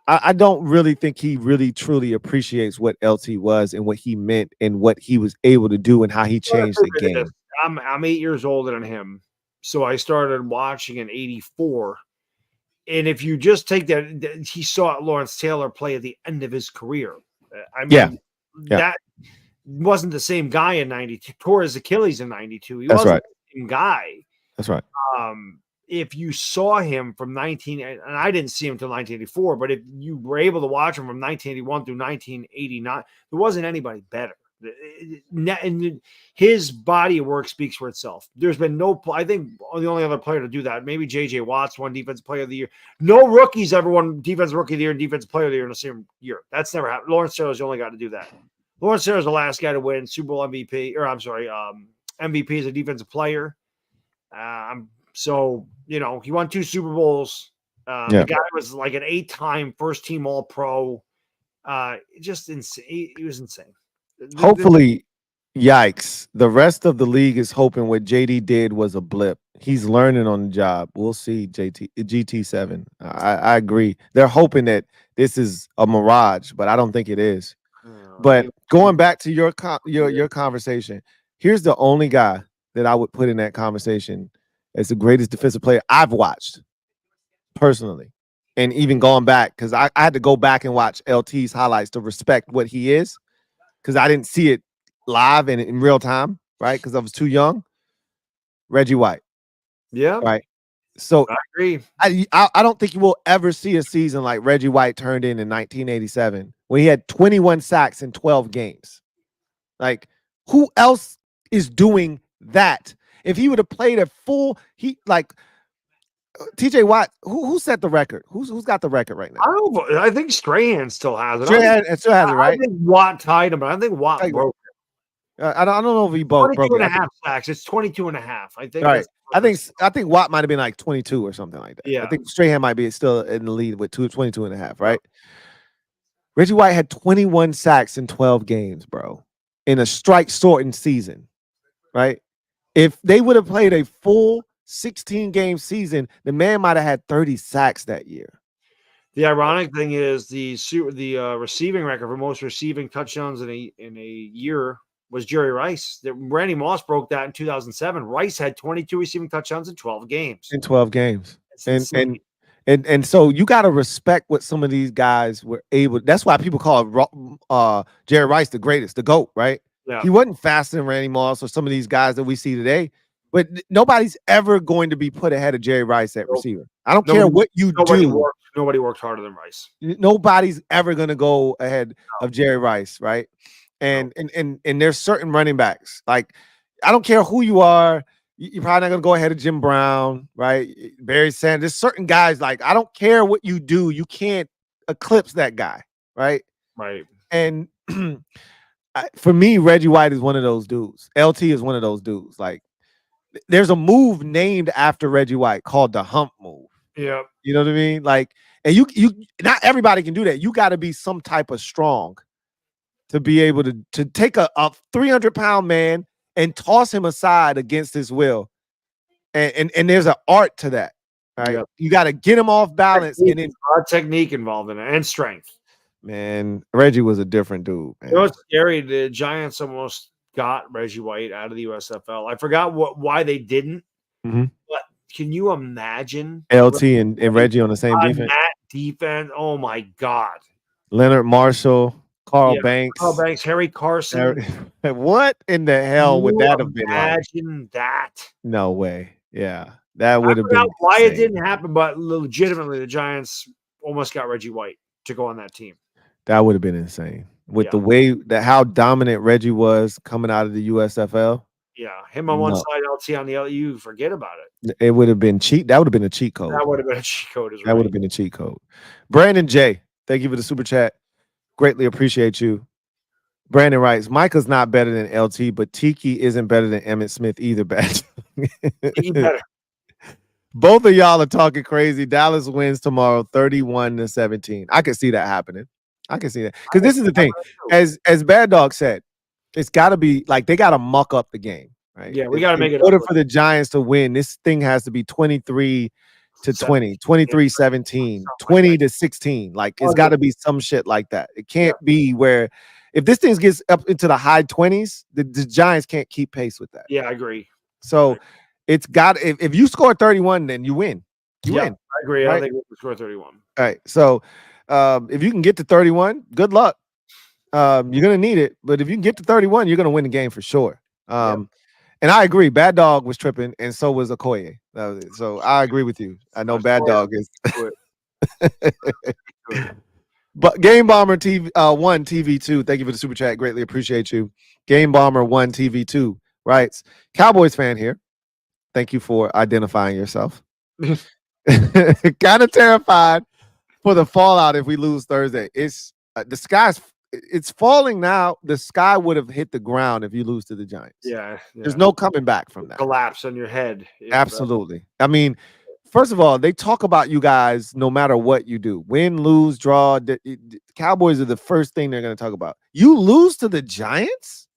I don't really think he really truly appreciates what LT was and what he meant and what he was able to do and how he changed the game. I'm 8 years older than him, so I started watching in '84. And if you just take that, he saw Lawrence Taylor play at the end of his career. I mean, that wasn't the same guy in '92. Tore his Achilles in '92. He wasn't the same guy. That's right. If you saw him from and I didn't see him until 1984, but if you were able to watch him from 1981 through 1989, there wasn't anybody better. And his body of work speaks for itself. There's been I think the only other player to do that, maybe JJ Watts won Defensive Player of the Year. No rookies ever won Defensive Rookie of the Year and Defensive Player of the Year in the same year. That's never happened. Lawrence Taylor's the only guy to do that. Lawrence Taylor's the last guy to win Super Bowl MVP, MVP as a defensive player. So, he won 2 Super Bowls. The guy was like an 8-time first team All-Pro. Just insane. He was insane. Hopefully, yikes. The rest of the league is hoping what JD did was a blip. He's learning on the job. We'll see, GT7. I agree. They're hoping that this is a mirage, but I don't think it is. But going back to your conversation, here's the only guy that I would put in that conversation as the greatest defensive player I've watched personally. And even going back, because I had to go back and watch LT's highlights to respect what he is, because I didn't see it live and in real time, right? Because I was too young. Reggie White. Yeah. Right. So I agree. I don't think you will ever see a season like Reggie White turned in 1987 when he had 21 sacks in 12 games. Like, who else is doing that? If he would have played a full, TJ Watt, who set the record? Who's got the record right now? I think Strahan still has it. Still has it, right? I think Watt tied him, but I think Watt broke it. I don't know if he broke it. 22 and a half sacks. It's 22 and a half. I think. Right. I think Watt might have been like 22 or something like that. Yeah. I think Strahan might be still in the lead with 22 and a half, right? Reggie White had 21 sacks in 12 games, bro, in a strike-shortened season, right? If they would have played a full 16-game season, the man might have had 30 sacks that year. The ironic thing is the receiving record for most receiving touchdowns in a year was Jerry Rice. Randy Moss broke that in 2007. Rice had 22 receiving touchdowns in 12 games. In 12 games. And so you got to respect what some of these guys were able. That's why people call Jerry Rice the greatest, the GOAT, right? Yeah. He wasn't faster than Randy Moss or some of these guys that we see today, but nobody's ever going to be put ahead of Jerry Rice at receiver. I don't care what you do. Nobody worked harder than Rice. Nobody's ever going to go ahead of Jerry Rice, right? And there's certain running backs. Like, I don't care who you are. You're probably not going to go ahead of Jim Brown, right? Barry Sanders. There's certain guys, like, I don't care what you do. You can't eclipse that guy, right? Right. And for me, Reggie White is one of those dudes. LT is one of those dudes. Like, there's a move named after Reggie White called the hump move. Yeah. You know what I mean? Like, And you not everybody can do that. You got to be some type of strong to be able to take a 300-pound man and toss him aside against his will. And there's an art to that. Right? Yep. You got to get him off balance, and then technique involved in it and strength. Man, Reggie was a different dude. Man. You know what's scary? The Giants almost got Reggie White out of the USFL. I forgot why they didn't. Mm-hmm. But can you imagine LT and Reggie on the same defense? That defense. Oh my God. Leonard Marshall, Carl Banks, Harry Carson. What in the hell would that have been like? Imagine that. No way. Yeah. That would have been why it didn't happen, but legitimately the Giants almost got Reggie White to go on that team. That would have been insane. With the way how dominant Reggie was coming out of the USFL. Yeah, him on one side, LT on the other. You forget about it. It would have been cheat. That would have been a cheat code. That would have been a cheat code. That would have been a cheat code. Brandon J, thank you for the super chat. Greatly appreciate you. Brandon writes, Micah's not better than LT, but Tiki isn't better than Emmitt Smith either. He better. Both of y'all are talking crazy. Dallas wins tomorrow, 31-17. I can see that happening. I can see that. Because this is the thing. As Bad Dog said, it's got to be like they got to muck up the game, right? Yeah, we got to make it. In order for the Giants to win, this thing has to be 23-20, 23-17, 20-16. Like it's got to be some shit like that. It can't be where if this thing gets up into the high 20s, the Giants can't keep pace with that. Yeah, I agree. So it's got if you score 31, then you win. You win. I agree. Right? I think we'll score 31. All right. So if you can get to 31, good luck. You're gonna need it, but if you can get to 31, you're gonna win the game for sure. And I agree. Bad Dog was tripping, and so was Akoye. So I agree with you. I know Bad Dog is. But Game Bomber TV 1 TV2. Thank you for the super chat. Greatly appreciate you. Game Bomber 1 TV2 writes, Cowboys fan here. Thank you for identifying yourself. Kind of terrified for the fallout if we lose Thursday. It's the sky's. It's falling now. The sky would have hit the ground if you lose to the Giants. Yeah. There's no coming back from that. Collapse on your head. Absolutely. I mean, first of all, they talk about you guys no matter what you do. Win, lose, draw. The Cowboys are the first thing they're going to talk about. You lose to the Giants?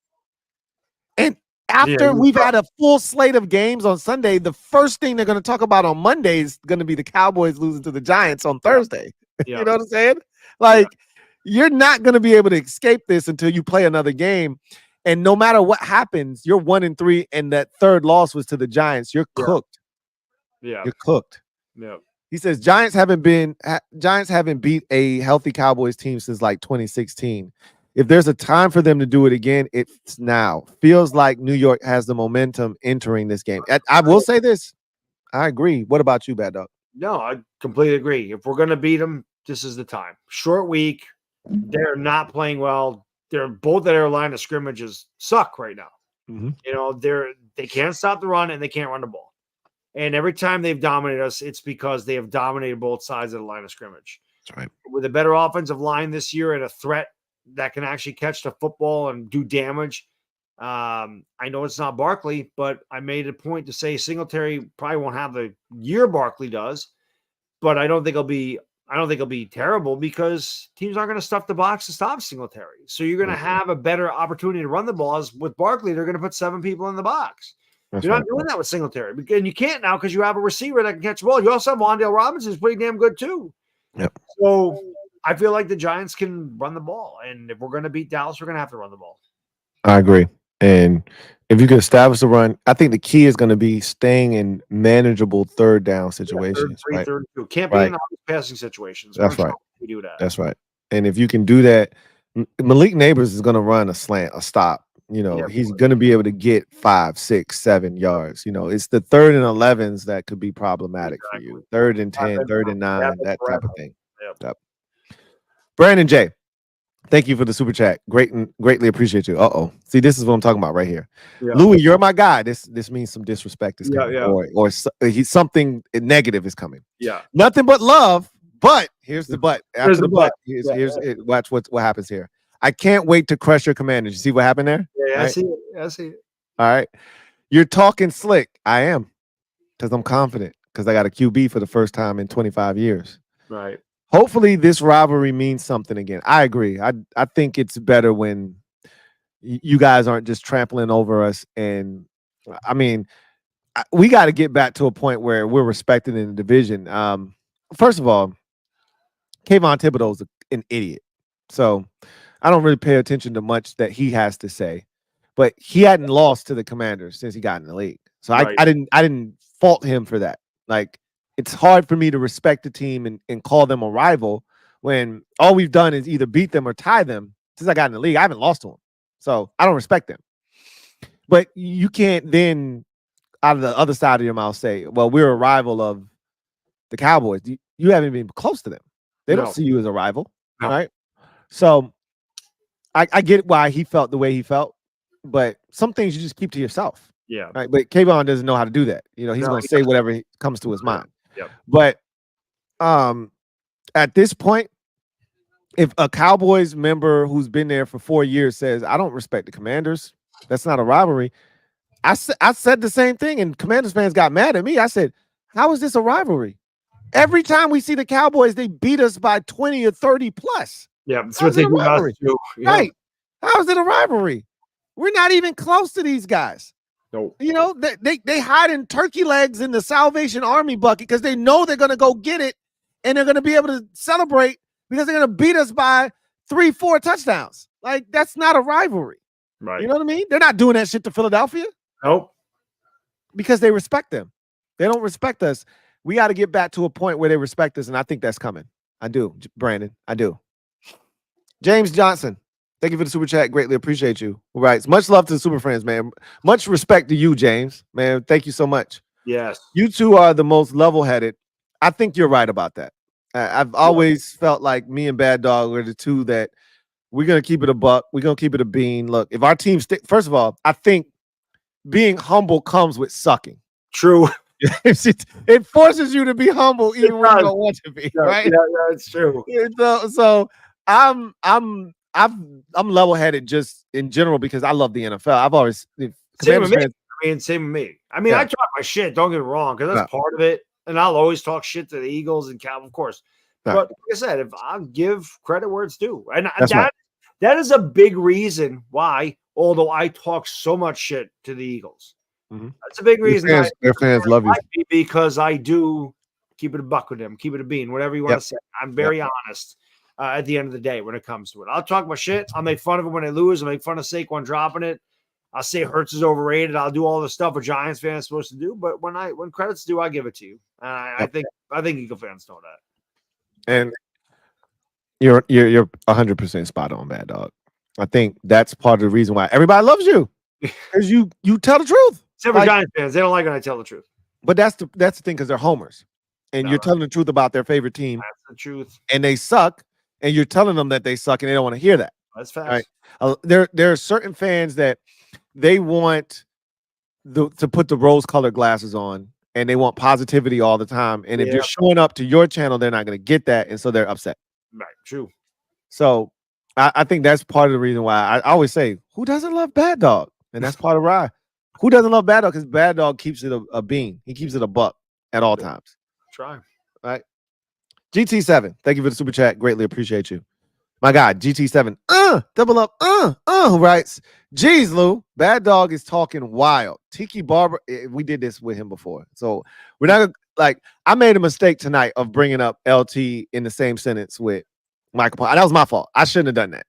And after we've had a full slate of games on Sunday, the first thing they're going to talk about on Monday is going to be the Cowboys losing to the Giants on Thursday. You know what I'm saying? Like, you're not going to be able to escape this until you play another game. And no matter what happens, you're 1-3, and that third loss was to the Giants. You're cooked. Yeah. You're cooked. Yeah. He says Giants haven't beat a healthy Cowboys team since like 2016. If there's a time for them to do it again, it's now. Feels like New York has the momentum entering this game. I will say this. I agree. What about you, Bad Dog? No, I completely agree. If we're going to beat them, this is the time. Short week. They're not playing well. They're both at their line of scrimmages suck right now. Mm-hmm. You know, they can't stop the run and they can't run the ball. And every time they've dominated us, it's because they have dominated both sides of the line of scrimmage. That's right. With a better offensive line this year and a threat that can actually catch the football and do damage. I know it's not Barkley, but I made a point to say Singletary probably won't have the year Barkley does, but I don't think it'll be terrible because teams aren't going to stuff the box to stop Singletary. So you're going to have a better opportunity to run the balls. With Barkley, they're going to put 7 people in the box. You're not doing that with Singletary. And you can't now because you have a receiver that can catch the ball. You also have Wan'Dale Robinson who's pretty damn good too. Yep. So I feel like the Giants can run the ball. And if we're going to beat Dallas, we're going to have to run the ball. I agree. And if you can establish the run, I think the key is going to be staying in manageable third down situations. Third, right? Third, can't be in obvious passing situations. That's right. We do that. That's right. And if you can do that, Malik Neighbors is going to run a slant, a stop. You know, he's going to be able to get 5, 6, 7 yards. You know, it's the 3rd and 11s that could be problematic for you. 3rd and 10, 3rd and 9, that type of thing. Yep. Brandon J, thank you for the super chat. Greatly appreciate you. See, this is what I'm talking about right here. Yeah. Louis, you're my guy. This means some disrespect is coming, or he's something negative is coming. Yeah, nothing but love. But here's the but. After the but, here's it. Watch what happens here. I can't wait to crush your commanders. You see what happened there? Yeah, right? I see it. All right, you're talking slick. I am, because I'm confident because I got a QB for the first time in 25 years. Right. Hopefully this rivalry means something again. I agree. I think it's better when you guys aren't just trampling over us. And I mean, we got to get back to a point where we're respected in the division. First of all, Kayvon Thibodeau's an idiot. So I don't really pay attention to much that he has to say. But he hadn't lost to the Commanders since he got in the league. So I didn't fault him for that. Like, it's hard for me to respect the team and call them a rival when all we've done is either beat them or tie them. Since I got in the league, I haven't lost to them. So I don't respect them. But you can't then, out of the other side of your mouth, say, well, we're a rival of the Cowboys. You haven't been close to them. They don't see you as a rival, right? So I get why he felt the way he felt, but some things you just keep to yourself. Yeah. Right. But Kayvon doesn't know how to do that. You know, he's going to say whatever comes to his mind. Yeah. But at this point, if a Cowboys member who's been there for 4 years says, I don't respect the Commanders, that's not a rivalry. I said the same thing, and Commanders fans got mad at me. I said, how is this a rivalry? Every time we see the Cowboys, they beat us by 20 or 30 plus. Yeah, that's what they do. Yeah. Right. How is it a rivalry? We're not even close to these guys. No. You know, they hide in turkey legs in the Salvation Army bucket because they know they're going to go get it, and they're going to be able to celebrate because they're going to beat us by 3-4 touchdowns. Like, that's not a rivalry. Right. You know what I mean? They're not doing that shit to Philadelphia. Nope. Because they respect them. They don't respect us. We got to get back to a point where they respect us, and I think that's coming. I do, Brandon. I do. James Johnson, thank you for the super chat. Greatly appreciate you. All right. Much love to the Super Friends, man. Much respect to you, James. Man, thank you so much. Yes. You two are the most level-headed. I think you're right about that. I've always felt like me and Bad Dog are the two that we're going to keep it a buck. We're going to keep it a bean. Look, if our team first of all, I think being humble comes with sucking. True. It forces you to be humble even when you don't want to be, right? Yeah, it's true. So I'm level-headed just in general because I love the NFL. I've always same with me. I mean, I talk my shit. Don't get me wrong, because that's part of it, and I'll always talk shit to the Eagles and Cowboys, of course. But like I said, if I give credit where it's due, and that is a big reason why, although I talk so much shit to the Eagles, that's a big reason. Their fans love you because I do keep it a buck with them, keep it a bean, whatever you want to say. I'm very honest at the end of the day when it comes to it. I'll talk my shit. I'll make fun of them when they lose. I'll make fun of Saquon dropping it. I'll say Hurts is overrated. I'll do all the stuff a Giants fan is supposed to do. But when credit's due, I give it to you. I think Eagle fans know that. And you're 100% spot on, Bad Dog. I think that's part of the reason why everybody loves you because you tell the truth. Except for Giants fans, they don't like when I tell the truth. But that's the thing because they're homers, and you're telling the truth about their favorite team. That's the truth. And they suck, and you're telling them that they suck, and they don't want to hear that. That's facts. Right? There are certain fans that they want to put the rose-colored glasses on, and they want positivity all the time. And if you're showing up to your channel, they're not going to get that, and so they're upset. Right. True. So I think that's part of the reason why I always say, who doesn't love Bad Dog? And that's part of why. Who doesn't love Bad Dog? Because Bad Dog keeps it a bean. He keeps it a buck at all times. Try. All right. GT7, thank you for the super chat. Greatly appreciate you. My God, GT7, double up, who writes, geez, Lou, Bad Dog is talking wild. Tiki Barber, we did this with him before. So we're not like, I made a mistake tonight of bringing up LT in the same sentence with Micah Parsons. That was my fault. I shouldn't have done that.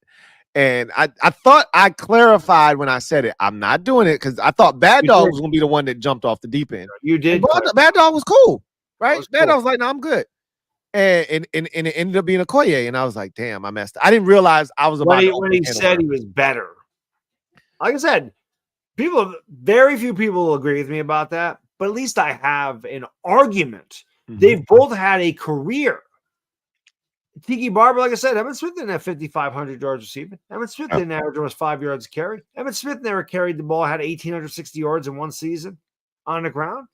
And I thought I clarified when I said it. I'm not doing it because I thought Bad Dog was going to be the one that jumped off the deep end. You did. Bad Dog was cool, right? Bad Dog was like, no, I'm good. And it ended up being Akoye. And I was like, damn, I messed up. I didn't realize I was about when he said he was better. Like I said, very few people will agree with me about that, but at least I have an argument. They've both had a career. Tiki Barber, like I said, Emmitt Smith didn't have 5,500 yards receiving. Emmitt Smith didn't average almost 5 yards a carry. Emmitt Smith never carried the ball, had 1,860 yards in one season on the ground.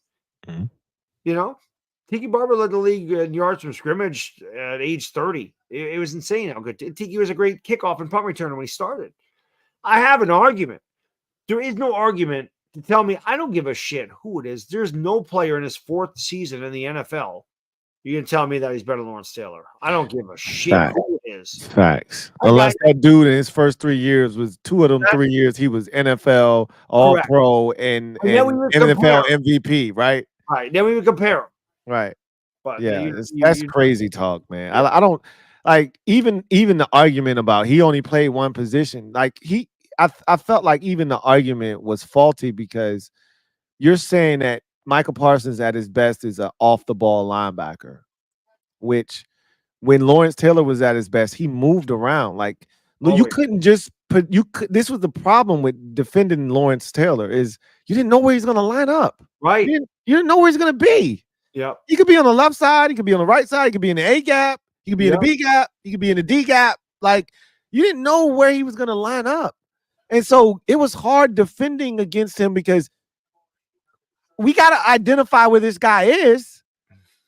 You know, Tiki Barber led the league in yards from scrimmage at age 30. It was insane how good. Tiki was a great kickoff and punt returner when he started. I have an argument. There is no argument to tell me I don't give a shit who it is. There's no player in his fourth season in the NFL You can tell me that he's better than Lawrence Taylor. I don't give a shit Facts. who it is. Facts. Unless that dude in his first 3 years was 2 of them 3 years he was NFL All-Pro and NFL MVP, right? Right. Then we would compare him. Right. But yeah, that's crazy talk, man. Yeah. I don't like even the argument about he only played one position. Like I felt like even the argument was faulty because you're saying that Micah Parsons at his best is an off-the-ball linebacker, which when Lawrence Taylor was at his best, he moved around. Like you couldn't just put this was the problem with defending Lawrence Taylor is you didn't know where he's going to line up. Right. You didn't know where he's going to be. Yeah. He could be on the left side, he could be on the right side, he could be in the A gap, he could be in the B gap, he could be in the D gap. Like you didn't know where he was going to line up. And so it was hard defending against him because we got to identify where this guy is,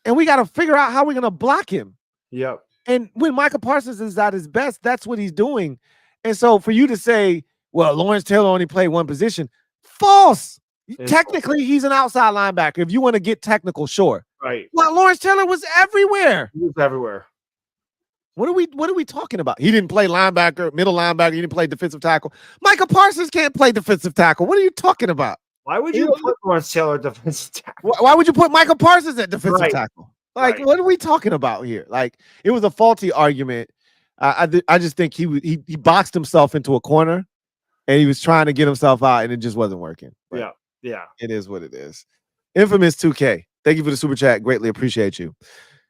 and we got to figure out how we're going to block him. Yep. And when Micah Parsons is at his best, that's what he's doing. And so for you to say, well, Lawrence Taylor only played one position, false. Technically, he's an outside linebacker. If you want to get technical, sure. Right. Well, Lawrence Taylor was everywhere. He was everywhere. What are we talking about? He didn't play linebacker, middle linebacker. He didn't play defensive tackle. Micah Parsons can't play defensive tackle. What are you talking about? Why would you put Lawrence Taylor at defensive tackle? Why would you put Micah Parsons at defensive tackle? Like, what are we talking about here? Like, it was a faulty argument. I just think he boxed himself into a corner, and he was trying to get himself out, and it just wasn't working. But yeah. It is what it is. Infamous 2K, thank you for the super chat. Greatly appreciate you.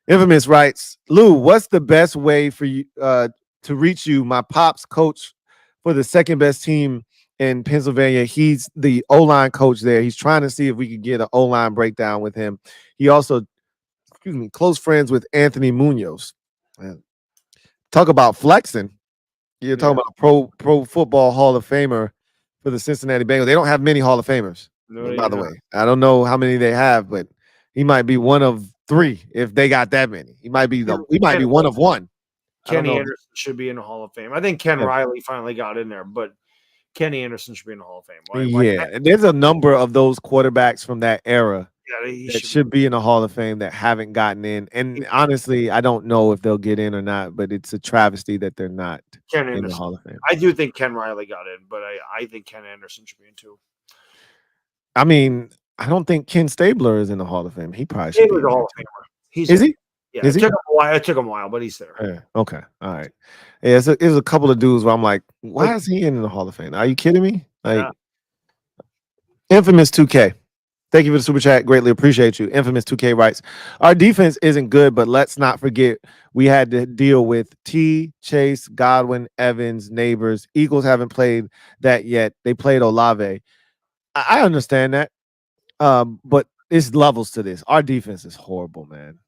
Infamous writes, Lou, what's the best way for you to reach you? My pops coach for the second best team in Pennsylvania. He's the O-line coach there. He's trying to see if we could get an O-line breakdown with him. He also, close friends with Anthony Munoz. Man, talk about flexing. You're talking about a pro football Hall of Famer for the Cincinnati Bengals. They don't have many Hall of Famers, by the way. I don't know how many they have, but he might be one of 3 if they got that many. He might be one of 1. Kenny Anderson should be in the Hall of Fame. I think Ken Riley finally got in there, but Kenny Anderson should be in the Hall of Fame. Right? And there's a number of those quarterbacks from that era that should be in the Hall of Fame that haven't gotten in. And honestly, I don't know if they'll get in or not, but it's a travesty that they're not in the Hall of Fame. I do think Ken Riley got in, but I think Ken Anderson should be in too. I mean, I don't think Ken Stabler is in the Hall of Fame. He probably should be in the Hall of Famer. Is he? Yeah, it took him a while, but he's there. Yeah, okay. All right. Yeah, it's a couple of dudes where I'm like, why is he in the Hall of Fame? Are you kidding me? Like, Infamous 2K. Thank you for the super chat. Greatly appreciate you. Infamous 2K writes, our defense isn't good, but let's not forget we had to deal with T, Chase, Godwin, Evans, Neighbors. Eagles haven't played that yet. They played Olave. I understand that. But it's levels to this. Our defense is horrible, man.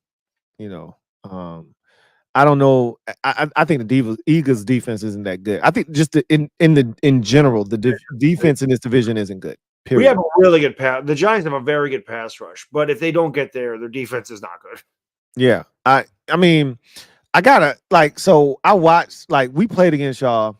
I don't know. I think the Eagles defense isn't that good. I think just in general, the defense in this division isn't good. Period. We have a really good pass. The Giants have a very good pass rush, but if they don't get there, their defense is not good. Yeah. I mean, I gotta so I watched, we played against y'all,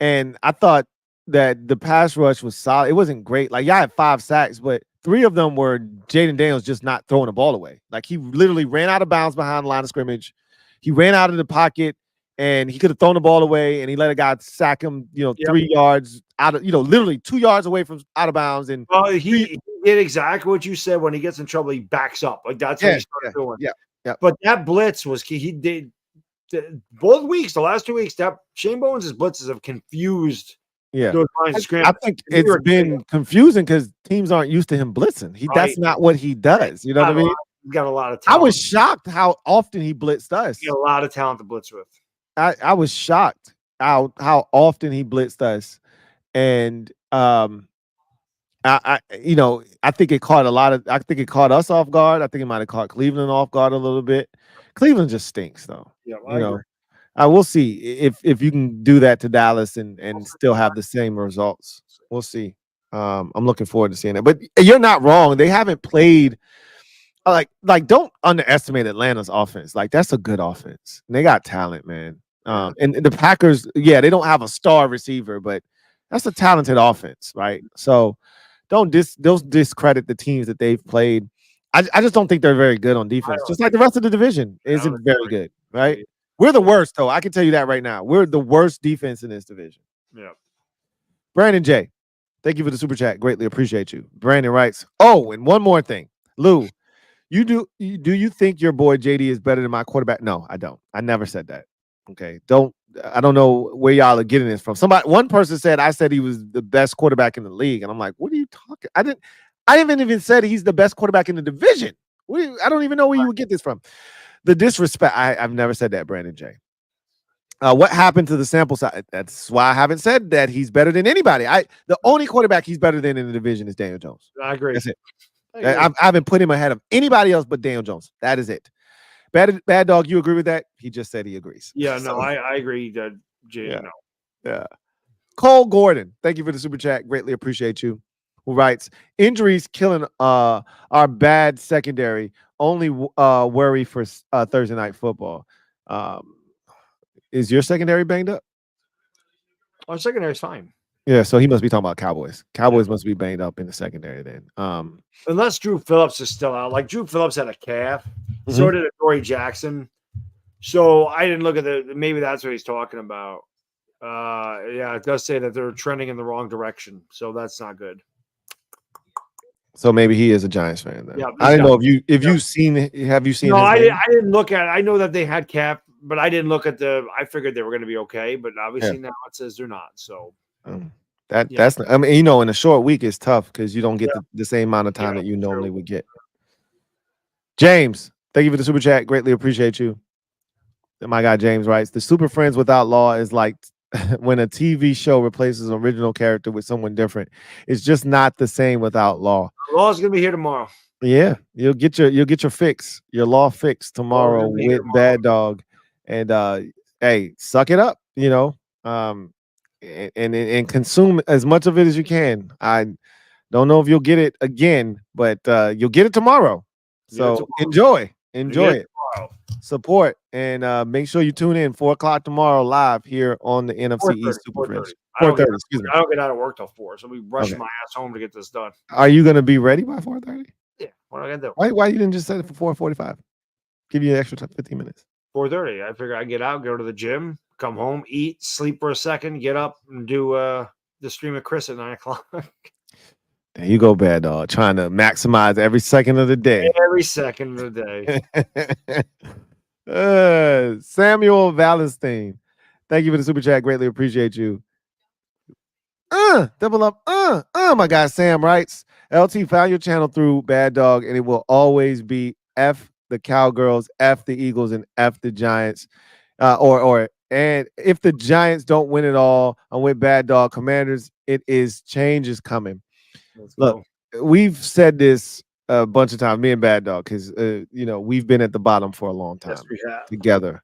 and I thought that the pass rush was solid. It wasn't great. Y'all had 5 sacks, but 3 of them were Jayden Daniels just not throwing the ball away. He literally ran out of bounds behind the line of scrimmage. He ran out of the pocket, and he could have thrown the ball away, and he let a guy sack him, 3 yards out of, literally 2 yards away from out of bounds. And he did exactly what you said. When he gets in trouble, he backs up. That's what he started doing. Yeah. But that blitz was key. He did both weeks, the last 2 weeks, that Shane Bowen's blitzes have confused. Those lines of scrimmage. I think it's been confusing because teams aren't used to him blitzing. That's not what he does. You know what I mean? He's got a lot of talent. I was shocked how often he blitzed us. He got a lot of talent to blitz with. I was shocked how often he blitzed us. And I think it caught it caught us off guard. I think it might have caught Cleveland off guard a little bit. Cleveland just stinks though. Yeah, I agree. We'll see if you can do that to Dallas and still have the same results. We'll see. I'm looking forward to seeing it. But you're not wrong. They haven't played don't underestimate Atlanta's offense. That's a good offense. And they got talent, man. And the Packers, they don't have a star receiver, but that's a talented offense, right? So don't discredit the teams that they've played. I just don't think they're very good on defense. Just like the rest of the division isn't very good, right? We're the worst, though. I can tell you that right now. We're the worst defense in this division. Yeah. Brandon J, thank you for the super chat. Greatly appreciate you. Brandon writes, oh, and one more thing. Lou, do you think your boy JD is better than my quarterback? No, I don't. I never said that. Okay. I don't know where y'all are getting this from. One person said I said he was the best quarterback in the league. And I'm like, what are you talking? I haven't even said he's the best quarterback in the division. I don't even know where you would get this from. The disrespect. I've never said that, Brandon J. What happened to the sample size? That's why I haven't said that he's better than anybody. The only quarterback he's better than in the division is Daniel Jones. I agree. That's it. I haven't put him ahead of anybody else but Daniel Jones. That is it. Bad Dog, you agree with that? He just said he agrees. Yeah, no, I agree. Jay, yeah. No. Yeah. Cole Gordon, thank you for the super chat. Greatly appreciate you. Who writes, injuries killing our bad secondary. Only worry for Thursday night football. Is your secondary banged up? Our secondary's fine. Yeah, so he must be talking about Cowboys. Cowboys must be banged up in the secondary then. Unless Drew Phillips is still out. Like Drew Phillips had a calf. Mm-hmm. So did Corey Jackson. So I didn't look at maybe that's what he's talking about. Yeah, it does say that they're trending in the wrong direction. So that's not good. So maybe he is a Giants fan then. Yeah, I didn't know if you've seen. Have you seen? No, I didn't look at it. I know that they had cap, but I didn't look at I figured they were going to be okay, but obviously now it says they're not. So that's. I mean, in a short week it's tough because you don't get the same amount of time that you normally would get. James, thank you for the super chat. Greatly appreciate you. And my guy James writes, the Super Friends Without Law is like when a TV show replaces an original character with someone different. It's just not the same without Law. Law's gonna be here tomorrow. Yeah, you'll get your fix, your Law fix tomorrow with Bad Dog. And hey, suck it up, and consume as much of it as you can. I don't know if you'll get it again, but you'll get it tomorrow. So enjoy it. Support and make sure you tune in 4:00 tomorrow live here on the NFC EAST Super Friends. 4:30. Excuse me. I don't get out of work till 4, so we rushing my ass home to get this done. Are you gonna be ready by 4:30? Yeah. What am I gonna do? Why you didn't just set it for 4:45? Give you an extra 15 minutes. 4:30. I figure I get out, go to the gym, come home, eat, sleep for a second, get up, and do the stream of Chris at 9:00. There you go, Bad Dog. Trying to maximize every second of the day. Every second of the day. Samuel Valenstein. Thank you for the super chat. Greatly appreciate you. Double up. My guy Sam writes, LT found your channel through Bad Dog, and it will always be F the Cowgirls, F the Eagles, and F the Giants. And if the Giants don't win it all, I'm with Bad Dog. Commanders, change is coming. Look, we've said this a bunch of times, me and Bad Dog, because we've been at the bottom for a long time together.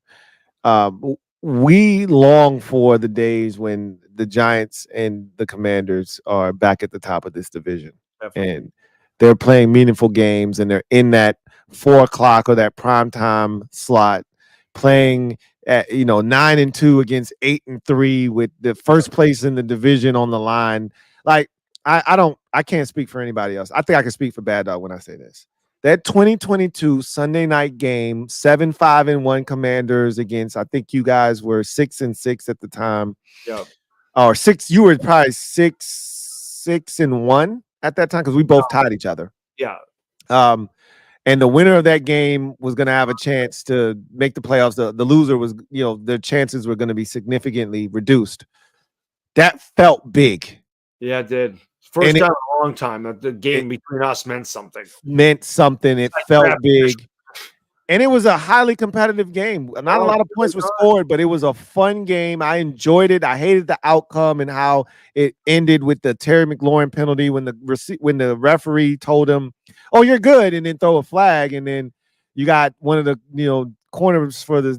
We long for the days when the Giants and the Commanders are back at the top of this division. Definitely. And they're playing meaningful games, and they're in that 4:00 or that primetime slot, playing at 9-2 against 8-3 with the first place in the division on the line. Like, I can't speak for anybody else. I think I can speak for Bad Dog when I say this. That 2022 Sunday night game, 7-5-1 Commanders against, I think you guys were 6-6 at the time. Yeah. Or 6, you were probably 6-1 at that time because we both tied each other. Yeah. And the winner of that game was going to have a chance to make the playoffs. The loser was, their chances were going to be significantly reduced. That felt big. Yeah, it did. First time in a long time that the game between us meant something. It felt big. And it was a highly competitive game. Not a lot of points were scored, but it was a fun game. I enjoyed it. I hated the outcome and how it ended with the Terry McLaurin penalty when the referee told him, "Oh, you're good," and then throw a flag, and then you got one of the corners for the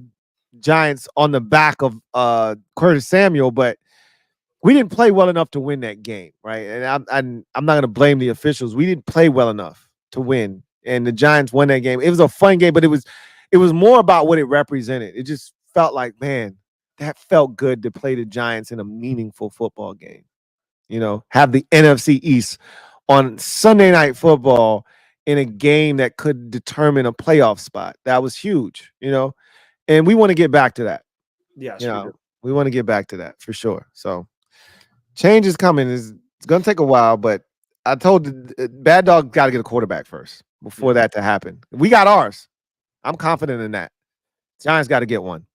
Giants on the back of Curtis Samuel, but we didn't play well enough to win that game, right? And I'm not going to blame the officials. We didn't play well enough to win, and the Giants won that game. It was a fun game, but it was more about what it represented. It just felt like, man, that felt good to play the Giants in a meaningful football game. Have the NFC East on Sunday Night Football in a game that could determine a playoff spot. That was huge, and we want to get back to that. Yes, we want to get back to that for sure. So change is coming. It's going to take a while, but I told Bad Dog got to get a quarterback first before that to happen. We got ours. I'm confident in that. Giants got to get one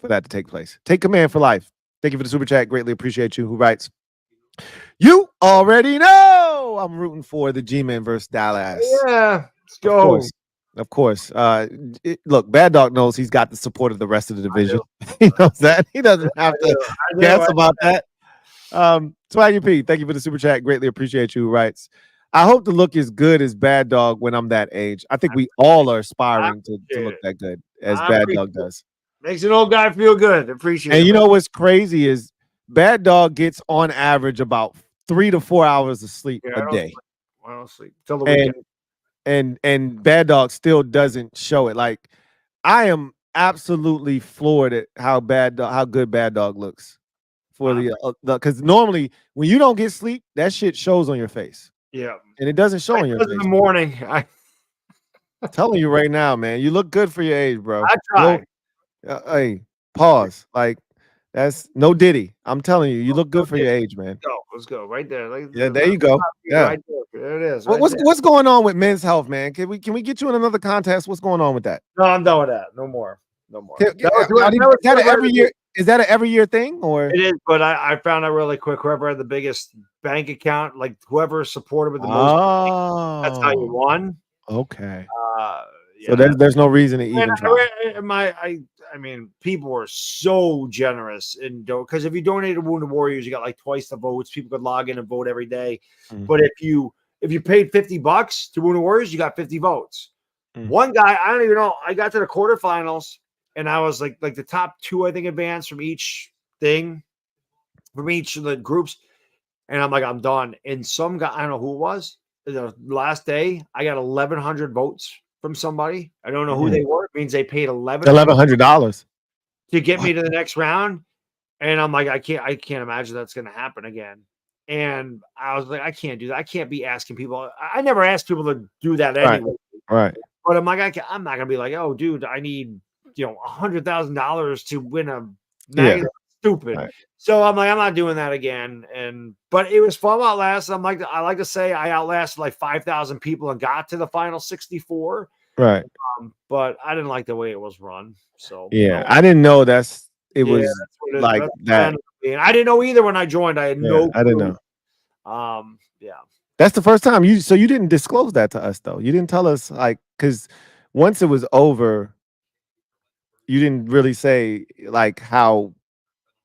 for that to take place. Take command for life. Thank you for the super chat. Greatly appreciate you. Who writes? You already know I'm rooting for the G-Men versus Dallas. Yeah, let's go. Of course. Look, Bad Dog knows he's got the support of the rest of the division. He knows that. He doesn't have to guess about that. Swaggy P, thank you for the super chat. Greatly appreciate you. Who writes? I hope to look as good as Bad Dog when I'm that age. I think we all are aspiring to look that good as Bad Dog does. Makes an old guy feel good. Appreciate it. And you know what's crazy is Bad Dog gets on average about 3 to 4 hours of sleep a day. I don't sleep till the weekend. And Bad Dog still doesn't show it. Like, I am absolutely floored at how good Bad Dog looks for because normally when you don't get sleep, that shit shows on your face. Yeah, and it doesn't show on your face in the morning. I'm telling you right now, man, you look good for your age, bro. I try. Hey, pause. Like, that's no Diddy. I'm telling you, you look good for your age, man. Let's go right there. There you go. Yeah, right there it is. What's going on with men's health, man? Can we get you in another contest? What's going on with that? No, I'm done with that. No more. Every year? Is that an every year thing, or it is? But I found out really quick. Whoever had the biggest bank account, like whoever supported with the most, that's how you won. Okay. So there's no reason to even try. I mean, people were so generous because if you donated to Wounded Warriors, you got like twice the votes. People could log in and vote every day. Mm-hmm. But if you paid $50 to Wounded Warriors, you got 50 votes. Mm-hmm. One guy, I don't even know. I got to the quarterfinals, and I was like the top 2, I think, advanced from each thing, from each of the groups. And I'm like, I'm done. And some guy, I don't know who it was. The last day, I got 1,100 votes from somebody. I don't know who they were. It means they paid $1,100 to get me to the next round. And I'm like, I can't imagine that's going to happen again. And I was like, I can't do that. I can't be asking people. I never asked people to do that anyway. Right. But I'm like, I'm not going to be like, oh, dude, I need, $100,000 to win a magazine. Stupid. Right. So I'm like, I'm not doing that again. But it was fun outlast. I like to say I outlasted like 5,000 people and got to the final 64. Right. But I didn't like the way it was run. So I didn't know was like that. I didn't know either when I joined. I had no clue. I didn't know. That's the first time you didn't disclose that to us though. You didn't tell us, like, because once it was over, you didn't really say like how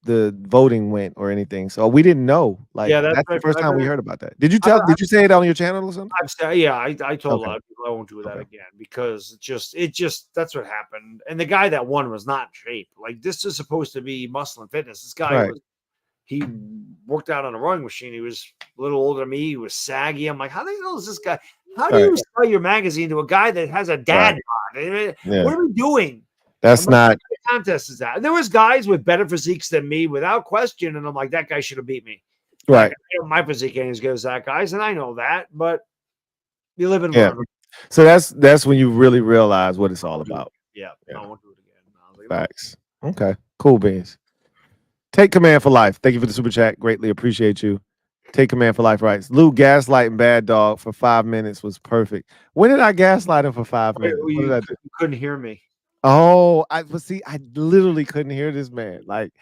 the voting went or anything, so we didn't know. Like, that's the first time we heard about that. Did you say it on your channel or something? I told a lot of people I won't do that again because it just that's what happened. And the guy that won was not in shape. Like, this is supposed to be muscle and fitness. This guy he worked out on a rowing machine. He was a little older than me. He was saggy. I'm like, how the hell is this guy? How do you sell your magazine to a guy that has a dad bod? What are we doing? That's not the contest is that. And there was guys with better physiques than me without question. And I'm like, that guy should have beat me. Right. Like, my physique ain't as good as that guy's. And I know that, but you live and learn. So that's when you really realize what it's all about. Yeah. I won't do it again. Facts. Okay. Cool beans. Take command for life. Thank you for the super chat. Greatly appreciate you. Take command for life, right? Lou gaslighting Bad Dog for 5 minutes was perfect. When did I gaslight him for 5 minutes? You couldn't hear me. Oh, I literally couldn't hear this man. Like,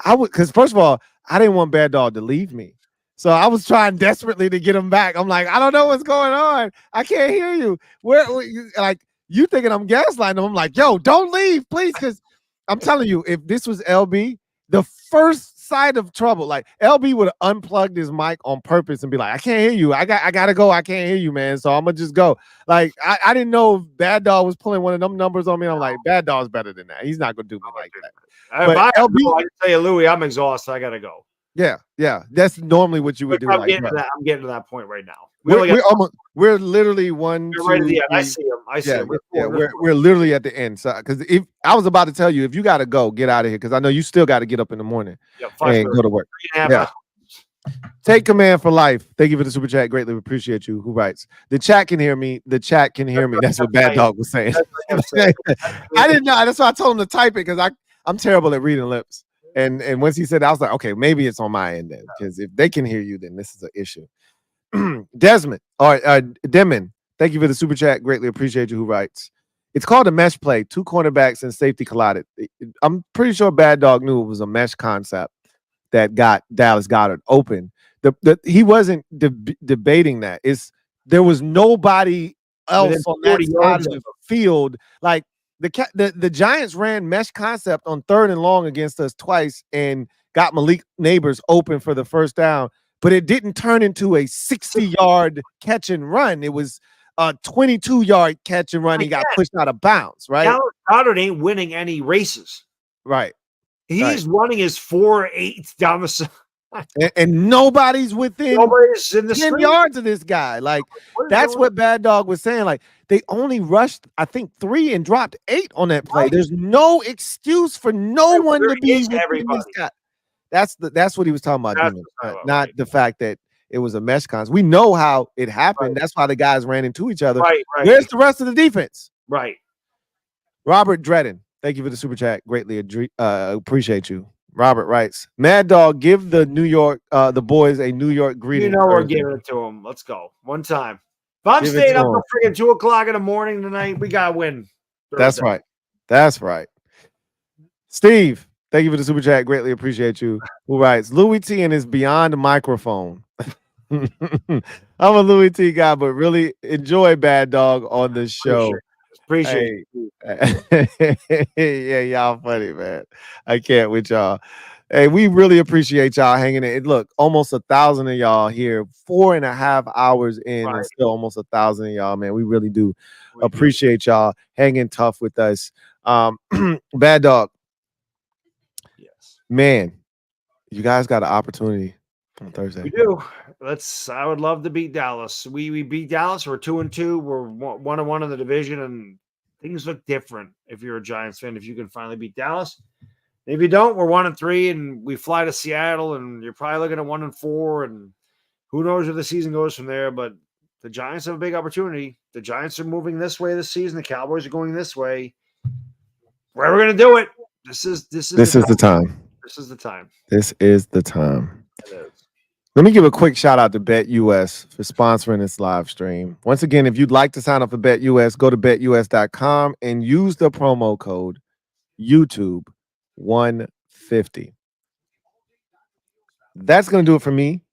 because first of all, I didn't want Bad Dog to leave me. So I was trying desperately to get him back. I'm like, I don't know what's going on. I can't hear you. Like, you thinking I'm gaslighting him. I'm like, yo, don't leave, please. Because I'm telling you, if this was LB, the first sight of trouble, like, LB would have unplugged his mic on purpose and be like, I can't hear you. I gotta go. I can't hear you, man. So I'm gonna just go. Like, I didn't know if Bad Dog was pulling one of them numbers on me. I'm like, Bad Dog's better than that. He's not gonna do me like that. If I tell you, Louis, I'm exhausted. I gotta go. Yeah. That's normally what you would do. I'm getting to that point right now. We're literally one. I see him. I see him. We're literally at the end. So, because if I was about to tell you, if you got to go, get out of here. Because I know you still got to get up in the morning and go to work. Take command for life. Thank you for the super chat. Greatly appreciate you. Who writes? The chat can hear me. The chat can hear me. That's what Bad Dog was saying. I didn't know. That's why I told him to type it because I'm terrible at reading lips. And once he said that, I was like, okay, maybe it's on my end then. Because if they can hear you, then this is an issue. Desmond or Demon, thank you for the super chat. Greatly appreciate you. Who writes? It's called a mesh play. 2 cornerbacks and safety collided. I'm pretty sure Bad Dog knew it was a mesh concept that got Dallas Goedert open. He wasn't debating that. There was nobody else on that side of the field. Like the Giants ran mesh concept on 3rd and long against us twice and got Malik Neighbors open for the first down, but it didn't turn into a 60-yard catch and run. It was a 22-yard catch and run. He got pushed out of bounds, right? Goddard ain't winning any races. Right. He's running his 4.8 down the side. And nobody's within 10 yards of this guy. Like, that's what Bad Dog was saying. Like, they only rushed, I think, 3 and dropped 8 on that play. Right. There's no excuse for no one to be within this guy. That's what he was talking about, not the fact that it was a mesh concept. We know how it happened. Right. That's why the guys ran into each other. Right. Where's the rest of the defense? Right. Robert Dredden, thank you for the super chat. Greatly appreciate you. Robert writes, Mad Dog, give the boys a New York greeting. You know we're giving it to them. Let's go. One time. If I'm staying up till freaking 2 o'clock in the morning tonight, we got to win. That's right. That's right. Steve, thank you for the super chat. Greatly appreciate you. Who writes, Louis T and his beyond microphone. I'm a Louis T guy, but really enjoy Bad Dog on the show. Appreciate it. Yeah, y'all funny, man. I can't with y'all. Hey, we really appreciate y'all hanging in. Look, almost 1,000 of y'all here, 4.5 hours in, and still almost 1,000 of y'all, man. We really do appreciate y'all hanging tough with us. Bad Dog. Yes. Man, you guys got an opportunity on Thursday. We do. I would love to beat Dallas. We beat Dallas. We're 2-2. We're 1-1 in the division, and things look different if you're a Giants fan. If you can finally beat Dallas, if you don't, we're 1-3, and we fly to Seattle, and you're probably looking at 1-4, and who knows where the season goes from there. But the Giants have a big opportunity. The Giants are moving this way this season. The Cowboys are going this way. We're going to do it. This is the time. This is the time. This is the time. It is. Let me give a quick shout out to BetUS for sponsoring this live stream. Once again, if you'd like to sign up for BetUS, go to betus.com and use the promo code YouTube150. That's going to do it for me,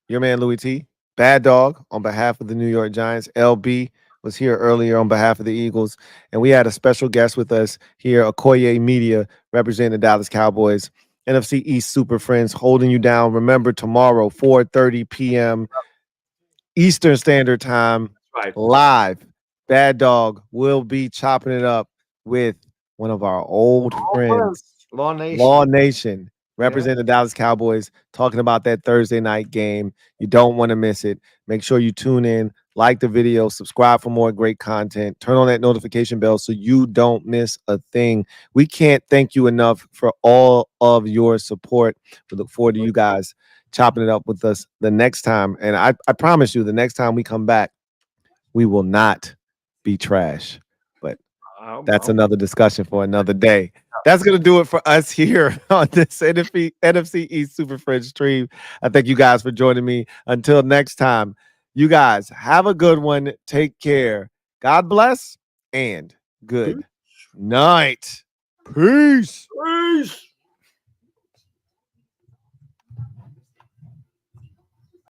your man Louis T. Bad Dog on behalf of the New York Giants. LB was here earlier on behalf of the Eagles, and we had a special guest with us here, Akoye Media, representing the Dallas Cowboys. NFC East Super Friends holding you down. Remember, tomorrow, 4:30 p.m. Eastern Standard Time, live. Bad Dog will be chopping it up with one of our old friends, Law Nation, representing the Dallas Cowboys, talking about that Thursday night game. You don't want to miss it. Make sure you tune in, like the video, subscribe for more great content, turn on that notification bell so you don't miss a thing. We can't thank you enough for all of your support. We look forward to you guys chopping it up with us the next time. And I promise you, the next time we come back, we will not be trash. But that's another discussion for another day. That's going to do it for us here on this NFC East Super Friends stream. I thank you guys for joining me. Until next time, you guys have a good one. Take care. God bless and good night. Peace. Peace.